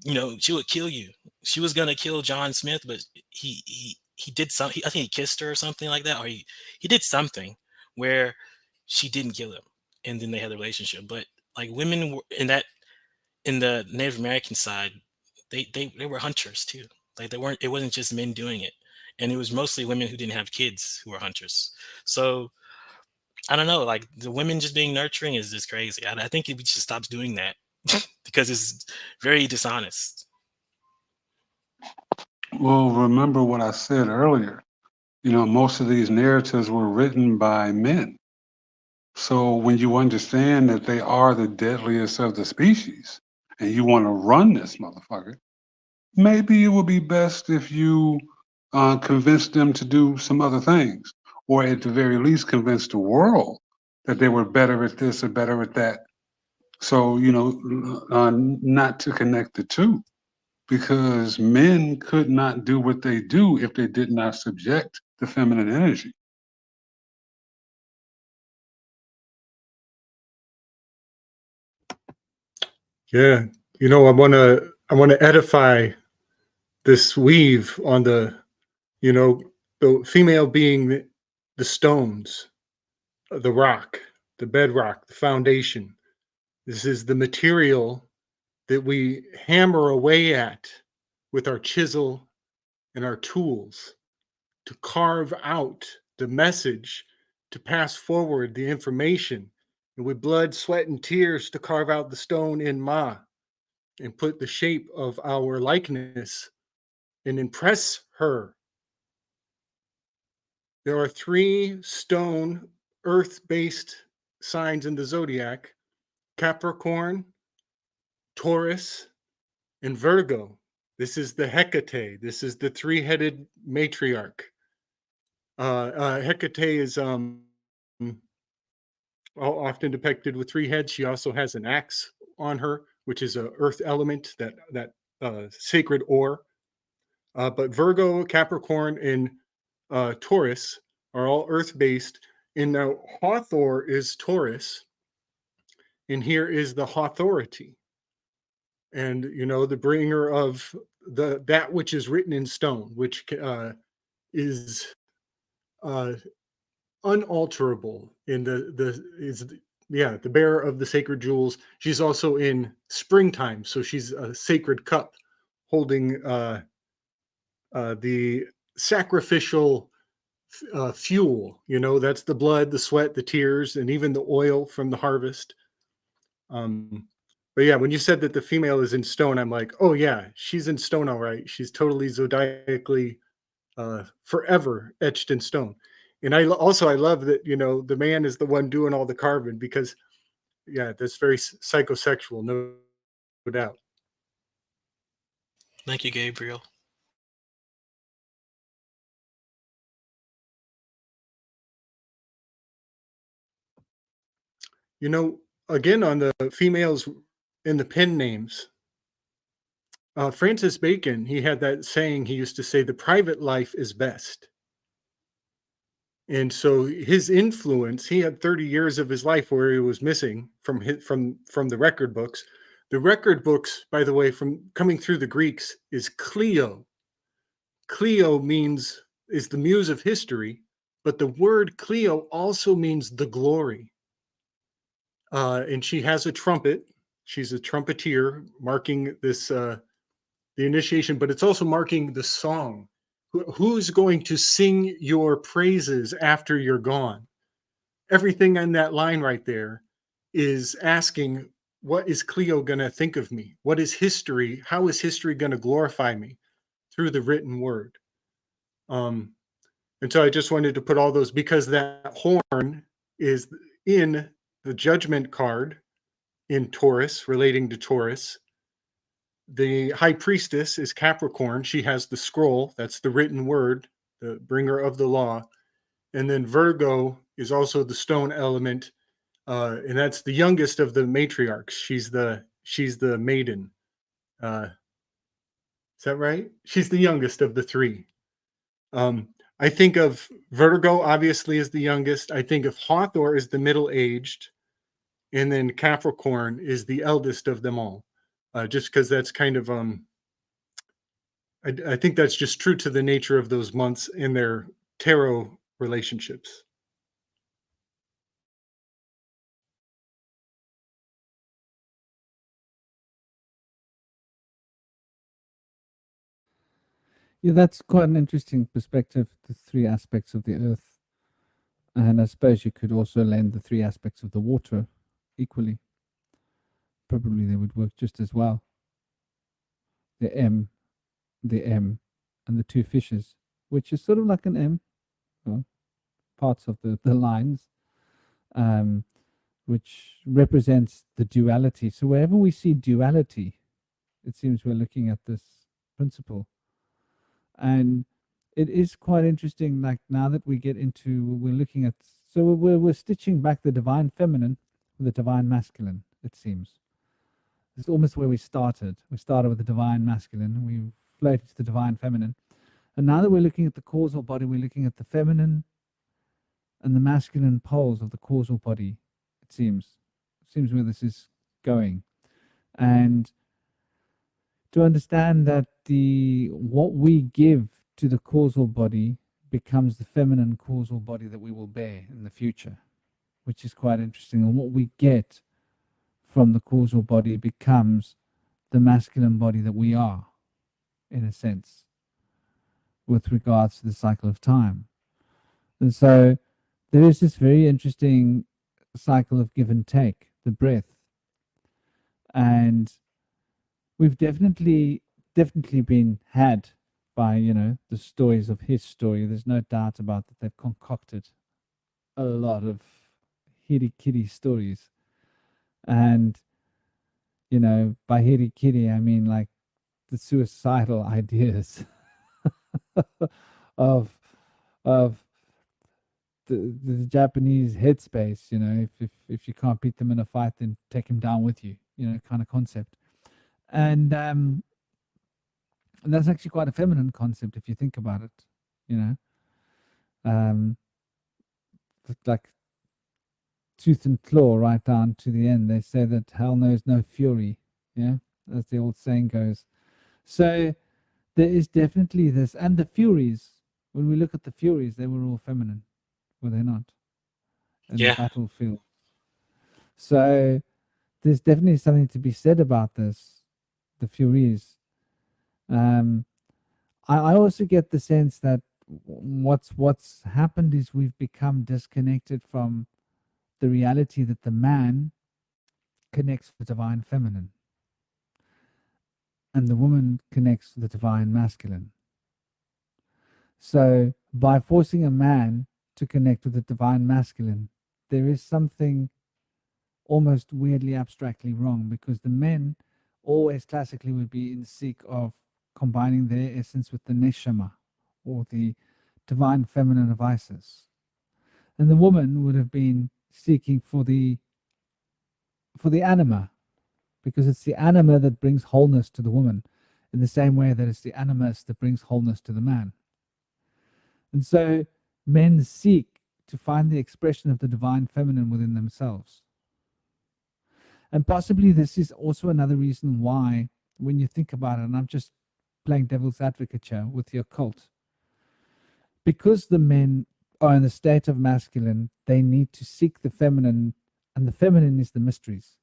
you know, she would kill you. She was gonna kill John Smith, but he did something. I think he kissed her or something like that, or he did something where she didn't kill him, and then they had a relationship. But like women were in the Native American side, they were hunters too. Like they weren't. It wasn't just men doing it, and it was mostly women who didn't have kids who were hunters. So I don't know. Like the women just being nurturing is just crazy. I think we should stop doing that because it's very dishonest. Well, remember what I said earlier. You know, most of these narratives were written by men. So when you understand that they are the deadliest of the species and you want to run this motherfucker, maybe it would be best if you convince them to do some other things, or at the very least convince the world that they were better at this or better at that. So, you know, not to connect the two, because men could not do what they do if they did not subject the feminine energy. Yeah, you know, I want to edify this weave on the, you know, the female being the stones, the rock, the bedrock, the foundation. This is the material that we hammer away at with our chisel and our tools to carve out the message, to pass forward the information, and with blood, sweat, and tears to carve out the stone in Ma and put the shape of our likeness and impress her. There are 3 stone earth-based signs in the zodiac: Capricorn, Taurus, and Virgo. This is the Hecate. This is the 3-headed matriarch. Hecate is often depicted with 3 heads. She also has an axe on her, which is a earth element, that sacred ore. But Virgo, Capricorn, and Taurus are all earth-based. And now Hathor is Taurus, and here is the Hathority, and you know, the bringer of that which is written in stone, which is uh, unalterable. In the bearer of the sacred jewels. She's also in springtime, so she's a sacred cup holding the sacrificial fuel. You know, that's the blood, the sweat, the tears, and even the oil from the harvest. But yeah, when you said that the female is in stone, I'm like, oh yeah, she's in stone, all right. She's totally zodiacally forever etched in stone. And I love that, you know, the man is the one doing all the carving, because yeah, that's very psychosexual, no doubt. Thank you, Gabriel. You know, again, on the females in the pen names, Francis Bacon, he had that saying. He used to say, the private life is best. And so his influence, he had 30 years of his life where he was missing from the record books. The record books, by the way, from coming through the Greeks, is Clio. Clio is the muse of history, but the word Clio also means the glory. And she has a trumpet. She's a trumpeter, marking this the initiation, but it's also marking the song. Who's going to sing your praises after you're gone? Everything on that line right there is asking, what is Clio going to think of me? What is history? How is history going to glorify me through the written word? And so I just wanted to put all those, because that horn is in the judgment card in Taurus, relating to Taurus. The high priestess is Capricorn. She has the scroll. That's the written word the bringer of the law. And then Virgo is also the stone element, and that's the youngest of the matriarchs. She's the maiden. Is that right? She's the youngest of the three. I think of Virgo obviously as the youngest. I think of Hathor as the middle-aged, and then Capricorn is the eldest of them all. Just because that's kind of I think that's just true to the nature of those months in their tarot relationships. Yeah, that's quite an interesting perspective, the three aspects of the earth. And I suppose you could also lend the three aspects of the water equally. Probably they would work just as well. The M, and the two fishes, which is sort of like an M, well, parts of the lines, which represents the duality. So wherever we see duality, it seems we're looking at this principle. And it is quite interesting, like now that we get into, we're looking at, so we're stitching back the divine feminine with the divine masculine, it seems. It's almost where we started. We started with the divine masculine, and we floated to the divine feminine. And now that we're looking at the causal body, we're looking at the feminine and the masculine poles of the causal body, it seems. It seems where this is going. And to understand that what we give to the causal body becomes the feminine causal body that we will bear in the future, which is quite interesting. And what we get from the causal body becomes the masculine body that we are, in a sense, with regards to the cycle of time. And so there is this very interesting cycle of give and take, the breath. And we've definitely been had by, the stories of his story. There's no doubt about that. They've concocted a lot of hitty kitty stories. And, by hitty kitty, I mean like the suicidal ideas of the Japanese headspace, if you can't beat them in a fight, then take him down with you, kind of concept. And that's actually quite a feminine concept if you think about it, like tooth and claw right down to the end. They say that hell knows no fury, as the old saying goes. So there is definitely this, and the Furies, when we look at the Furies, they were all feminine, were they not? In the battlefield. So there's definitely something to be said about this, the Furies. I also get the sense that what's happened is we've become disconnected from the reality that the man connects with the divine feminine and the woman connects with the divine masculine. So by forcing a man to connect with the divine masculine, there is something almost weirdly abstractly wrong, because the men always classically would be in seek of combining their essence with the neshama, or the divine feminine of Isis. And the woman would have been seeking for the anima, because it's the anima that brings wholeness to the woman, in the same way that it's the animus that brings wholeness to the man. And so men seek to find the expression of the divine feminine within themselves. And possibly this is also another reason why, when you think about it, and I'm just playing devil's advocate here with the occult, because the men are in the state of masculine, they need to seek the feminine, and the feminine is the mysteries.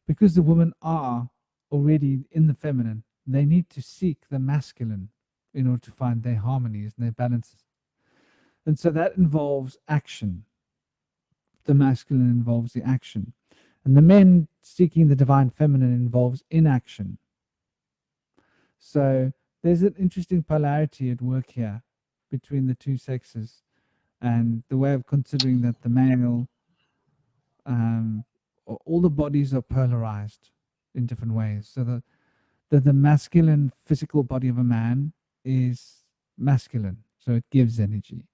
Because the women are already in the feminine, they need to seek the masculine in order to find their harmonies and their balances. And so that involves action. The masculine involves the action. And the men seeking the divine feminine involves inaction. So there's an interesting polarity at work here between the two sexes, and the way of considering that the male, all the bodies are polarized in different ways. So the masculine physical body of a man is masculine, so it gives energy.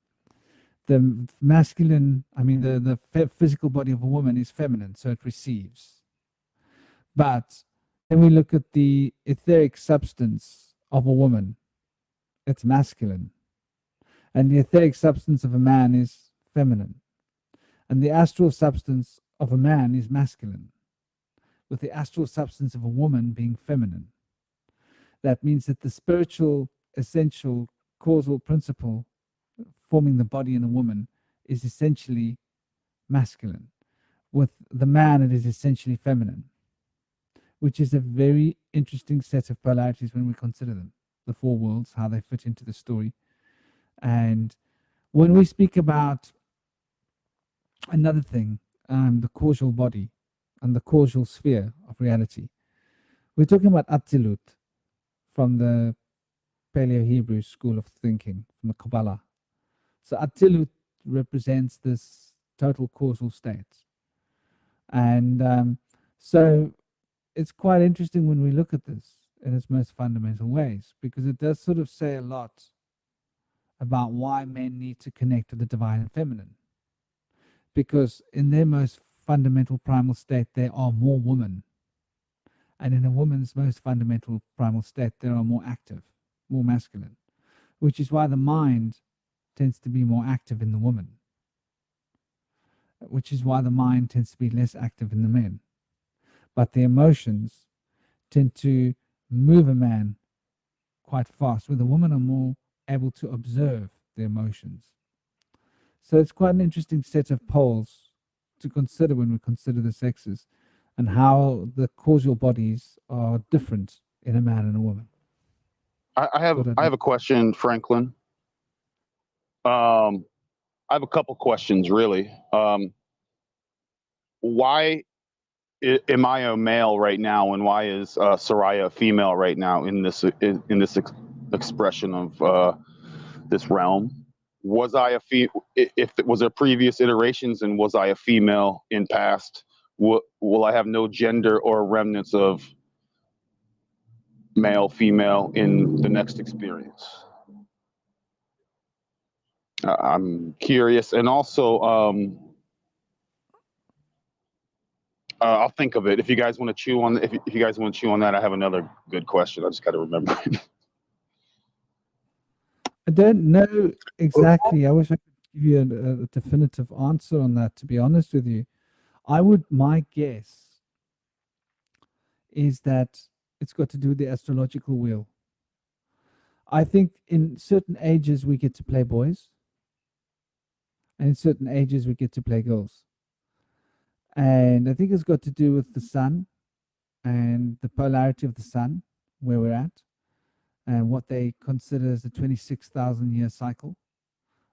The masculine, I mean, the physical body of a woman is feminine, so it receives. But then we look at the etheric substance of a woman, it's masculine. And the etheric substance of a man is feminine. And the astral substance of a man is masculine, with the astral substance of a woman being feminine. That means that the spiritual, essential, causal principle forming the body in a woman is essentially masculine. With the man, it is essentially feminine, which is a very interesting set of polarities when we consider them, the four worlds, how they fit into the story. And when we speak about another thing, the causal body and the causal sphere of reality, we're talking about Atzilut from the Paleo-Hebrew school of thinking, from the Kabbalah. So Atzilut represents this total causal state. And so it's quite interesting when we look at this in its most fundamental ways, because it does sort of say a lot about why men need to connect to the divine and feminine. Because in their most fundamental primal state, there are more women. And in a woman's most fundamental primal state, there are more active, more masculine, which is why the mind tends to be more active in the woman, which is why the mind tends to be less active in the men. But the emotions tend to move a man quite fast, where the women are more able to observe the emotions. So it's quite an interesting set of poles to consider when we consider the sexes and how the causal bodies are different in a man and a woman. I have a question, Franklin. I have a couple questions, really. Why am I a male right now, and why is Soraya a female right now in this expression of this realm? Was I was there previous iterations, and was I a female in past? Will I have no gender or remnants of male, female in the next experience? I'm curious, and also I'll think of it. If you guys want to chew on, if you guys want to chew on that, I have another good question. I just got to remember. I don't know exactly. I wish I could give you a definitive answer on that, to be honest with you. My guess is that it's got to do with the astrological wheel. I think in certain ages we get to play boys, and in certain ages we get to play girls. And I think it's got to do with the sun and the polarity of the sun, where we're at, and what they consider as the 26,000-year cycle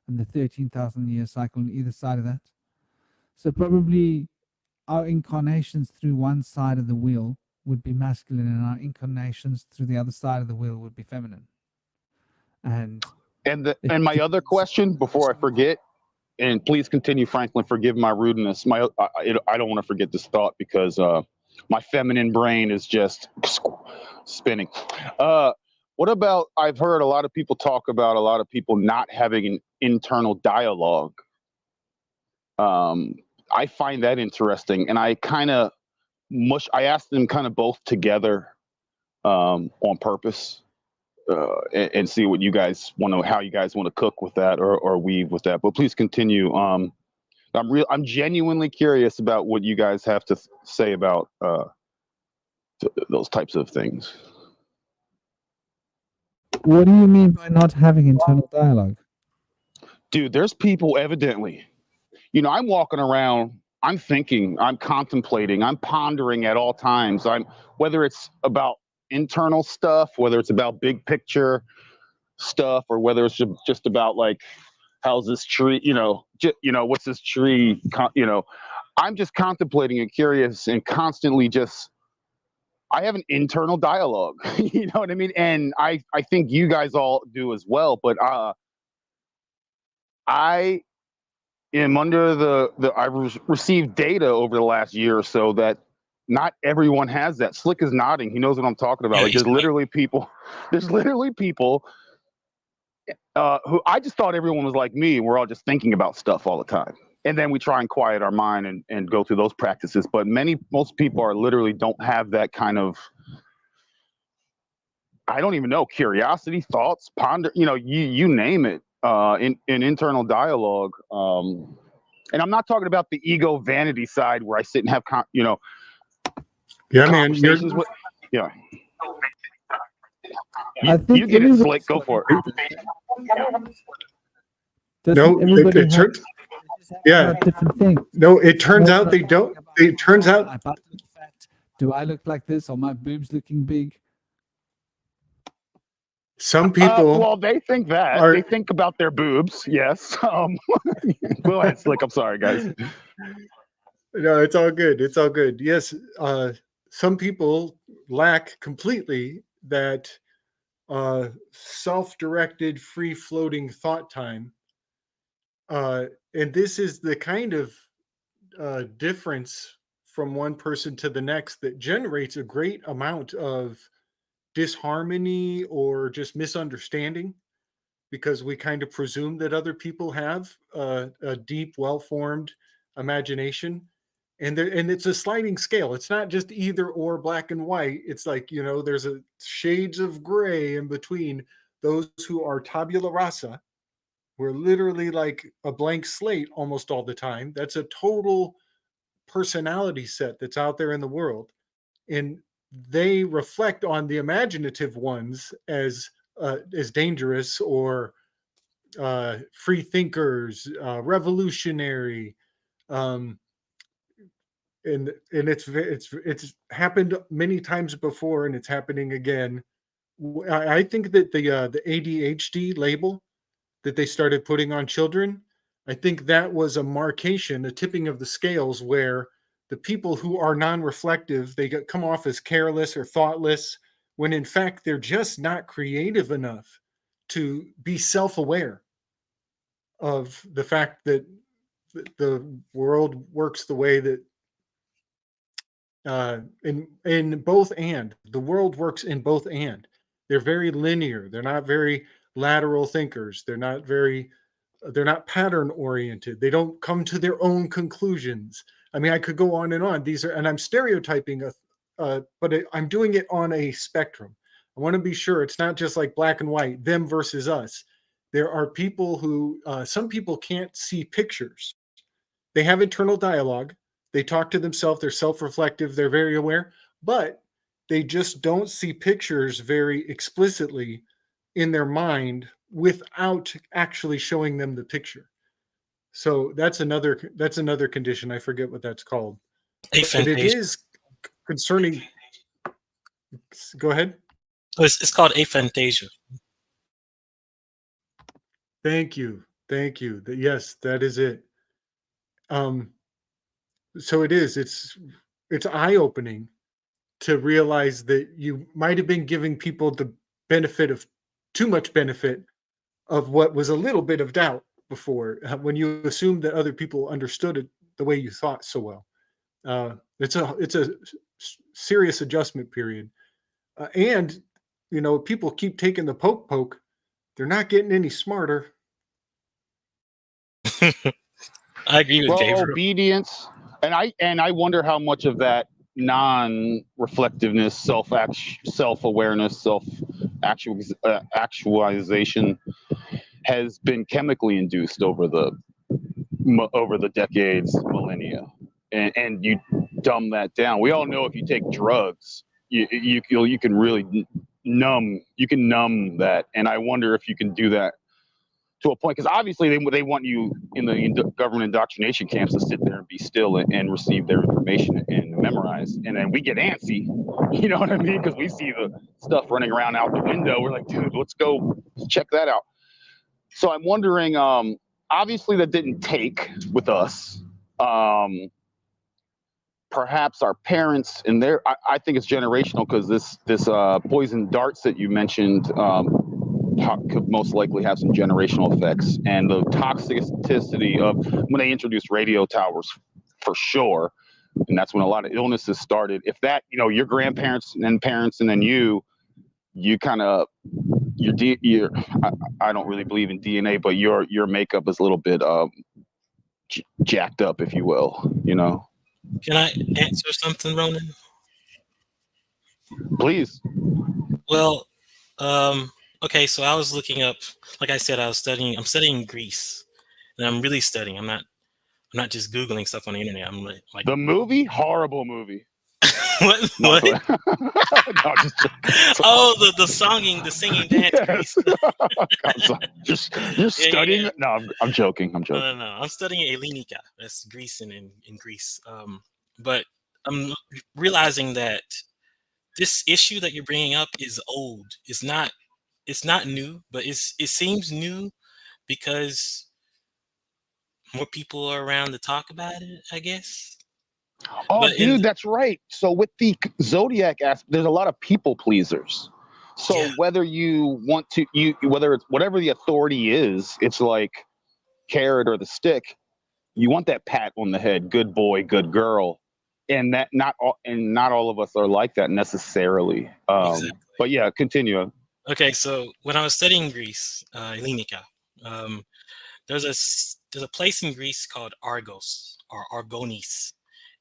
and the 13,000-year cycle on either side of that. So probably our incarnations through one side of the wheel would be masculine, and our incarnations through the other side of the wheel would be feminine. And my other question, before I forget, and please continue, Franklin, forgive my rudeness. I don't want to forget this thought because my feminine brain is just spinning. What about, I've heard a lot of people talk about a lot of people not having an internal dialogue. I find that interesting, and I kind of I asked them kind of both together on purpose. And see what you guys want to, how you guys want to cook with that or weave with that. But please continue. I'm genuinely curious about what you guys have to say about those types of things. What do you mean by not having internal dialogue? Dude, there's people evidently, I'm walking around, I'm thinking, I'm contemplating, I'm pondering at all times. Whether it's about internal stuff, whether it's about big picture stuff, or whether it's just about like, how's this tree, what's this tree, I'm just contemplating and curious and constantly I have an internal dialogue, you know what I mean? And I think you guys all do as well, but I am under I've received data over the last year or so that not everyone has that. Slick is nodding. He knows what I'm talking about. Yeah, like there's literally people who I just thought everyone was like me, and we're all just thinking about stuff all the time. And then we try and quiet our mind and go through those practices. But most people are literally don't have that kind of, I don't even know, curiosity, thoughts, ponder, you name it, in internal dialogue. And I'm not talking about the ego vanity side where I sit and have, yeah, man, conversations with, yeah. I think You get it, everybody's Slick. Go got for it. no, Everybody it has yeah, different things. no, it turns out they don't. It turns out My butt looks fat. Do I look like this? Are my boobs looking big? some people well, they think that. They think about their boobs, yes. Go ahead, Slick. I'm sorry, guys. No, it's all good. It's all good. Yes, some people lack completely that self-directed, free-floating thought time. And this is the kind of difference from one person to the next that generates a great amount of disharmony or just misunderstanding, because we kind of presume that other people have a deep, well-formed imagination. And it's a sliding scale. It's not just either or, black and white. It's like, there's a shades of gray in between. Those who are tabula rasa, we're literally like a blank slate almost all the time. That's a total personality set that's out there in the world. And they reflect on the imaginative ones as dangerous or free thinkers, revolutionary, um, and it's happened many times before, and it's happening again. I think that the ADHD label that they started putting on children, I think that was a markation, a tipping of the scales, where the people who are non-reflective, they come off as careless or thoughtless, when in fact they're just not creative enough to be self-aware of the fact that the world works the way that in both, and the world works in both, and they're very linear. They're not very lateral thinkers. They're not pattern oriented. They don't come to their own conclusions. I mean, I could go on and on. These are, and I'm stereotyping, but I'm doing it on a spectrum. I want to be sure it's not just like black and white, them versus us. There are people who, some people can't see pictures. They have internal dialogue. They talk to themselves. They're self-reflective. They're very aware, but they just don't see pictures very explicitly in their mind without actually showing them the picture. So that's another condition. I forget what that's called. But it is concerning. Go ahead. Oh, it's called aphantasia. Thank you. Yes, that is it. So it is. It's eye-opening to realize that you might have been giving people the benefit of too much benefit of what was a little bit of doubt before, when you assumed that other people understood it the way you thought so well. It's a serious adjustment period, and people keep taking the poke. They're not getting any smarter. I agree with Gabriel. Obedience, and I wonder how much of that non-reflectiveness, self-awareness, self-actualization has been chemically induced over the decades, millennia, and you dumb that down. We all know if you take drugs, you can really numb that, and I wonder if you can do that to a point, because obviously they want you in the government indoctrination camps to sit there and be still and receive their information and memorize, and then we get antsy, you know what I mean, because we see the stuff running around out the window. We're like, dude, let's go check that out. So I'm wondering, obviously that didn't take with us. Perhaps our parents and I think it's generational, because this poison darts that you mentioned could most likely have some generational effects, and the toxicity of when they introduced radio towers, for sure, and that's when a lot of illnesses started. If that, your grandparents and parents and then you kind of I don't really believe in DNA, but your makeup is a little bit jacked up, if you will. You know. Can I answer something, Ronan? Please. Well, okay. So I was looking up, like I said, I'm studying Greece, and I'm really studying. I'm not just Googling stuff on the internet. I'm like The movie, horrible movie. what? No, What? no, just Oh, the singing dance. yes. You're studying. Yeah. No, I'm joking. I'm joking. No. I'm studying Ellinika. That's Greece in Greece. But I'm realizing that this issue that you're bringing up is old. It's not new, but it seems new because more people are around to talk about it, I guess. Oh, But dude, that's right. So with the zodiac aspect, there's a lot of people pleasers. So Yeah. whether you want to, whether it's whatever the authority is, it's like carrot or the stick. You want that pat on the head, good boy, good girl, and not all of us are like that necessarily. Exactly. But yeah, continue. Okay, so when I was studying Greece, Ellinika, there's a place in Greece called Argos or Argonis,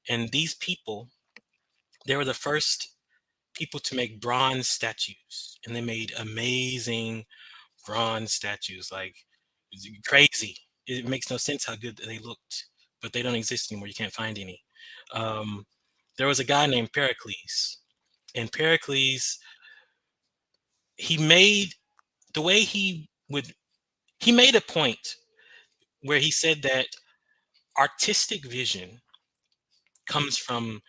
and these people, they were the first people to make bronze statues, and they made amazing bronze statues, like crazy. It makes no sense how good they looked, but they don't exist anymore. You can't find any. There was a guy named Pericles, and Pericles, he made he made a point where he said that artistic vision comes from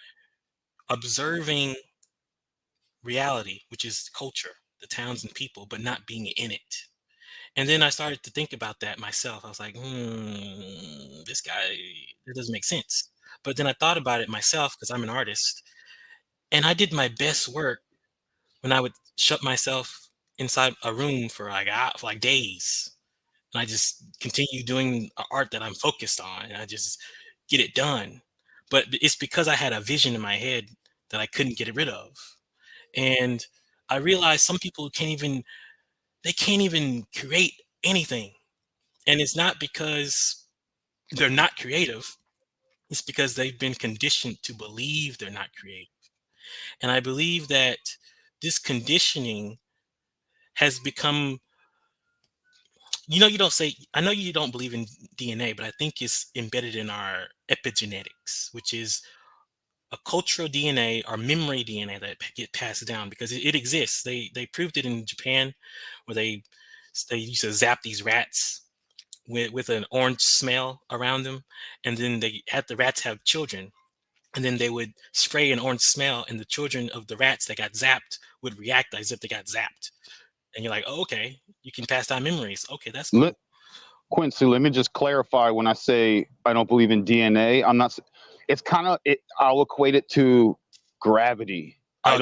observing reality, which is culture, the towns and people, but not being in it. And then I started to think about that myself. I was like, this guy, it doesn't make sense. But then I thought about it myself because I'm an artist, and I did my best work when I would shut myself inside a room for like days, and I just continue doing art that I'm focused on, and I just get it done. But it's because I had a vision in my head that I couldn't get rid of, and I realized some people can't even create anything, and it's not because they're not creative. It's because they've been conditioned to believe they're not creative, and I believe that this conditioning has become, you don't say, I know you don't believe in DNA, but I think it's embedded in our epigenetics, which is a cultural DNA or memory DNA that get passed down because it exists. They proved it in Japan, where they used to zap these rats with an orange smell around them, and then they had the rats have children, and then they would spray an orange smell, and the children of the rats that got zapped would react as if they got zapped. And you're like, oh, okay, you can pass down memories. Okay, that's cool. Quincy, let me just clarify. When I say I don't believe in DNA, I'm not. It's kind of it. I'll equate it to gravity. Oh, I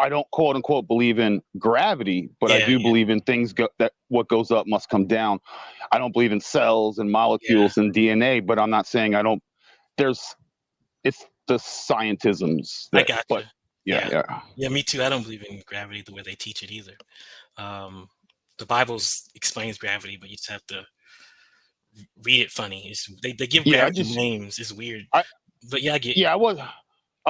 don't quote unquote believe in gravity, but I do believe in things that what goes up must come down. I don't believe in cells and molecules and DNA, but I'm not saying I don't. It's the scientisms. I got you. Yeah, me too. I don't believe in gravity the way they teach it either. The Bible explains gravity, but you just have to read it funny. They give gravity names. It's weird. But yeah, I get you. Yeah, I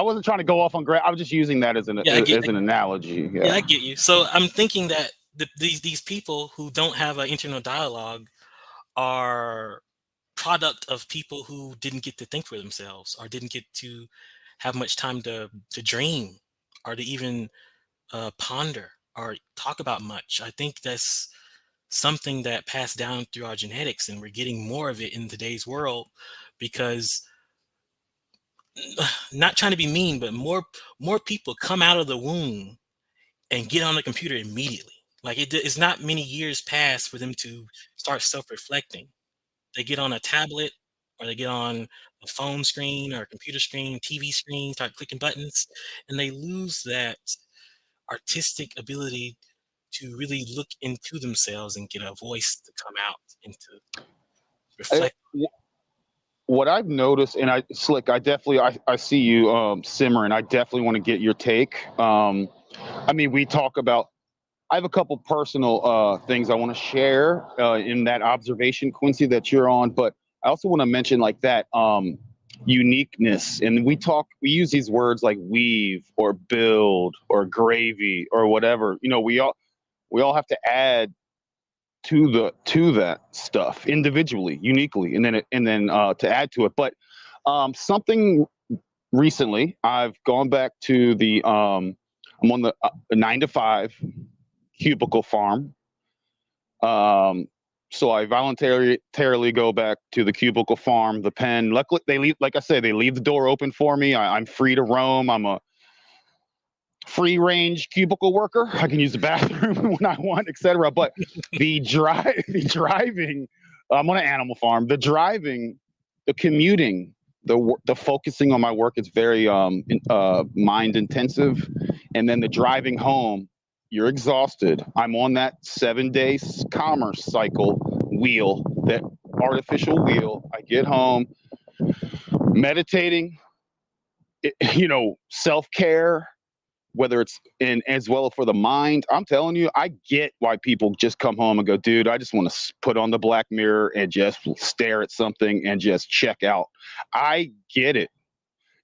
wasn't trying to go off on gravity. I was just using that as an analogy. Yeah, I get you. So I'm thinking that these people who don't have an internal dialogue are product of people who didn't get to think for themselves, or didn't get to have much time to dream, or to even ponder or talk about much. I think that's something that passed down through our genetics, and we're getting more of it in today's world because, not trying to be mean, but more people come out of the womb and get on the computer immediately. Like it's not many years pass for them to start self-reflecting. They get on a tablet, or they get on a phone screen or a computer screen, TV screen, start clicking buttons, and they lose that artistic ability to really look into themselves and get a voice to come out and to reflect. What I've noticed, and Slick, I definitely I see you simmering. I definitely want to get your take. I mean, we talk about I have a couple personal things I want to share in that observation, Quincy, that you're on, but I also want to mention like that uniqueness. And we use these words like weave or build or gravy or whatever. You know, we all have to add to that stuff individually, uniquely, and then to add to it. But something recently, I've gone back to the I'm on the 9-to-5 cubicle farm. So I voluntarily go back to the cubicle farm, the pen. Luckily, they leave, like I said, they leave the door open for me. I'm free to roam. I'm a free range cubicle worker. I can use the bathroom when I want, etc. But the driving, I'm on an animal farm. The driving, the commuting, the focusing on my work is very mind intensive, and then the driving home, you're exhausted. I'm on that 7-day commerce cycle wheel, that artificial wheel. I get home, meditating, self-care, whether it's in as well for the mind. I'm telling you, I get why people just come home and go, dude, I just want to put on the Black Mirror and just stare at something and just check out. I get it.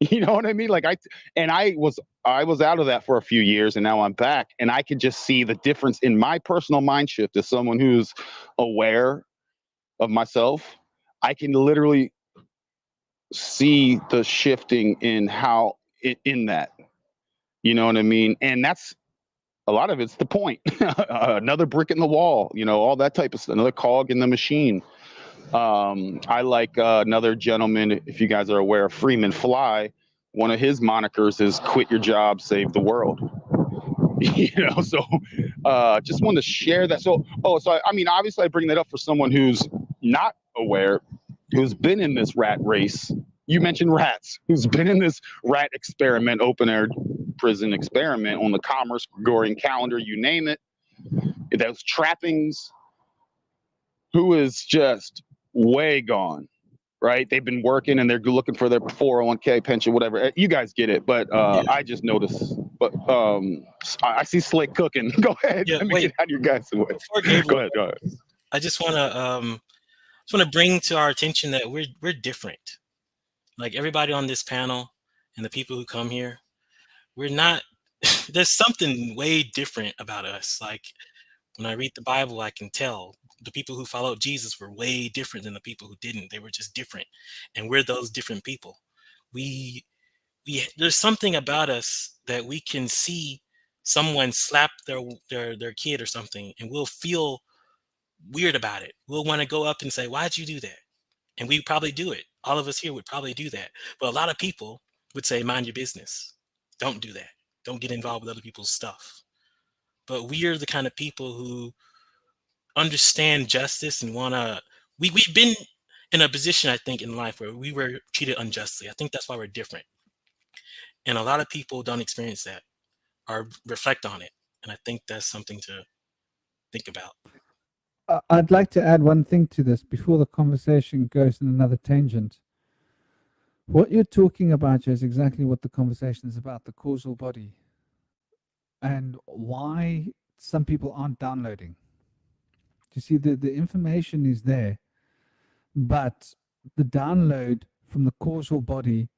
You know what I mean? Like I was out of that for a few years, and now I'm back, and I can just see the difference in my personal mind shift as someone who's aware of myself. I can literally see the shifting in how in that, you know what I mean? And that's a lot of it's the point. Another brick in the wall, all that type of stuff, another cog in the machine. I like another gentleman, if you guys are aware of Freeman Fly, one of his monikers is quit your job, save the world. So just wanted to share that. So I mean, obviously I bring that up for someone who's not aware, who's been in this rat race. You mentioned rats, who's been in this rat experiment, open air prison experiment on the Commerce Gregorian calendar, you name it, those trappings, who is just way gone, right? They've been working and they're looking for their 401k pension, whatever. You guys get it, but I just noticed. But I see Slick cooking. Go ahead. Yeah, Let me wait. get out of your guys' way. Before Gabriel, Go ahead. I just want to bring to our attention that we're different. Like everybody on this panel and the people who come here, we're not. There's something way different about us. Like when I read the Bible, I can tell the people who followed Jesus were way different than the people who didn't. They were just different, and we're those different people. There's something about us that we can see someone slap their kid or something, and we'll feel weird about it. We'll want to go up and say, "Why'd you do that?" And we probably do it. All of us here would probably do that. But a lot of people would say, "Mind your business. Don't do that. Don't get involved with other people's stuff." But we are the kind of people who understand justice and we've been in a position, I think, in life where we were treated unjustly. I think that's why we're different. And a lot of people don't experience that or reflect on it. And I think that's something to think about. I'd like to add one thing to this before the conversation goes in another tangent. What you're talking about is exactly what the conversation is about, the causal body, and why some people aren't downloading. You see, the information is there, but the download from the causal body,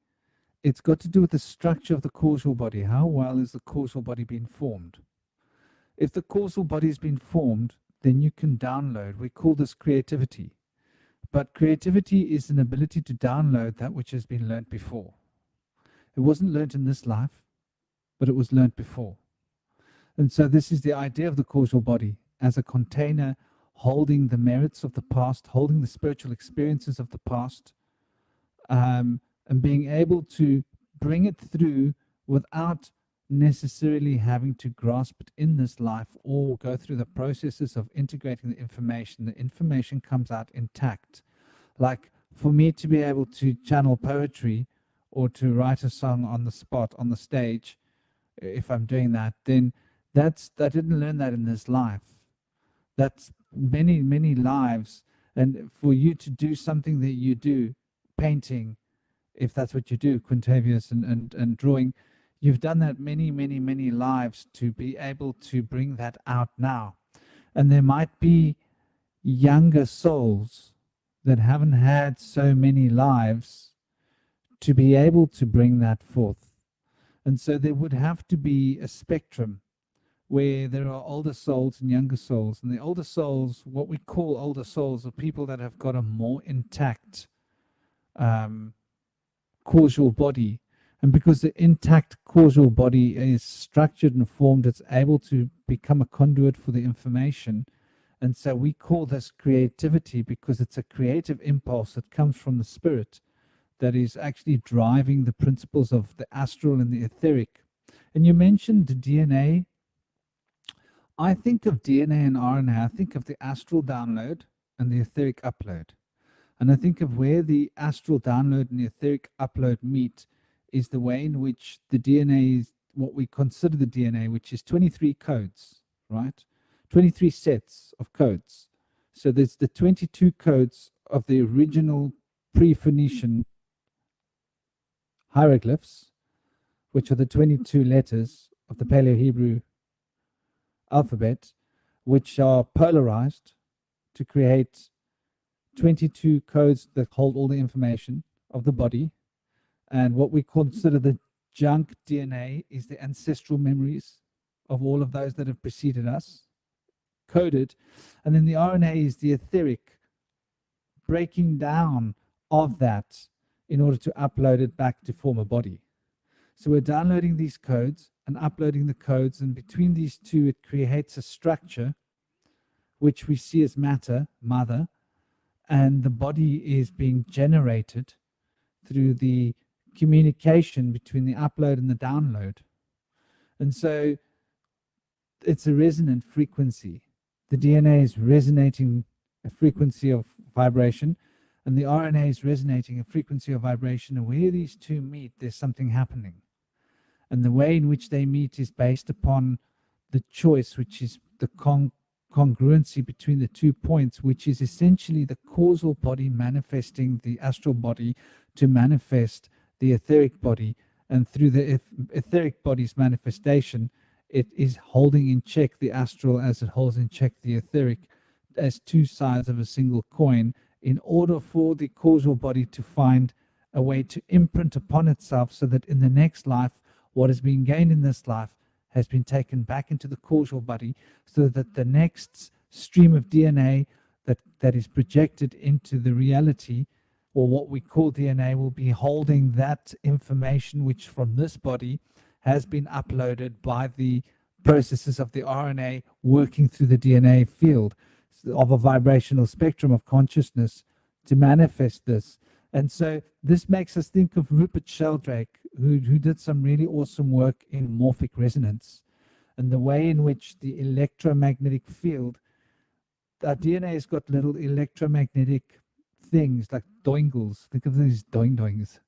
it's got to do with the structure of the causal body. How well is the causal body being formed? If the causal body has been formed, then you can download. We call this creativity. But creativity is an ability to download that which has been learnt before. It wasn't learnt in this life, but it was learnt before. And so this is the idea of the causal body as a container holding the merits of the past, holding the spiritual experiences of the past, and being able to bring it through without necessarily having to grasp it in this life or go through the processes of integrating the information. The information comes out intact. Like for me to be able to channel poetry or to write a song on the spot, on the stage, if I'm doing that, then I didn't learn that in this life. That's many, many lives. And for you to do something that you do, painting, if that's what you do, Quintavious, and drawing, You've done that many, many, many lives to be able to bring that out now. And there might be younger souls that haven't had so many lives to be able to bring that forth. And so there would have to be a spectrum where there are older souls and younger souls. And the older souls, what we call older souls, are people that have got a more intact causal body. And because the intact causal body is structured and formed, it's able to become a conduit for the information. And so we call this creativity because it's a creative impulse that comes from the spirit that is actually driving the principles of the astral and the etheric. And you mentioned the DNA. I think of DNA and RNA, I think of the astral download and the etheric upload. And I think of where the astral download and the etheric upload meet is the way in which the DNA is what we consider the DNA, which is 23 codes, right? 23 sets of codes. So there's the 22 codes of the original pre-Phoenician hieroglyphs, which are the 22 letters of the Paleo-Hebrew alphabet, which are polarized to create 22 codes that hold all the information of the body. And what we consider the junk DNA is the ancestral memories of all of those that have preceded us, coded. And then the RNA is the etheric breaking down of that in order to upload it back to form a body. So we're downloading these codes and uploading the codes, and between these two, it creates a structure which we see as matter, mother, and the body is being generated through the communication between the upload and the download. And so it's a resonant frequency. The DNA is resonating a frequency of vibration, and the RNA is resonating a frequency of vibration. And where these two meet, there's something happening. And the way in which they meet is based upon the choice, which is the congruency between the 2 points, which is essentially the causal body manifesting the astral body to manifest the etheric body. And through the etheric body's manifestation, it is holding in check the astral as it holds in check the etheric, as two sides of a single coin, in order for the causal body to find a way to imprint upon itself, so that in the next life, what has been gained in this life has been taken back into the causal body, so that the next stream of DNA that is projected into the reality, or what we call DNA, will be holding that information which from this body has been uploaded by the processes of the RNA working through the DNA field of a vibrational spectrum of consciousness to manifest this. And so this makes us think of Rupert Sheldrake, who did some really awesome work in morphic resonance, and the way in which the electromagnetic field, our DNA has got little electromagnetic things like doingles. Think of these doings,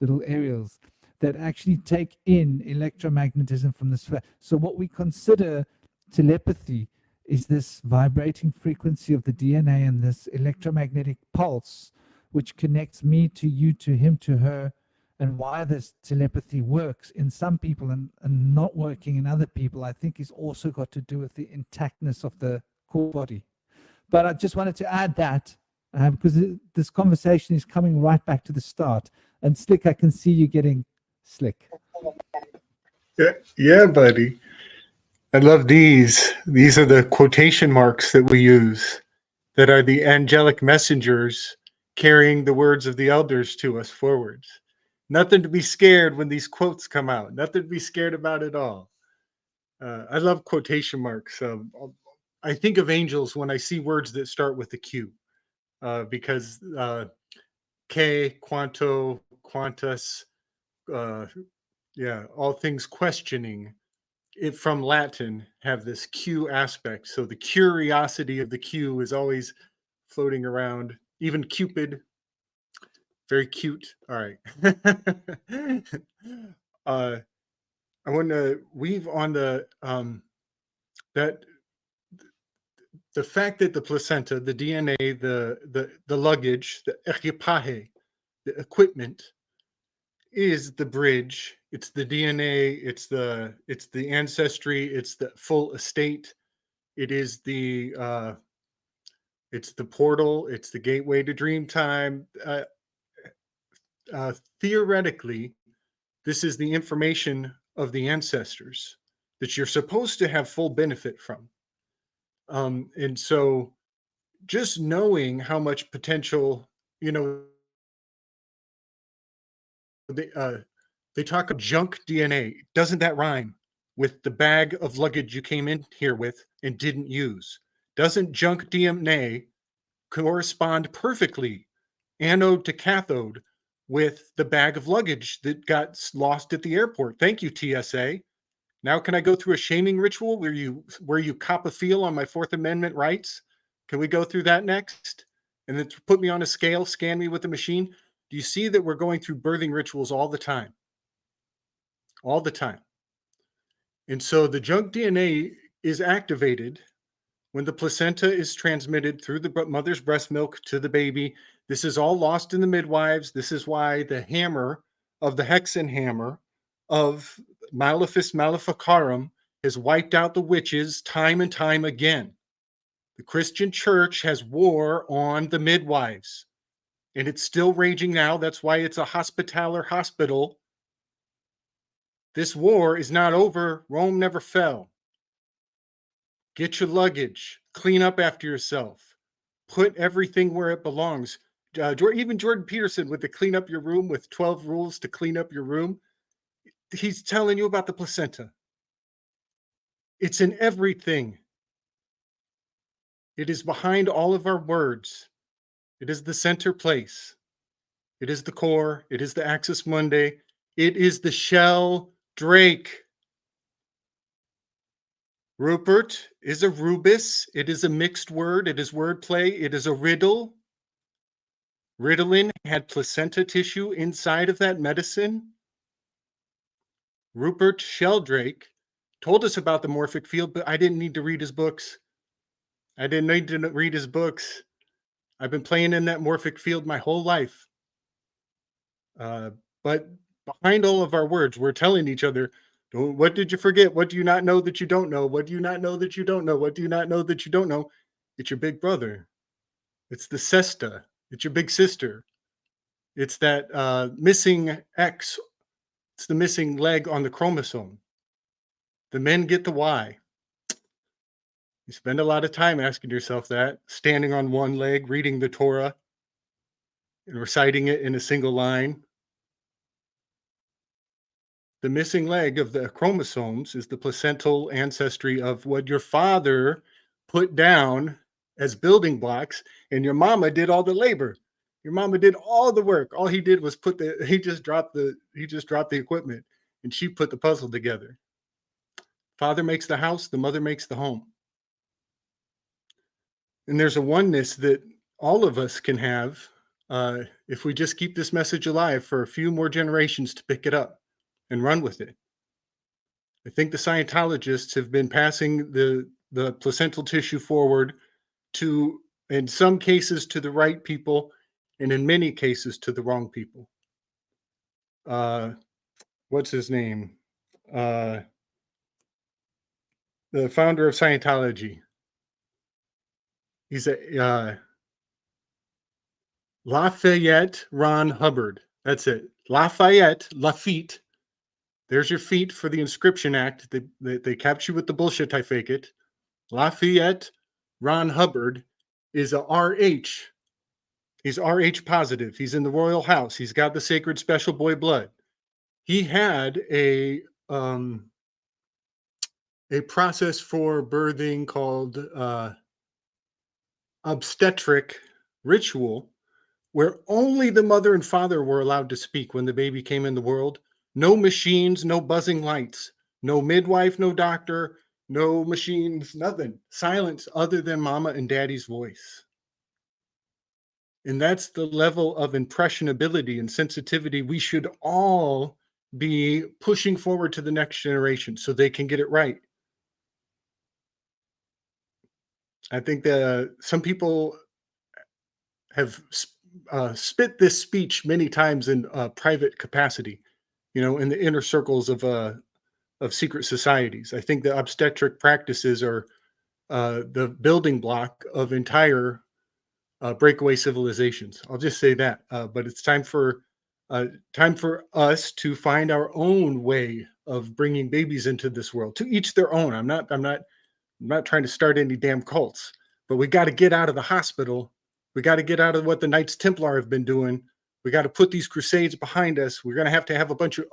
little aerials that actually take in electromagnetism from the sphere. So what we consider telepathy is this vibrating frequency of the DNA and this electromagnetic pulse, which connects me to you, to him, to her. And why this telepathy works in some people and not working in other people, I think is also got to do with the intactness of the core body. But I just wanted to add that because this conversation is coming right back to the start. And Slick, I can see you getting slick. Yeah, buddy. I love these. These are the quotation marks that we use, that are the angelic messengers carrying the words of the elders to us forwards. Nothing to be scared when these quotes come out. Nothing to be scared about at all. I love quotation marks. I think of angels when I see words that start with a Q, because que, quanto, quantus, all things questioning, it from Latin have this Q aspect. So the curiosity of the Q is always floating around. Even Cupid, very cute. All right. I want to weave on the that the fact that the placenta, the DNA, the luggage, the equipaje, the equipment is the bridge. It's the DNA. It's the ancestry. It's the full estate. It is it's the portal. It's the gateway to dream time. Theoretically, this is the information of the ancestors that you're supposed to have full benefit from. And so just knowing how much potential, they talk about junk DNA. Doesn't that rhyme with the bag of luggage you came in here with and didn't use? Doesn't junk DNA correspond perfectly, anode to cathode, with the bag of luggage that got lost at the airport? Thank you, TSA. Now can I go through a shaming ritual where you cop a feel on my Fourth Amendment rights? Can we go through that next? And then put me on a scale, scan me with a machine? Do you see that we're going through birthing rituals all the time? All the time. And so the junk DNA is activated when the placenta is transmitted through the mother's breast milk to the baby. This is all lost in the midwives. This is why the hammer of the Hexen hammer of Malefice Maleficarum has wiped out the witches time and time again. The Christian church has war on the midwives, and it's still raging now. That's why it's a hospitaller hospital. This war is not over. Rome never fell. Get your luggage. Clean up after yourself. Put everything where it belongs. Even Jordan Peterson with the clean up your room with 12 rules to clean up your room. He's telling you about the placenta. It's in everything. It is behind all of our words. It is the center place. It is the core. It is the axis Monday. It is the shell Drake. Rupert is a rubus. It is a mixed word. It is wordplay. It is a riddle. Ritalin had placenta tissue inside of that medicine. Rupert Sheldrake told us about the morphic field, but I didn't need to read his books. I've been playing in that morphic field my whole life. But behind all of our words, we're telling each other, what did you forget? What do you not know that you don't know? What do you not know that you don't know? What do you not know that you don't know? It's your big brother. It's the Sesta. It's your big sister. It's that missing X. It's the missing leg on the chromosome. The men get the Y. You spend a lot of time asking yourself that, standing on one leg, reading the Torah, and reciting it in a single line. The missing leg of the chromosomes is the placental ancestry of what your father put down as building blocks, and your mama did all the labor. Your mama did all the work. All he did was he just dropped the equipment, and she put the puzzle together. Father makes the house, the mother makes the home. And there's a oneness that all of us can have if we just keep this message alive for a few more generations to pick it up and run with it. I think the Scientologists have been passing the placental tissue forward to, in some cases, to the right people, and in many cases, to the wrong people. What's his name? The founder of Scientology. He's a Lafayette Ron Hubbard. That's it. Lafayette, Lafitte. There's your feet for the Inscription Act. They kept you with the bullshit, I fake it. Lafayette Ron Hubbard is a RH. He's RH positive. He's in the royal house. He's got the sacred special boy blood. He had a process for birthing called obstetric ritual, where only the mother and father were allowed to speak when the baby came in the world. No machines, no buzzing lights, no midwife, no doctor, no machines, nothing. Silence other than mama and daddy's voice. And that's the level of impressionability and sensitivity we should all be pushing forward to the next generation so they can get it right. I think that some people have spit this speech many times in private capacity. in the inner circles of secret societies. I think the obstetric practices are the building block of entire breakaway civilizations. I'll just say that. But it's time for us to find our own way of bringing babies into this world. To each their own. I'm not trying to start any damn cults, but we got to get out of the hospital. We got to get out of what the Knights Templar have been doing. We got to put these crusades behind us. We're going to have a bunch of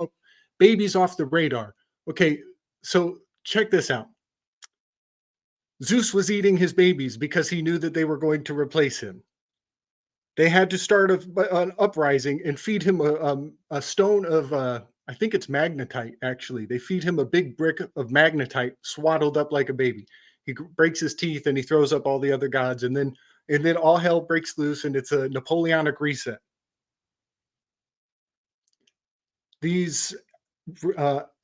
babies off the radar. Okay, so check this out. Zeus was eating his babies because he knew that they were going to replace him. They had to start an uprising and feed him a stone of, I think it's magnetite, actually. They feed him a big brick of magnetite swaddled up like a baby. He breaks his teeth and he throws up all the other gods, and then all hell breaks loose, and it's a Napoleonic reset. These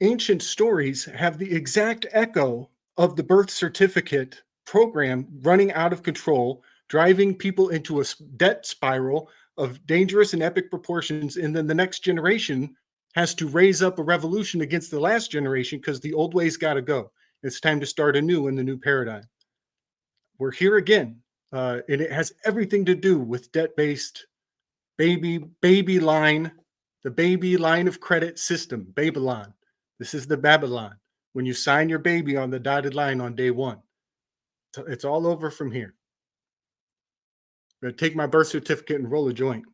ancient stories have the exact echo of the birth certificate program running out of control, driving people into a debt spiral of dangerous and epic proportions. And then the next generation has to raise up a revolution against the last generation because the old ways got to go. It's time to start anew in the new paradigm. We're here again, and it has everything to do with debt-based baby line, the baby line of credit system, Babylon. This is the Babylon. When you sign your baby on the dotted line on day one, it's all over from here. I'm going to take my birth certificate and roll a joint.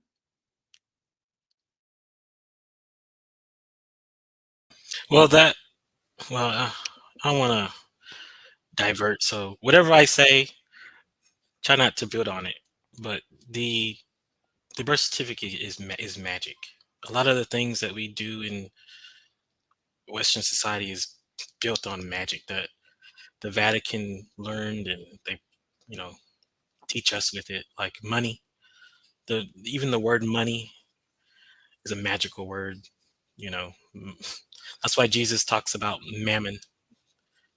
Well, I want to divert. So whatever I say, try not to build on it. But the birth certificate is magic. A lot of the things that we do in Western society is built on magic that the Vatican learned, and they, teach us with it. Like money, even the word money is a magical word. That's why Jesus talks about mammon,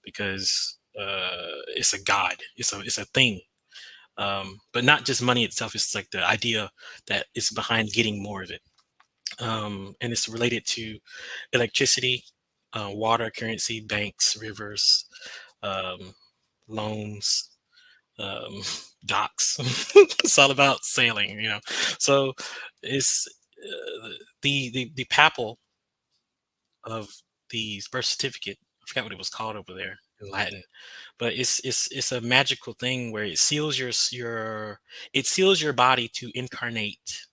because it's a god. It's a thing. But not just money itself. It's like the idea that is behind getting more of it. And it's related to electricity, water, currency, banks, rivers, loans, docks. It's all about sailing, So it's the papal of the birth certificate. I forgot what it was called over there in Latin, but it's a magical thing where it seals your body to incarnate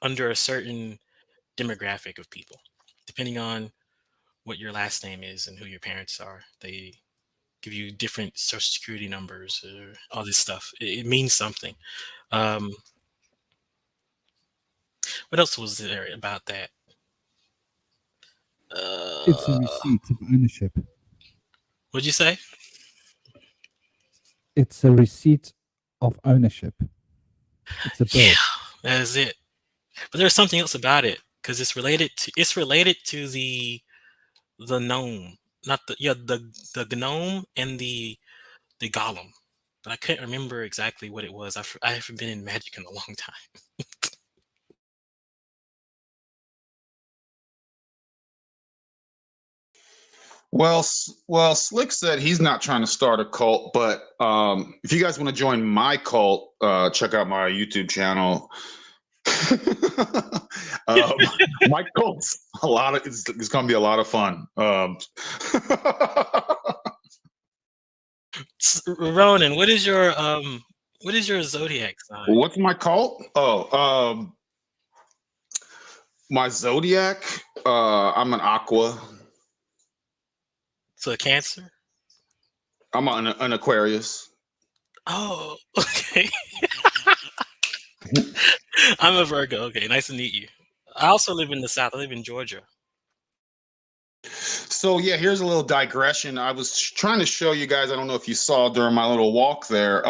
under a certain demographic of people, depending on what your last name is and who your parents are. They give you different social security numbers or all this stuff. It means something. What else was there about that? It's a receipt of ownership. What'd you say? It's a receipt of ownership. It's a bill. Yeah, that is it. But there's something else about it, because it's related to the gnome, not the gnome and the golem. But I couldn't remember exactly what it was. I haven't been in magic in a long time. Well, Slick said he's not trying to start a cult, but if you guys want to join my cult, check out my YouTube channel. My cult's it's going to be a lot of fun. Ronan, what is your zodiac sign? What's my cult? My zodiac, I'm an Aqua. So Cancer? I'm an Aquarius. Oh, okay. I'm a Virgo. Okay, nice to meet you. I also live in the South. I live in Georgia. So yeah, here's a little digression. I was trying to show you guys, I don't know if you saw during my little walk there,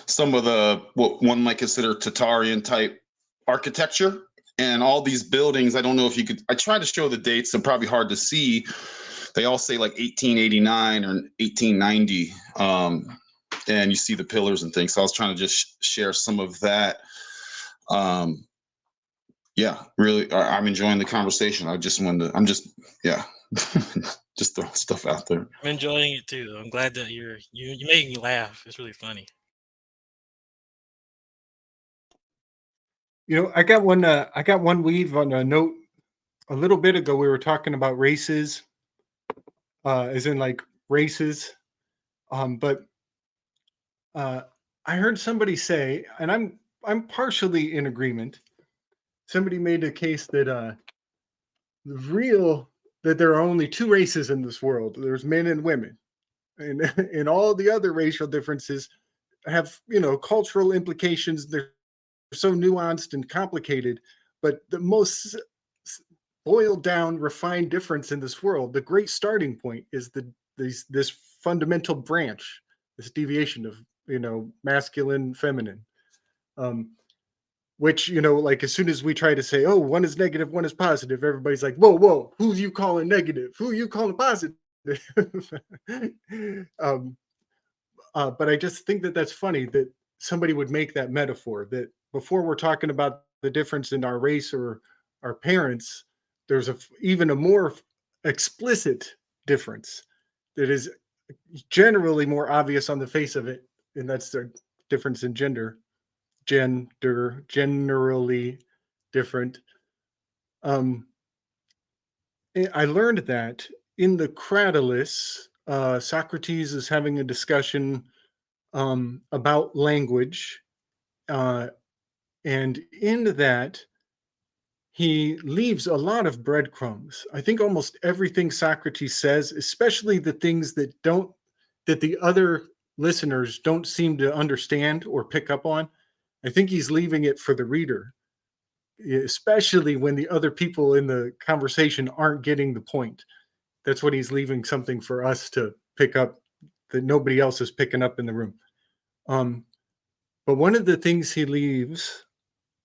some of what one might consider Tatarian type architecture, and all these buildings. I don't know if you could, I tried to show the dates, they're probably hard to see. They all say like 1889 or 1890. And you see the pillars and things. So I was trying to just share some of that. yeah, really, I'm enjoying the conversation. I just wanted to, I'm just, yeah, just throwing stuff out there. I'm enjoying it too. I'm glad that you make me laugh. It's really funny. You know, I got one weave on a note. A little bit ago, we were talking about races, as in like races. But I heard somebody say, and I'm partially in agreement. Somebody made a case that real that there are only two races in this world. There's men and women, and and all the other racial differences have, you know, cultural implications. They're so nuanced and complicated, but the most boiled down, refined difference in this world, the great starting point is this fundamental branch, this deviation of, you know, masculine, feminine. Um, which, you know, like as soon as we try to say, oh, one is negative, one is positive, everybody's like, whoa, whoa, who you calling negative? Who you calling positive? um, but I just think that that's funny that somebody would make that metaphor, that before we're talking about the difference in our race or our parents, there's even a more explicit difference that is generally more obvious on the face of it, and that's the difference in gender. Generally different. Um, I learned that in the Cratylus, Socrates is having a discussion about language, uh, and in that he leaves a lot of breadcrumbs. I think almost everything Socrates says, especially the things that the other listeners don't seem to understand or pick up on, I think he's leaving it for the reader, especially when the other people in the conversation aren't getting the point. That's what he's leaving something for us to pick up that nobody else is picking up in the room. Um, but one of the things he leaves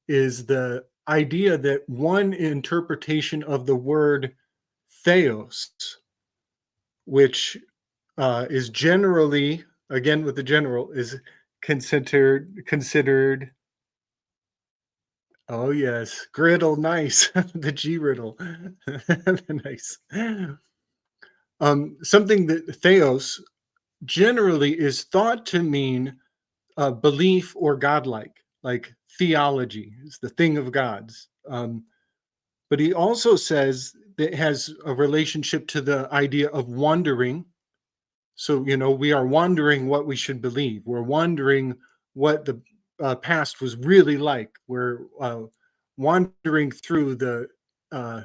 is the idea that one interpretation of the word theos, which is generally, again with the general, is considered. Oh yes, griddle, nice. The G riddle, nice. Something that theos generally is thought to mean belief or godlike, like theology is the thing of gods. But he also says that it has a relationship to the idea of wandering. So, you know, we are wondering what we should believe. We're wondering what the past was really like. We're wandering through uh,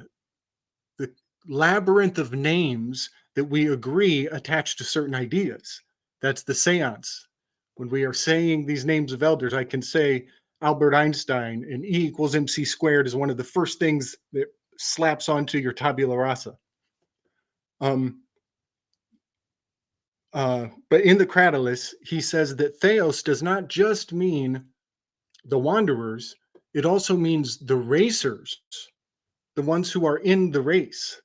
the labyrinth of names that we agree attached to certain ideas. That's the seance. When we are saying these names of elders, I can say Albert Einstein and E equals MC squared is one of the first things that slaps onto your tabula rasa. Um, but in the Cratylus, he says that theos does not just mean the wanderers, it also means the racers, the ones who are in the race.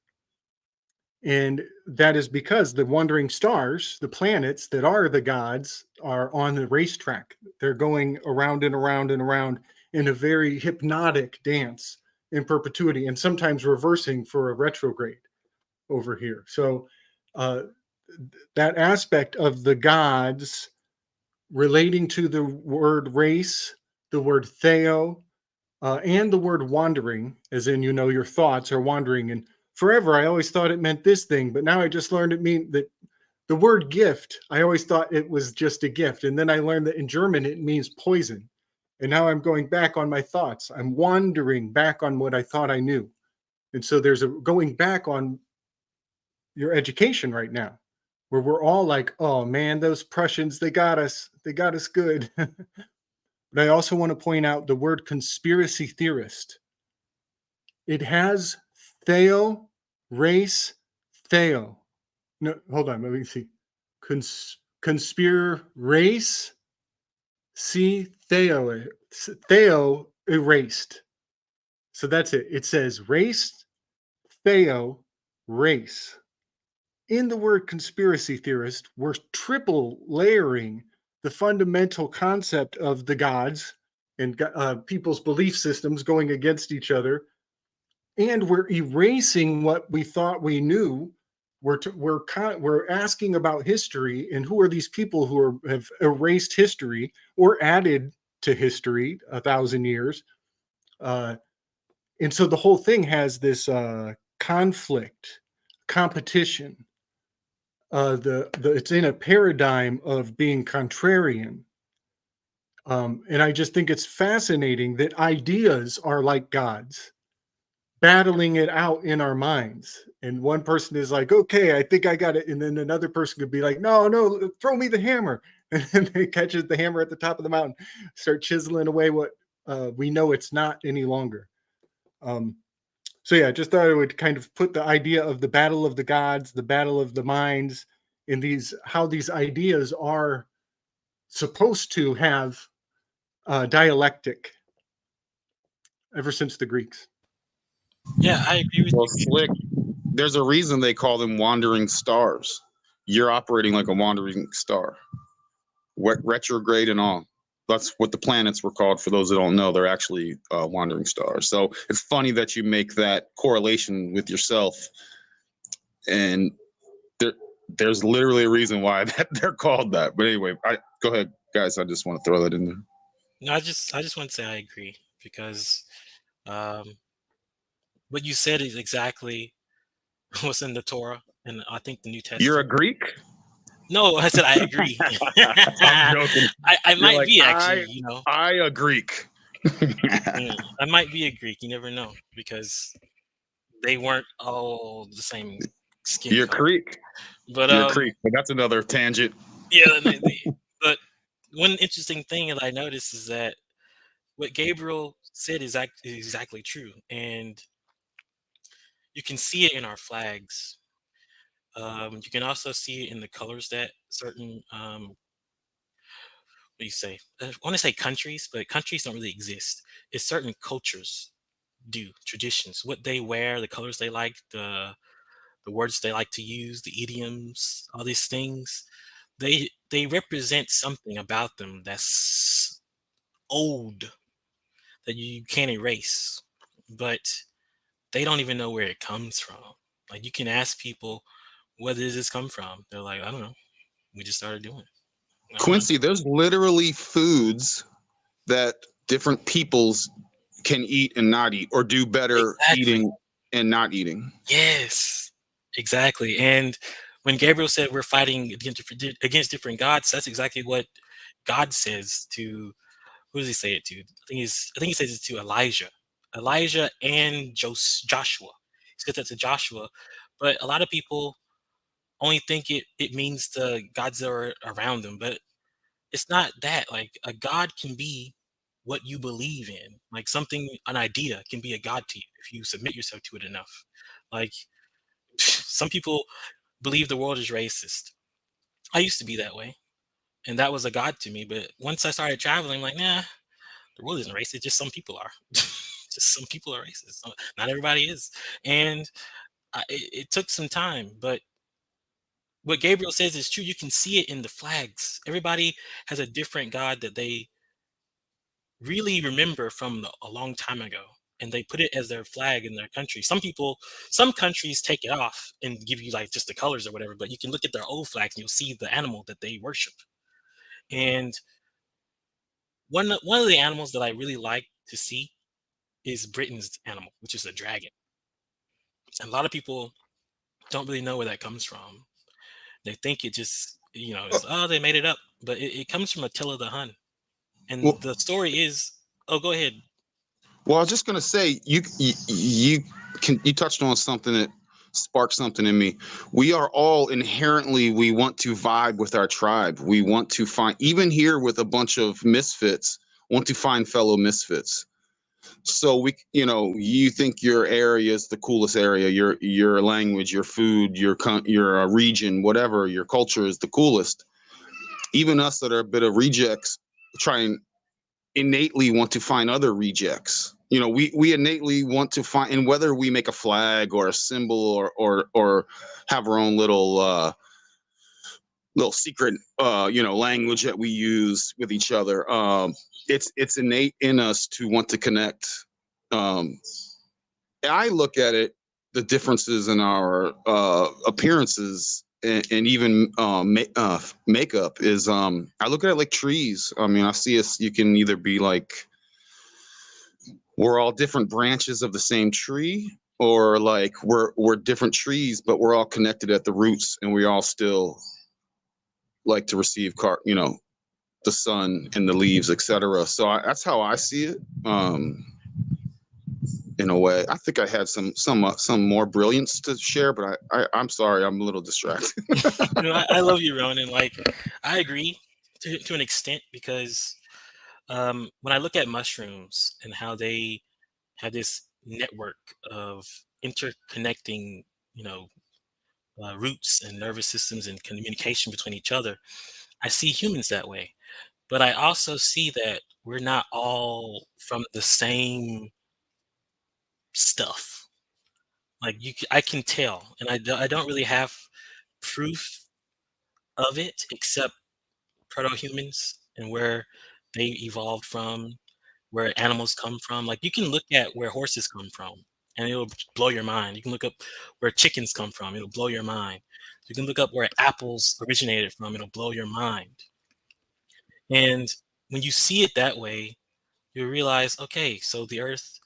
And that is because the wandering stars, the planets that are the gods, are on the racetrack. They're going around and around and around in a very hypnotic dance in perpetuity, and sometimes reversing for a retrograde over here. So uh, that aspect of the gods relating to the word race, the word theo, and the word wandering, as in, you know, your thoughts are wandering. And forever, I always thought it meant this thing, but now I just learned it mean that the word gift, I always thought it was just a gift. And then I learned that in German, it means poison. And now I'm going back on my thoughts. I'm wandering back on what I thought I knew. And so there's a going back on your education right now, where we're all like, oh man, those Prussians, they got us good. But I also want to point out the word conspiracy theorist. It has theo, race, theo. No, hold on, let me see. Conspire, race, see, theo, theo, erased. So that's it. It says race, theo, race. In the word conspiracy theorist, we're triple layering the fundamental concept of the gods and people's belief systems going against each other. And we're erasing what we thought we knew. We're asking about history, and who are these people who have erased history or added to history 1,000 years? And so the whole thing has this conflict, competition. It's in a paradigm of being contrarian. And I just think it's fascinating that ideas are like gods, battling it out in our minds. And one person is like, okay, I think I got it. And then another person could be like, no, throw me the hammer. And then they catches the hammer at the top of the mountain, start chiseling away what we know it's not any longer. So yeah, I just thought I would kind of put the idea of the battle of the gods, the battle of the minds, in how these ideas are supposed to have dialectic ever since the Greeks. Yeah, I agree with Well, you. Slick, there's a reason they call them wandering stars. You're operating like a wandering star, retrograde and all. That's what the planets were called. For those that don't know, they're actually wandering stars. So it's funny that you make that correlation with yourself, and there's literally a reason why they're called that. But anyway, go ahead, guys. I just want to throw that in there. No, I just want to say I agree, because what you said is exactly what's in the Torah, and I think the New Testament. You're a Greek? No, I said I agree. I'm joking. I might like, be actually, I a Greek. I might be a Greek. You never know, because they weren't all the same skin You're color. Greek. But You're Greek. But that's another tangent. Yeah, but one interesting thing that I noticed is that what Gabriel said is exactly true, and you can see it in our flags. You can also see it in the colors that certain what do you say? I want to say countries, but countries don't really exist. It's certain cultures do, traditions, what they wear, the colors they like, the words they like to use, the idioms, all these things. They represent something about them that's old, that you can't erase, but they don't even know where it comes from. Like, you can ask people, where does this come from? They're like, I don't know. We just started doing it. Quincy, there's literally foods that different peoples can eat and not eat, or do better eating and not eating. Yes, exactly. And when Gabriel said we're fighting against different gods, that's exactly what God says to, who does he say it to? I think he says it to Elijah and Joshua. He said that to Joshua, but a lot of people only think it means the gods that are around them, but it's not that. Like, a god can be what you believe in. Like, an idea can be a god to you if you submit yourself to it enough. Like, some people believe the world is racist. I used to be that way, and that was a god to me. But once I started traveling, I'm like, nah, the world isn't racist. Just some people are. Just some people are racist. Not everybody is. And it took some time, but what Gabriel says is true. You can see it in the flags. Everybody has a different god that they really remember from a long time ago, and they put it as their flag in their country. Some countries take it off and give you like just the colors or whatever, but you can look at their old flags and you'll see the animal that they worship. And one of the animals that I really like to see is Britain's animal, which is a dragon. And a lot of people don't really know where that comes from. They think it just, they made it up, but it comes from Attila the Hun. And the story is, go ahead. Well, I was just gonna say, you touched on something that sparked something in me. We are all inherently, we want to vibe with our tribe. We want to find, even here with a bunch of misfits, want to find fellow misfits. So you think your area is the coolest area, your language, your food, your region, whatever, your culture is the coolest. Even us that are a bit of rejects try and innately want to find other rejects. We innately want to find, and whether we make a flag or a symbol or have our own little secret language that we use with each other, it's innate in us to want to connect. I look at it, the differences in our appearances and even makeup is I look at it like trees. I mean, I see us, you can either be like we're all different branches of the same tree, or like we're different trees, but we're all connected at the roots, and we all still like to receive the sun and the leaves, etc. So that's how I see it. In a way, I think I had some more brilliance to share, but I'm sorry, I'm a little distracted. I love you, Ronan. Like, I agree to an extent, because when I look at mushrooms and how they have this network of interconnecting, roots and nervous systems and communication between each other, I see humans that way. But I also see that we're not all from the same stuff. Like, I can tell, and I don't really have proof of it except proto-humans and where they evolved from, where animals come from. Like, you can look at where horses come from, and it'll blow your mind. You can look up where chickens come from, it'll blow your mind. You can look up where apples originated from, it'll blow your mind. And when you see it that way, you realize, okay, so the Earth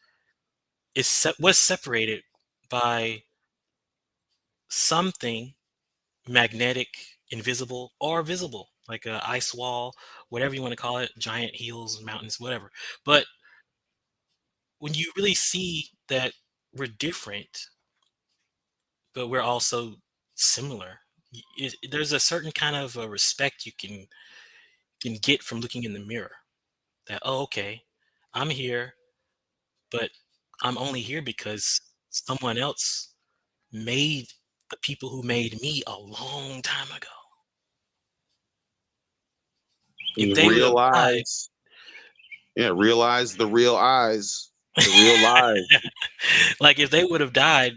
was separated by something magnetic, invisible, or visible, like a ice wall, whatever you want to call it, giant hills, mountains, whatever. But when you really see that we're different, but we're also similar, there's a certain kind of respect you can get from looking in the mirror. That, oh, okay, I'm here, but I'm only here because someone else made the people who made me a long time ago. If they would have died, Realize the real eyes, the real lies. like, if they would have died,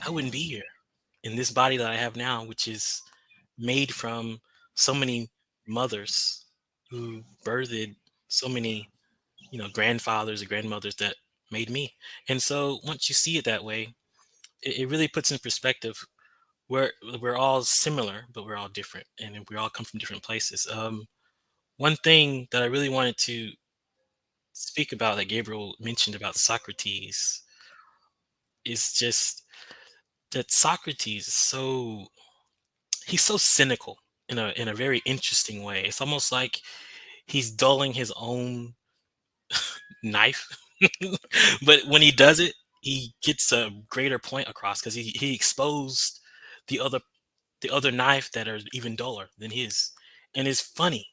I wouldn't be here in this body that I have now, which is made from so many mothers who birthed so many, grandfathers and grandmothers that made me. And so once you see it that way, it really puts in perspective where we're all similar, but we're all different, and we all come from different places. One thing that I really wanted to speak about that Gabriel mentioned about Socrates is just that Socrates is he's so cynical in a very interesting way. It's almost like he's dulling his own knife. But when he does it, he gets a greater point across, because he exposed the other knife that are even duller than his. And it's funny.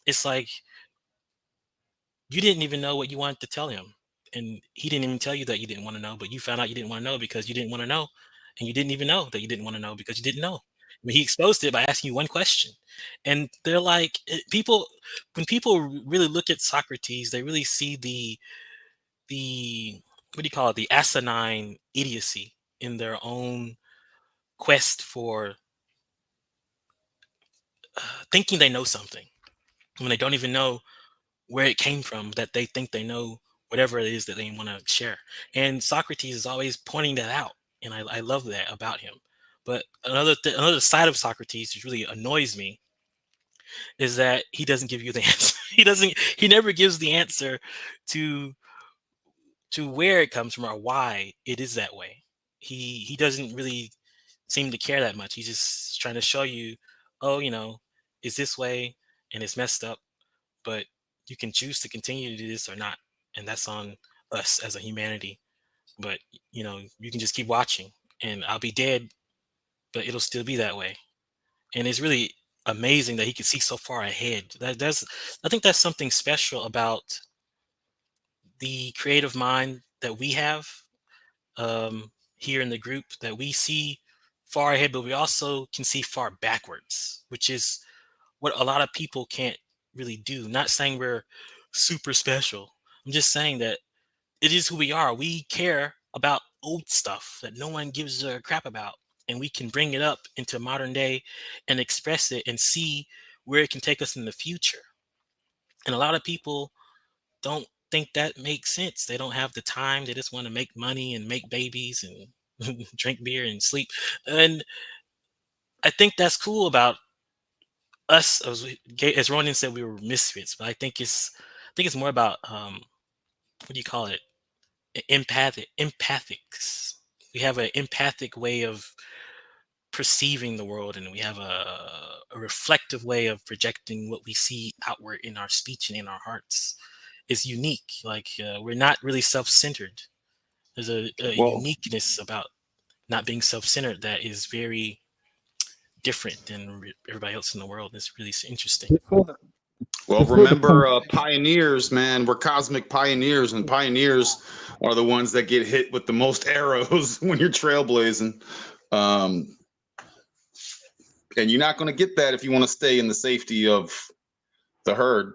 It's like you didn't even know what you wanted to tell him, and he didn't even tell you that you didn't want to know, but you found out you didn't want to know because you didn't want to know, and you didn't even know that you didn't want to know because you didn't know. I mean, he exposed it by asking you one question. And they're like, people, when people really look at Socrates, they really see the what do you call it, the asinine idiocy in their own quest for thinking they know something when they don't even know where it came from, that they think they know whatever it is that they want to share. And Socrates is always pointing that out, and I love that about him. But another side of Socrates which really annoys me is that he doesn't give you the answer. He never gives the answer to where it comes from or why it is that way. He doesn't really seem to care that much. He's just trying to show you, oh, it's this way and it's messed up, but you can choose to continue to do this or not, and that's on us as a humanity. But you can just keep watching, and I'll be dead, but it'll still be that way. And it's really amazing that he can see so far ahead. I think that's something special about the creative mind that we have, here in the group, that we see far ahead, but we also can see far backwards, which is what a lot of people can't really do. Not saying we're super special. I'm just saying that it is who we are. We care about old stuff that no one gives a crap about, and we can bring it up into modern day and express it and see where it can take us in the future. And a lot of people don't think that makes sense. They don't have the time. They just want to make money and make babies and drink beer and sleep. And I think that's cool about us. As Ronan said, we were misfits, but I think it's more about what do you call it? Empathics. We have an empathic way of perceiving the world, and we have a reflective way of projecting what we see outward in our speech and in our hearts. Is unique. Like we're not really self-centered. There's a Well, uniqueness about not being self-centered that is very different than everybody else in the world. It's really interesting. well, remember, pioneers, man. We're cosmic pioneers, and pioneers are the ones that get hit with the most arrows when you're trailblazing. And you're not going to get that if you want to stay in the safety of the herd.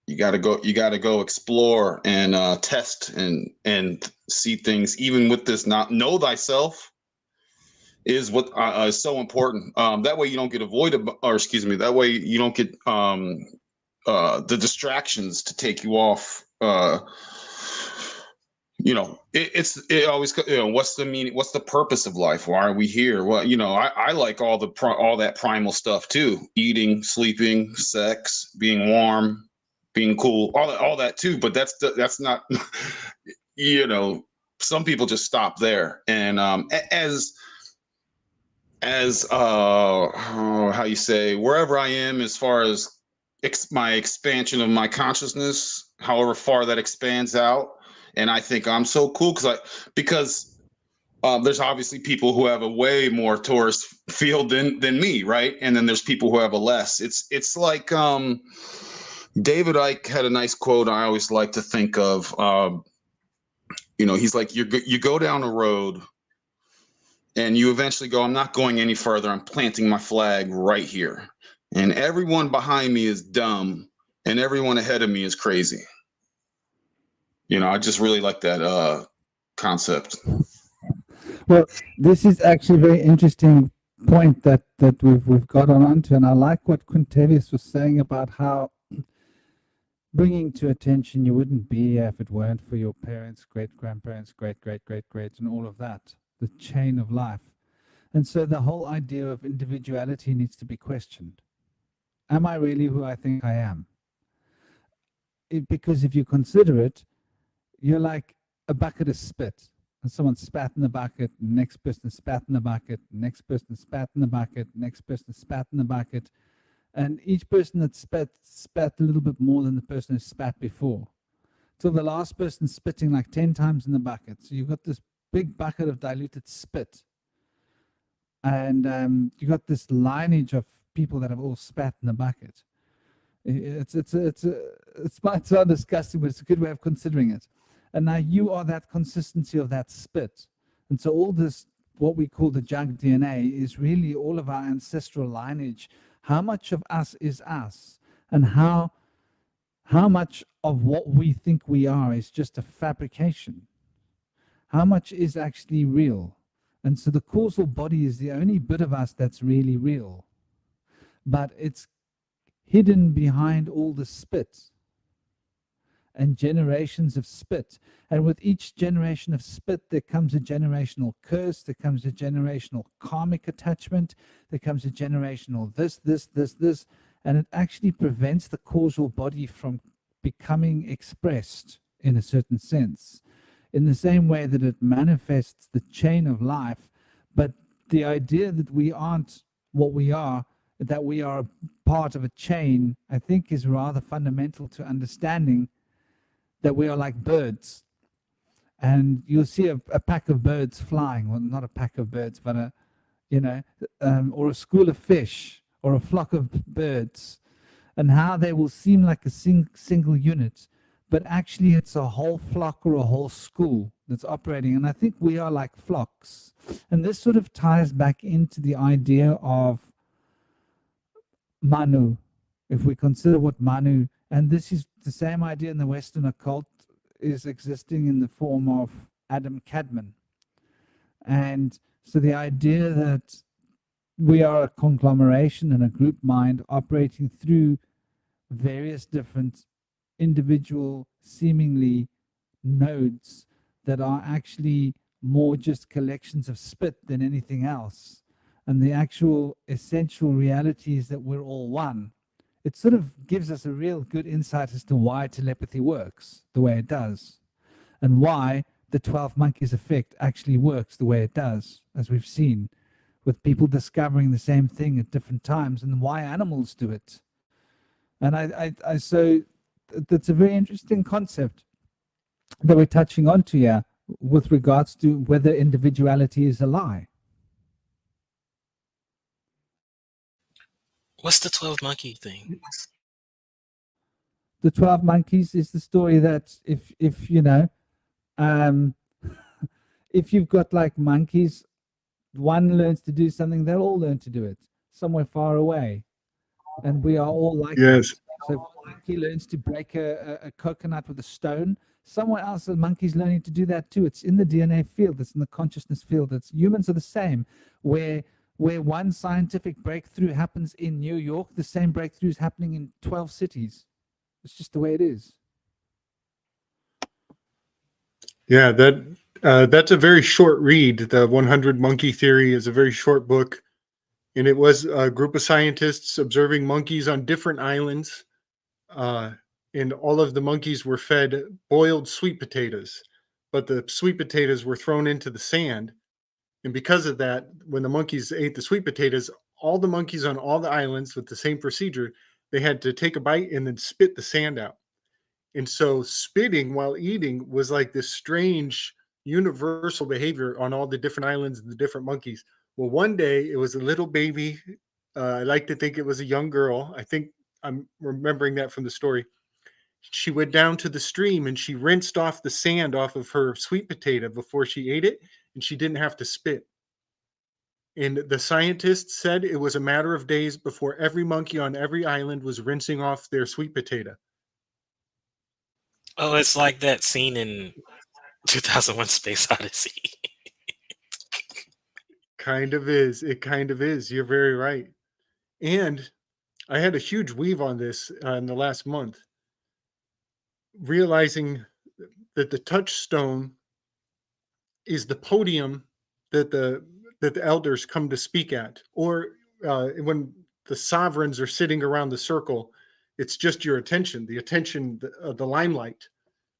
You got to go explore and test and see things. Even with this, not know thyself is what is so important. That way you don't get avoided, or excuse me, that way you don't get the distractions to take you off. It always, what's the meaning? What's the purpose of life? Why are we here? Well, I like all that primal stuff too. Eating, sleeping, sex, being warm, being cool, all that too. But that's not, some people just stop there. And how you say, wherever I am, as far as my expansion of my consciousness, however far that expands out. And I think I'm so cool because there's obviously people who have a way more Taurus field than me, right? And then there's people who have a less. It's like David Icke had a nice quote I always like to think of. He's like, you go down a road and you eventually go, I'm not going any further. I'm planting my flag right here. And everyone behind me is dumb and everyone ahead of me is crazy. I just really like that concept. Well, this is actually a very interesting point that we've got onto, and I like what Quintilius was saying about how bringing to attention you wouldn't be here if it weren't for your parents, great-grandparents, great-great-great-great, and all of that, the chain of life. And so the whole idea of individuality needs to be questioned. Am I really who I think I am? Because if you consider it, you're like a bucket of spit. And someone spat in the bucket, next person spat in the bucket, next person spat in the bucket, next person spat in the bucket. And each person that spat a little bit more than the person who spat before. Till the last person spitting like 10 times in the bucket. So you've got this big bucket of diluted spit. And you got this lineage of people that have all spat in the bucket. It might sound disgusting, but it's a good way of considering it. And now you are that consistency of that spit. And so all this, what we call the junk DNA, is really all of our ancestral lineage. How much of us is us? And how much of what we think we are is just a fabrication? How much is actually real? And so the causal body is the only bit of us that's really real. But it's hidden behind all the spit and generations of spit. And with each generation of spit, there comes a generational curse, there comes a generational karmic attachment, there comes a generational this, and it actually prevents the causal body from becoming expressed in a certain sense, in the same way that it manifests the chain of life. But the idea that we aren't what we are, that we are part of a chain, I think is rather fundamental to understanding that we are like birds. And you'll see a pack of birds flying, well, not a pack of birds, but or a school of fish or a flock of birds, and how they will seem like a single unit, but actually it's a whole flock or a whole school that's operating. And I think we are like flocks. And this sort of ties back into the idea of Manu. If we consider what Manu, and this is the same idea in the Western occult, is existing in the form of Adam Kadmon. And so the idea that we are a conglomeration and a group mind operating through various different individual seemingly nodes that are actually more just collections of spit than anything else. And the actual essential reality is that we're all one. It sort of gives us a real good insight as to why telepathy works the way it does, and why the 12 monkeys effect actually works the way it does, as we've seen with people discovering the same thing at different times, and why animals do it. And so that's a very interesting concept that we're touching on to here with regards to whether individuality is a lie. What's the 12 monkey thing? The 12 monkeys is the story that if you know, if you've got like monkeys, one learns to do something, they'll all learn to do it somewhere far away. And we are all like Yes. that. So if one monkey learns to break a coconut with a stone, someone else, the monkey's learning to do that too. It's in the DNA field, it's in the consciousness field. It's humans are the same. Where one scientific breakthrough happens in New York, the same breakthrough is happening in 12 cities. It's just the way it is. Yeah, that's a very short read. The 100 Monkey Theory is a very short book, and it was a group of scientists observing monkeys on different islands, and all of the monkeys were fed boiled sweet potatoes, but the sweet potatoes were thrown into the sand, and because of that, when the monkeys ate the sweet potatoes, all the monkeys on all the islands with the same procedure, they had to take a bite and then spit the sand out. And so spitting while eating was like this strange universal behavior on all the different islands and the different monkeys. Well, one day it was a little baby. I like to think it was a young girl. I think I'm remembering that from the story. She went down to the stream and she rinsed off the sand off of her sweet potato before she ate it, and she didn't have to spit. And the scientists said it was a matter of days before every monkey on every island was rinsing off their sweet potato. Oh, it's like that scene in 2001 Space Odyssey. Kind of is. It kind of is. You're very right. And I had a huge weave on this in the last month, realizing that the touchstone is the podium that the elders come to speak at, or when the sovereigns are sitting around the circle, it's just your attention. The attention, the limelight,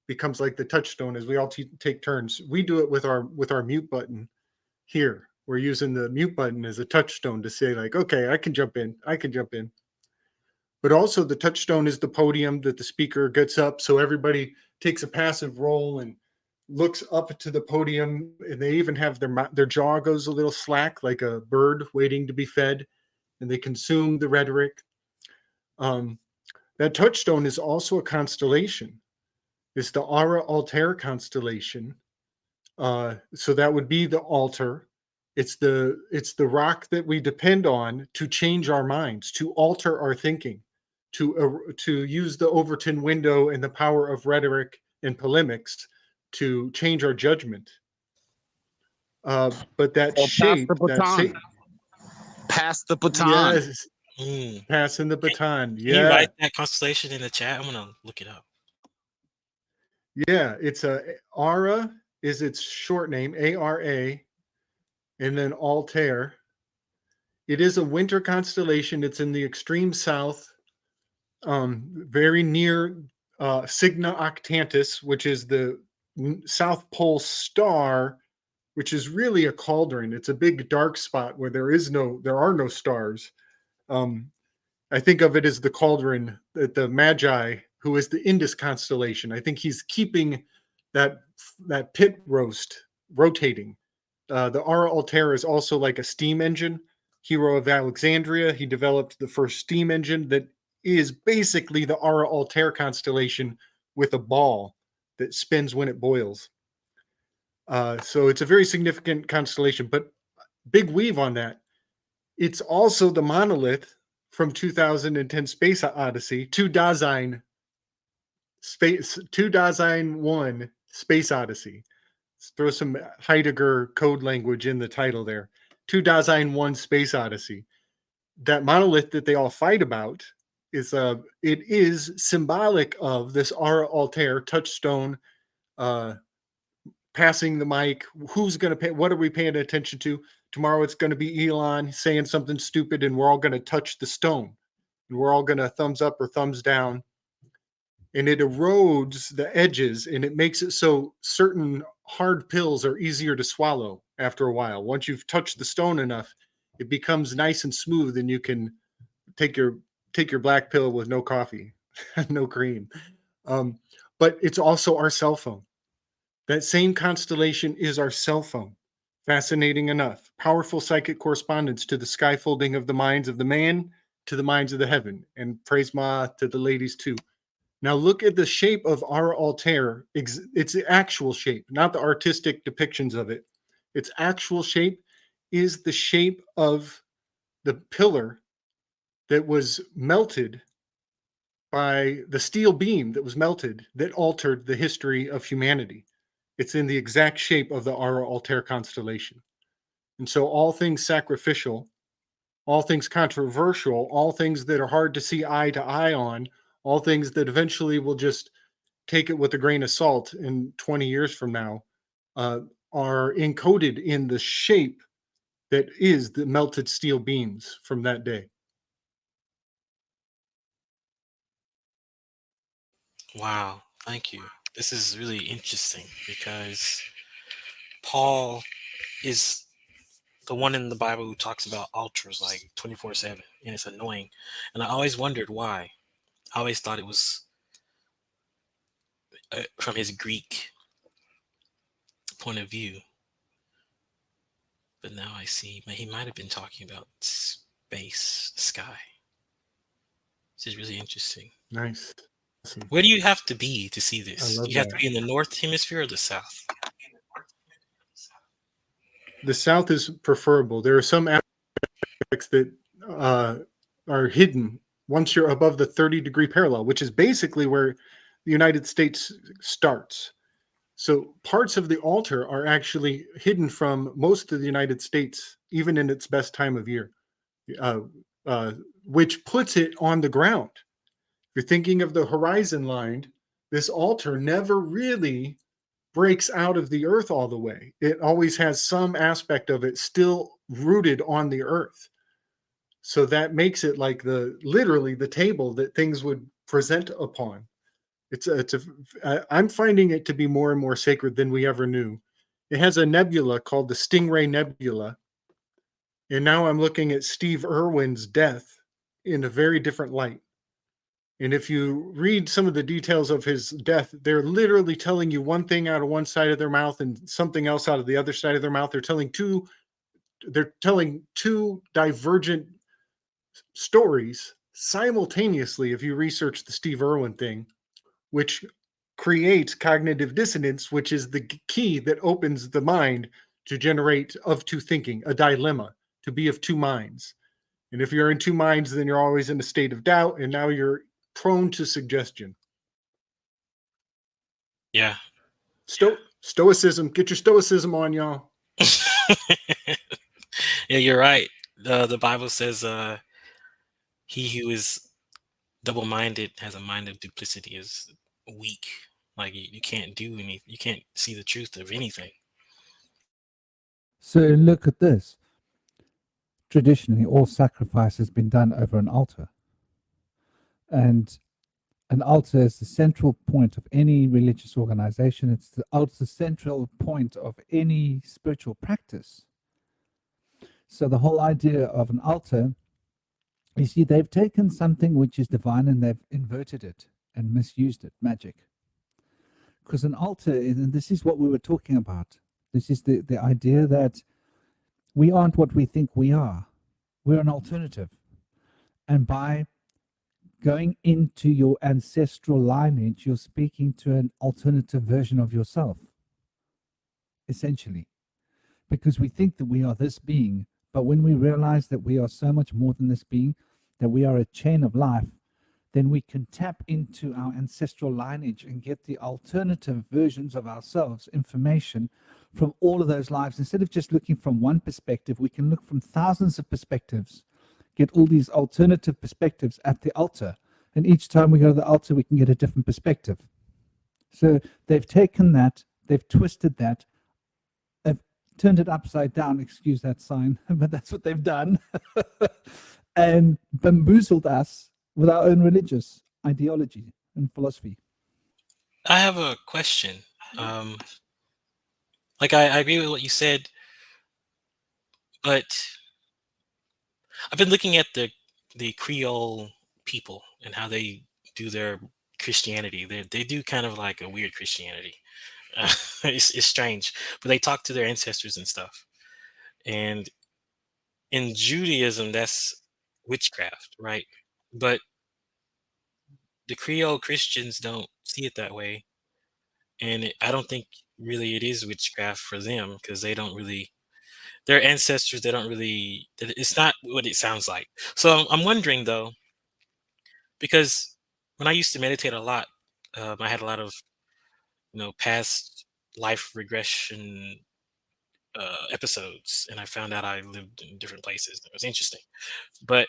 becomes like the touchstone as we all take turns. We do it with our mute button here. We're using the mute button as a touchstone to say like, okay, I can jump in. But also the touchstone is the podium that the speaker gets up, so everybody takes a passive role and looks up to the podium, and they even have their jaw goes a little slack like a bird waiting to be fed, and they consume the rhetoric. That touchstone is also a constellation. It's the Aura Altair constellation. So that would be the altar. It's the rock that we depend on to change our minds, to alter our thinking, to use the Overton window and the power of rhetoric and polemics to change our judgment. But that shape, Pass the baton. Yes, passing the baton. Can you write that constellation in the chat? I'm gonna look it up. Yeah, it's Ara is its short name, ARA, and then Altair. It is a winter constellation. It's in the extreme south, very near Cygna Octantis, which is the South Pole star, which is really a cauldron. It's a big dark spot where there are no stars. I think of it as the cauldron that the Magi, who is the Indus constellation, I think he's keeping that pit roast rotating. The Ara Altair is also like a steam engine. Hero of Alexandria, he developed the first steam engine that is basically the Ara Altair constellation with a ball that spins when it boils. So it's a very significant constellation, but big weave on that. It's also the monolith from 2010 Space Odyssey, 2 Dasein 1 Space Odyssey. Let's throw some Heidegger code language in the title there. 2 Dasein 1 Space Odyssey. That monolith that they all fight about it is symbolic of this Ara Altair touchstone, passing the mic. Who's going to pay? What are we paying attention to? Tomorrow it's going to be Elon saying something stupid, and we're all going to touch the stone, and we're all going to thumbs up or thumbs down. And it erodes the edges, and it makes it so certain hard pills are easier to swallow after a while. Once you've touched the stone enough, it becomes nice and smooth, and you can take your black pill with no coffee, no cream. But it's also our cell phone. That same constellation is our cell phone. Fascinating enough. Powerful psychic correspondence to the skyfolding of the minds of the man to the minds of the heaven. And praise Ma to the ladies too. Now look at the shape of our Altair. It's the actual shape, not the artistic depictions of it. Its actual shape is the shape of the pillar that was melted by the steel beam that was melted that altered the history of humanity. It's in the exact shape of the Ara Altair constellation. And so all things sacrificial, all things controversial, all things that are hard to see eye to eye on, all things that eventually will just take it with a grain of salt in 20 years from now, are encoded in the shape that is the melted steel beams from that day. Wow, thank you. This is really interesting because Paul is the one in the Bible who talks about altars like 24/7, and it's annoying. And I always wondered why. I always thought it was from his Greek point of view. But now I see he might have been talking about space, sky. This is really interesting. Nice. Awesome. Where do you have to be to see this? I love Do you have that. to be in the North Hemisphere or the South? The South is preferable. There are some aspects that are hidden once you're above the 30-degree parallel, which is basically where the United States starts. So parts of the altar are actually hidden from most of the United States, even in its best time of year, which puts it on the ground. If you're thinking of the horizon line, this altar never really breaks out of the earth all the way. It always has some aspect of it still rooted on the earth. So that makes it like literally the table that things would present upon. I'm finding it to be more and more sacred than we ever knew. It has a nebula called the Stingray Nebula. And now I'm looking at Steve Irwin's death in a very different light. And if you read some of the details of his death, they're literally telling you one thing out of one side of their mouth and something else out of the other side of their mouth. They're telling two divergent stories simultaneously if you research the Steve Irwin thing, which creates cognitive dissonance, which is the key that opens the mind to generate of two thinking, a dilemma, to be of two minds. And if you're in two minds, then you're always in a state of doubt, and now you're prone to suggestion. Yeah. Stoicism. Get your stoicism on, y'all. Yeah, you're right. The Bible says he who is double-minded has a mind of duplicity, is weak. Like you can't do anything. You can't see the truth of anything. So look at this. Traditionally, all sacrifice has been done over an altar. And an altar is the central point of any religious organization. It's the central point of any spiritual practice. So the whole idea of an altar, you see, they've taken something which is divine and they've inverted it and misused it, magic. Because an altar, and this is what we were talking about, this is the idea that we aren't what we think we are. We're an alternative. And by going into your ancestral lineage, you're speaking to an alternative version of yourself, essentially. Because we think that we are this being, but when we realize that we are so much more than this being, that we are a chain of life, then we can tap into our ancestral lineage and get the alternative versions of ourselves, information from all of those lives. Instead of just looking from one perspective, we can look from thousands of perspectives get all these alternative perspectives at the altar. And each time we go to the altar, we can get a different perspective. So they've taken that, they've twisted that, they've turned it upside down, excuse that sign, but that's what they've done, and bamboozled us with our own religious ideology and philosophy. I have a question. Like I agree with what you said, but I've been looking at the Creole people and how they do their Christianity. They do kind of like a weird Christianity. It's strange, but they talk to their ancestors and stuff. And in Judaism, that's witchcraft, right? But the Creole Christians don't see it that way, and I don't think really it is witchcraft for them because they don't really their ancestors. They don't really. It's not what it sounds like. So I'm wondering though, because when I used to meditate a lot, I had a lot of past life regression episodes, and I found out I lived in different places. It was interesting, but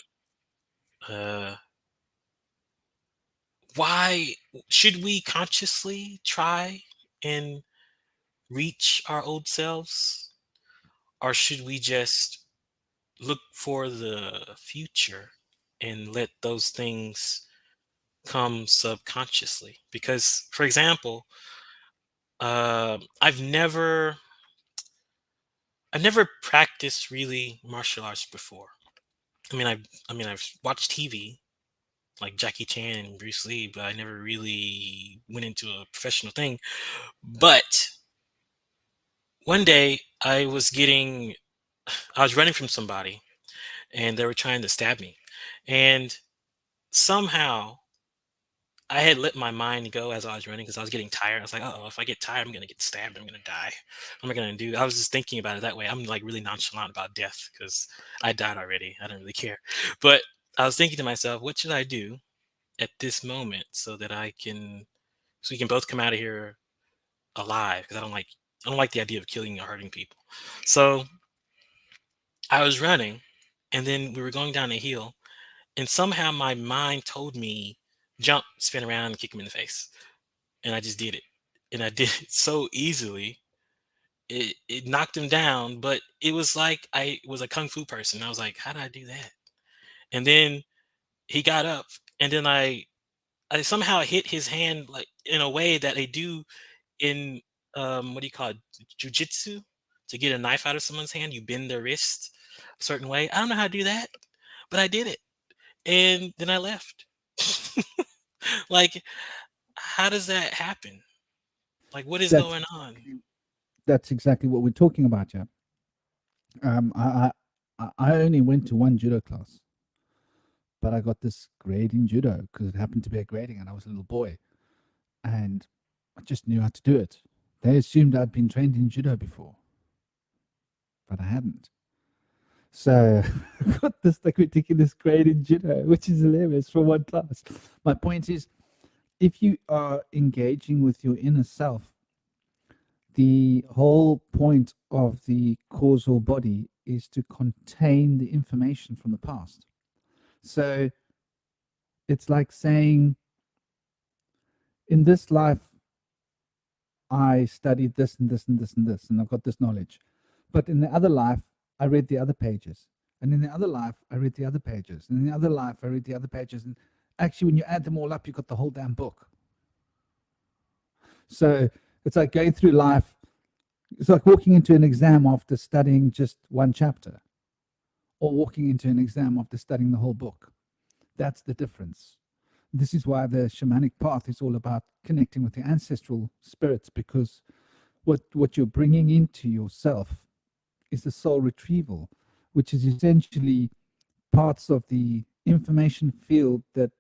why should we consciously try and reach our old selves, or should we just look for the future and let those things come subconsciously? Because, for example, I've never practiced really martial arts before. I've watched TV like Jackie Chan and Bruce Lee, but I never really went into a professional thing. But one day I was running from somebody and they were trying to stab me. And somehow I had let my mind go as I was running because I was getting tired. I was like, oh, if I get tired, I'm going to get stabbed. I'm going to die. What am I going to do? I was just thinking about it that way. I'm like really nonchalant about death because I died already. I don't really care. But I was thinking to myself, what should I do at this moment so that we can both come out of here alive? Because I don't like the idea of killing or hurting people. So I was running, and then we were going down a hill, and somehow my mind told me, jump, spin around, and kick him in the face. And I just did it. And I did it so easily. It knocked him down, but it was like I was a kung fu person. I was like, how did I do that? And then he got up, and then I somehow hit his hand like in a way that they do in what do you call it, jujitsu, to get a knife out of someone's hand. You bend their wrist a certain way. I don't know how to do that, but I did it, and then I left. Like, how does that happen? Like, what is going on? That's exactly what we're talking about, yeah. I only went to one judo class, but I got this grade in judo because it happened to be a grading and I was a little boy, and I just knew how to do it. They assumed I'd been trained in judo before, but I hadn't. So I got this like ridiculous grade in judo, which is hilarious for one class. My point is, if you are engaging with your inner self, the whole point of the causal body is to contain the information from the past. So it's like saying, in this life, I studied this and this and this and this, and I've got this knowledge. But in the other life, I read the other pages. And in the other life, I read the other pages. And in the other life, I read the other pages. And actually, when you add them all up, you've got the whole damn book. So it's like going through life. It's like walking into an exam after studying just one chapter, or walking into an exam after studying the whole book. That's the difference. This is why the shamanic path is all about connecting with the ancestral spirits, because what you're bringing into yourself is the soul retrieval, which is essentially parts of the information field that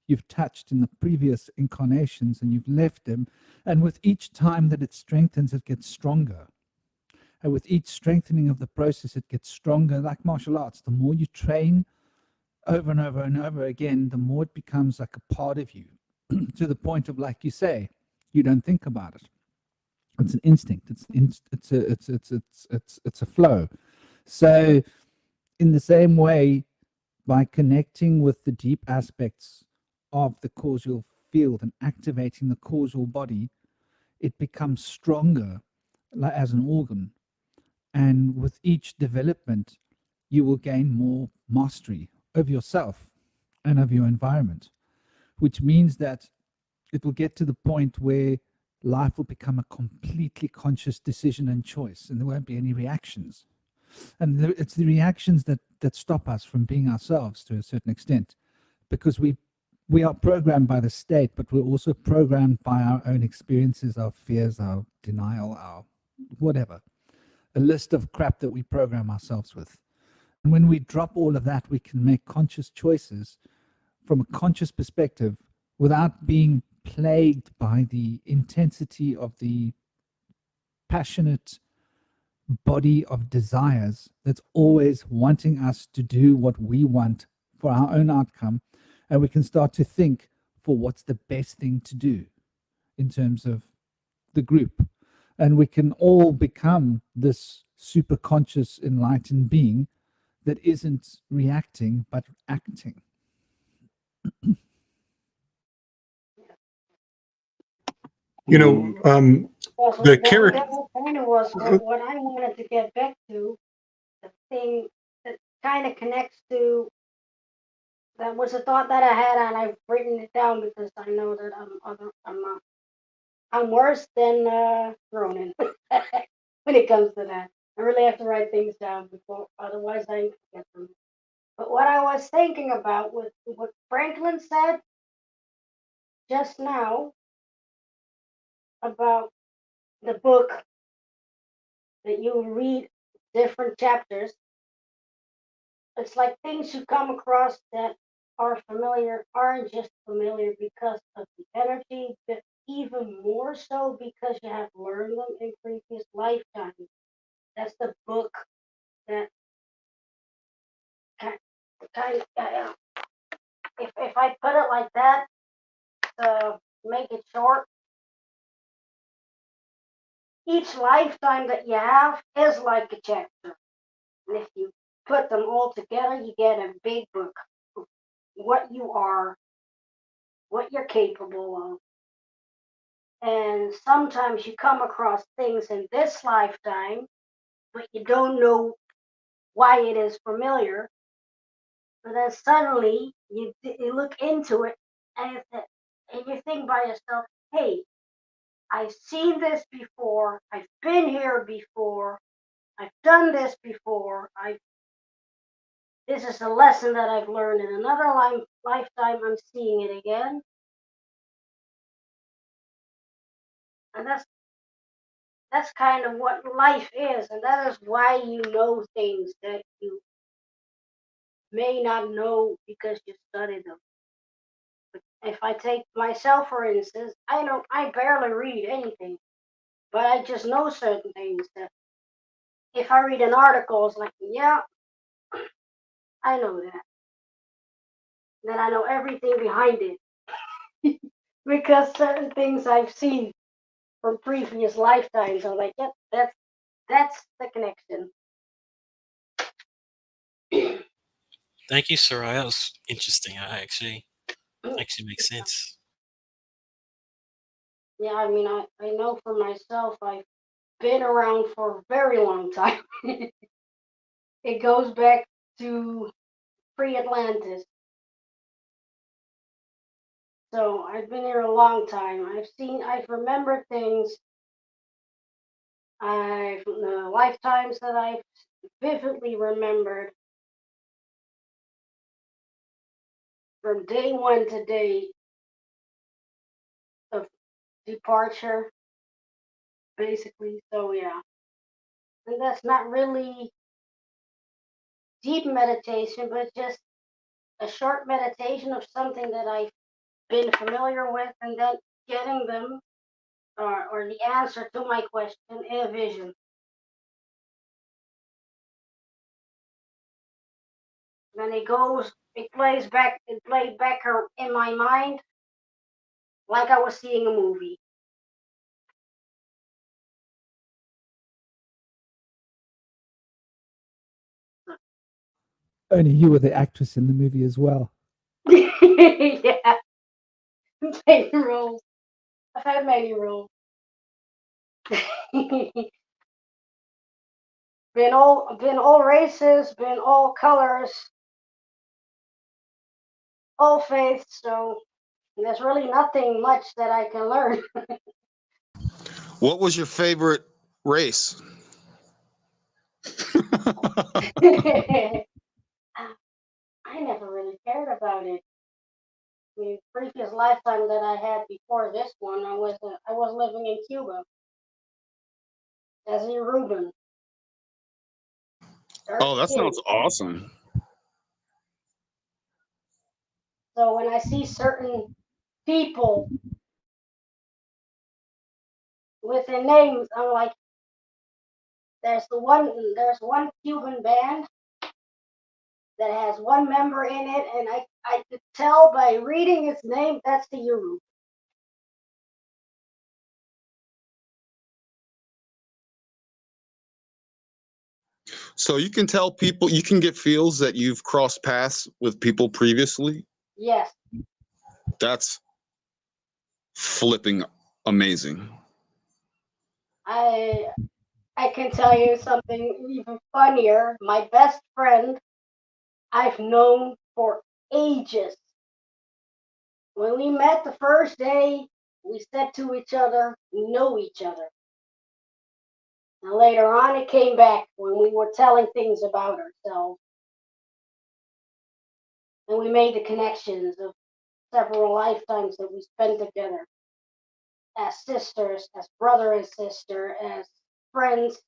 you've touched in the previous incarnations and you've left them. And with each time that it strengthens, it gets stronger. And with each strengthening of the process, it gets stronger. Like martial arts, the more you train over and over and over again, the more it becomes like a part of you, to the point of, like you say, you don't think about it. It's an instinct. It's a flow. So in the same way, by connecting with the deep aspects of the causal field and activating the causal body, it becomes stronger as an organ. And with each development, you will gain more mastery of yourself and of your environment, which means that it will get to the point where life will become a completely conscious decision and choice, and there won't be any reactions. And it's the reactions that stop us from being ourselves to a certain extent, because we are programmed by the state, but we're also programmed by our own experiences, our fears, our denial, our whatever, a list of crap that we program ourselves with. And when we drop all of that, we can make conscious choices from a conscious perspective without being plagued by the intensity of the passionate body of desires that's always wanting us to do what we want for our own outcome. And we can start to think for what's the best thing to do in terms of the group. And we can all become this super conscious, enlightened being that isn't reacting but acting. You know, the character. That kind of was what I wanted to get back to. The thing that kind of connects to that was a thought that I had, and I've written it down because I know that I'm worse than Ronan when it comes to that. I really have to write things down before, otherwise I forget them. But what I was thinking about was what Franklin said just now about the book that you read different chapters. It's like things you come across that are familiar aren't just familiar because of the energy, but even more so because you have learned them in previous lifetimes. That's the book that kind of, if I put it like that, to make it short, each lifetime that you have is like a chapter. And if you put them all together, you get a big book of what you are, what you're capable of. And sometimes you come across things in this lifetime, but you don't know why it is familiar. But then suddenly you look into it and you think by yourself, hey, I've seen this before, I've been here before, I've done this before, this is a lesson that I've learned in another lifetime, I'm seeing it again. And that's kind of what life is, and that is why you know things that you may not know because you studied them. But if I take myself for instance, I barely read anything, but I just know certain things that if I read an article, it's like, yeah, I know that. Then I know everything behind it because certain things I've seen from previous lifetimes. I'm like, yep, that's the connection. Thank you, Soraya. That was interesting. I actually makes sense. Yeah, I mean, I know for myself, I've been around for a very long time. It goes back to pre-Atlantis. So I've been here a long time. I've remembered things. Lifetimes that I've vividly remembered from day one to day of departure, basically. So yeah, and that's not really deep meditation, but just a short meditation of something that I've been familiar with, and then getting them or the answer to my question in a vision. Then it played back in my mind like I was seeing a movie. Only you were the actress in the movie as well. Yeah, many roles. I've had many roles. been all races, been all colors, all faiths. So there's really nothing much that I can learn. What was your favorite race? I never really cared about it. I mean, previous lifetime that I had before this one, I was living in Cuba as a Reuben. Oh, that sounds awesome. So when I see certain people with their names, I'm like, there's one Cuban band that has one member in it, and I could tell by reading its name that's the Yoruba. So you can tell people, you can get feels that you've crossed paths with people previously. Yes. That's flipping amazing. I can tell you something even funnier. My best friend I've known for ages. When we met the first day, we said to each other, we know each other. And later on, it came back when we were telling things about ourselves. And we made the connections of several lifetimes that we spent together as sisters, as brother and sister, as friends.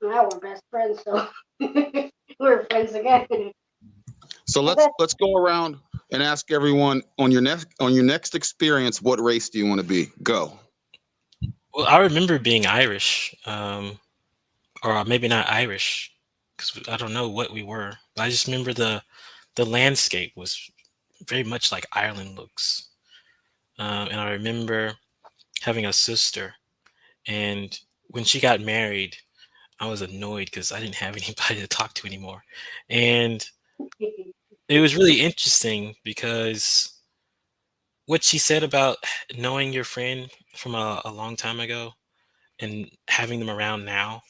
Now we're best friends, so we're friends again. So let's go around and ask everyone on your next experience, what race do you want to be? Go. Well, I remember being Irish, or maybe not Irish, because I don't know what we were. But I just remember the landscape was very much like Ireland looks, and I remember having a sister, and when she got married, I was annoyed because I didn't have anybody to talk to anymore, and it was really interesting because what she said about knowing your friend from a long time ago and having them around now,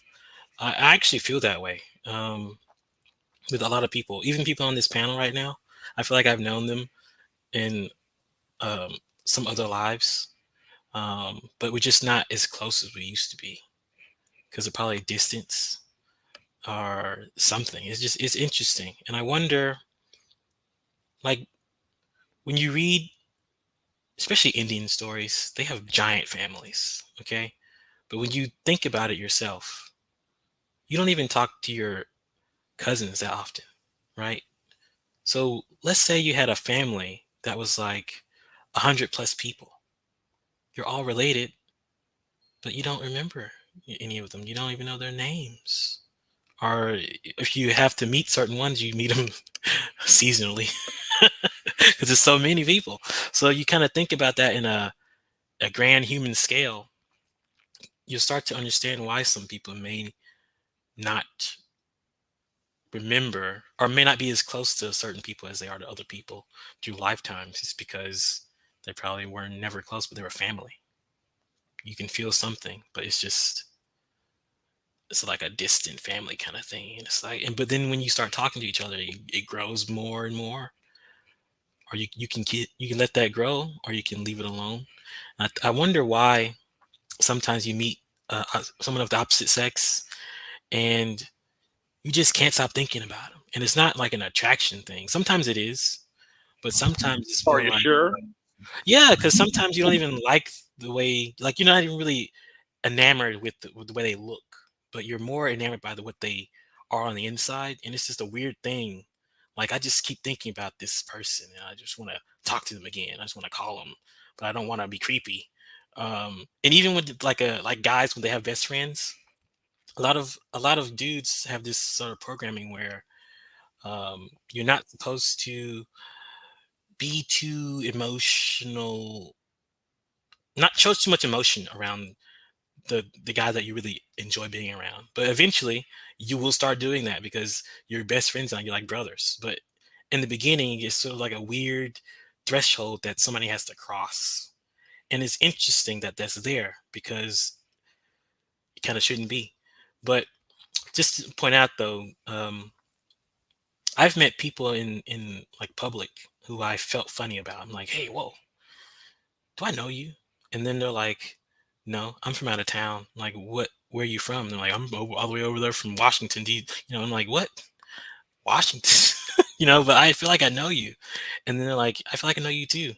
I actually feel that way with a lot of people, even people on this panel right now. I feel like I've known them in some other lives, but we're just not as close as we used to be because of probably distance or something. It's interesting, and I wonder, like when you read, especially Indian stories, they have giant families, okay? But when you think about it yourself, you don't even talk to your cousins that often, right? So let's say you had a family that was like 100+ people. You're all related, but you don't remember any of them. You don't even know their names. Or if you have to meet certain ones, you meet them seasonally because there's so many people. So you kind of think about that in a grand human scale. You'll start to understand why some people may not remember or may not be as close to certain people as they are to other people through lifetimes. It's because they probably were never close, but they were family. You can feel something, but it's like a distant family kind of thing. And it's like, but then when you start talking to each other, it grows more and more. Or you can let that grow, or you can leave it alone. I wonder why sometimes you meet someone of the opposite sex and you just can't stop thinking about them. And it's not like an attraction thing. Sometimes it is, but sometimes it's Are more you like, sure? yeah, because sometimes you don't even like the way, like you're not even really enamored with the way they look, but you're more enamored by what they are on the inside. And it's just a weird thing. Like I just keep thinking about this person and I just want to talk to them again. I just want to call them, but I don't want to be creepy. And even with like guys when they have best friends, a lot of dudes have this sort of programming where you're not supposed to be too emotional, not show too much emotion around the guy that you really enjoy being around. But eventually you will start doing that because you're best friends now, you're like brothers. But in the beginning, it's sort of like a weird threshold that somebody has to cross. And it's interesting that that's there because it kind of shouldn't be. But just to point out though, I've met people in like public who I felt funny about. I'm like, hey, whoa, do I know you? And then they're like, no, I'm from out of town. Like, what? Where are you from? They're like, I'm all the way over there from Washington, D. You know, I'm like, what? Washington? You know, but I feel like I know you. And then they're like, I feel like I know you too.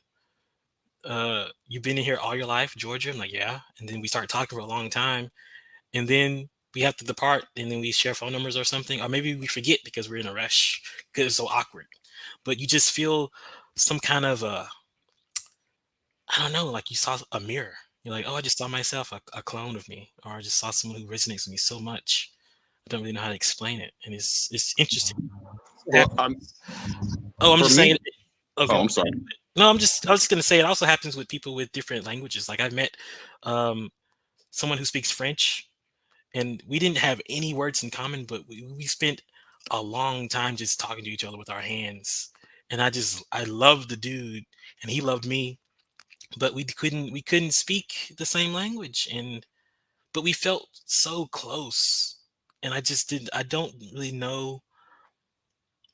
You've been in here all your life, Georgia? I'm like, yeah. And then we start talking for a long time. And then we have to depart and then we share phone numbers or something. Or maybe we forget because we're in a rush because it's so awkward. But you just feel some kind of I don't know, like you saw a mirror. You're like, oh, I just saw myself, a clone of me, or I just saw someone who resonates with me so much. I don't really know how to explain it, and it's interesting. Well, Oh, I'm for just me. saying. Okay. Oh, I'm sorry. No, I was just gonna say it also happens with people with different languages. Like I've met someone who speaks French, and we didn't have any words in common, but we spent a long time just talking to each other with our hands. And I loved the dude, and he loved me, but we couldn't speak the same language, and but we felt so close. And I don't really know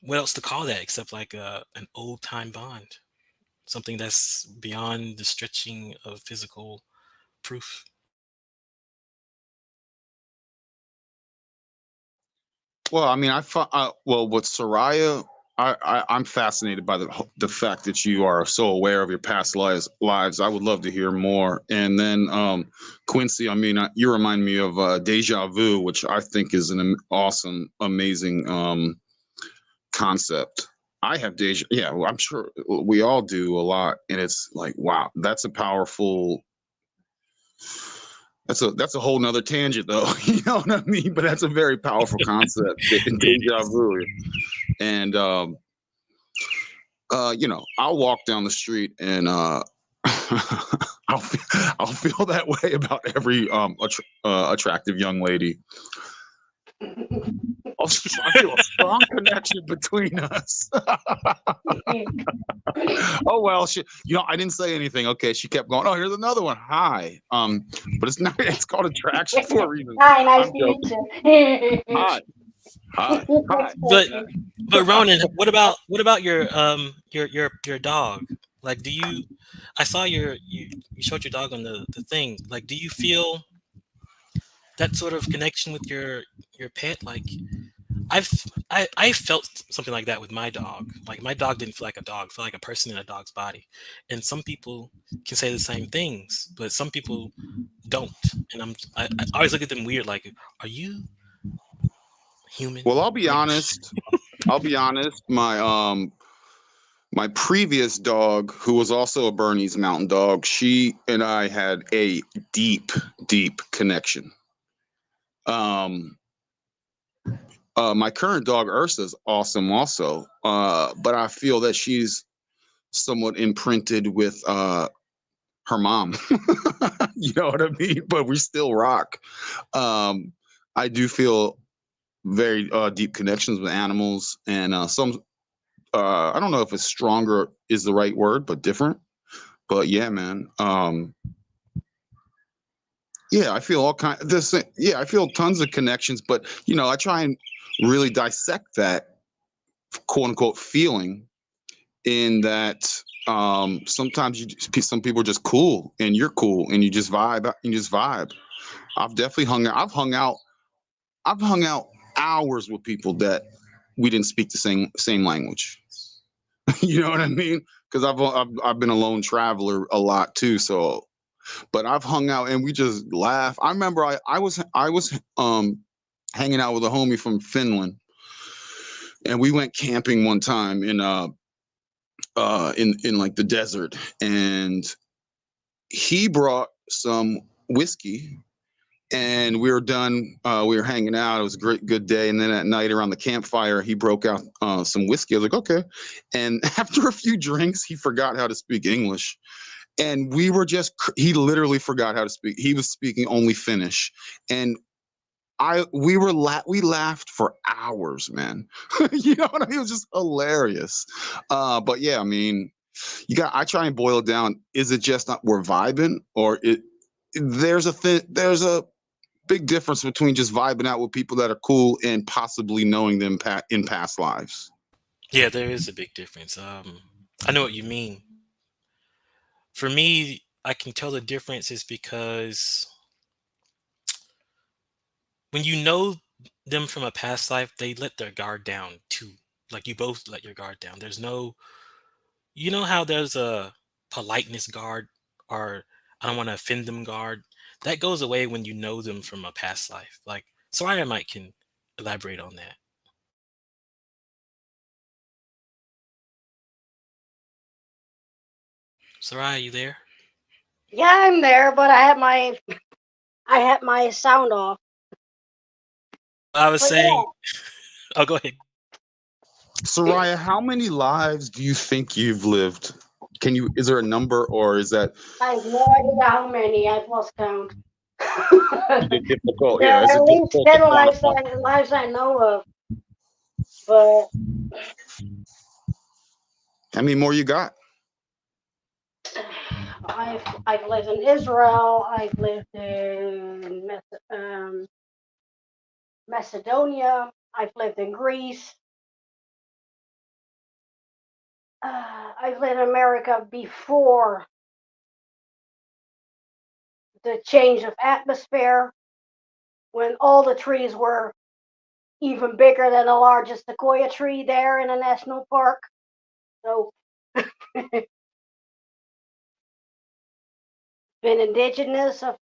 what else to call that except like an old time bond, something that's beyond the stretching of physical proof. Well, I mean, well with Soraya, I'm fascinated by the fact that you are so aware of your past lives. I would love to hear more. And then Quincy, I mean, you remind me of Deja Vu, which I think is an awesome, amazing concept. I have deja, yeah, well, I'm sure we all do a lot, and it's like, wow, that's a powerful. That's a whole nother tangent, though. You know what I mean? But that's a very powerful concept in deja vu. And you know, I'll walk down the street and I'll feel that way about every attractive young lady. I feel a strong connection between us. Oh well, you know, I didn't say anything. Okay, she kept going. Oh, here's another one. Hi. But it's not. It's called attraction for a reason. Hi, nice to meet you. Hi. Hi. But Ronan, what about your dog? Like, do you? I saw you showed your dog on the thing. Like, do you feel that sort of connection with your pet? Like, I felt something like that with my dog. Like my dog didn't feel like a dog, felt like a person in a dog's body. And some people can say the same things, but some people don't. And I always look at them weird, like, are you human? Well, I'll be honest. My previous dog, who was also a Bernese Mountain Dog, she and I had a deep connection. My current dog Ursa's awesome also, but I feel that she's somewhat imprinted with her mom. You know what I mean? But we still rock. I do feel very deep connections with animals, and some I don't know if it's stronger is the right word, but different. But yeah, man. Yeah, I feel all kind. Yeah, I feel tons of connections, but you know, I try and really dissect that quote unquote feeling in that sometimes some people are just cool and you're cool and you just vibe. I've definitely hung out hours with people that we didn't speak the same language. You know what I mean? Because I've been a lone traveler a lot too. So, but I've hung out and we just laugh. I remember I was hanging out with a homie from Finland, and we went camping one time in like the desert, and he brought some whiskey. And we were done. We were hanging out. It was a good day. And then at night around the campfire, he broke out some whiskey. I was like, okay. And after a few drinks, he forgot how to speak English. and we were he literally forgot how to speak. He was speaking only Finnish, and we laughed for hours, man. You know what I mean? It was just hilarious. But yeah, I mean, I try and boil it down. Is it just not we're vibing, or there's a big difference between just vibing out with people that are cool and possibly knowing them in past lives. Yeah, there is a big difference. I know what you mean. For me, I can tell the difference is because when you know them from a past life, they let their guard down too. Like you both let your guard down. There's no, you know how there's a politeness guard or I don't want to offend them guard. That goes away when you know them from a past life. Like Soraya might can elaborate on that. Soraya, you there? Yeah, I'm there, but I had my sound off. I was But saying, oh, go ahead. Soraya, how many lives do you think you've lived? Is there a number, or is that I have no idea how many. I've lost count. difficult? There Yeah, are is it at least difficult 10 to lives I know of. But how many more you got? I've lived in Israel. I've lived in Macedonia. I've lived in Greece. I've lived in America before the change of atmosphere, when all the trees were even bigger than the largest sequoia tree there in a national park. So, been indigenous. I've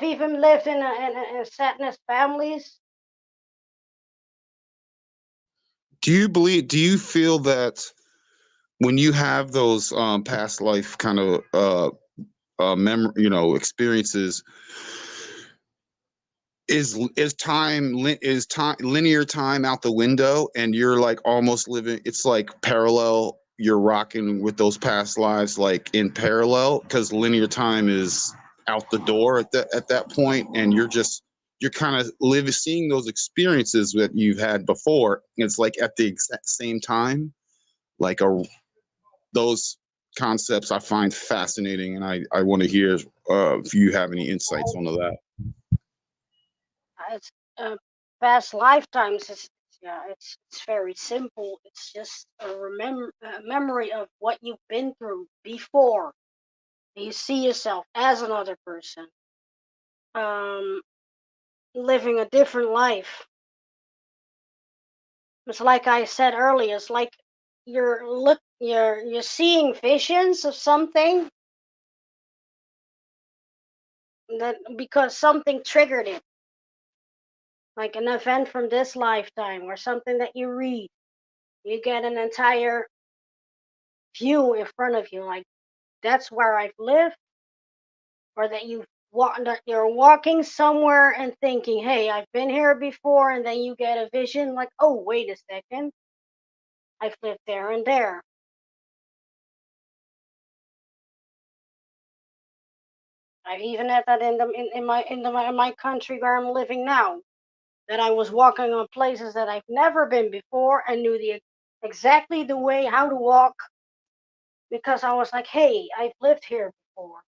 even lived in Satanist families. Do you feel that when you have those past life kind of memory, experiences, is time linear time out the window, and you're like almost living, it's like parallel, you're rocking with those past lives like in parallel, because linear time is out the door at that point, and you're kind of seeing those experiences that you've had before. It's like at the exact same time, like those concepts I find fascinating, and I want to hear if you have any insights onto that. It's past lifetimes. It's very simple. It's just a memory of what you've been through before. You see yourself as another person, living a different life. It's like I said earlier. It's like you're seeing visions of something that because something triggered it, like an event from this lifetime or something that you read. You get an entire view in front of you, like that's where I've lived, or that you're walking somewhere and thinking, hey, I've been here before, and then you get a vision like, oh, wait a second, I've lived there and there. I've even had that in my country where I'm living now, that I was walking on places that I've never been before and knew exactly the way how to walk, because I was like, hey, I've lived here before.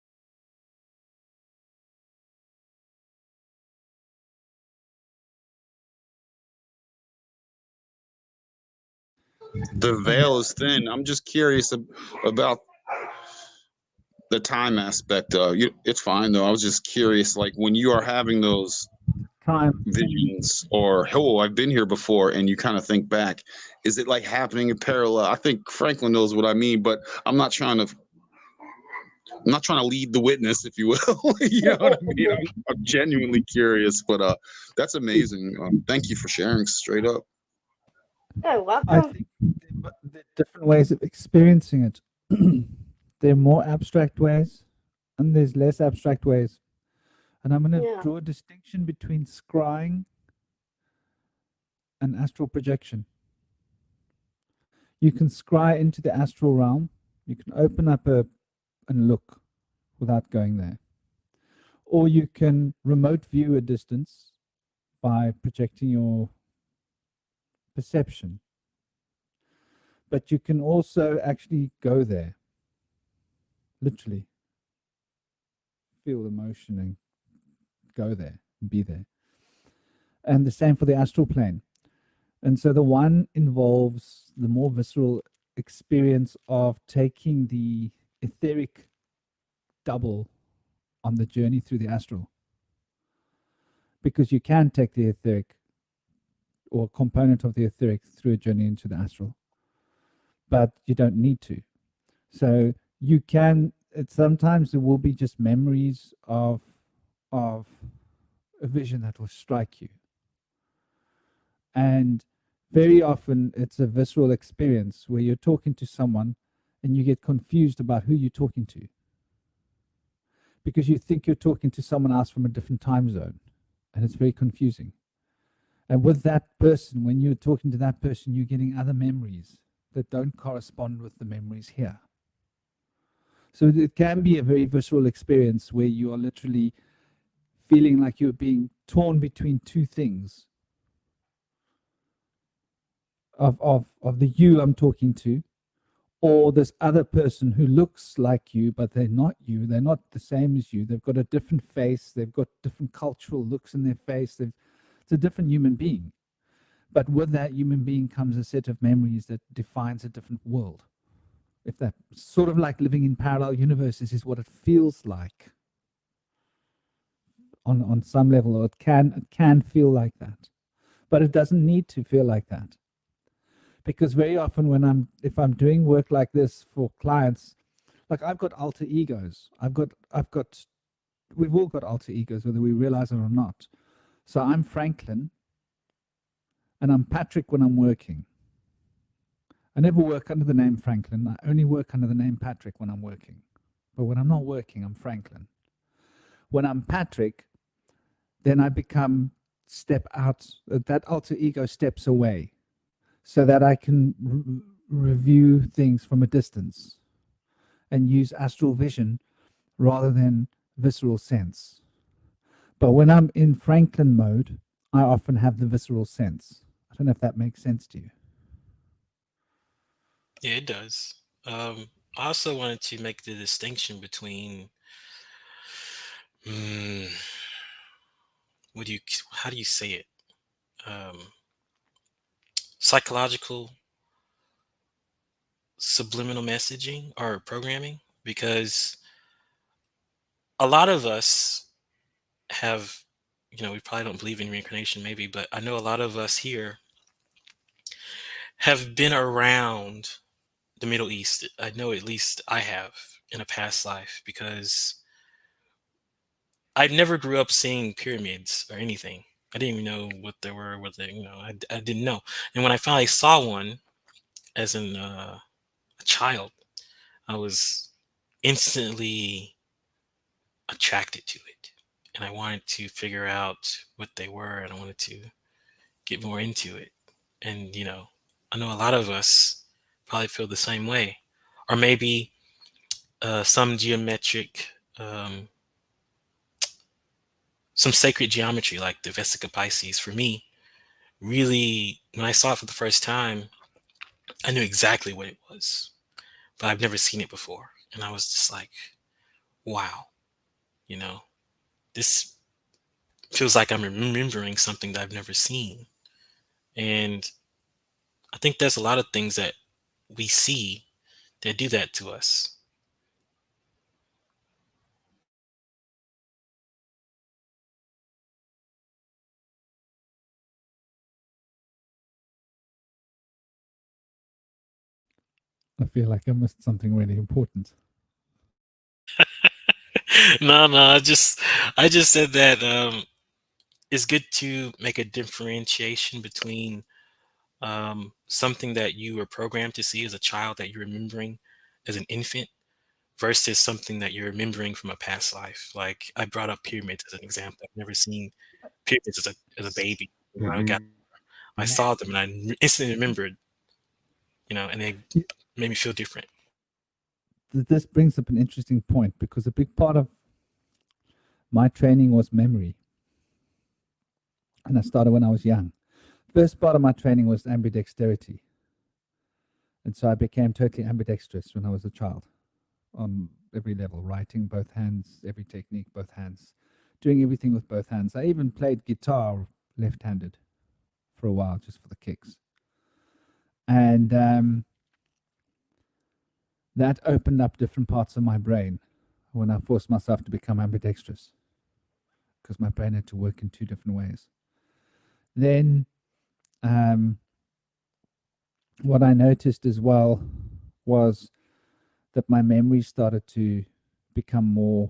The veil is thin. I'm just curious about the time aspect. It's fine though. I was just curious, like when you are having those Time. visions, or oh, I've been here before, and you kind of think back, is it like happening in parallel? I think Franklin knows what I mean, but I'm not trying to lead the witness, if you will. You know what I mean? I'm genuinely curious, but that's amazing. Thank you for sharing straight up. You're welcome. I think the different ways of experiencing it. There are more abstract ways, and there's less abstract ways. And I'm going to draw a distinction between scrying and astral projection. You can scry into the astral realm. You can open up and look without going there. Or you can remote view a distance by projecting your perception. But you can also actually go there, literally feel emotion and go there and be there. And the same for the astral plane. And so the one involves the more visceral experience of taking the etheric double on the journey through the astral. Because you can take the etheric or component of the etheric through a journey into the astral, but you don't need to. So you can, sometimes there will be just memories of a vision that will strike you. And very often it's a visceral experience where you're talking to someone and you get confused about who you're talking to, because you think you're talking to someone else from a different time zone, and it's very confusing. And with that person, when you're talking to that person, you're getting other memories that don't correspond with the memories here. So it can be a very visceral experience where you are literally feeling like you're being torn between two things of the you I'm talking to, or this other person who looks like you, but they're not you. They're not the same as you. They've got a different face. They've got different cultural looks in their face. It's a different human being. But with that human being comes a set of memories that defines a different world. If that sort of like living in parallel universes is what it feels like on some level, or it can feel like that. But it doesn't need to feel like that. Because very often if I'm doing work like this for clients, like I've got alter egos. We've all got alter egos, whether we realize it or not. So I'm Franklin, and I'm Patrick when I'm working. I never work under the name Franklin. I only work under the name Patrick when I'm working. But when I'm not working, I'm Franklin. When I'm Patrick, then I become step out. That alter ego steps away, so that I can review things from a distance and use astral vision rather than visceral sense. But when I'm in Franklin mode, I often have the visceral sense. I don't know if that makes sense to you. Yeah, it does. I also wanted to make the distinction between how do you say it? Psychological subliminal messaging or programming, because a lot of us have, we probably don't believe in reincarnation maybe, but I know a lot of us here have been around the Middle East. I know at least I have in a past life, because I never grew up seeing pyramids or anything. I didn't even know what they were, I didn't know. And when I finally saw one as a child, I was instantly attracted to it. And I wanted to figure out what they were, and I wanted to get more into it. And, I know a lot of us probably feel the same way. Or maybe some geometric, some sacred geometry like the Vesica Pisces. For me, really, when I saw it for the first time, I knew exactly what it was, but I've never seen it before. And I was just like, wow, this feels like I'm remembering something that I've never seen. And I think there's a lot of things that we see that do that to us. I feel like I missed something really important. No, I just said that it's good to make a differentiation between something that you were programmed to see as a child that you're remembering as an infant versus something that you're remembering from a past life. Like I brought up pyramids as an example. I've never seen pyramids as a baby. I saw them and I instantly remembered, and they made me feel different. this brings up an interesting point, because a big part of my training was memory. And I started when I was young. First part of my training was ambidexterity. And so I became totally ambidextrous when I was a child on every level, writing both hands, every technique, both hands, doing everything with both hands. I even played guitar left-handed for a while, just for the kicks. And that opened up different parts of my brain when I forced myself to become ambidextrous, because my brain had to work in two different ways. Then what I noticed as well was that my memories started to become more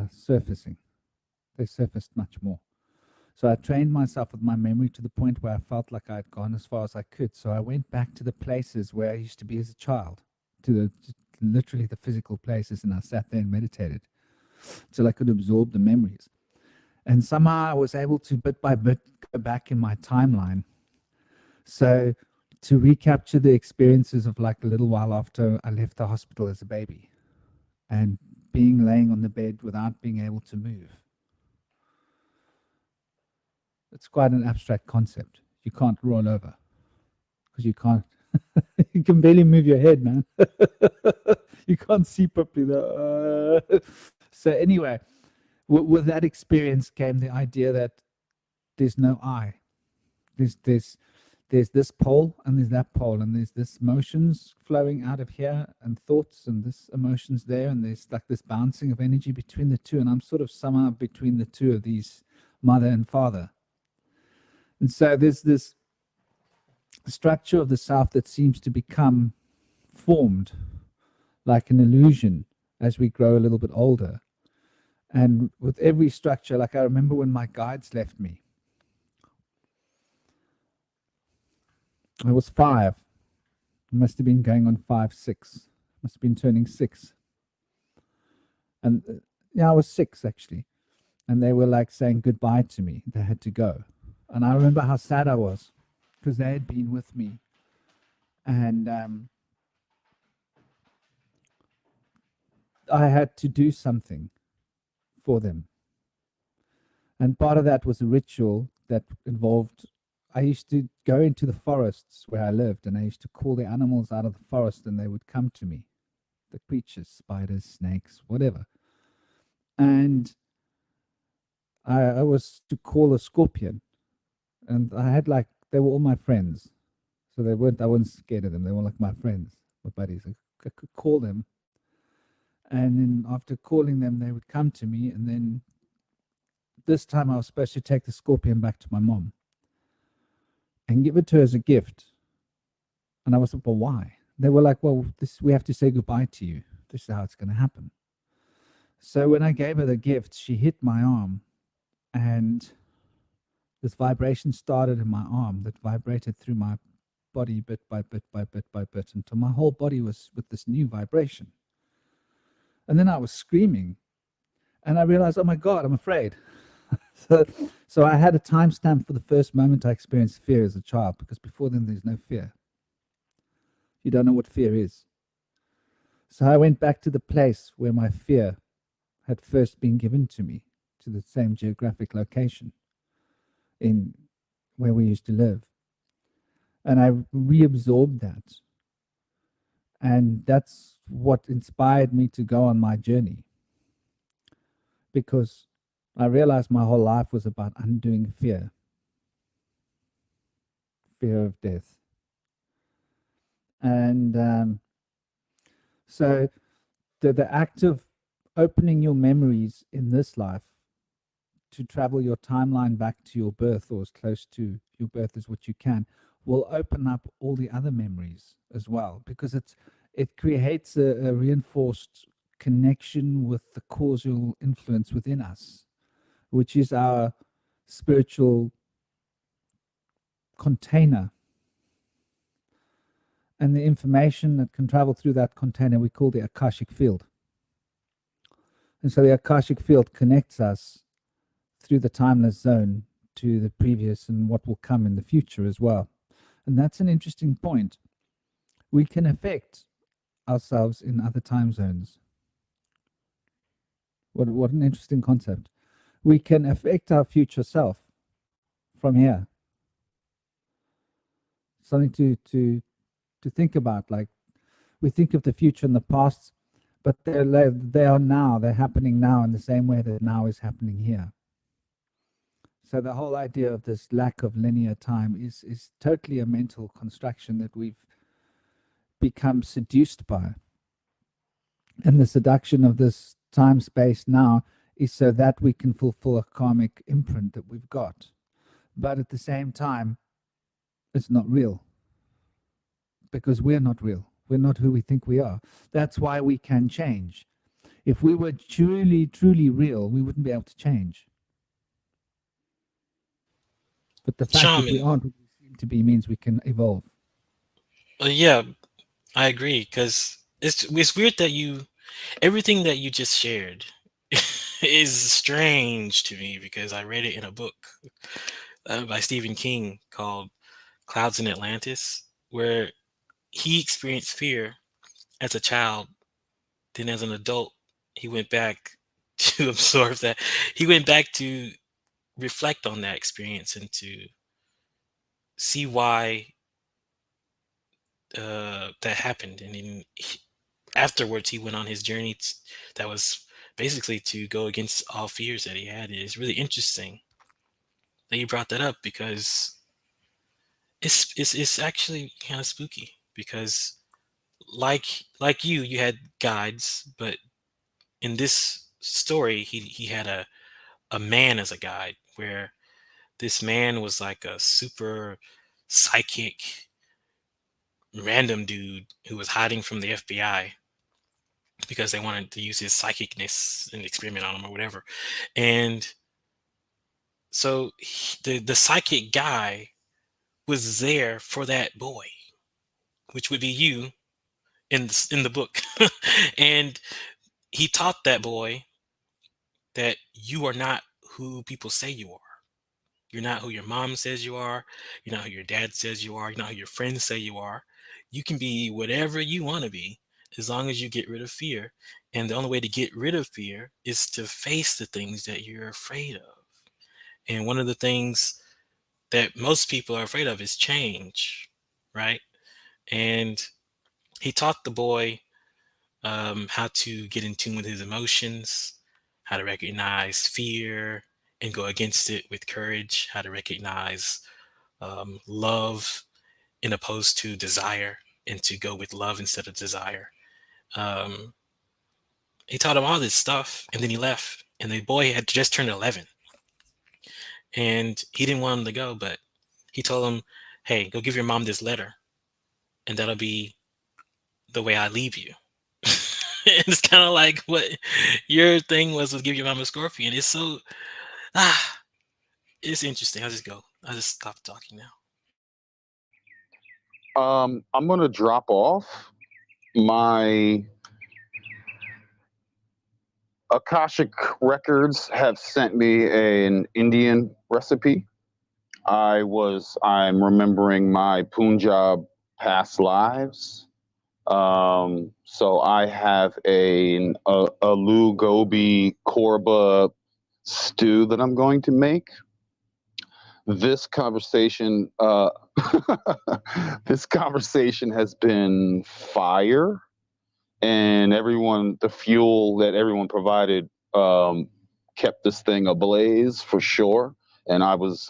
surfacing. They surfaced much more. So I trained myself with my memory to the point where I felt like I had gone as far as I could. So I went back to the places where I used to be as a child, to literally the physical places, and I sat there and meditated till I could absorb the memories. And somehow I was able to, bit by bit, go back in my timeline. So to recapture the experiences of like a little while after I left the hospital as a baby, and laying on the bed without being able to move. It's quite an abstract concept. You can't roll over because you can't. You can barely move your head, man. You can't see properly. So anyway, with that experience came the idea that there's no I. There's this pole and there's that pole, and there's this motions flowing out of here and thoughts, and this emotions there, and there's like this bouncing of energy between the two, and I'm sort of somehow between the two of these, mother and father. And so there's this structure of the self that seems to become formed like an illusion as we grow a little bit older. And with every structure, like I remember when my guides left me, I was 5. I must have been going on 5, 6. Must have been turning 6. And yeah, I was 6 actually. And they were like saying goodbye to me. They had to go. And I remember how sad I was, because they had been with me. And I had to do something for them. And part of that was a ritual that involved, I used to go into the forests where I lived, and I used to call the animals out of the forest, and they would come to me. The creatures, spiders, snakes, whatever. And I was to call a scorpion. And I had they were all my friends. So I wasn't scared of them. They were like my friends, my buddies. I could call them. And then after calling them, they would come to me. And then this time I was supposed to take the scorpion back to my mom and give it to her as a gift. And I was like, well, why? They were like, well, we have to say goodbye to you. This is how it's going to happen. So when I gave her the gift, she hit my arm, and this vibration started in my arm that vibrated through my body bit by bit by bit by bit until my whole body was with this new vibration. And then I was screaming, and I realized, oh my God, I'm afraid. So I had a timestamp for the first moment I experienced fear as a child, because before then there's no fear. You don't know what fear is. So I went back to the place where my fear had first been given to me, to the same geographic location in where we used to live. And I reabsorbed that. And that's what inspired me to go on my journey. Because I realized my whole life was about undoing fear. Fear of death. And so the act of opening your memories in this life to travel your timeline back to your birth, or as close to your birth as what you can, will open up all the other memories as well, because it creates a reinforced connection with the causal influence within us, which is our spiritual container. And the information that can travel through that container we call the Akashic field. And so the Akashic field connects us through the timeless zone to the previous and what will come in the future as well. And that's an interesting point. We can affect ourselves in other time zones. What an interesting concept. We can affect our future self from here. Something to think about. Like, we think of the future and the past, but they are now. They're happening now in the same way that now is happening here. So the whole idea of this lack of linear time is totally a mental construction that we've become seduced by. And the seduction of this time space now is so that we can fulfill a karmic imprint that we've got. But at the same time, it's not real. Because we're not real. We're not who we think we are. That's why we can change. If we were truly, truly real, we wouldn't be able to change. But the fact that we Shaman. aren't what we seem to be means we can evolve. Yeah, I agree, because it's weird that everything that you just shared is strange to me, because I read it in a book by Stephen King called Clouds in Atlantis, where he experienced fear as a child. Then as an adult, he went back to absorb that. He went back to reflect on that experience and to see why that happened. And then afterwards, he went on his journey that was basically to go against all fears that he had. It's really interesting that you brought that up, because it's actually kind of spooky, because like you had guides, but in this story he had a man as a guide, where this man was like a super psychic random dude who was hiding from the FBI because they wanted to use his psychicness and experiment on him or whatever. And so the psychic guy was there for that boy, which would be you in the book. And he taught that boy that you are not who people say you are. You're not who your mom says you are. You're not who your dad says you are. You're not who your friends say you are. You can be whatever you want to be, as long as you get rid of fear. And the only way to get rid of fear is to face the things that you're afraid of. And one of the things that most people are afraid of is change, right? And he taught the boy how to get in tune with his emotions, how to recognize fear and go against it with courage, how to recognize love in opposed to desire, and to go with love instead of desire. He taught him all this stuff, and then he left. And the boy had just turned 11. And he didn't want him to go, but he told him, hey, go give your mom this letter, and that'll be the way I leave you. And it's kind of like what your thing was with give your mom a scorpion. It's so, it's interesting. I'll just stop talking now. I'm gonna drop off. My Akashic records have sent me an Indian recipe. I'm remembering my Punjab past lives. So I have a aloo gobi korba stew that I'm going to make. This conversation, this conversation has been fire, and the fuel that everyone provided, kept this thing ablaze for sure. And I was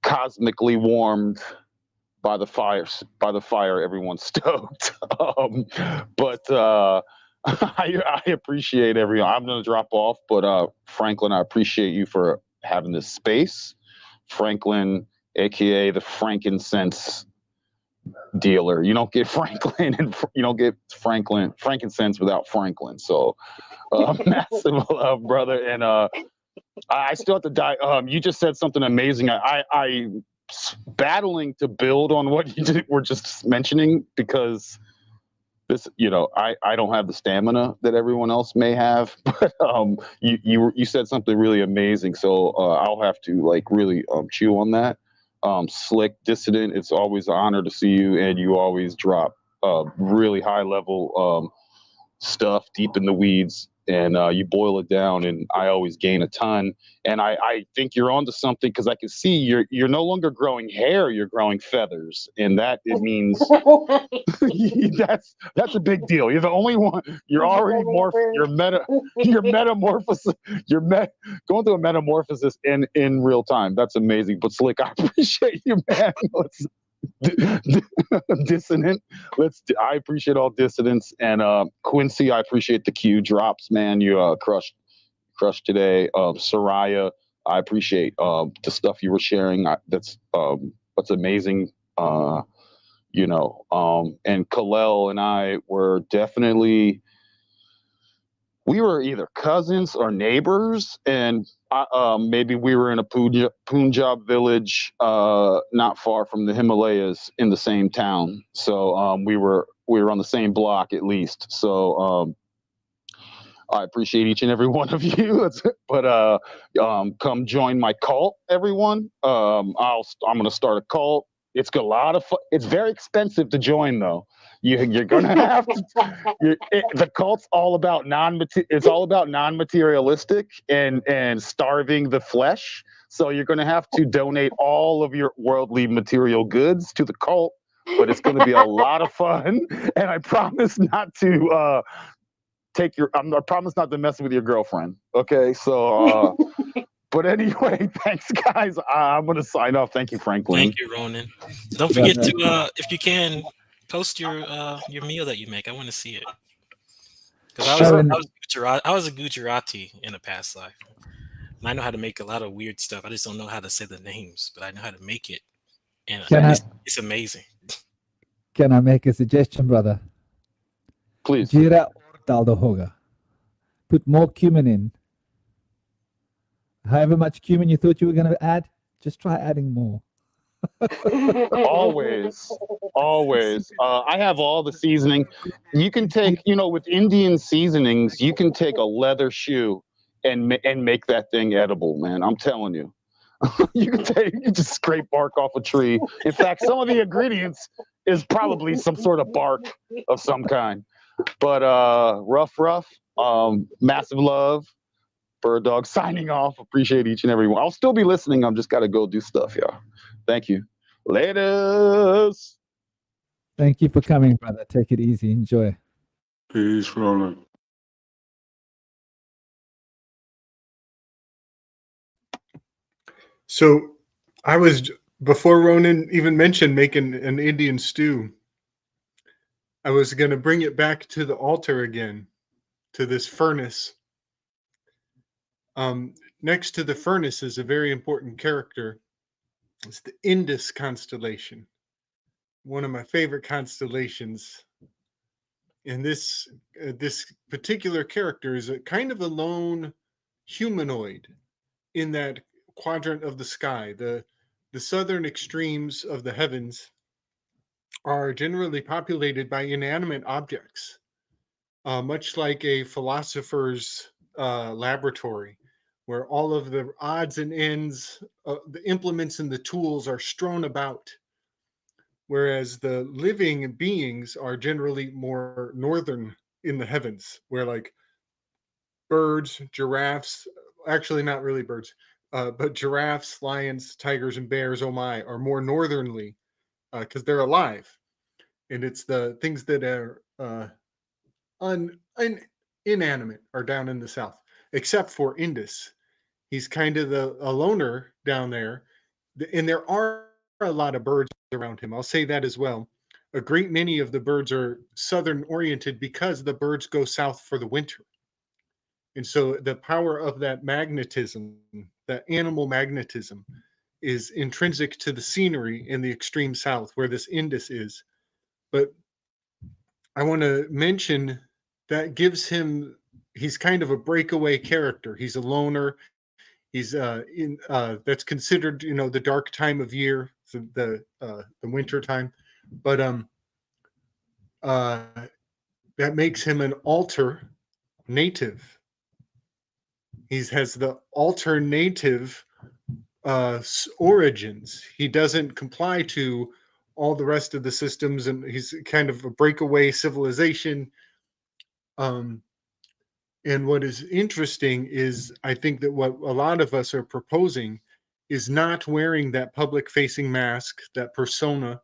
cosmically warmed by the fire. Everyone's stoked. But I appreciate everyone. I'm gonna drop off, but Franklin, I appreciate you for having this space. Franklin, aka the frankincense dealer. You don't get Franklin and you don't get frankincense without Franklin. So massive love, brother. And I still have to die. You just said something amazing. I battling to build on what you were just mentioning, because this, I don't have the stamina that everyone else may have, but you said something really amazing. So I'll have to really chew on that. Slick, Dissident, it's always an honor to see you, and you always drop really high level stuff, deep in the weeds, and you boil it down, and I always gain a ton. And I think you're onto something, because I can see you're no longer growing hair, you're growing feathers, and that it means that's a big deal. You're the only one. You're already you're metamorphosis. Going through a metamorphosis in real time. That's amazing. But Slick, I appreciate you, man. Dissident. I appreciate all dissidents, and Quincy, I appreciate the Q drops, man. You crushed today. Soraya, I appreciate the stuff you were sharing. That's amazing. And Kilelle and I were definitely, we were either cousins or neighbors, and maybe we were in a Punjab village not far from the Himalayas in the same town. So we were on the same block at least. So I appreciate each and every one of you. But come join my cult, everyone. I'm going to start a cult. It's a lot of fun. It's very expensive to join, though. You're gonna have to. The cult's all about It's all about non-materialistic and starving the flesh. So you're gonna have to donate all of your worldly material goods to the cult. But it's gonna be a lot of fun, and I promise not to I promise not to mess with your girlfriend. Okay, so. But anyway, thanks, guys. I'm going to sign off. Thank you, Franklin. Thank you, Ronan. Don't forget to, if you can, post your meal that you make. I want to see it. Because I was a Gujarati in a past life. And I know how to make a lot of weird stuff. I just don't know how to say the names, but I know how to make it. And it's amazing. Can I make a suggestion, brother? Please. Jira daldo hoga. Put more cumin in. However much cumin you thought you were going to add, just try adding more. Always. I have all the seasoning. You can take, with Indian seasonings, you can take a leather shoe and make that thing edible, man. I'm telling you. You can just scrape bark off a tree. In fact, some of the ingredients is probably some sort of bark of some kind. But rough, massive love. Bird Dog signing off. Appreciate each and every one. I'll still be listening. I'm just got to go do stuff, y'all. Thank you. Laters. Thank you for coming, brother. Take it easy. Enjoy. Peace, Roland. So I was, before Ronan even mentioned making an Indian stew, I was going to bring it back to the altar again, to this furnace. Next to the furnace is a very important character. It's the Indus constellation, one of my favorite constellations. And this particular character is a kind of a lone humanoid in that quadrant of the sky. The southern extremes of the heavens are generally populated by inanimate objects, much like a philosopher's laboratory, where all of the odds and ends, the implements and the tools are strewn about, whereas the living beings are generally more northern in the heavens, where like birds, giraffes, actually not really birds, but giraffes, lions, tigers, and bears, oh my, are more northernly because they're alive. And it's the things that are inanimate are down in the south, except for Indus. He's kind of a loner down there, and there are a lot of birds around him. I'll say that as well. A great many of the birds are southern oriented because the birds go south for the winter. And so the power of that magnetism, that animal magnetism, is intrinsic to the scenery in the extreme south where this Indus is. But I want to mention that gives him, he's kind of a breakaway character. He's a loner. He's that's considered, the dark time of year, the winter time. But that makes him an alter native. He has the alternative origins. He doesn't comply to all the rest of the systems, and he's kind of a breakaway civilization. And what is interesting is I think that what a lot of us are proposing is not wearing that public facing mask, that persona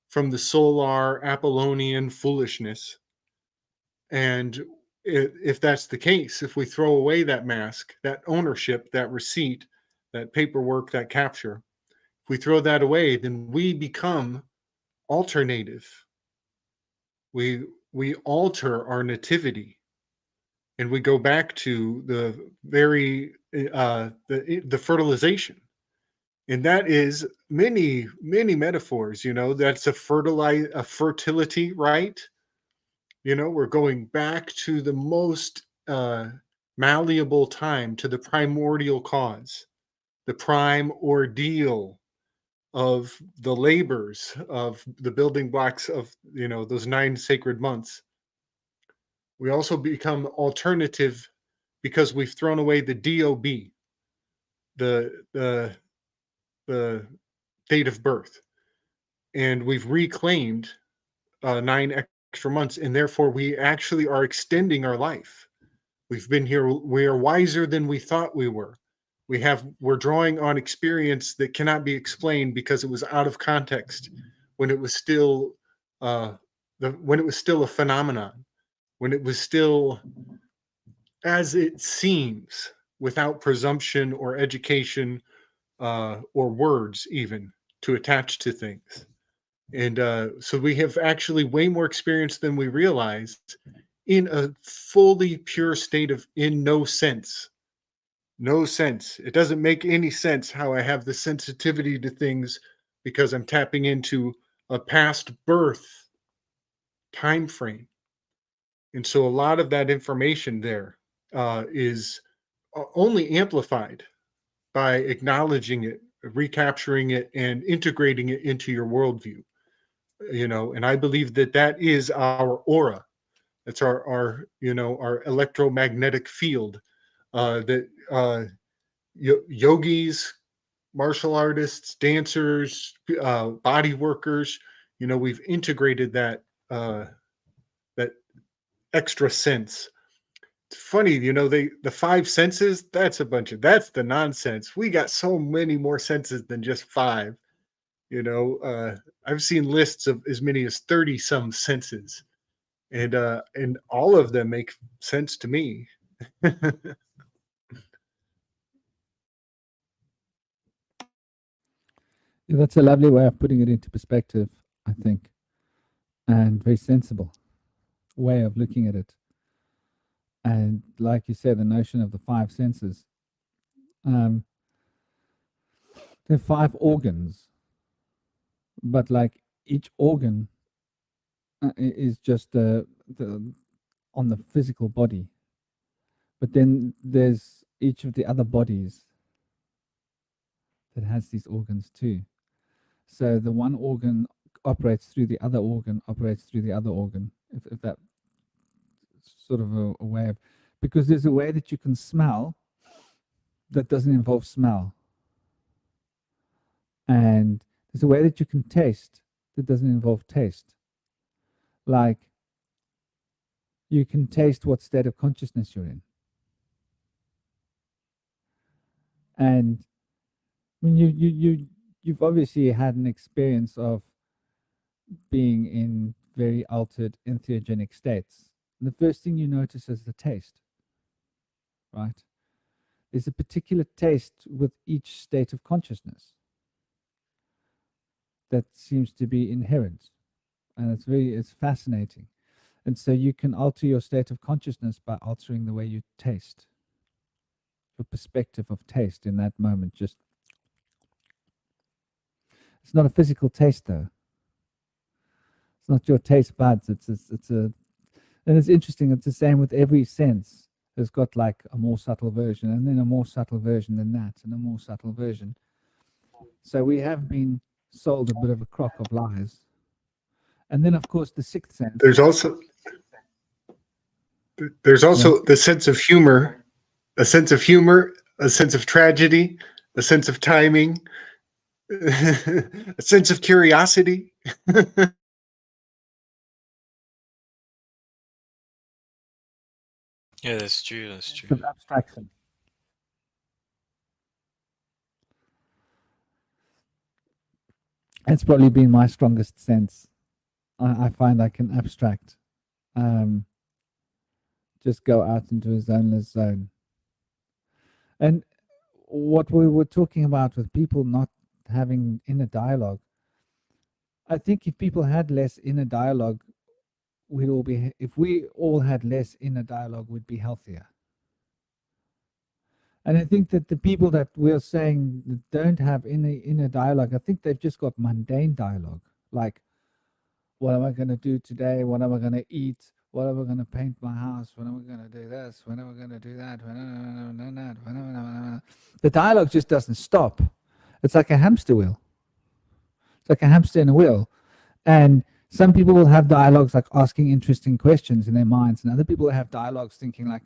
from the solar Apollonian foolishness. And if that's the case, if we throw away that mask, that ownership, that receipt, that paperwork, that capture, if we throw that away, then we become alternative. We alter our nativity, and we go back to the very the fertilization, and that is many metaphors. That's a fertility, right? We're going back to the most malleable time, to the primordial cause, the prime ordeal of the labors of the building blocks of those 9 sacred months. We also become alternative because we've thrown away the DOB, the date of birth, and we've reclaimed 9 extra months, and therefore we actually are extending our life. We've been here. We are wiser than we thought we were. We're drawing on experience that cannot be explained because it was out of context when it was still when it was still a phenomenon, when it was still as it seems, without presumption or education or words even to attach to things. And so we have actually way more experience than we realized in a fully pure state of in no sense. No sense. It doesn't make any sense how I have the sensitivity to things because I'm tapping into a past birth time frame. And so a lot of that information there is only amplified by acknowledging it, recapturing it, and integrating it into your worldview. And I believe that is our aura. That's our electromagnetic field that yogis, martial artists, dancers, body workers, we've integrated that extra sense. It's funny, the 5 senses, that's the nonsense. We got so many more senses than just 5. I've seen lists of as many as 30 some senses, and all of them make sense to me. Yeah, that's a lovely way of putting it into perspective, I think, and very sensible way of looking at it. And like you said, the notion of the 5 senses. There are 5 organs, but like each organ is just the on the physical body. But then there's each of the other bodies that has these organs too. So the one organ operates through the other organ, operates through the other organ, if that sort of a way of, because there's a way that you can smell that doesn't involve smell. And there's a way that you can taste that doesn't involve taste. Like, you can taste what state of consciousness you're in. And when you've obviously had an experience of being in very altered entheogenic states. And the first thing you notice is the taste, right? There's a particular taste with each state of consciousness that seems to be inherent, and it's fascinating. And so you can alter your state of consciousness by altering the way you taste. Your perspective of taste in that moment, just, it's not a physical taste though. It's not your taste buds. It's a, and it's interesting. It's the same with every sense. It's got like a more subtle version, and then a more subtle version than that, and a more subtle version. So we have been sold a bit of a crock of lies. And then, of course, the 6th sense. There's also the sense of humor, a sense of tragedy, a sense of timing. a sense of curiosity. Yeah, that's true. That's true. Of abstraction. It's probably been my strongest sense. I find I can abstract, just go out into a zoneless zone. And what we were talking about with people not having inner dialogue, I think if people had less inner dialogue, we'd all be, if we all had less inner dialogue, we'd be healthier. And I think that the people that we're saying that don't have inner dialogue, I think they've just got mundane dialogue, like, what am I going to do today? What am I going to eat? What am I going to paint my house? When am I going to do this? When am I going to do that? The dialogue just doesn't stop. It's like a hamster wheel. It's like a hamster in a wheel. And some people will have dialogues like asking interesting questions in their minds, and other people have dialogues thinking like,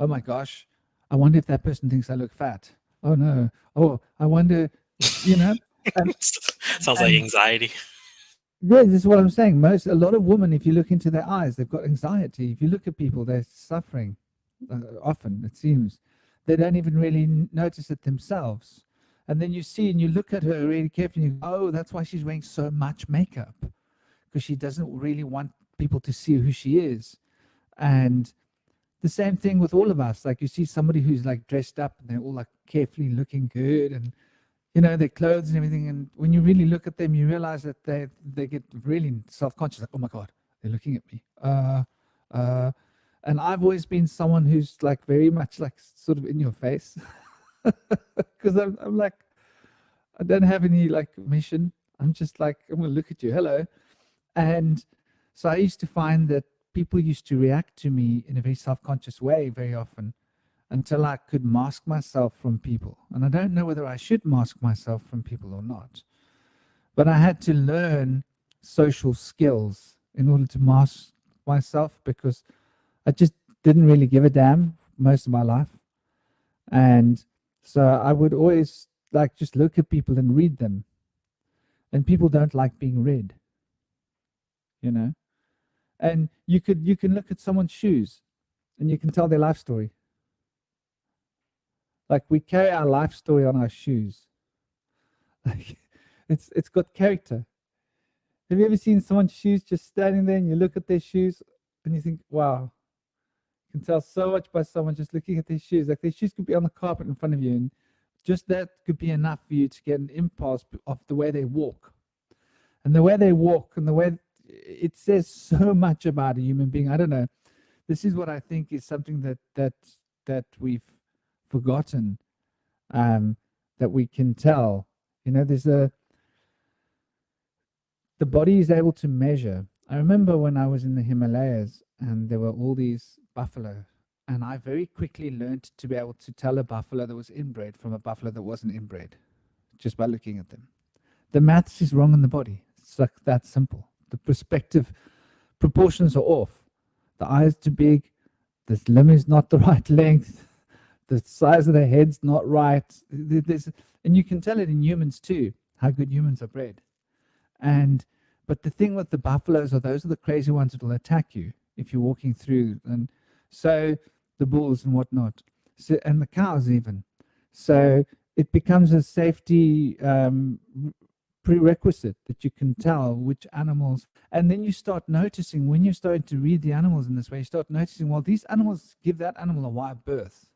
oh my gosh, I wonder if that person thinks I look fat. Oh no. Oh, I wonder, you know. And, Sounds like anxiety. yeah, this is what I'm saying. A lot of women, if you look into their eyes, they've got anxiety. If you look at people, they're suffering. Often, it seems, they don't even really notice it themselves. And then you see and you look at her really carefully. And you go, oh, that's why she's wearing so much makeup, because she doesn't really want people to see who she is. And the same thing with all of us. Like you see somebody who's like dressed up and they're all like carefully looking good, and you know, their clothes and everything. And when you really look at them, you realize that they get really self-conscious, like, oh my God, they're looking at me. And I've always been someone who's like very much like sort of in your face, because I'm like, I don't have any like mission. I'm just like, I'm going to look at you. Hello. And so I used to find that people used to react to me in a very self-conscious way very often, until I could mask myself from people. And I don't know whether I should mask myself from people or not. But I had to learn social skills in order to mask myself, because I just didn't really give a damn most of my life. And so I would always like just look at people and read them. And people don't like being read, you know. And you can look at someone's shoes and you can tell their life story. Like we carry our life story on our shoes. Like it's got character. Have you ever seen someone's shoes just standing there and you look at their shoes and you think, wow, you can tell so much by someone just looking at their shoes. Like their shoes could be on the carpet in front of you, and just that could be enough for you to get an impulse of the way they walk. And the way they walk and the way it says so much about a human being. I don't know. This is what I think is something that we've forgotten, that we can tell. You know, the body is able to measure. I remember when I was in the Himalayas and there were all these buffalo, and I very quickly learned to be able to tell a buffalo that was inbred from a buffalo that wasn't inbred just by looking at them. The maths is wrong in the body. It's like that simple. The perspective proportions are off. The eye is too big. The limb is not the right length. The size of the head's not right. And you can tell it in humans too, how good humans are bred. But the thing with the buffaloes are those are the crazy ones that will attack you if you're walking through. And so the bulls and whatnot, so, and the cows even. So it becomes a safety prerequisite that you can tell which animals. And then you start noticing, when you're starting to read the animals in this way, you start noticing, well, these animals give that animal a wide berth.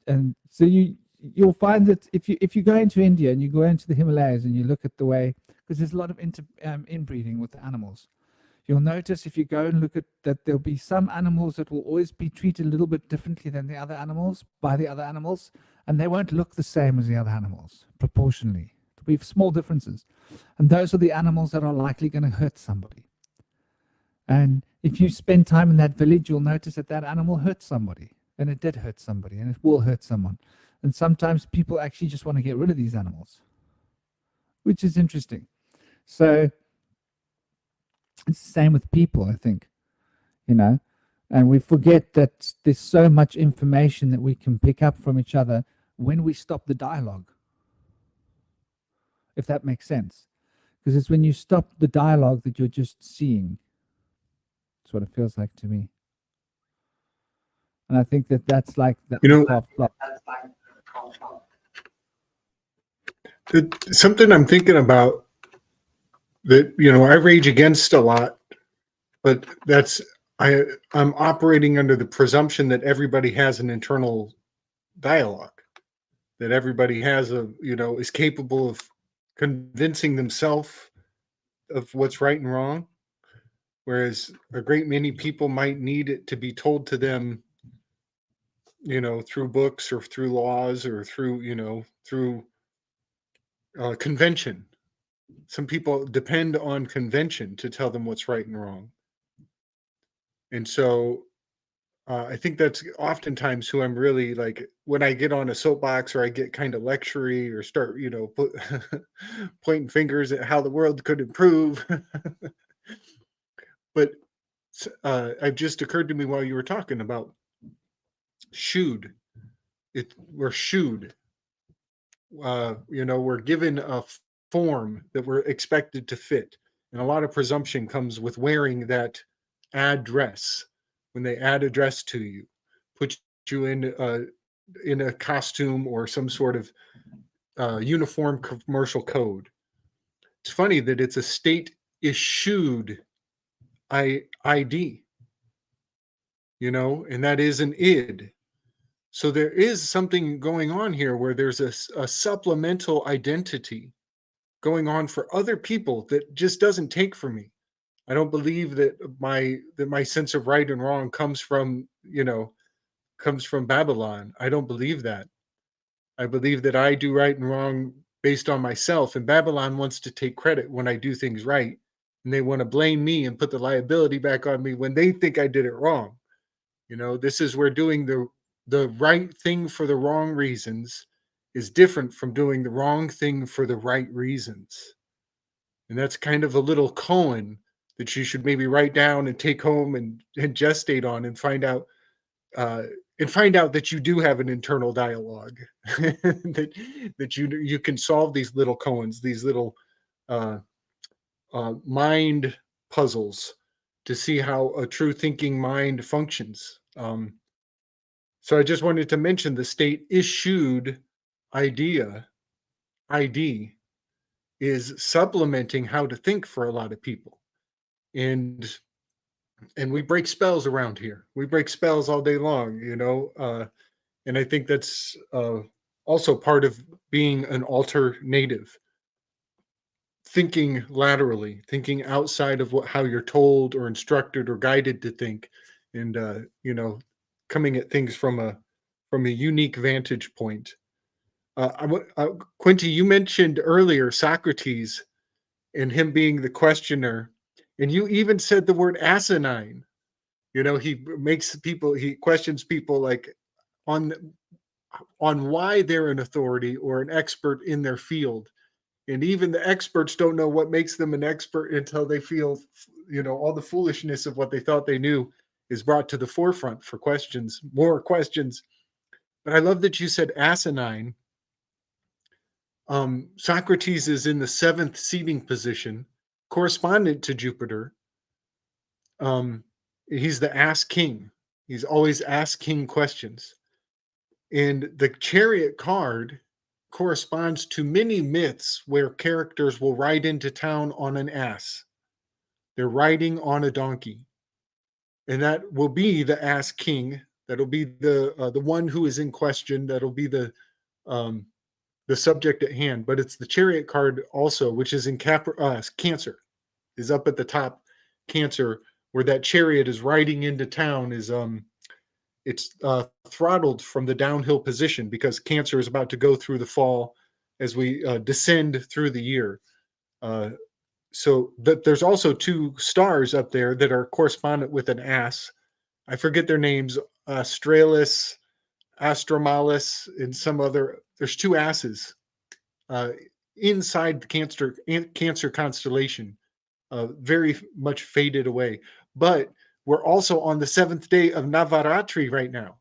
And so you'll find that if you go into India and you go into the Himalayas and you look at the way, because there's a lot of inbreeding with the animals, you'll notice if you go and look at that, there'll be some animals that will always be treated a little bit differently than the other animals by the other animals, and they won't look the same as the other animals proportionally. There'll be small differences, and those are the animals that are likely going to hurt somebody. And if you spend time in that village, you'll notice that that animal hurt somebody, and it did hurt somebody, and it will hurt someone. And sometimes people actually just want to get rid of these animals, which is interesting. So it's the same with people, I think, you know, and we forget that there's so much information that we can pick up from each other when we stop the dialogue. if that makes sense. Because it's when you stop the dialogue that you're just seeing. That's what it feels like to me. And I think that that's like the uncraft block. Something I'm thinking about that, I rage against a lot, but I'm operating under the presumption that everybody has an internal dialogue, that everybody has is capable of convincing themselves of what's right and wrong, whereas a great many people might need it to be told to them, through books or through laws or through convention. Some people depend on convention to tell them what's right and wrong. And so I think that's oftentimes who I'm really like when I get on a soapbox or I get kind of lectury or start, pointing fingers at how the world could improve. But it just occurred to me while you were talking about shooed. We're shooed. We're given a form that we're expected to fit. And a lot of presumption comes with wearing that address. When they add a dress to you, put you in a costume or some sort of uniform commercial code. It's funny that it's a state issued ID, and that is an id. So there is something going on here where there's a supplemental identity going on for other people that just doesn't take for me. I don't believe that my sense of right and wrong comes from Babylon. I don't believe that. I believe that I do right and wrong based on myself, and Babylon wants to take credit when I do things right, and they want to blame me and put the liability back on me when they think I did it wrong. This is where doing the right thing for the wrong reasons is different from doing the wrong thing for the right reasons. And that's kind of a little koan that you should maybe write down and take home and gestate on and find out that you do have an internal dialogue, that you can solve these little koans, these little mind puzzles to see how a true thinking mind functions. So I just wanted to mention the state issued ID is supplementing how to think for a lot of people. And we break spells around here. We break spells all day long, and I think that's also part of being an alternative, thinking laterally, thinking outside of how you're told or instructed or guided to think, and coming at things from a unique vantage point. Quinty, you mentioned earlier Socrates and him being the questioner, and you even said the word asinine. He questions people like on why they're an authority or an expert in their field. And even the experts don't know what makes them an expert until they feel, all the foolishness of what they thought they knew is brought to the forefront for more questions. But I love that you said asinine. Socrates is in the 7th seating position, correspondent to Jupiter. He's the ask king. He's always asking questions. And the chariot card corresponds to many myths where characters will ride into town on an ass. They're riding on a donkey. And that will be the ass king. That'll be the one who is in question. That'll be the subject at hand. But it's the chariot card also, which is in Cancer, is up at the top. Cancer, where that chariot is riding into town, is it's throttled from the downhill position because Cancer is about to go through the fall as we descend through the year. So there's also 2 stars up there that are correspondent with an ass. I forget their names, Australis, Astromalus, and some other. There's 2 asses inside the Cancer constellation, very much faded away. But we're also on the 7th day of Navaratri right now.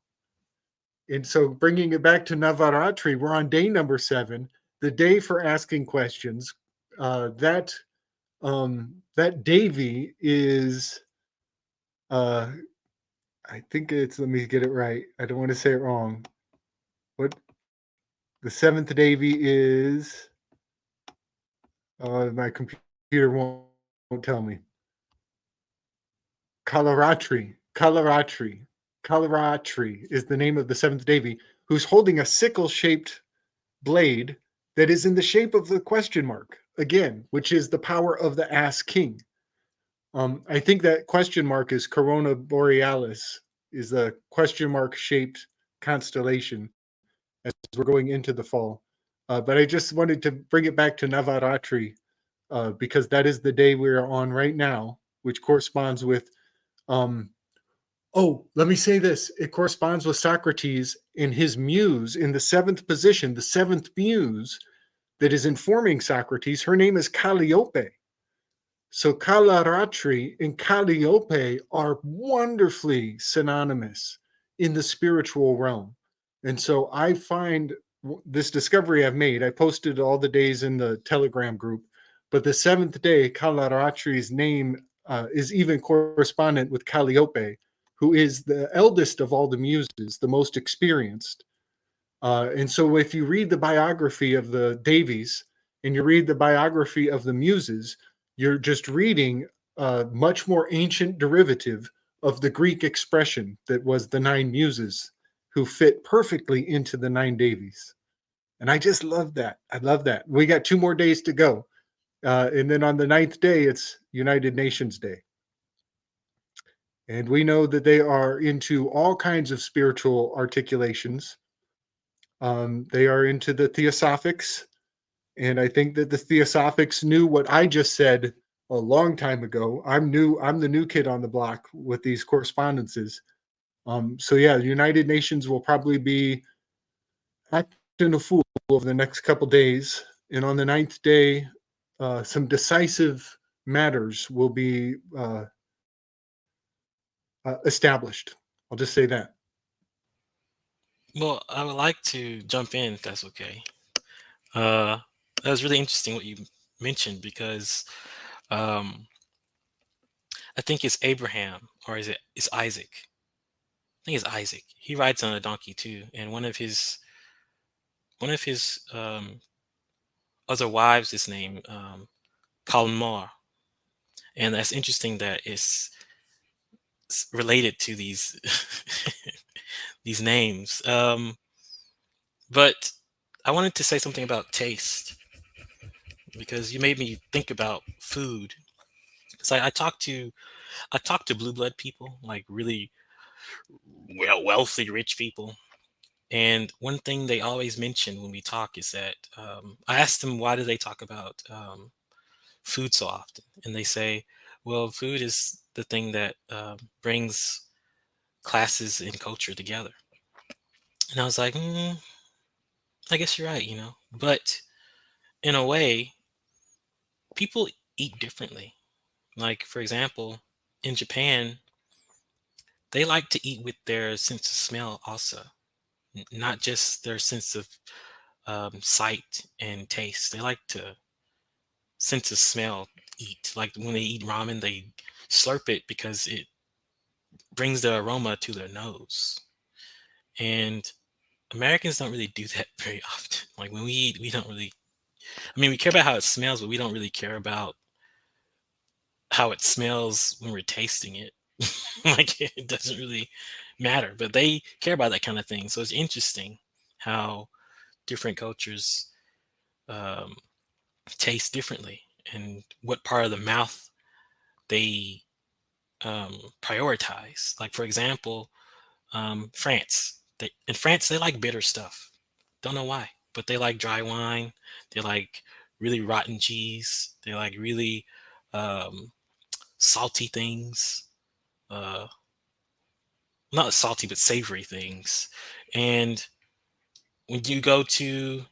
And so bringing it back to Navaratri, we're on day number 7. the day for asking questions. That Devi is, I think it's, let me get it right. I don't want to say it wrong. What the seventh Devi is? My computer won't tell me. Kalaratri is the name of the seventh Devi, who's holding a sickle-shaped blade that is in the shape of the question mark again, which is the power of the ass king. I think that question mark is Corona Borealis, is a question mark shaped constellation as we're going into the fall. But I just wanted to bring it back to Navaratri because that is the day we're on right now, which corresponds with let me say this. It corresponds with Socrates in his muse in the seventh position, the seventh muse that is informing Socrates. Her name is Calliope. So Kalaratri and Calliope are wonderfully synonymous in the spiritual realm. And so I find this discovery I've made, I posted all the days in the Telegram group, but the seventh day, Kalaratri's name is even correspondent with Calliope, who is the eldest of all the muses, the most experienced. And so if you read the biography of the Devis and you read the biography of the muses, you're just reading a much more ancient derivative of the Greek expression that was the nine muses who fit perfectly into the nine Devis. And I just love that. I love that. We got 2 more days to go. And then on the 9th day, it's United Nations Day. And we know that they are into all kinds of spiritual articulations. They are into the Theosophics. And I think that the Theosophics knew what I just said a long time ago. I'm the new kid on the block with these correspondences. So yeah, the United Nations will probably be acting a fool over the next couple days. And on the 9th day, some decisive matters will be established. I'll just say that. Well, I would like to jump in if that's okay. That was really interesting what you mentioned because I think it's Abraham or it's Isaac. I think it's Isaac. He rides on a donkey too, and one of his other wives is named Kalmar, and that's interesting that it's related to these these names. But I wanted to say something about taste because you made me think about food. So I talk to blue blood people, like really wealthy, rich people. And one thing they always mention when we talk is that I asked them why do they talk about food so often, and they say, "Well, food is the thing that brings classes and culture together." And I was like, "I guess you're right, you know." But in a way, people eat differently. Like for example, in Japan, they like to eat with their sense of smell also, not just their sense of sight and taste. They like to sense of smell eat. Like when they eat ramen, they slurp it because it brings the aroma to their nose. And Americans don't really do that very often. Like when we eat, we don't really, I mean, we care about how it smells, but we don't really care about how it smells when we're tasting it. Like it doesn't really matter, but they care about that kind of thing. So it's interesting how different cultures um, taste differently and what part of the mouth they prioritize. Like for example, France. In France they like bitter stuff. Don't know why, but they like dry wine. They like really rotten cheese. They like really salty things. Uh, Not salty, but savory things. And when you go to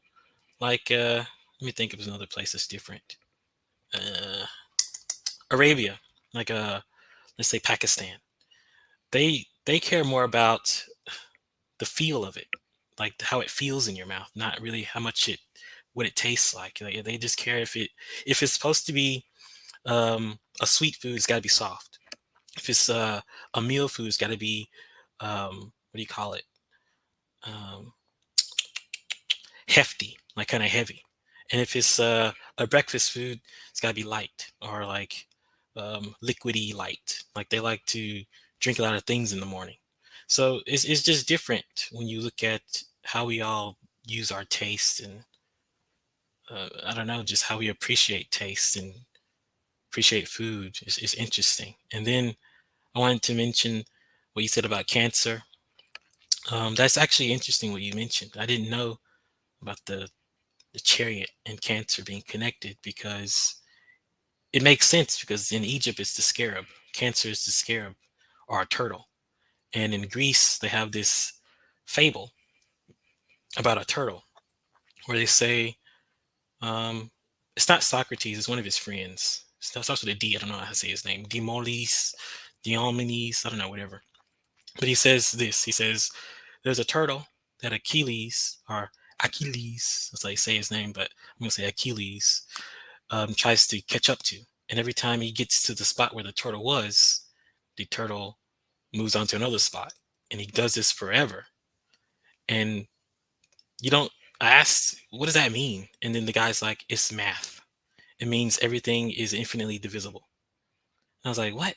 like, let me think of another place that's different. Uh, Arabia, like let's say Pakistan. They care more about the feel of it, like how it feels in your mouth, not really how much it what it tastes like. They just care if it's supposed to be a sweet food, it's got to be soft. If it's a meal food, it's got to be what do you call it? Um, Hefty, like kind of heavy. And if it's a breakfast food, it's got to be light, or like liquidy light. Like they like to drink a lot of things in the morning. So it's just different when you look at how we all use our taste, and I don't know, just how we appreciate taste and appreciate food is interesting. And then I wanted to mention what you said about cancer. That's actually interesting what you mentioned. I didn't know about the chariot and cancer being connected, because it makes sense, because in Egypt it's the scarab. Cancer is the scarab, or a turtle. And in Greece they have this fable about a turtle where they say, it's not Socrates, it's one of his friends. It starts with a D, I don't know how to say his name. Diomedes, I don't know, whatever. But he says this, he says, there's a turtle that Achilles, or Achilles, as I say his name, but I'm going to say Achilles, tries to catch up to. And every time he gets to the spot where the turtle was, the turtle moves on to another spot. And he does this forever. And you don't, I asked, what does that mean? And then the guy's like, it's math. It means everything is infinitely divisible. And I was like, what?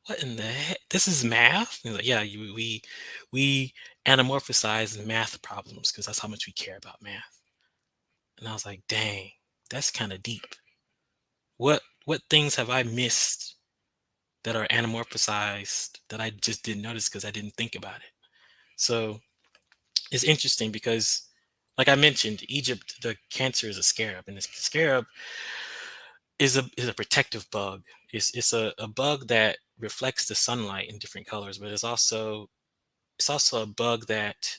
What in the heck? This is math? And he's like, yeah, we anamorphize math problems because that's how much we care about math. And I was like, dang, that's kind of deep. What things have I missed that are anamorphized that I just didn't notice because I didn't think about it? So it's interesting because, like I mentioned, Egypt, the cancer is a scarab, and the scarab is a protective bug. It's a bug that reflects the sunlight in different colors, but it's also a bug that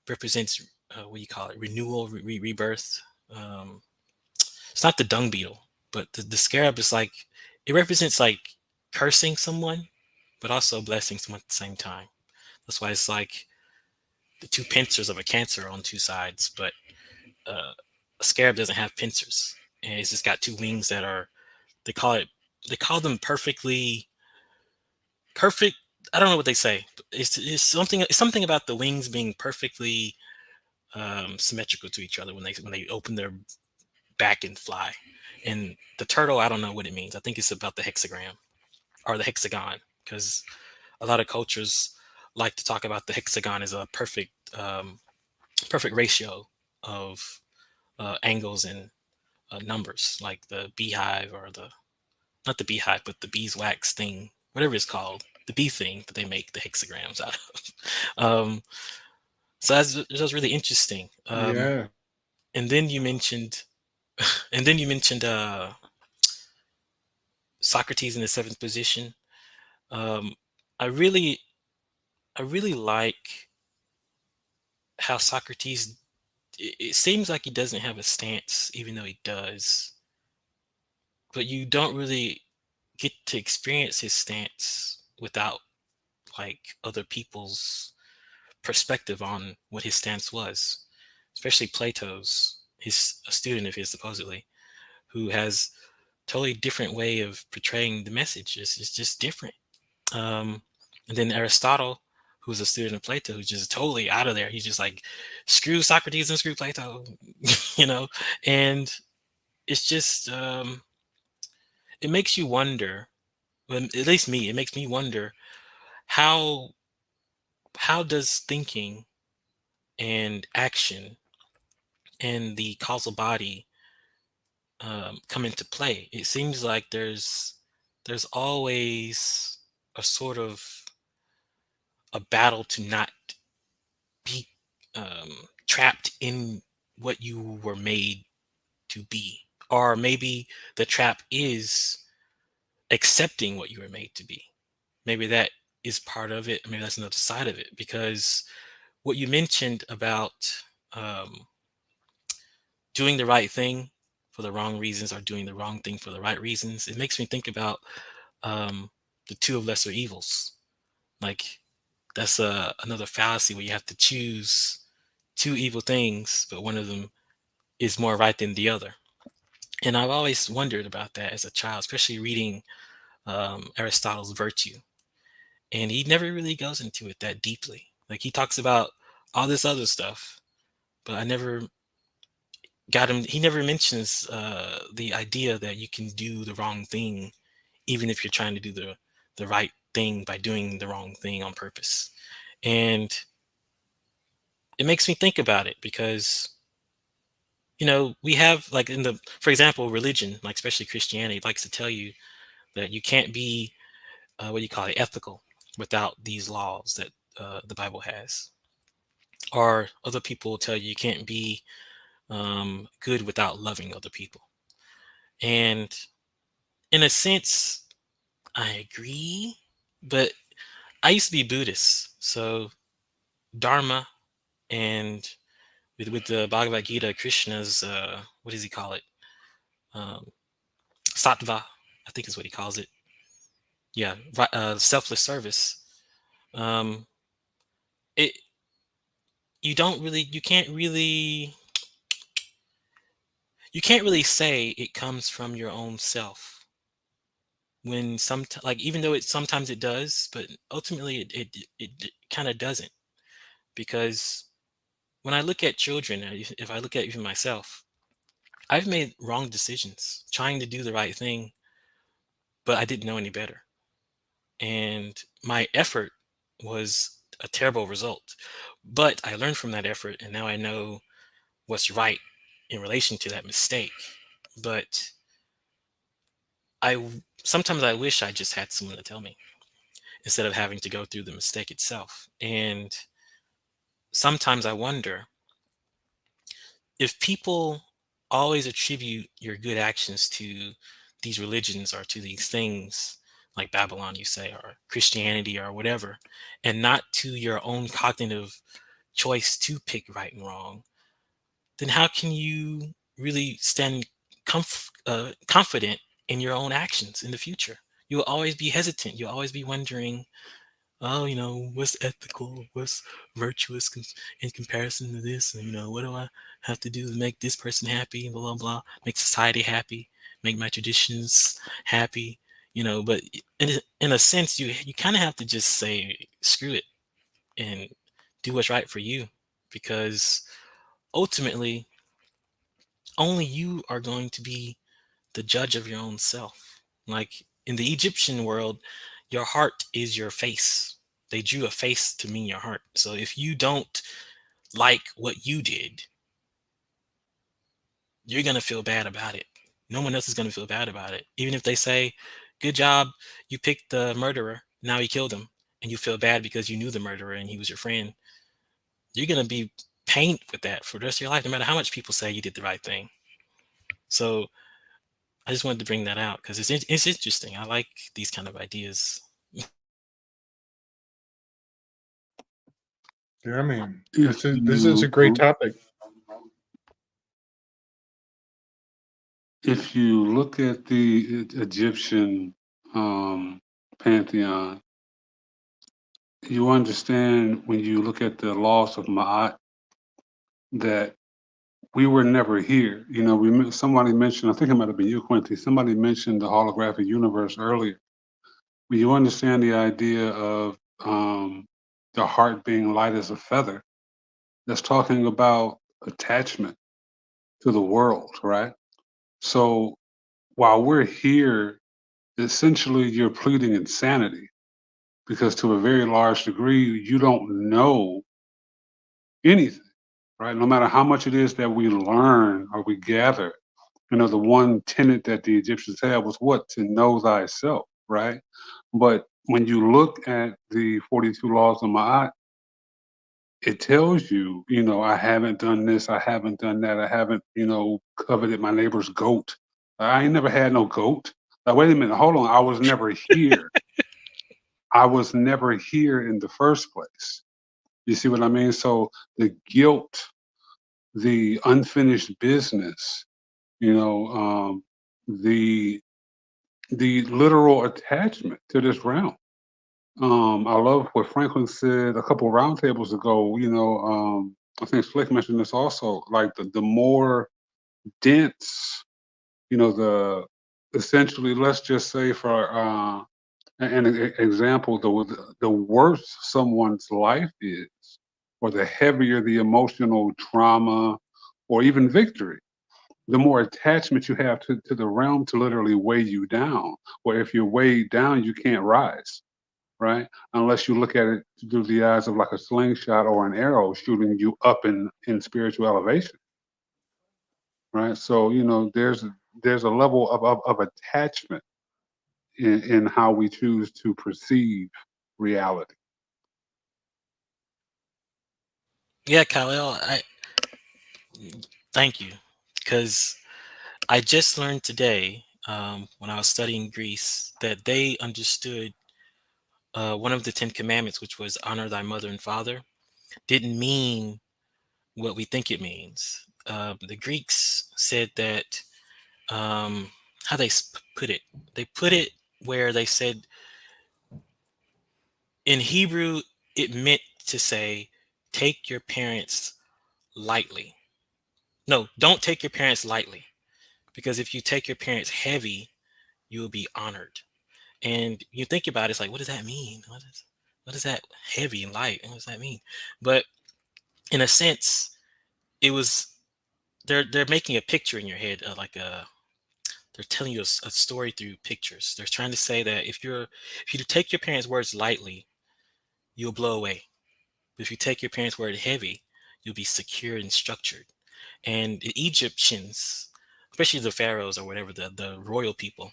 represents what do you call it, renewal, rebirth. It's not the dung beetle, but the scarab is like, it represents like cursing someone, but also blessing someone at the same time. That's why it's like the two pincers of a cancer on two sides, but a scarab doesn't have pincers, and it's just got two wings that are, they call them perfectly perfect. I don't know what they say. It's something about the wings being perfectly symmetrical to each other when they open their back and fly. And the turtle, I don't know what it means. I think it's about the hexagram or the hexagon, because a lot of cultures like to talk about the hexagon as a perfect ratio of angles and numbers, like the beehive, or the, not the beehive, but the beeswax thing, whatever it's called, the bee thing that they make the hexagrams out of. So that's really interesting. Yeah. And then you mentioned, Socrates in the seventh position. Um, I really, I really like how Socrates. It seems like he doesn't have a stance, even though he does. But you don't really get to experience his stance without like other people's perspective on what his stance was, especially Plato's, he's a student of his supposedly, who has totally different way of portraying the message. It's just different. And then Aristotle, who's a student of Plato, who's just totally out of there. He's just like, screw Socrates and screw Plato, you know. And it's just it makes you wonder. Well, at least me, it makes me wonder how does thinking and action and the causal body come into play? It seems like there's always a sort of a battle to not be trapped in what you were made to be, or maybe the trap is accepting what you were made to be. Maybe that is part of it. Maybe that's another side of it, because what you mentioned about um, doing the right thing for the wrong reasons, or doing the wrong thing for the right reasons, it makes me think about the two of lesser evils. Like that's another fallacy where you have to choose two evil things, but one of them is more right than the other. And I've always wondered about that as a child, especially reading Aristotle's Virtue. And he never really goes into it that deeply. Like he talks about all this other stuff, but I never got him. He never mentions the idea that you can do the wrong thing, even if you're trying to do the right thing by doing the wrong thing on purpose. And it makes me think about it because we have like for example, religion, like especially Christianity, likes to tell you that you can't be what do you call it, ethical without these laws that the Bible has. Or other people tell you can't be good without loving other people. And in a sense, I agree, but I used to be Buddhist, so Dharma and with the Bhagavad Gita, Krishna's what does he call it? Sattva, I think is what he calls it. Yeah, selfless service. Um, it you don't really, you can't really say it comes from your own self when like even though sometimes it does, but ultimately it kind of doesn't, because when I look at children, if I look at even myself, I've made wrong decisions trying to do the right thing, but I didn't know any better. And my effort was a terrible result. But I learned from that effort, and now I know what's right in relation to that mistake. But sometimes I wish I just had someone to tell me instead of having to go through the mistake itself. And sometimes I wonder if people always attribute your good actions to these religions or to these things like Babylon, you say, or Christianity or whatever, and not to your own cognitive choice to pick right and wrong, then how can you really stand confident in your own actions in the future? You'll always be hesitant. You'll always be wondering, oh, what's ethical, what's virtuous in comparison to this, and what do I have to do to make this person happy, blah blah blah, make society happy, make my traditions happy, but in a sense, you kind of have to just say screw it and do what's right for you, because ultimately only you are going to be the judge of your own self. Like in the Egyptian world, your heart is your face. They drew a face to mean your heart. So if you don't like what you did, you're going to feel bad about it. No one else is going to feel bad about it. Even if they say, good job, you picked the murderer, now he killed him, and you feel bad because you knew the murderer and he was your friend, you're going to be pained with that for the rest of your life, no matter how much people say you did the right thing. So I just wanted to bring that out because it's interesting. I like these kind of ideas. Yeah, man. If This is a great topic. If you look at the Egyptian pantheon, you understand when you look at the laws of Ma'at that we were never here. Somebody mentioned, I think it might have been you, Quincy, somebody mentioned the holographic universe earlier. When you understand the idea of the heart being light as a feather, that's talking about attachment to the world, right? So while we're here, essentially you're pleading insanity because to a very large degree, you don't know anything, right? No matter how much it is that we learn or we gather, the one tenet that the Egyptians had was what? To know thyself, right? But when you look at the 42 laws of Ma'at, it tells you, I haven't done this, I haven't done that, I haven't, coveted my neighbor's goat. I ain't never had no goat. Now, wait a minute, hold on. I was never here. I was never here in the first place. You see what I mean? So the guilt, the unfinished business, the literal attachment to this realm. I love what Franklin said a couple of roundtables ago. I think Slick mentioned this also. Like the more dense, essentially, let's just say for an example, the worse someone's life is, or the heavier the emotional trauma or even victory, the more attachment you have to the realm to literally weigh you down. Or if you're weighed down, you can't rise, right? Unless you look at it through the eyes of like a slingshot or an arrow shooting you up in spiritual elevation, right? So, there's a level of attachment in how we choose to perceive reality. Yeah, Kyle, thank you, because I just learned today, when I was studying Greece, that they understood one of the 10 Commandments, which was honor thy mother and father, didn't mean what we think it means. The Greeks said that, how they put it, they put it where they said in Hebrew, it meant to say, take your parents lightly. No, don't take your parents lightly, because if you take your parents heavy, you will be honored. And you think about it, it's like, what does that mean? What is that heavy and light? What does that mean? But in a sense, it was they're making a picture in your head, they're telling you a story through pictures. They're trying to say that if you take your parents' words lightly, you'll blow away. But if you take your parents' word heavy, you'll be secure and structured. And the Egyptians, especially the pharaohs or whatever, the royal people,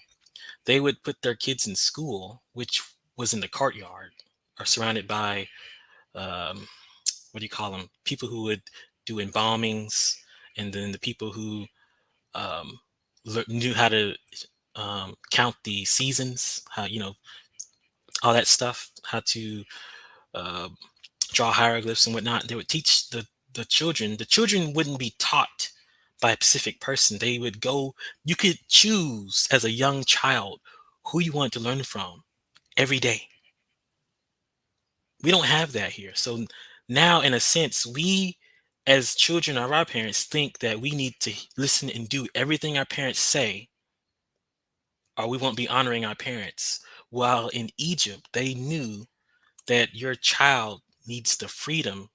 they would put their kids in school, which was in the courtyard or surrounded by, what do you call them? People who would do embalmings, and then the people who um, knew how to count the seasons, how, all that stuff, how to uh, draw hieroglyphs and whatnot. They would teach the children. The children wouldn't be taught by a specific person. They would go. You could choose as a young child who you want to learn from every day. We don't have that here. So now, in a sense, we as children of our parents think that we need to listen and do everything our parents say, or we won't be honoring our parents. While in Egypt, they knew that your child needs the freedom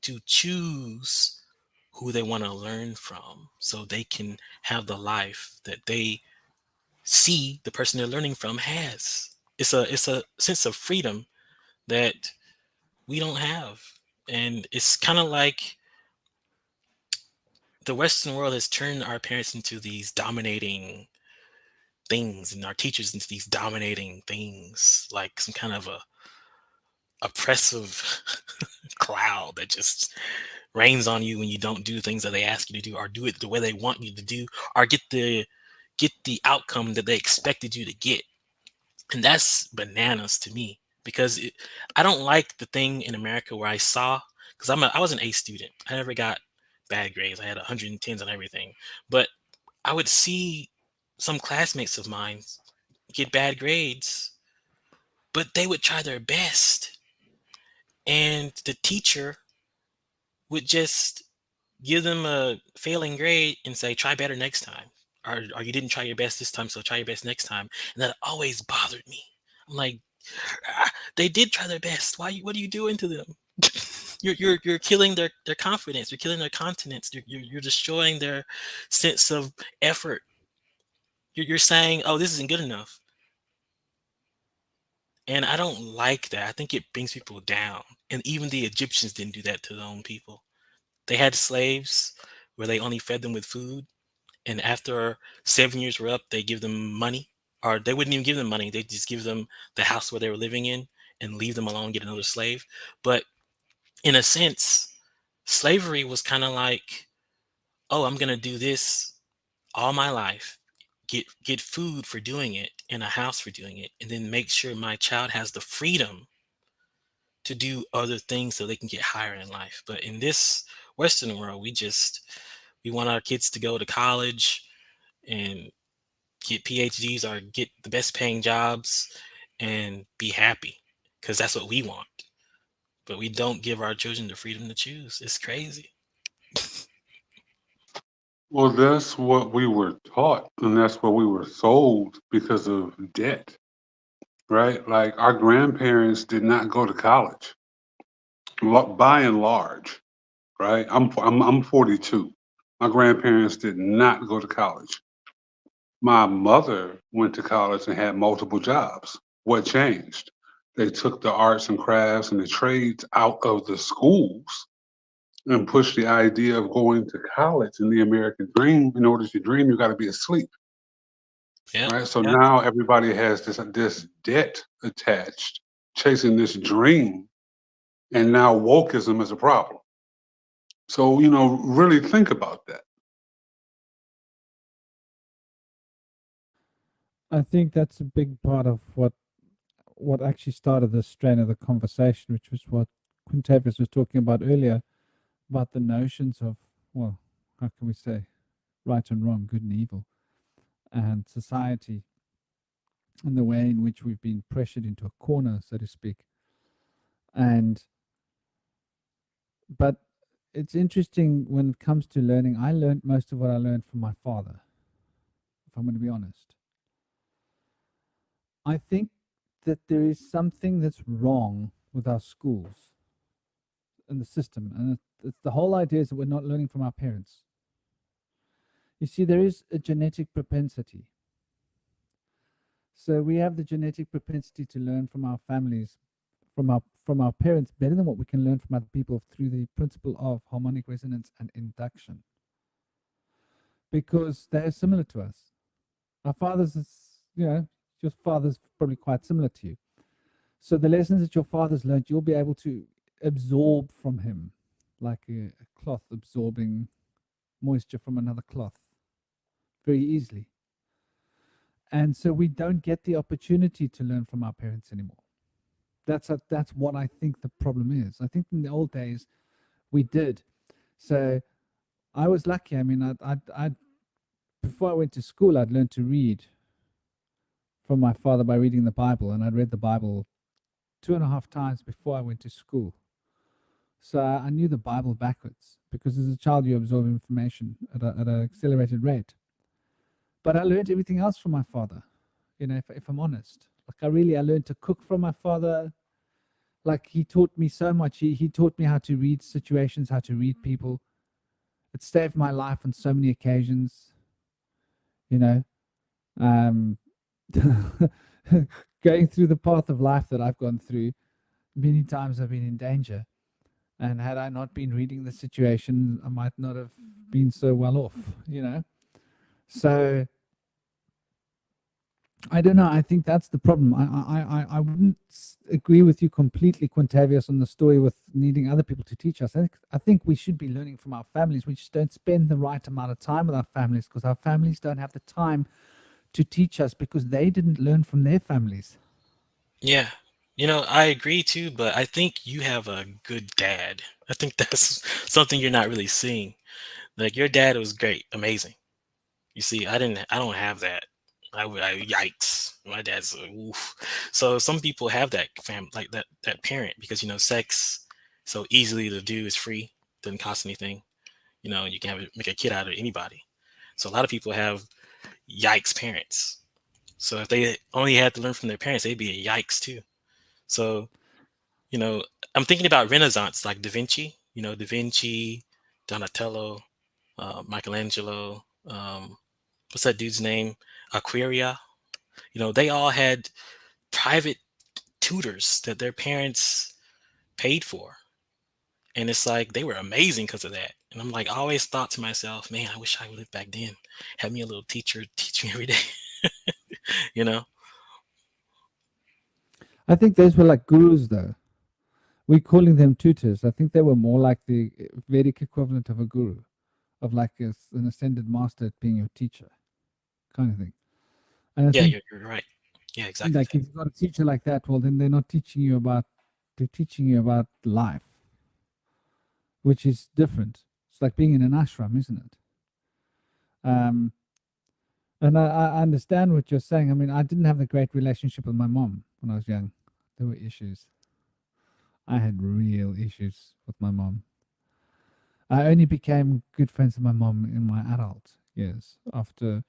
to choose who they want to learn from, so they can have the life that they see the person they're learning from has. It's a sense of freedom that we don't have. And it's kind of like the Western world has turned our parents into these dominating things, and our teachers into these dominating things, like some kind of a oppressive cloud that just rains on you when you don't do things that they ask you to do, or do it the way they want you to do, or get the outcome that they expected you to get. And that's bananas to me, because I don't like the thing in America where I saw, because I was an A student. I never got bad grades. I had 110s on everything, but I would see some classmates of mine get bad grades, but they would try their best, and the teacher would just give them a failing grade and say, try better next time. Or you didn't try your best this time, so try your best next time. And that always bothered me. I'm like, they did try their best. What are you doing to them? You're killing their confidence. You're killing their continence. You're destroying their sense of effort. You're saying, oh, this isn't good enough. And I don't like that. I think it brings people down. And even the Egyptians didn't do that to their own people. They had slaves where they only fed them with food. And after 7 years were up, they give them money, or they wouldn't even give them money. They just give them the house where they were living in and leave them alone, get another slave. But in a sense, slavery was kind of like, oh, I'm going to do this all my life, get food for doing it and a house for doing it, and then make sure my child has the freedom to do other things so they can get higher in life. But in this Western world, we want our kids to go to college and get PhDs or get the best paying jobs and be happy, because that's what we want. But we don't give our children the freedom to choose. It's crazy. Well, that's what we were taught, and that's what we were sold because of debt, right? Like our grandparents did not go to college, by and large, right? I'm 42. My grandparents did not go to college. My mother went to college and had multiple jobs. What changed? They took the arts and crafts and the trades out of the schools and pushed the idea of going to college and the American dream. In order to dream, you got to be asleep, Yep. right? So Yep. now everybody has this debt attached, chasing this dream, and now wokeism is a problem. So really think about that. I think that's a big part of what actually started the strain of the conversation, which was what Quintavious was talking about earlier, about the notions of, well, how can we say, right and wrong, good and evil, and society, and the way in which we've been pressured into a corner, so to speak. But it's interesting when it comes to learning. I learned most of what I learned from my father, if I'm going to be honest. I think that there is something that's wrong with our schools and the system, and it's the whole idea is that we're not learning from our parents. You see, there is a genetic propensity. So we have the genetic propensity to learn from our families, from our parents, better than what we can learn from other people through the principle of harmonic resonance and induction, because they are similar to us. Our fathers is, your father's probably quite similar to you. So the lessons that your father's learned, you'll be able to absorb from him, like a cloth absorbing moisture from another cloth very easily. And so we don't get the opportunity to learn from our parents anymore. That's what I think the problem is. I think in the old days we did. So I was lucky. I mean, I before I went to school, I'd learned to read from my father by reading the Bible, and I'd read the Bible 2.5 times before I went to school. So I knew the Bible backwards, because as a child you absorb information at an accelerated rate. But I learned everything else from my father, if I'm honest. Like I learned to cook from my father. Like he taught me so much. He taught me how to read situations, how to read people. It saved my life on so many occasions. Um, going through the path of life that I've gone through, many times I've been in danger. And had I not been reading the situation, I might not have been so well off, So I don't know. I think that's the problem. I wouldn't agree with you completely, Quintavious, on the story with needing other people to teach us. I think we should be learning from our families. We just don't spend the right amount of time with our families, because our families don't have the time to teach us, because they didn't learn from their families. Yeah. I agree too, but I think you have a good dad. I think that's something you're not really seeing. Like your dad was great, amazing. You see, I don't have that. Yikes. My dad's oof. So some people have that like that parent, because sex so easily to do, is free, doesn't cost anything. You can make a kid out of anybody. So a lot of people have yikes parents. So if they only had to learn from their parents, they'd be a yikes too. So, I'm thinking about Renaissance, like Da Vinci, Da Vinci, Donatello, Michelangelo, what's that dude's name? Aquaria. They all had private tutors that their parents paid for. And it's like they were amazing because of that. And I'm like, I always thought to myself, man, I wish I lived back then. Had me a little teacher teach me every day. you know? I think those were like gurus, though. We're calling them tutors. I think they were more like the Vedic equivalent of a guru, of like an ascended master being your teacher, kind of thing. And I Yeah, think, you're right. Yeah, exactly. like, if you've got a teacher like that, well, then they're not teaching you about, they're teaching you about life, which is different. It's like being in an ashram, isn't it? And I understand what you're saying. I mean, I didn't have a great relationship with my mom when I was young. There were issues. I had real issues with my mom. I only became good friends with my mom in my adult years after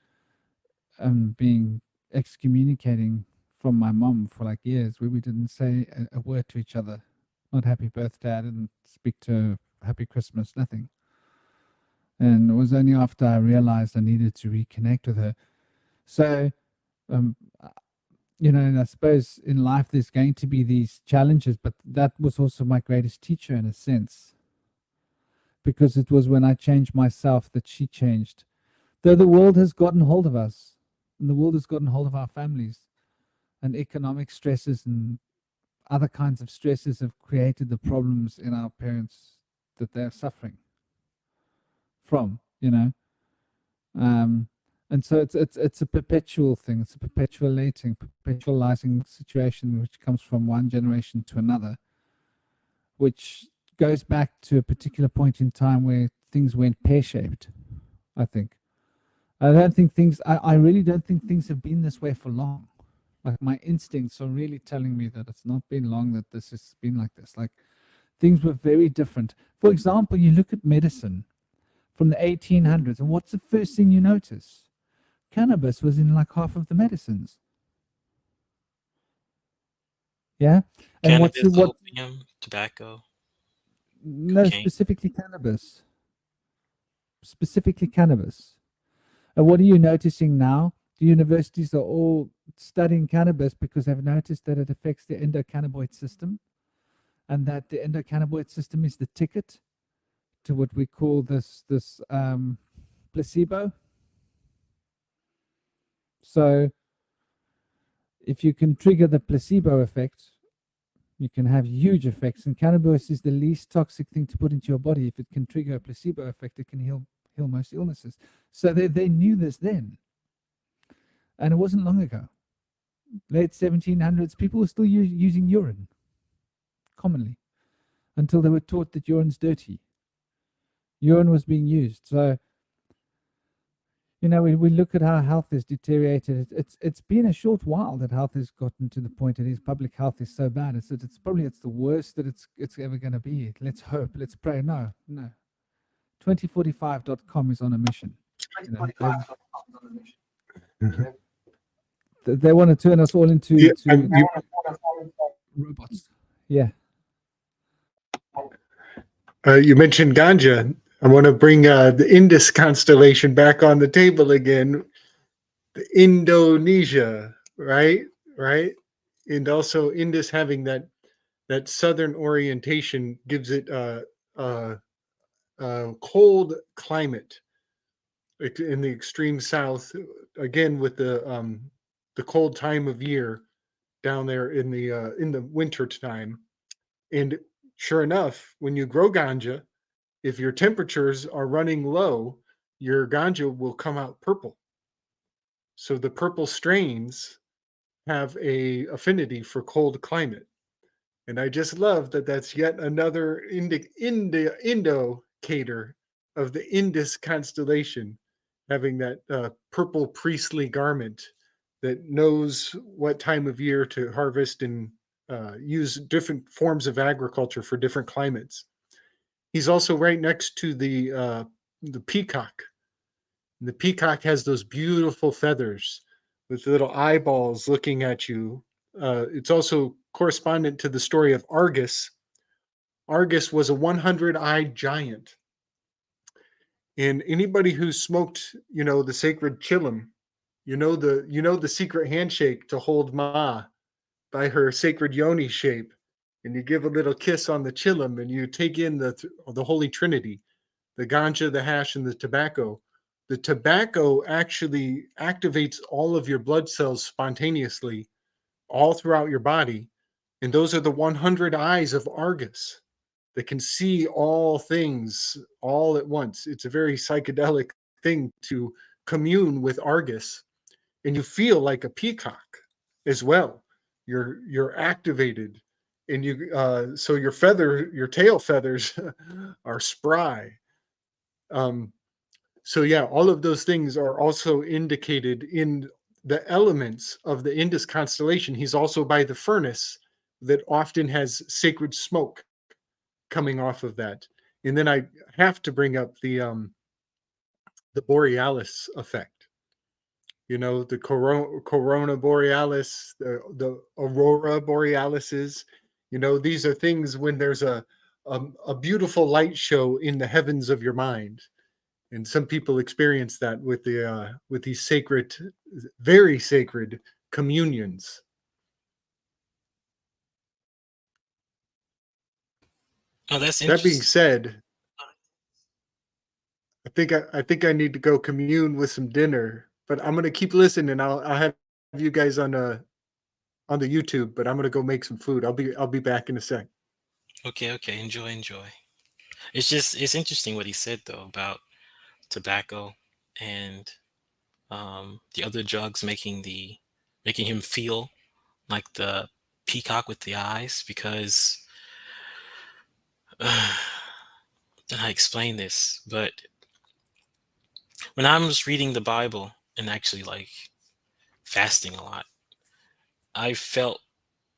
being excommunicating from my mom for like years, where we didn't say a word to each other. Not happy birthday. I didn't speak to her, happy Christmas, nothing. And it was only after I realized I needed to reconnect with her. So, um, and I suppose in life there's going to be these challenges, but that was also my greatest teacher in a sense, because it was when I changed myself that she changed. Though the world has gotten hold of us, and the world has gotten hold of our families, and economic stresses and other kinds of stresses have created the problems in our parents that they're suffering from, and so it's a perpetual thing. It's a perpetualizing situation which comes from one generation to another, which goes back to a particular point in time where things went pear-shaped. I think. I don't think things. I really don't think things have been this way for long. Like my instincts are really telling me that it's not been long that this has been like this. Like things were very different. For example, you look at medicine from the 1800s, and what's the first thing you notice? Cannabis was in like half of the medicines. Yeah, and Cannabis, opium, tobacco. No, cocaine. specifically cannabis. Specifically cannabis. And what are you noticing now? The universities are all studying cannabis because they've noticed that it affects the endocannabinoid system, and that the endocannabinoid system is the ticket to what we call this placebo. So if you can trigger the placebo effect, you can have huge effects. And cannabis is the least toxic thing to put into your body. If it can trigger a placebo effect, it can heal most illnesses. So they knew this then. And it wasn't long ago. Late 1700s, people were still using urine commonly until they were taught that urine's dirty. Urine was being used. So, we look at how health has deteriorated. It's been a short while that health has gotten to the point it is. Public health is so bad. It's the worst that it's ever going to be. Let's hope. Let's pray. No. 2045.com is on a mission. They want to turn us all into robots. Yeah. You mentioned ganja. I want to bring the Indus constellation back on the table again. The Indonesia, right? And also Indus having that southern orientation gives it a cold climate in the extreme south. Again, with the cold time of year down there in the winter time. And sure enough, when you grow ganja, if your temperatures are running low, your ganja will come out purple. So the purple strains have a affinity for cold climate. And I just love that that's yet another indicator of the Indus constellation, having that purple priestly garment that knows what time of year to harvest and use different forms of agriculture for different climates. He's also right next to the peacock. And the peacock has those beautiful feathers with little eyeballs looking at you. It's also correspondent to the story of Argus. Argus was a 100-eyed giant. And anybody who smoked, the sacred chillum, the secret handshake to hold Ma by her sacred yoni shape, and you give a little kiss on the chillum, and you take in the Holy Trinity, the ganja, the hash, and the tobacco. The tobacco actually activates all of your blood cells spontaneously all throughout your body. And those are the 100 eyes of Argus that can see all things all at once. It's a very psychedelic thing to commune with Argus. And you feel like a peacock as well. You're activated, and so your tail feathers are spry. So yeah, all of those things are also indicated in the elements of the Indus constellation. He's also by the furnace that often has sacred smoke coming off of that. And then I have to bring up the Borealis effect. You know, the corona borealis, the aurora borealises. You know, these are things when there's a beautiful light show in the heavens of your mind, and some people experience that with these sacred, very sacred communions. Oh, that's That being interesting. said, I think I need to go commune with some dinner, but I'm gonna keep listening. I'll have you guys on the YouTube, but I'm gonna go make some food. I'll be back in a sec. Okay, okay. Enjoy. It's interesting what he said though about tobacco and the other drugs making him feel like the peacock with the eyes, because then I explain this, but when I was reading the Bible and actually like fasting a lot, I felt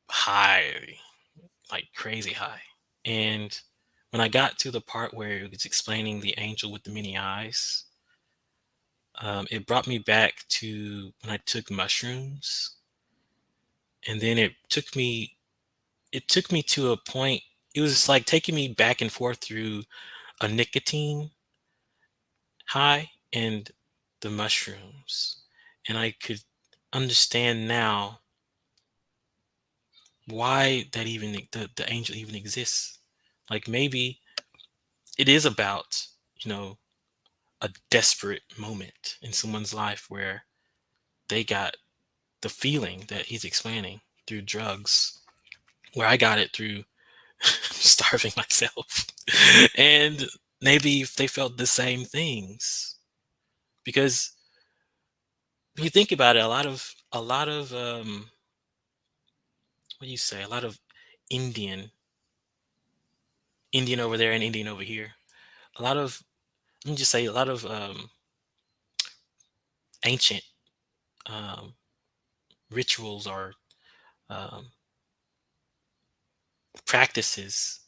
high, like crazy high. And when I got to the part where it was explaining the angel with the many eyes, it brought me back to when I took mushrooms, and then it took me to a point. It was like taking me back and forth through a nicotine high and the mushrooms, and I could understand now why that even the angel even exists. Like maybe it is about, you know, a desperate moment in someone's life where they got the feeling that he's explaining through drugs, where I got it through starving myself. And maybe if they felt the same things, because when you think about it, a lot of what do you say, a lot of indian Indian over there and Indian over here, a lot of, let me just say, a lot of ancient um, rituals or um, practices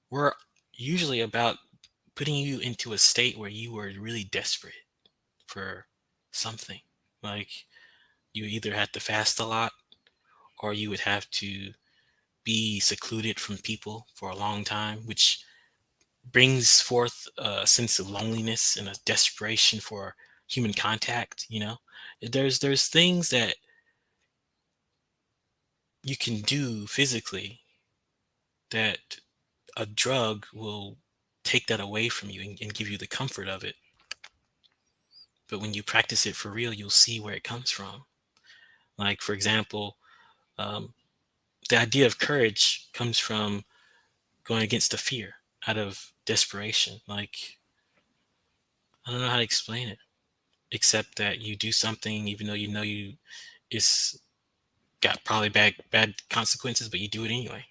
were usually about putting you into a state where you were really desperate for something. Like you either had to fast a lot, or you would have to be secluded from people for a long time, which brings forth a sense of loneliness and a desperation for human contact. You know, there's things that you can do physically that a drug will take that away from you and give you the comfort of it. But when you practice it for real, you'll see where it comes from. Like, for example, um, the idea of courage comes from going against the fear out of desperation. Like, I don't know how to explain it, except that you do something even though you know it's got probably bad consequences, but you do it anyway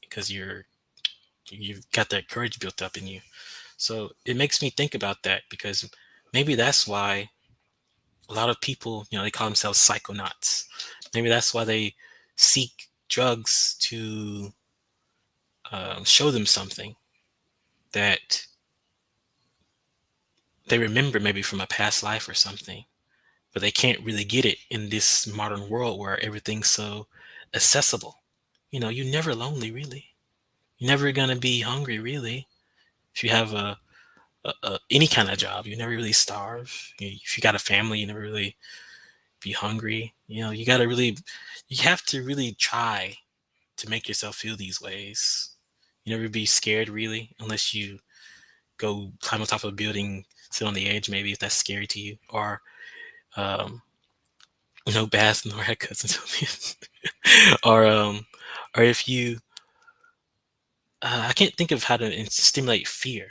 because you've got that courage built up in you. So it makes me think about that, because maybe that's why a lot of people, you know, they call themselves psychonauts. Maybe that's why they seek drugs to show them something that they remember maybe from a past life or something, but they can't really get it in this modern world where everything's so accessible. You know, you're never lonely, really. You're never gonna be hungry, really. If you have any kind of job, you never really starve. If you got a family, you never really be hungry. You know, you have to really try to make yourself feel these ways. You never be scared, really, unless you go climb on top of a building, sit on the edge, maybe, if that's scary to you, or um, no baths, no haircuts until or or if you, I can't think of how to stimulate fear.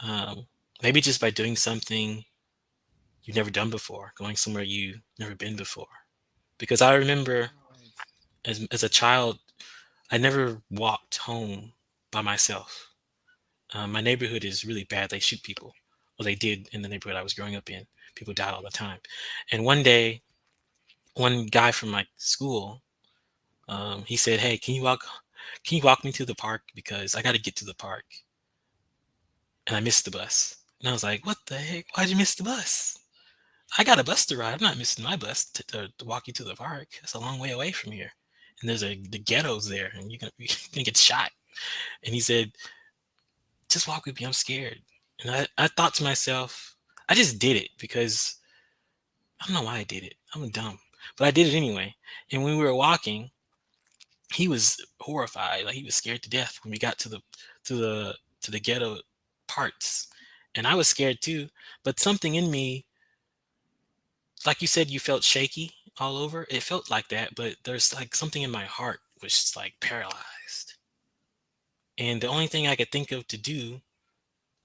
Um, Maybe just by doing something you've never done before, going somewhere you've never been before. Because I remember as a child, I never walked home by myself. My neighborhood is really bad. They shoot people. Well, they did in the neighborhood I was growing up in. People died all the time. And one day, one guy from my school, he said, "Hey, can you walk me to the park, because I got to get to the park." and I missed the bus. And I was like, "What the heck? Why'd you miss the bus? I got a bus to ride. I'm not missing my bus to walk you to the park. It's a long way away from here. And there's the ghettos there, and you're gonna get shot." And he said, "Just walk with me. I'm scared." And I thought to myself, I just did it because I don't know why I did it. I'm dumb, but I did it anyway. And when we were walking, he was horrified, like he was scared to death when we got to the ghetto parts, and I was scared too. But something in me, like you said, you felt shaky all over. It felt like that, but there's like something in my heart was just like paralyzed, and the only thing I could think of to do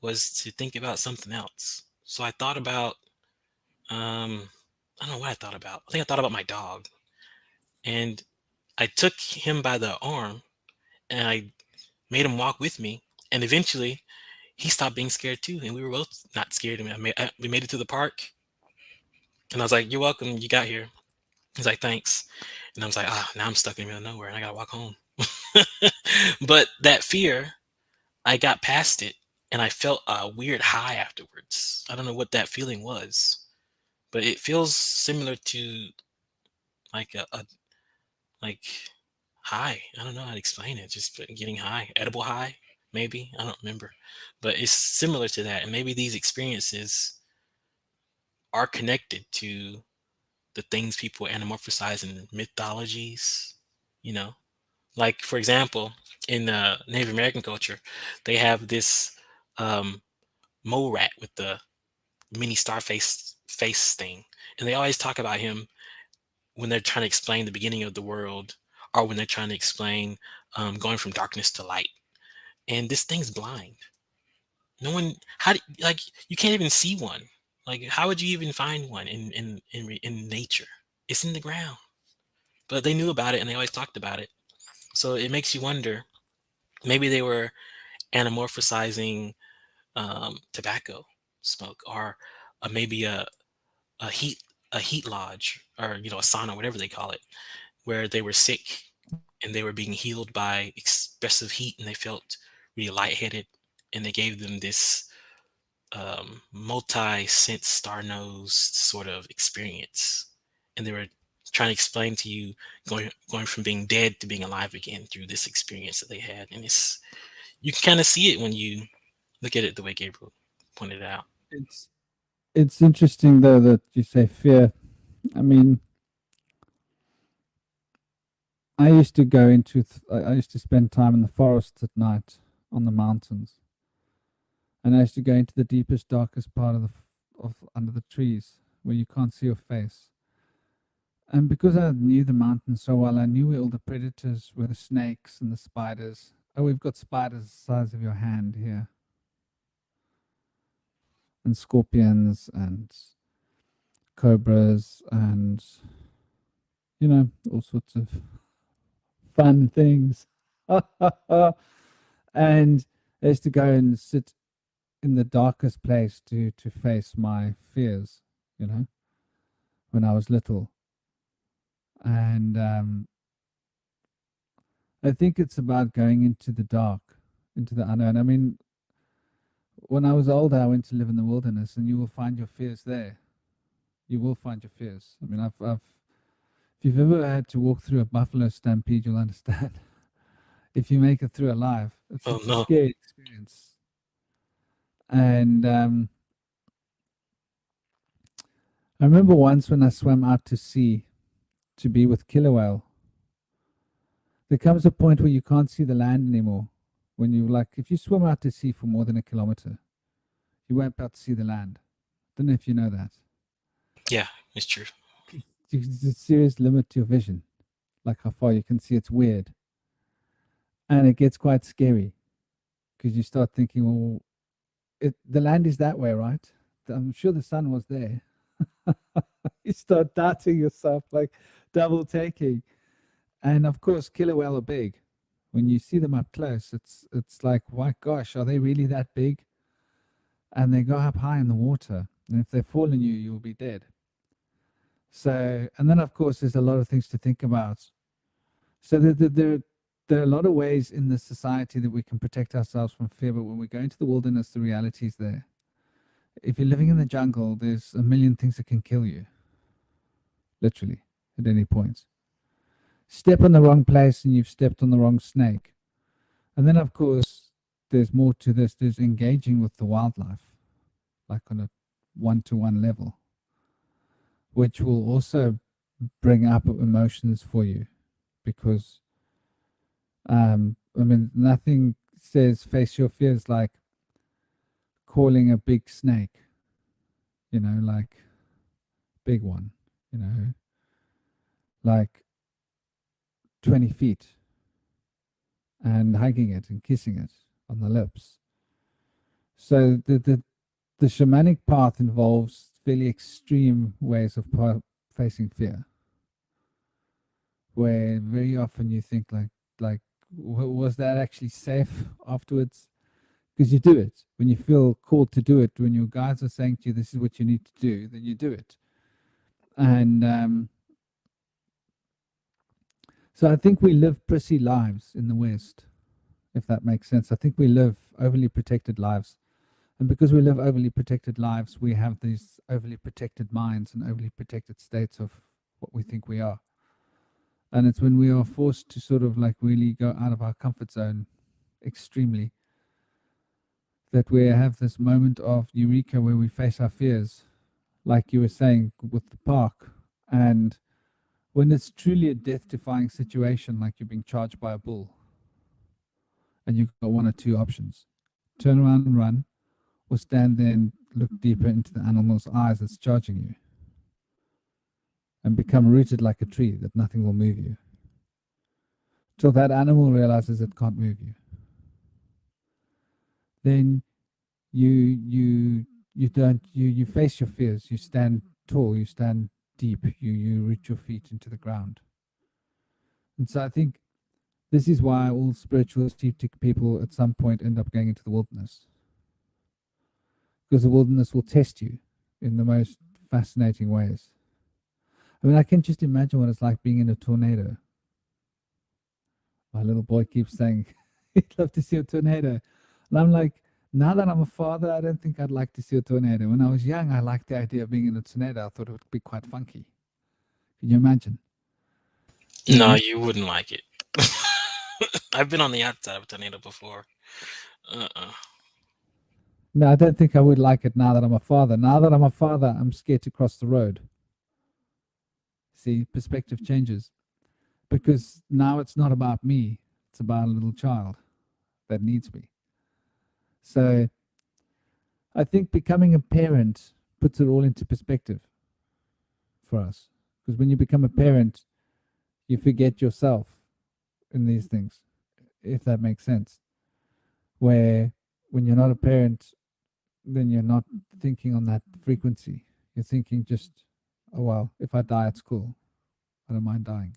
was to think about something else. So I thought about, I don't know what I thought about. I think I thought about my dog, and I took him by the arm and I made him walk with me, and eventually he stopped being scared too, and we were both not scared. We made it to the park, and I was like, "You're welcome. You got here." He's like, "Thanks," and I was like, "Ah, now I'm stuck in the middle of nowhere, and I gotta walk home." But that fear, I got past it, and I felt a weird high afterwards. I don't know what that feeling was, but it feels similar to like a like high. I don't know how to explain it. Just getting high, edible high, maybe. I don't remember, but it's similar to that. And maybe these experiences are connected to the things people anamorphosize in mythologies. You know, like for example, in Native American culture, they have this um, mole rat with the mini star face thing, and they always talk about him when they're trying to explain the beginning of the world, or when they're trying to explain going from darkness to light. And this thing's blind. No one, like, you can't even see one. Like, how would you even find one in nature? It's in the ground. But they knew about it and they always talked about it. So it makes you wonder. Maybe they were anamorphosizing tobacco smoke, or maybe a heat a heat lodge, or a sauna, whatever they call it, where they were sick and they were being healed by expressive heat, and they felt really lightheaded, and they gave them this multi-sense star-nosed sort of experience, and they were trying to explain to you going from being dead to being alive again through this experience that they had. And you can kind of see it when you look at it the way Gabriel pointed out. It's interesting though that you say fear. I mean, I used to go into I used to spend time in the forests at night on the mountains, and I used to go into the deepest, darkest part of under the trees where you can't see your face. And because I knew the mountain so well, I knew where all the predators were, the snakes and the spiders. Oh, we've got spiders the size of your hand here, and scorpions and cobras and all sorts of fun things. And I used to go and sit in the darkest place to face my fears, when I was little. And I think it's about going into the dark, into the unknown. I mean, when I was older, I went to live in the wilderness, and you will find your fears there. You will find your fears. I mean, if you've ever had to walk through a buffalo stampede, you'll understand. If you make it through alive, it's a scary experience. And I remember once when I swam out to sea to be with Kilelle, there comes a point where you can't see the land anymore. When if you swim out to sea for more than 1 kilometer, you won't be able to see the land. Don't know if you know that. Yeah, it's true. There's a serious limit to your vision, like how far you can see. It's weird. And it gets quite scary because you start thinking, well, the land is that way, right? I'm sure the sun was there. You start doubting yourself, like double taking. And of course, killer whale are big. When you see them up close, it's like, my gosh, are they really that big? And they go up high in the water. And if they fall on you, you'll be dead. So, and then of course, there's a lot of things to think about. So there are a lot of ways in this society that we can protect ourselves from fear, but when we go into the wilderness, the reality is there. If you're living in the jungle, there's a million things that can kill you, literally, at any point. Step on the wrong place and you've stepped on the wrong snake. And then, of course, there's more to this. There's engaging with the wildlife, like on a one-to-one level, which will also bring up emotions for you, because I mean, nothing says face your fears like calling a big snake, you know, like big one, you know, like 20 feet, and hugging it and kissing it on the lips. So the shamanic path involves fairly extreme ways of facing fear, where very often you think like was that actually safe afterwards? Because you do it when you feel called to do it. When your guides are saying to you, "This is what you need to do," then you do it. And so I think we live prissy lives in the West, if that makes sense. I think we live overly protected lives. And because we live overly protected lives, we have these overly protected minds and overly protected states of what we think we are. And it's when we are forced to sort of like really go out of our comfort zone extremely that we have this moment of eureka where we face our fears, like you were saying with the park. And when it's truly a death-defying situation, like you're being charged by a bull, and you've got one or two options: turn around and run, or stand there and look deeper into the animal's eyes that's charging you, and become rooted like a tree that nothing will move you, till that animal realizes it can't move you. Then you face your fears. You stand tall. You stand deep. You root your feet into the ground. And so I think this is why all spiritualistic people at some point end up going into the wilderness, because the wilderness will test you in the most fascinating ways. I mean, I can just imagine what it's like being in a tornado. My little boy keeps saying he'd love to see a tornado. And I'm like, now that I'm a father, I don't think I'd like to see a tornado. When I was young, I liked the idea of being in a tornado. I thought it would be quite funky. Can you imagine? No, you wouldn't like it. I've been on the outside of a tornado before. No, I don't think I would like it now that I'm a father. Now that I'm a father, I'm scared to cross the road. See, perspective changes. Because now it's not about me. It's about a little child that needs me. So I think becoming a parent puts it all into perspective for us. Because when you become a parent, you forget yourself in these things, if that makes sense. Where when you're not a parent, then you're not thinking on that frequency. You're thinking just, oh, well, if I die at school, I don't mind dying.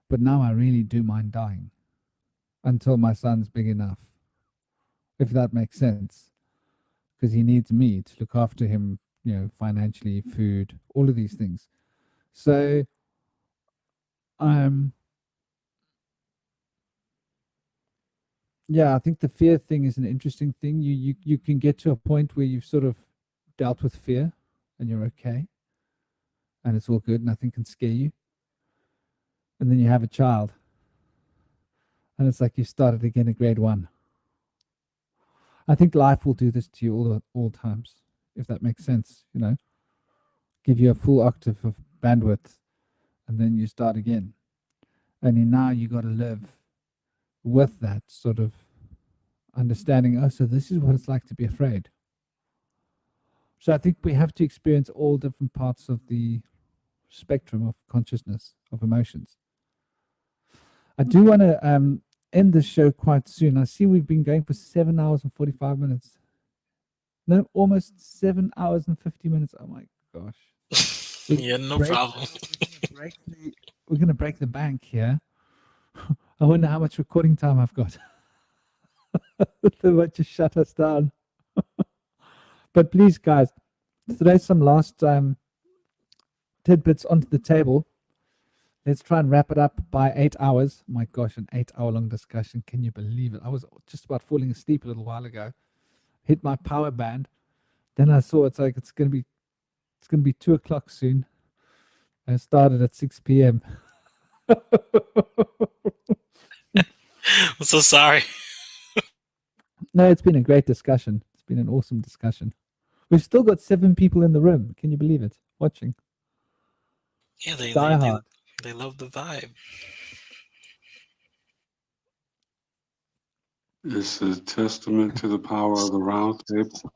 But now I really do mind dying until my son's big enough, if that makes sense. Because he needs me to look after him, you know, financially, food, all of these things. So yeah, I think the fear thing is an interesting thing. You can get to a point where you've sort of dealt with fear and you're okay, and it's all good, nothing can scare you. And then you have a child, and it's like you started again at grade 1. I think life will do this to you all times, if that makes sense, you know. Give you a full octave of bandwidth, and then you start again. Only now you got to live with that sort of understanding. Oh, so this is what it's like to be afraid. So I think we have to experience all different parts of the spectrum of consciousness, of emotions. I do want to end the show quite soon. I see we've been going for 7 hours and 45 minutes. No, almost 7 hours and 50 minutes. Oh my gosh. Yeah, no problem. We're going to break the bank here. I wonder how much recording time I've got. They might just shut us down. But please, guys, throw some last tidbits onto the table. Let's try and wrap it up by 8 hours. My gosh, an 8-hour-long discussion. Can you believe it? I was just about falling asleep a little while ago. Hit my power band. Then I saw it's gonna be 2 o'clock soon. I started at 6 p.m. I'm so sorry. No, it's been a great discussion. It's been an awesome discussion. We've still got 7 people in the room. Can you believe it? Watching. Yeah, they love the vibe. It's a testament to the power of the round table.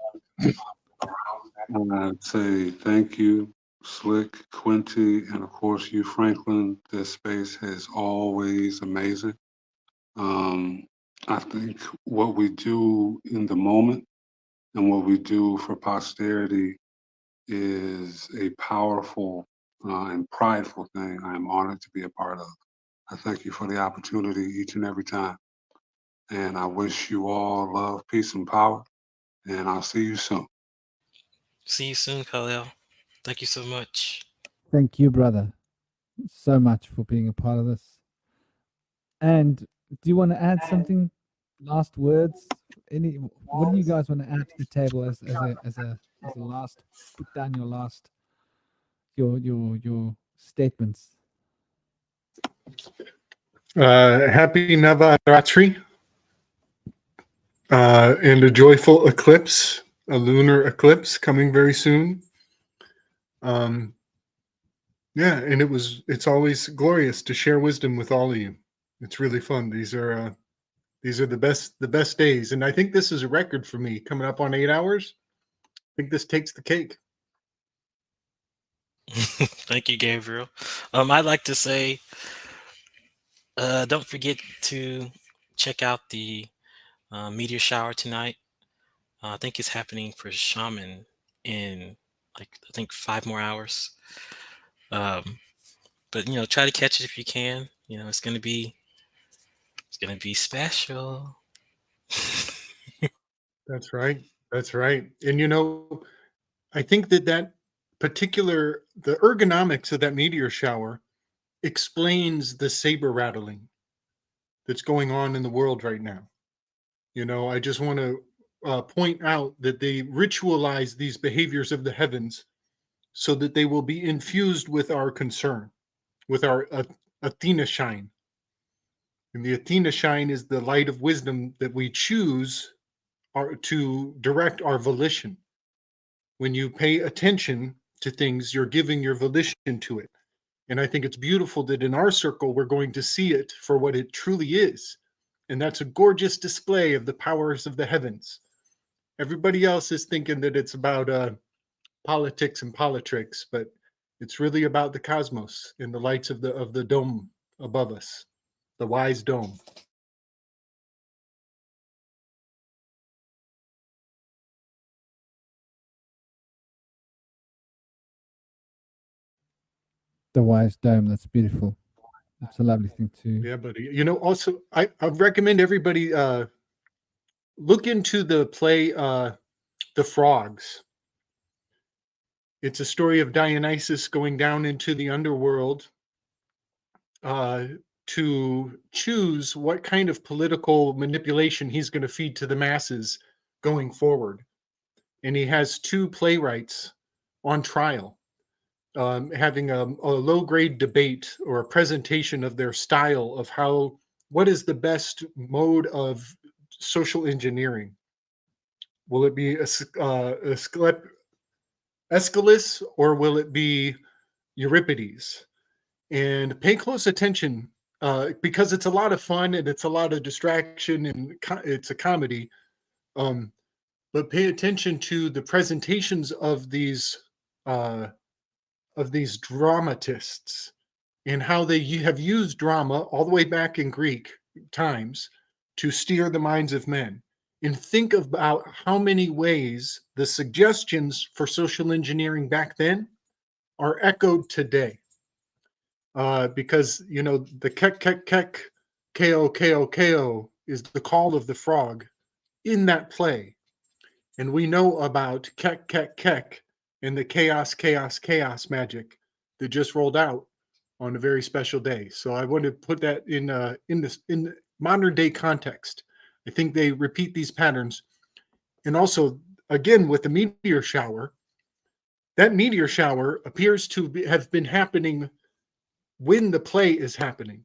And I'd say thank you, Slick, Quinty, and of course you, Franklin. This space is always amazing. I think what we do in the moment and what we do for posterity is a powerful and prideful thing I am honored to be a part of. I thank you for the opportunity each and every time. And I wish you all love, peace, and power. And I'll see you soon. See you soon, Kilelle. Thank you so much. Thank you, brother, so much for being a part of this. And do you want to add something? Last words? What do you guys want to add to the table as a last? Put down your last your statements. Happy Navaratri and a joyful eclipse, a lunar eclipse coming very soon. Yeah, and it's always glorious to share wisdom with all of you. It's really fun. These are the best days, and I think this is a record for me, coming up on 8 hours. I think this takes the cake. Thank you, Gabriel. I'd like to say, don't forget to check out the meteor shower tonight. I think it's happening for Shaman in I think 5 more hours. But try to catch it if you can. It's gonna be special. That's right. That's right. And I think that the ergonomics of that meteor shower explains the saber rattling that's going on in the world right now. I just want to point out that they ritualize these behaviors of the heavens so that they will be infused with our concern, with our Athena shine. And the Athena shine is the light of wisdom that we choose to direct our volition. When you pay attention to things, you're giving your volition to it. And I think it's beautiful that in our circle, we're going to see it for what it truly is. And that's a gorgeous display of the powers of the heavens. Everybody else is thinking that it's about politics and politricks, but it's really about the cosmos and the lights of the dome above us, the wise dome. The wise dome. That's beautiful. That's a lovely thing too. Yeah, buddy. Also, I recommend everybody look into the play The Frogs. It's a story of Dionysus going down into the underworld to choose what kind of political manipulation he's going to feed to the masses going forward. And he has 2 playwrights on trial, having a low-grade debate or a presentation of their style of what is the best mode of social engineering. Will it be Aeschylus or will it be Euripides? And pay close attention because it's a lot of fun and it's a lot of distraction and it's a comedy. But pay attention to the presentations of these dramatists and how they have used drama all the way back in Greek times to steer the minds of men. And think about how many ways the suggestions for social engineering back then are echoed today. Because, the kek, kek, kek, ko, ko, ko is the call of the frog in that play. And we know about kek, kek, kek and the chaos, chaos, chaos magic that just rolled out on a very special day. So I want to put that in modern day context. I think they repeat these patterns. And also, again, with the meteor shower, that meteor shower appears to have been happening when the play is happening.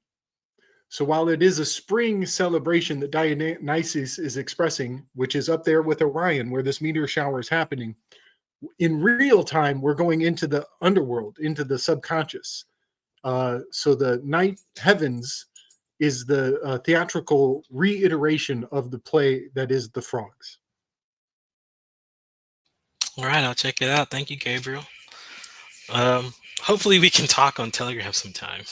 So while it is a spring celebration that Dionysus is expressing, which is up there with Orion, where this meteor shower is happening, in real time, we're going into the underworld, into the subconscious. So the night heavens is the theatrical reiteration of the play that is the Frogs. All right, I'll check it out. Thank you, Gabriel. Hopefully we can talk on Telegram sometime.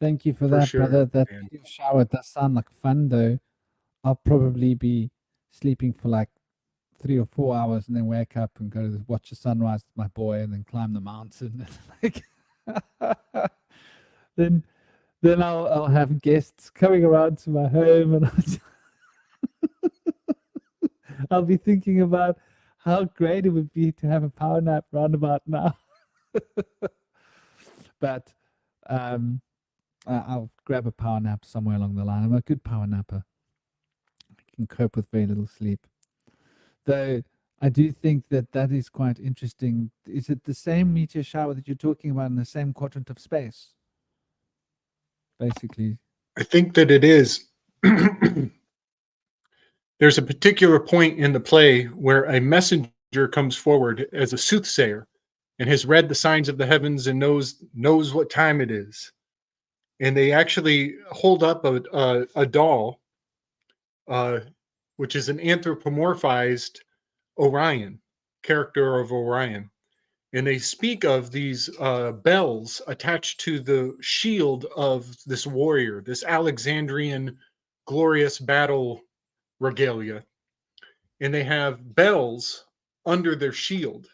Thank you for For that, sure, brother. That man. meteor shower does sound like fun, though. I'll probably be sleeping for like 3 or 4 hours and then wake up and go to watch the sunrise with my boy and then climb the mountain. Like, then I'll have guests coming around to my home and I'll be thinking about how great it would be to have a power nap roundabout now. But I'll grab a power nap somewhere along the line. I'm a good power napper. I can cope with very little sleep. Though I do think that is quite interesting. Is it the same meteor shower that you're talking about in the same quadrant of space? Basically. I think that it is. There's a particular point in the play where a messenger comes forward as a soothsayer and has read the signs of the heavens and knows what time it is. And they actually hold up a doll, which is an anthropomorphized Orion, character of Orion. And they speak of these bells attached to the shield of this warrior, this Alexandrian glorious battle regalia. And they have bells under their shield.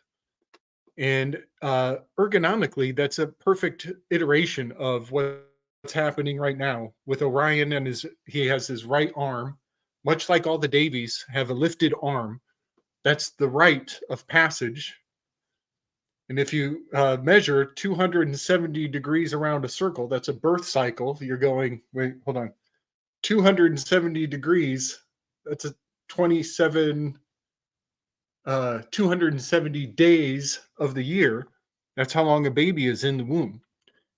And ergonomically, that's a perfect iteration of what's happening right now with Orion. And he has his right arm, much like all the Davies have a lifted arm. That's the rite of passage. And if you measure 270 degrees around a circle, that's a birth cycle. You're going, wait, hold on, 270 degrees. That's a 270 days of the year. That's how long a baby is in the womb.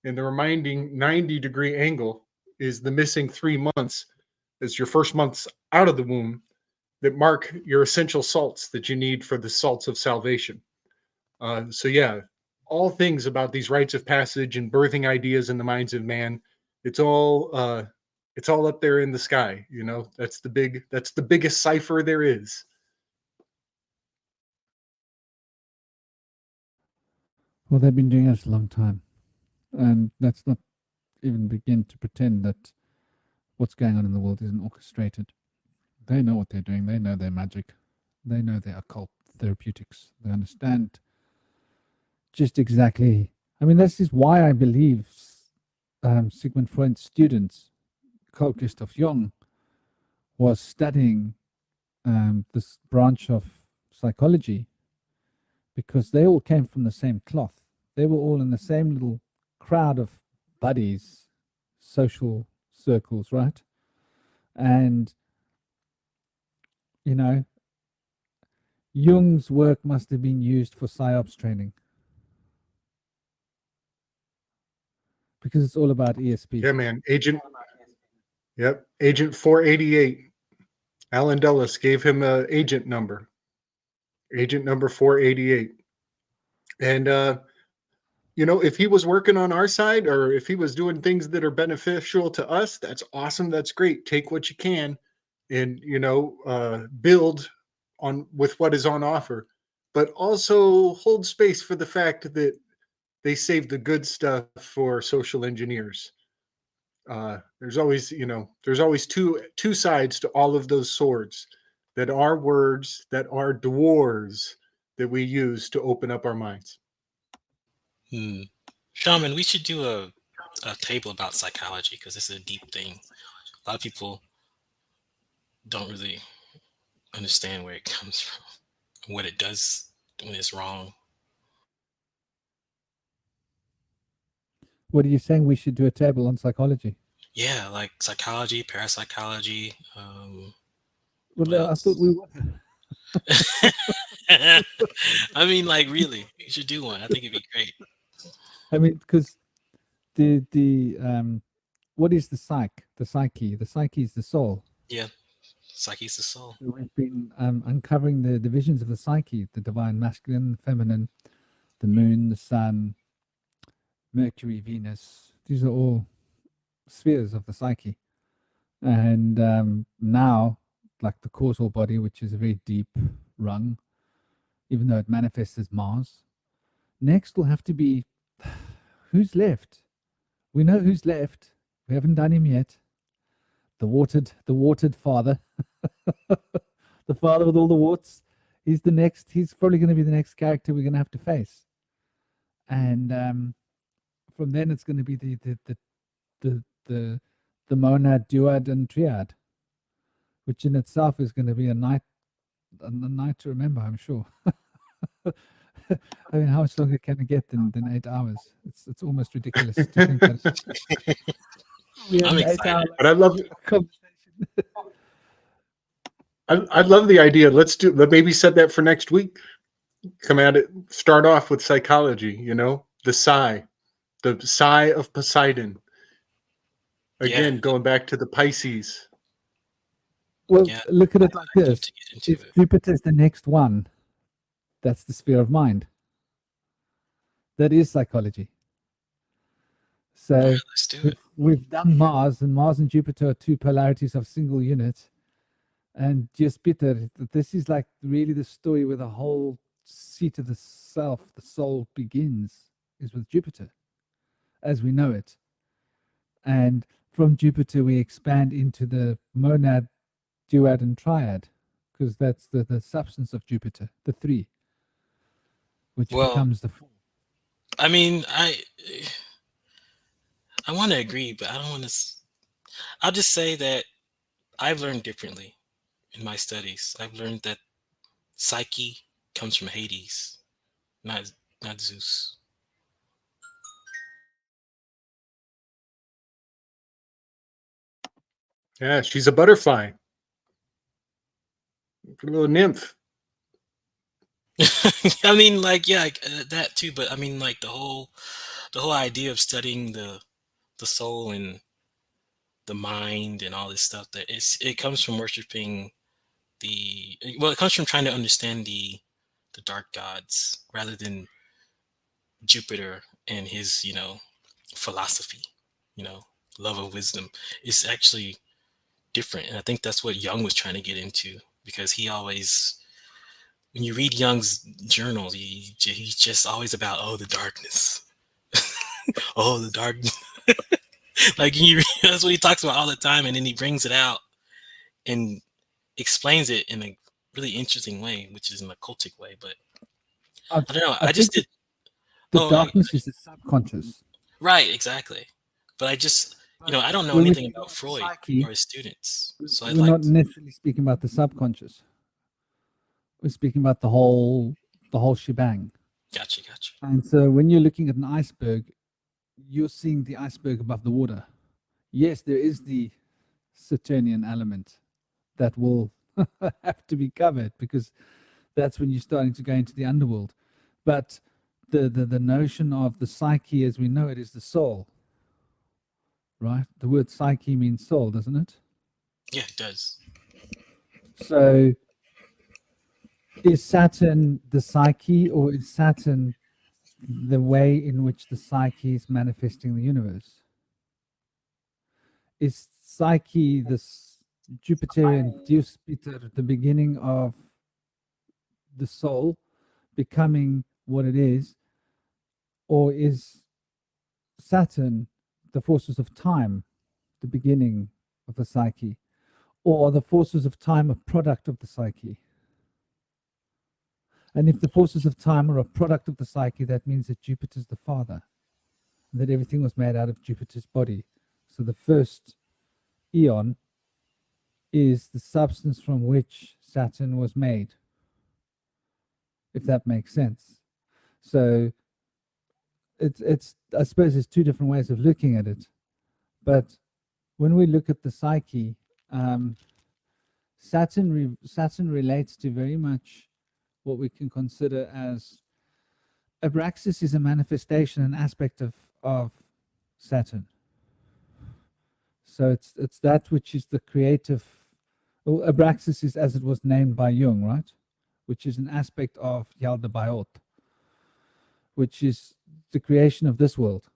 And the remaining 90-degree angle is the missing 3 months as your first months out of the womb that mark your essential salts that you need for the salts of salvation. So yeah, all things about these rites of passage and birthing ideas in the minds of man, it's all up there in the sky. You know, that's the biggest cipher there is. Well, they've been doing this a long time. And let's not even begin to pretend that what's going on in the world isn't orchestrated. They know what they're doing. They know their magic. They know their occult therapeutics. They understand just exactly. I mean, this is why I believe Sigmund Freud's student, Carl Gustav Jung, was studying this branch of psychology because they all came from the same cloth. They were all in the same little crowd of buddies, social circles, right? And, you know, Jung's work must have been used for PsyOps training because it's all about ESP. Yeah, man. Agent 488. Alan Dulles gave him an agent number 488. And, if he was working on our side or if he was doing things that are beneficial to us, that's awesome. That's great. Take what you can and, build on with what is on offer, but also hold space for the fact that they save the good stuff for social engineers. There's always two sides to all of those swords that are words, that are doors that we use to open up our minds. Shaman, we should do a table about psychology because this is a deep thing. A lot of people don't really understand where it comes from, what it does when it's wrong. What are you saying? We should do a table on psychology? Yeah, like psychology, parapsychology. Well, What I thought else? we were. I mean, like, really, you should do one. I think it'd be great. I mean, because the what is the psyche? The psyche. The psyche is the soul. Yeah, psyche's the soul. So we've been uncovering the divisions of the psyche: the divine masculine, the feminine, the moon, the sun, Mercury, Venus. These are all spheres of the psyche. And now, like the causal body, which is a very deep rung, even though it manifests as Mars. Next will have to be who's left. We know who's left. We haven't done him yet. The watered father, the father with all the warts. He's the next. He's probably going to be the next character we're going to have to face. And from then, it's going to be the monad, duad, and triad, which in itself is going to be a night to remember, I'm sure. I mean, how much longer can it get than 8 hours? It's almost ridiculous to think that we have I'm an 8 hour excited. But I love conversation. I love the idea. Let's maybe set that for next week. Come at it. Start off with psychology. You know, the sigh of Poseidon. Again, Yeah, going back to the Pisces. Well, yeah. look at it like I'd love this: to get into if it. Jupiter's the next one, that's the sphere of mind. That is psychology. All So right, let's do it. we've done Mars, and Mars and Jupiter are two polarities of single unit. And just Peter, this is like really the story where the whole seat of the self, the soul begins, is with Jupiter, as we know it. And from Jupiter, we expand into the monad, duad, and triad, because that's the substance of Jupiter, the three, which Well, becomes the four. I mean, I want to agree, but I don't want to. I'll just say that I've learned differently in my studies. I've learned that psyche comes from Hades, not Zeus. Yeah, she's a butterfly. A little nymph. I mean, like, yeah, that too. But I mean, like the whole idea of studying the soul and the mind and all this stuff, that it comes from worshiping it comes from trying to understand the dark gods rather than Jupiter and his philosophy, you know love of wisdom. It's actually different, and I think that's what Jung was trying to get into, because he always, when you read Jung's journals, he's just always about, oh, the darkness. Oh, the darkness. Like, that's what he talks about all the time, and then he brings it out and explains it in a really interesting way, which is an occultic way. But I don't know. I just think did. the darkness is the subconscious. Right, exactly. But I just, I don't know When we anything speak about about the Freud psyche, or his students, so I'd we're like not necessarily speaking about the subconscious. We're speaking about the whole shebang. Gotcha. And so when you're looking at an iceberg, you're seeing the iceberg above the water. Yes, there is the Saturnian element that will have to be covered, because that's when you're starting to go into the underworld. But the notion of the psyche as we know it is the soul, right? The word psyche means soul, doesn't it? Yeah, it does. So is Saturn the psyche, or is Saturn the way in which the psyche is manifesting the universe? Is psyche this Jupiterian Deus Peter, the beginning of the soul becoming what it is, or is Saturn the forces of time, the beginning of the psyche, or are the forces of time a product of the psyche? And if the forces of time are a product of the psyche, that means that Jupiter's the father, and that everything was made out of Jupiter's body. So the first eon is the substance from which Saturn was made, if that makes sense. So it's I suppose there's two different ways of looking at it, but when we look at the psyche, Saturn relates to very much what we can consider as Abraxas is a manifestation, an aspect of Saturn. So it's that which is the creative. Well, Abraxas is as it was named by Jung, right? Which is an aspect of Yaldabaoth, which is the creation of this world.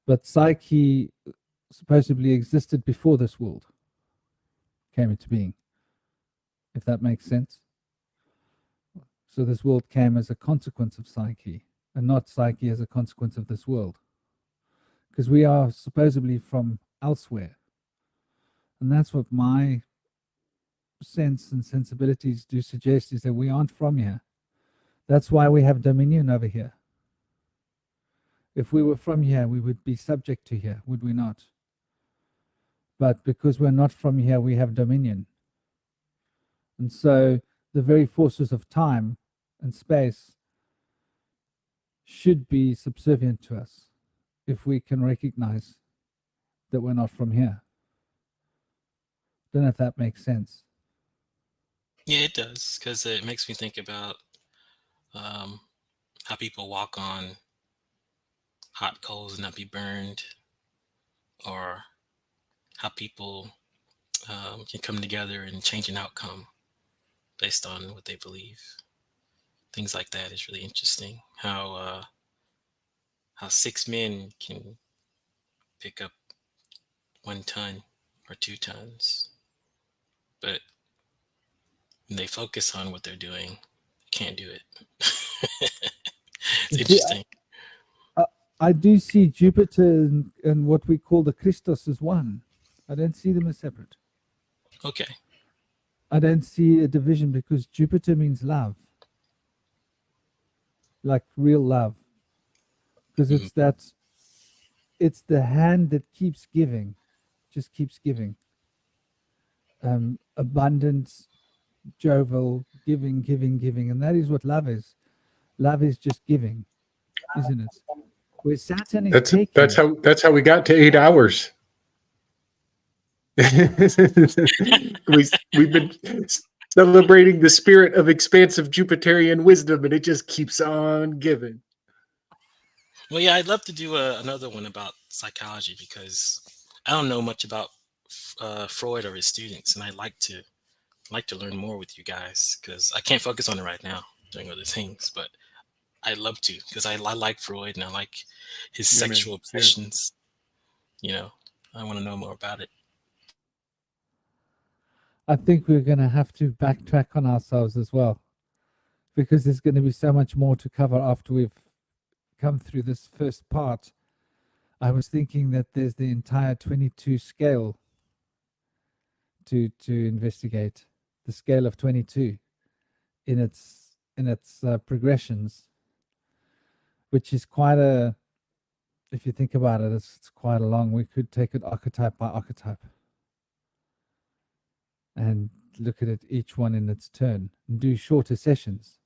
But Psyche supposedly existed before this world came into being, if that makes sense. So this world came as a consequence of Psyche, and not Psyche as a consequence of this world. Because we are supposedly from elsewhere. And that's what my sense and sensibilities do suggest, is that we aren't from here. That's why we have dominion over here. If we were from here, we would be subject to here, would we not? But because we're not from here, we have dominion. And so the very forces of time and space should be subservient to us if we can recognize that we're not from here. Don't know if that makes sense. Yeah, it does, because it makes me think about how people walk on hot coals and not be burned, or how people can come together and change an outcome based on what they believe. Things like that is really interesting. How 6 men can pick up 1 ton or 2 tons, but when they focus on what they're doing, they can't do it. It's interesting. I do see Jupiter and what we call the Christos as one. I don't see them as separate. Okay. I don't see a division, because Jupiter means love, like real love, because it's the hand that keeps giving, just keeps giving. Abundance, jovial, giving, and that is what love is. Love is just giving, isn't it? Where Saturn is taking. That's how we got to 8 hours. We've been celebrating the spirit of expansive Jupiterian wisdom, and it just keeps on giving. Well, yeah, I'd love to do another one about psychology, because I don't know much about Freud or his students, and I'd like to learn more with you guys, because I can't focus on it right now doing other things, but I'd love to, because I like Freud and I like his sexual obsessions. You know, I want to know more about it. I think we're going to have to backtrack on ourselves as well, because there's going to be so much more to cover after we've come through this first part. I was thinking that there's the entire 22 scale to investigate, the scale of 22 in its progressions, which is quite a, if you think about it, it's quite a long. We could take it archetype by archetype and look at it each one in its turn and do shorter sessions.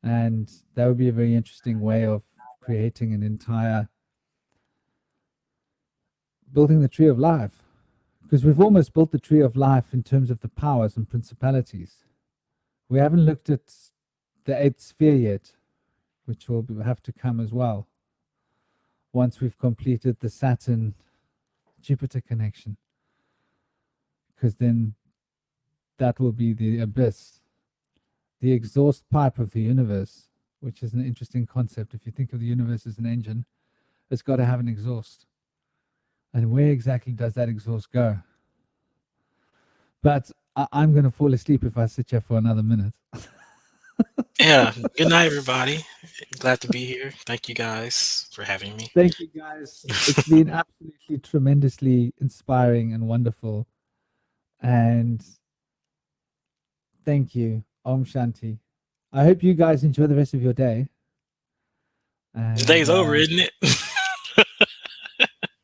And that would be a very interesting way of creating an entire, building the tree of life, because we've almost built the tree of life in terms of the powers and principalities. We haven't looked at the 8th sphere yet, which will have to come as well once we've completed the Saturn-Jupiter connection, because then that will be the abyss, the exhaust pipe of the universe, which is an interesting concept. If you think of the universe as an engine, it's got to have an exhaust. And where exactly does that exhaust go? But I'm going to fall asleep if I sit here for another minute. Yeah. Good night, everybody. Glad to be here. Thank you guys for having me. Thank you, guys. It's been absolutely tremendously inspiring and wonderful. And thank you. Om Shanti. I hope you guys enjoy the rest of your day. And, the day's over, isn't it?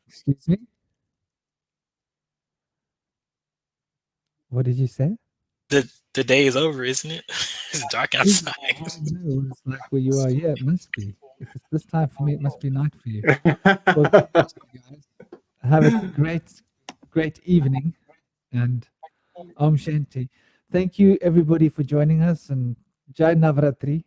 Excuse me? What did you say? The day is over, isn't it? It's dark outside. No, it's like where you are. Yeah, it must be. If it's this time for me, it must be night for you. Well, God bless you guys. Have a great evening, and Om Shanti. Thank you, everybody, for joining us, and Jai Navratri.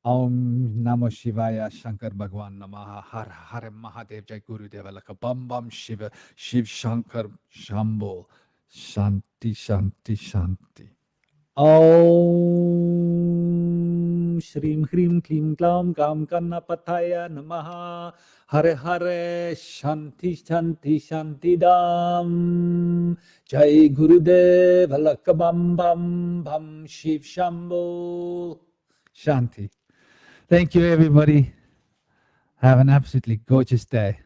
Om Namo Shivaya Shankar Bhagwan Namaha Har Har Mahadev Jai Guru Deva Laka Bam Bam Shiva Shiv Shankar Shambho Shanti Shanti Shanti. Om Shrim Hrim Klim Klam Kam Kanapataya Namaha Hare Hare Shanti Shanti Shanti Dam Jai Gurudev Laka Bam Bam Bam Shiv Shambho Shanti. Thank you, everybody. Have an absolutely gorgeous day.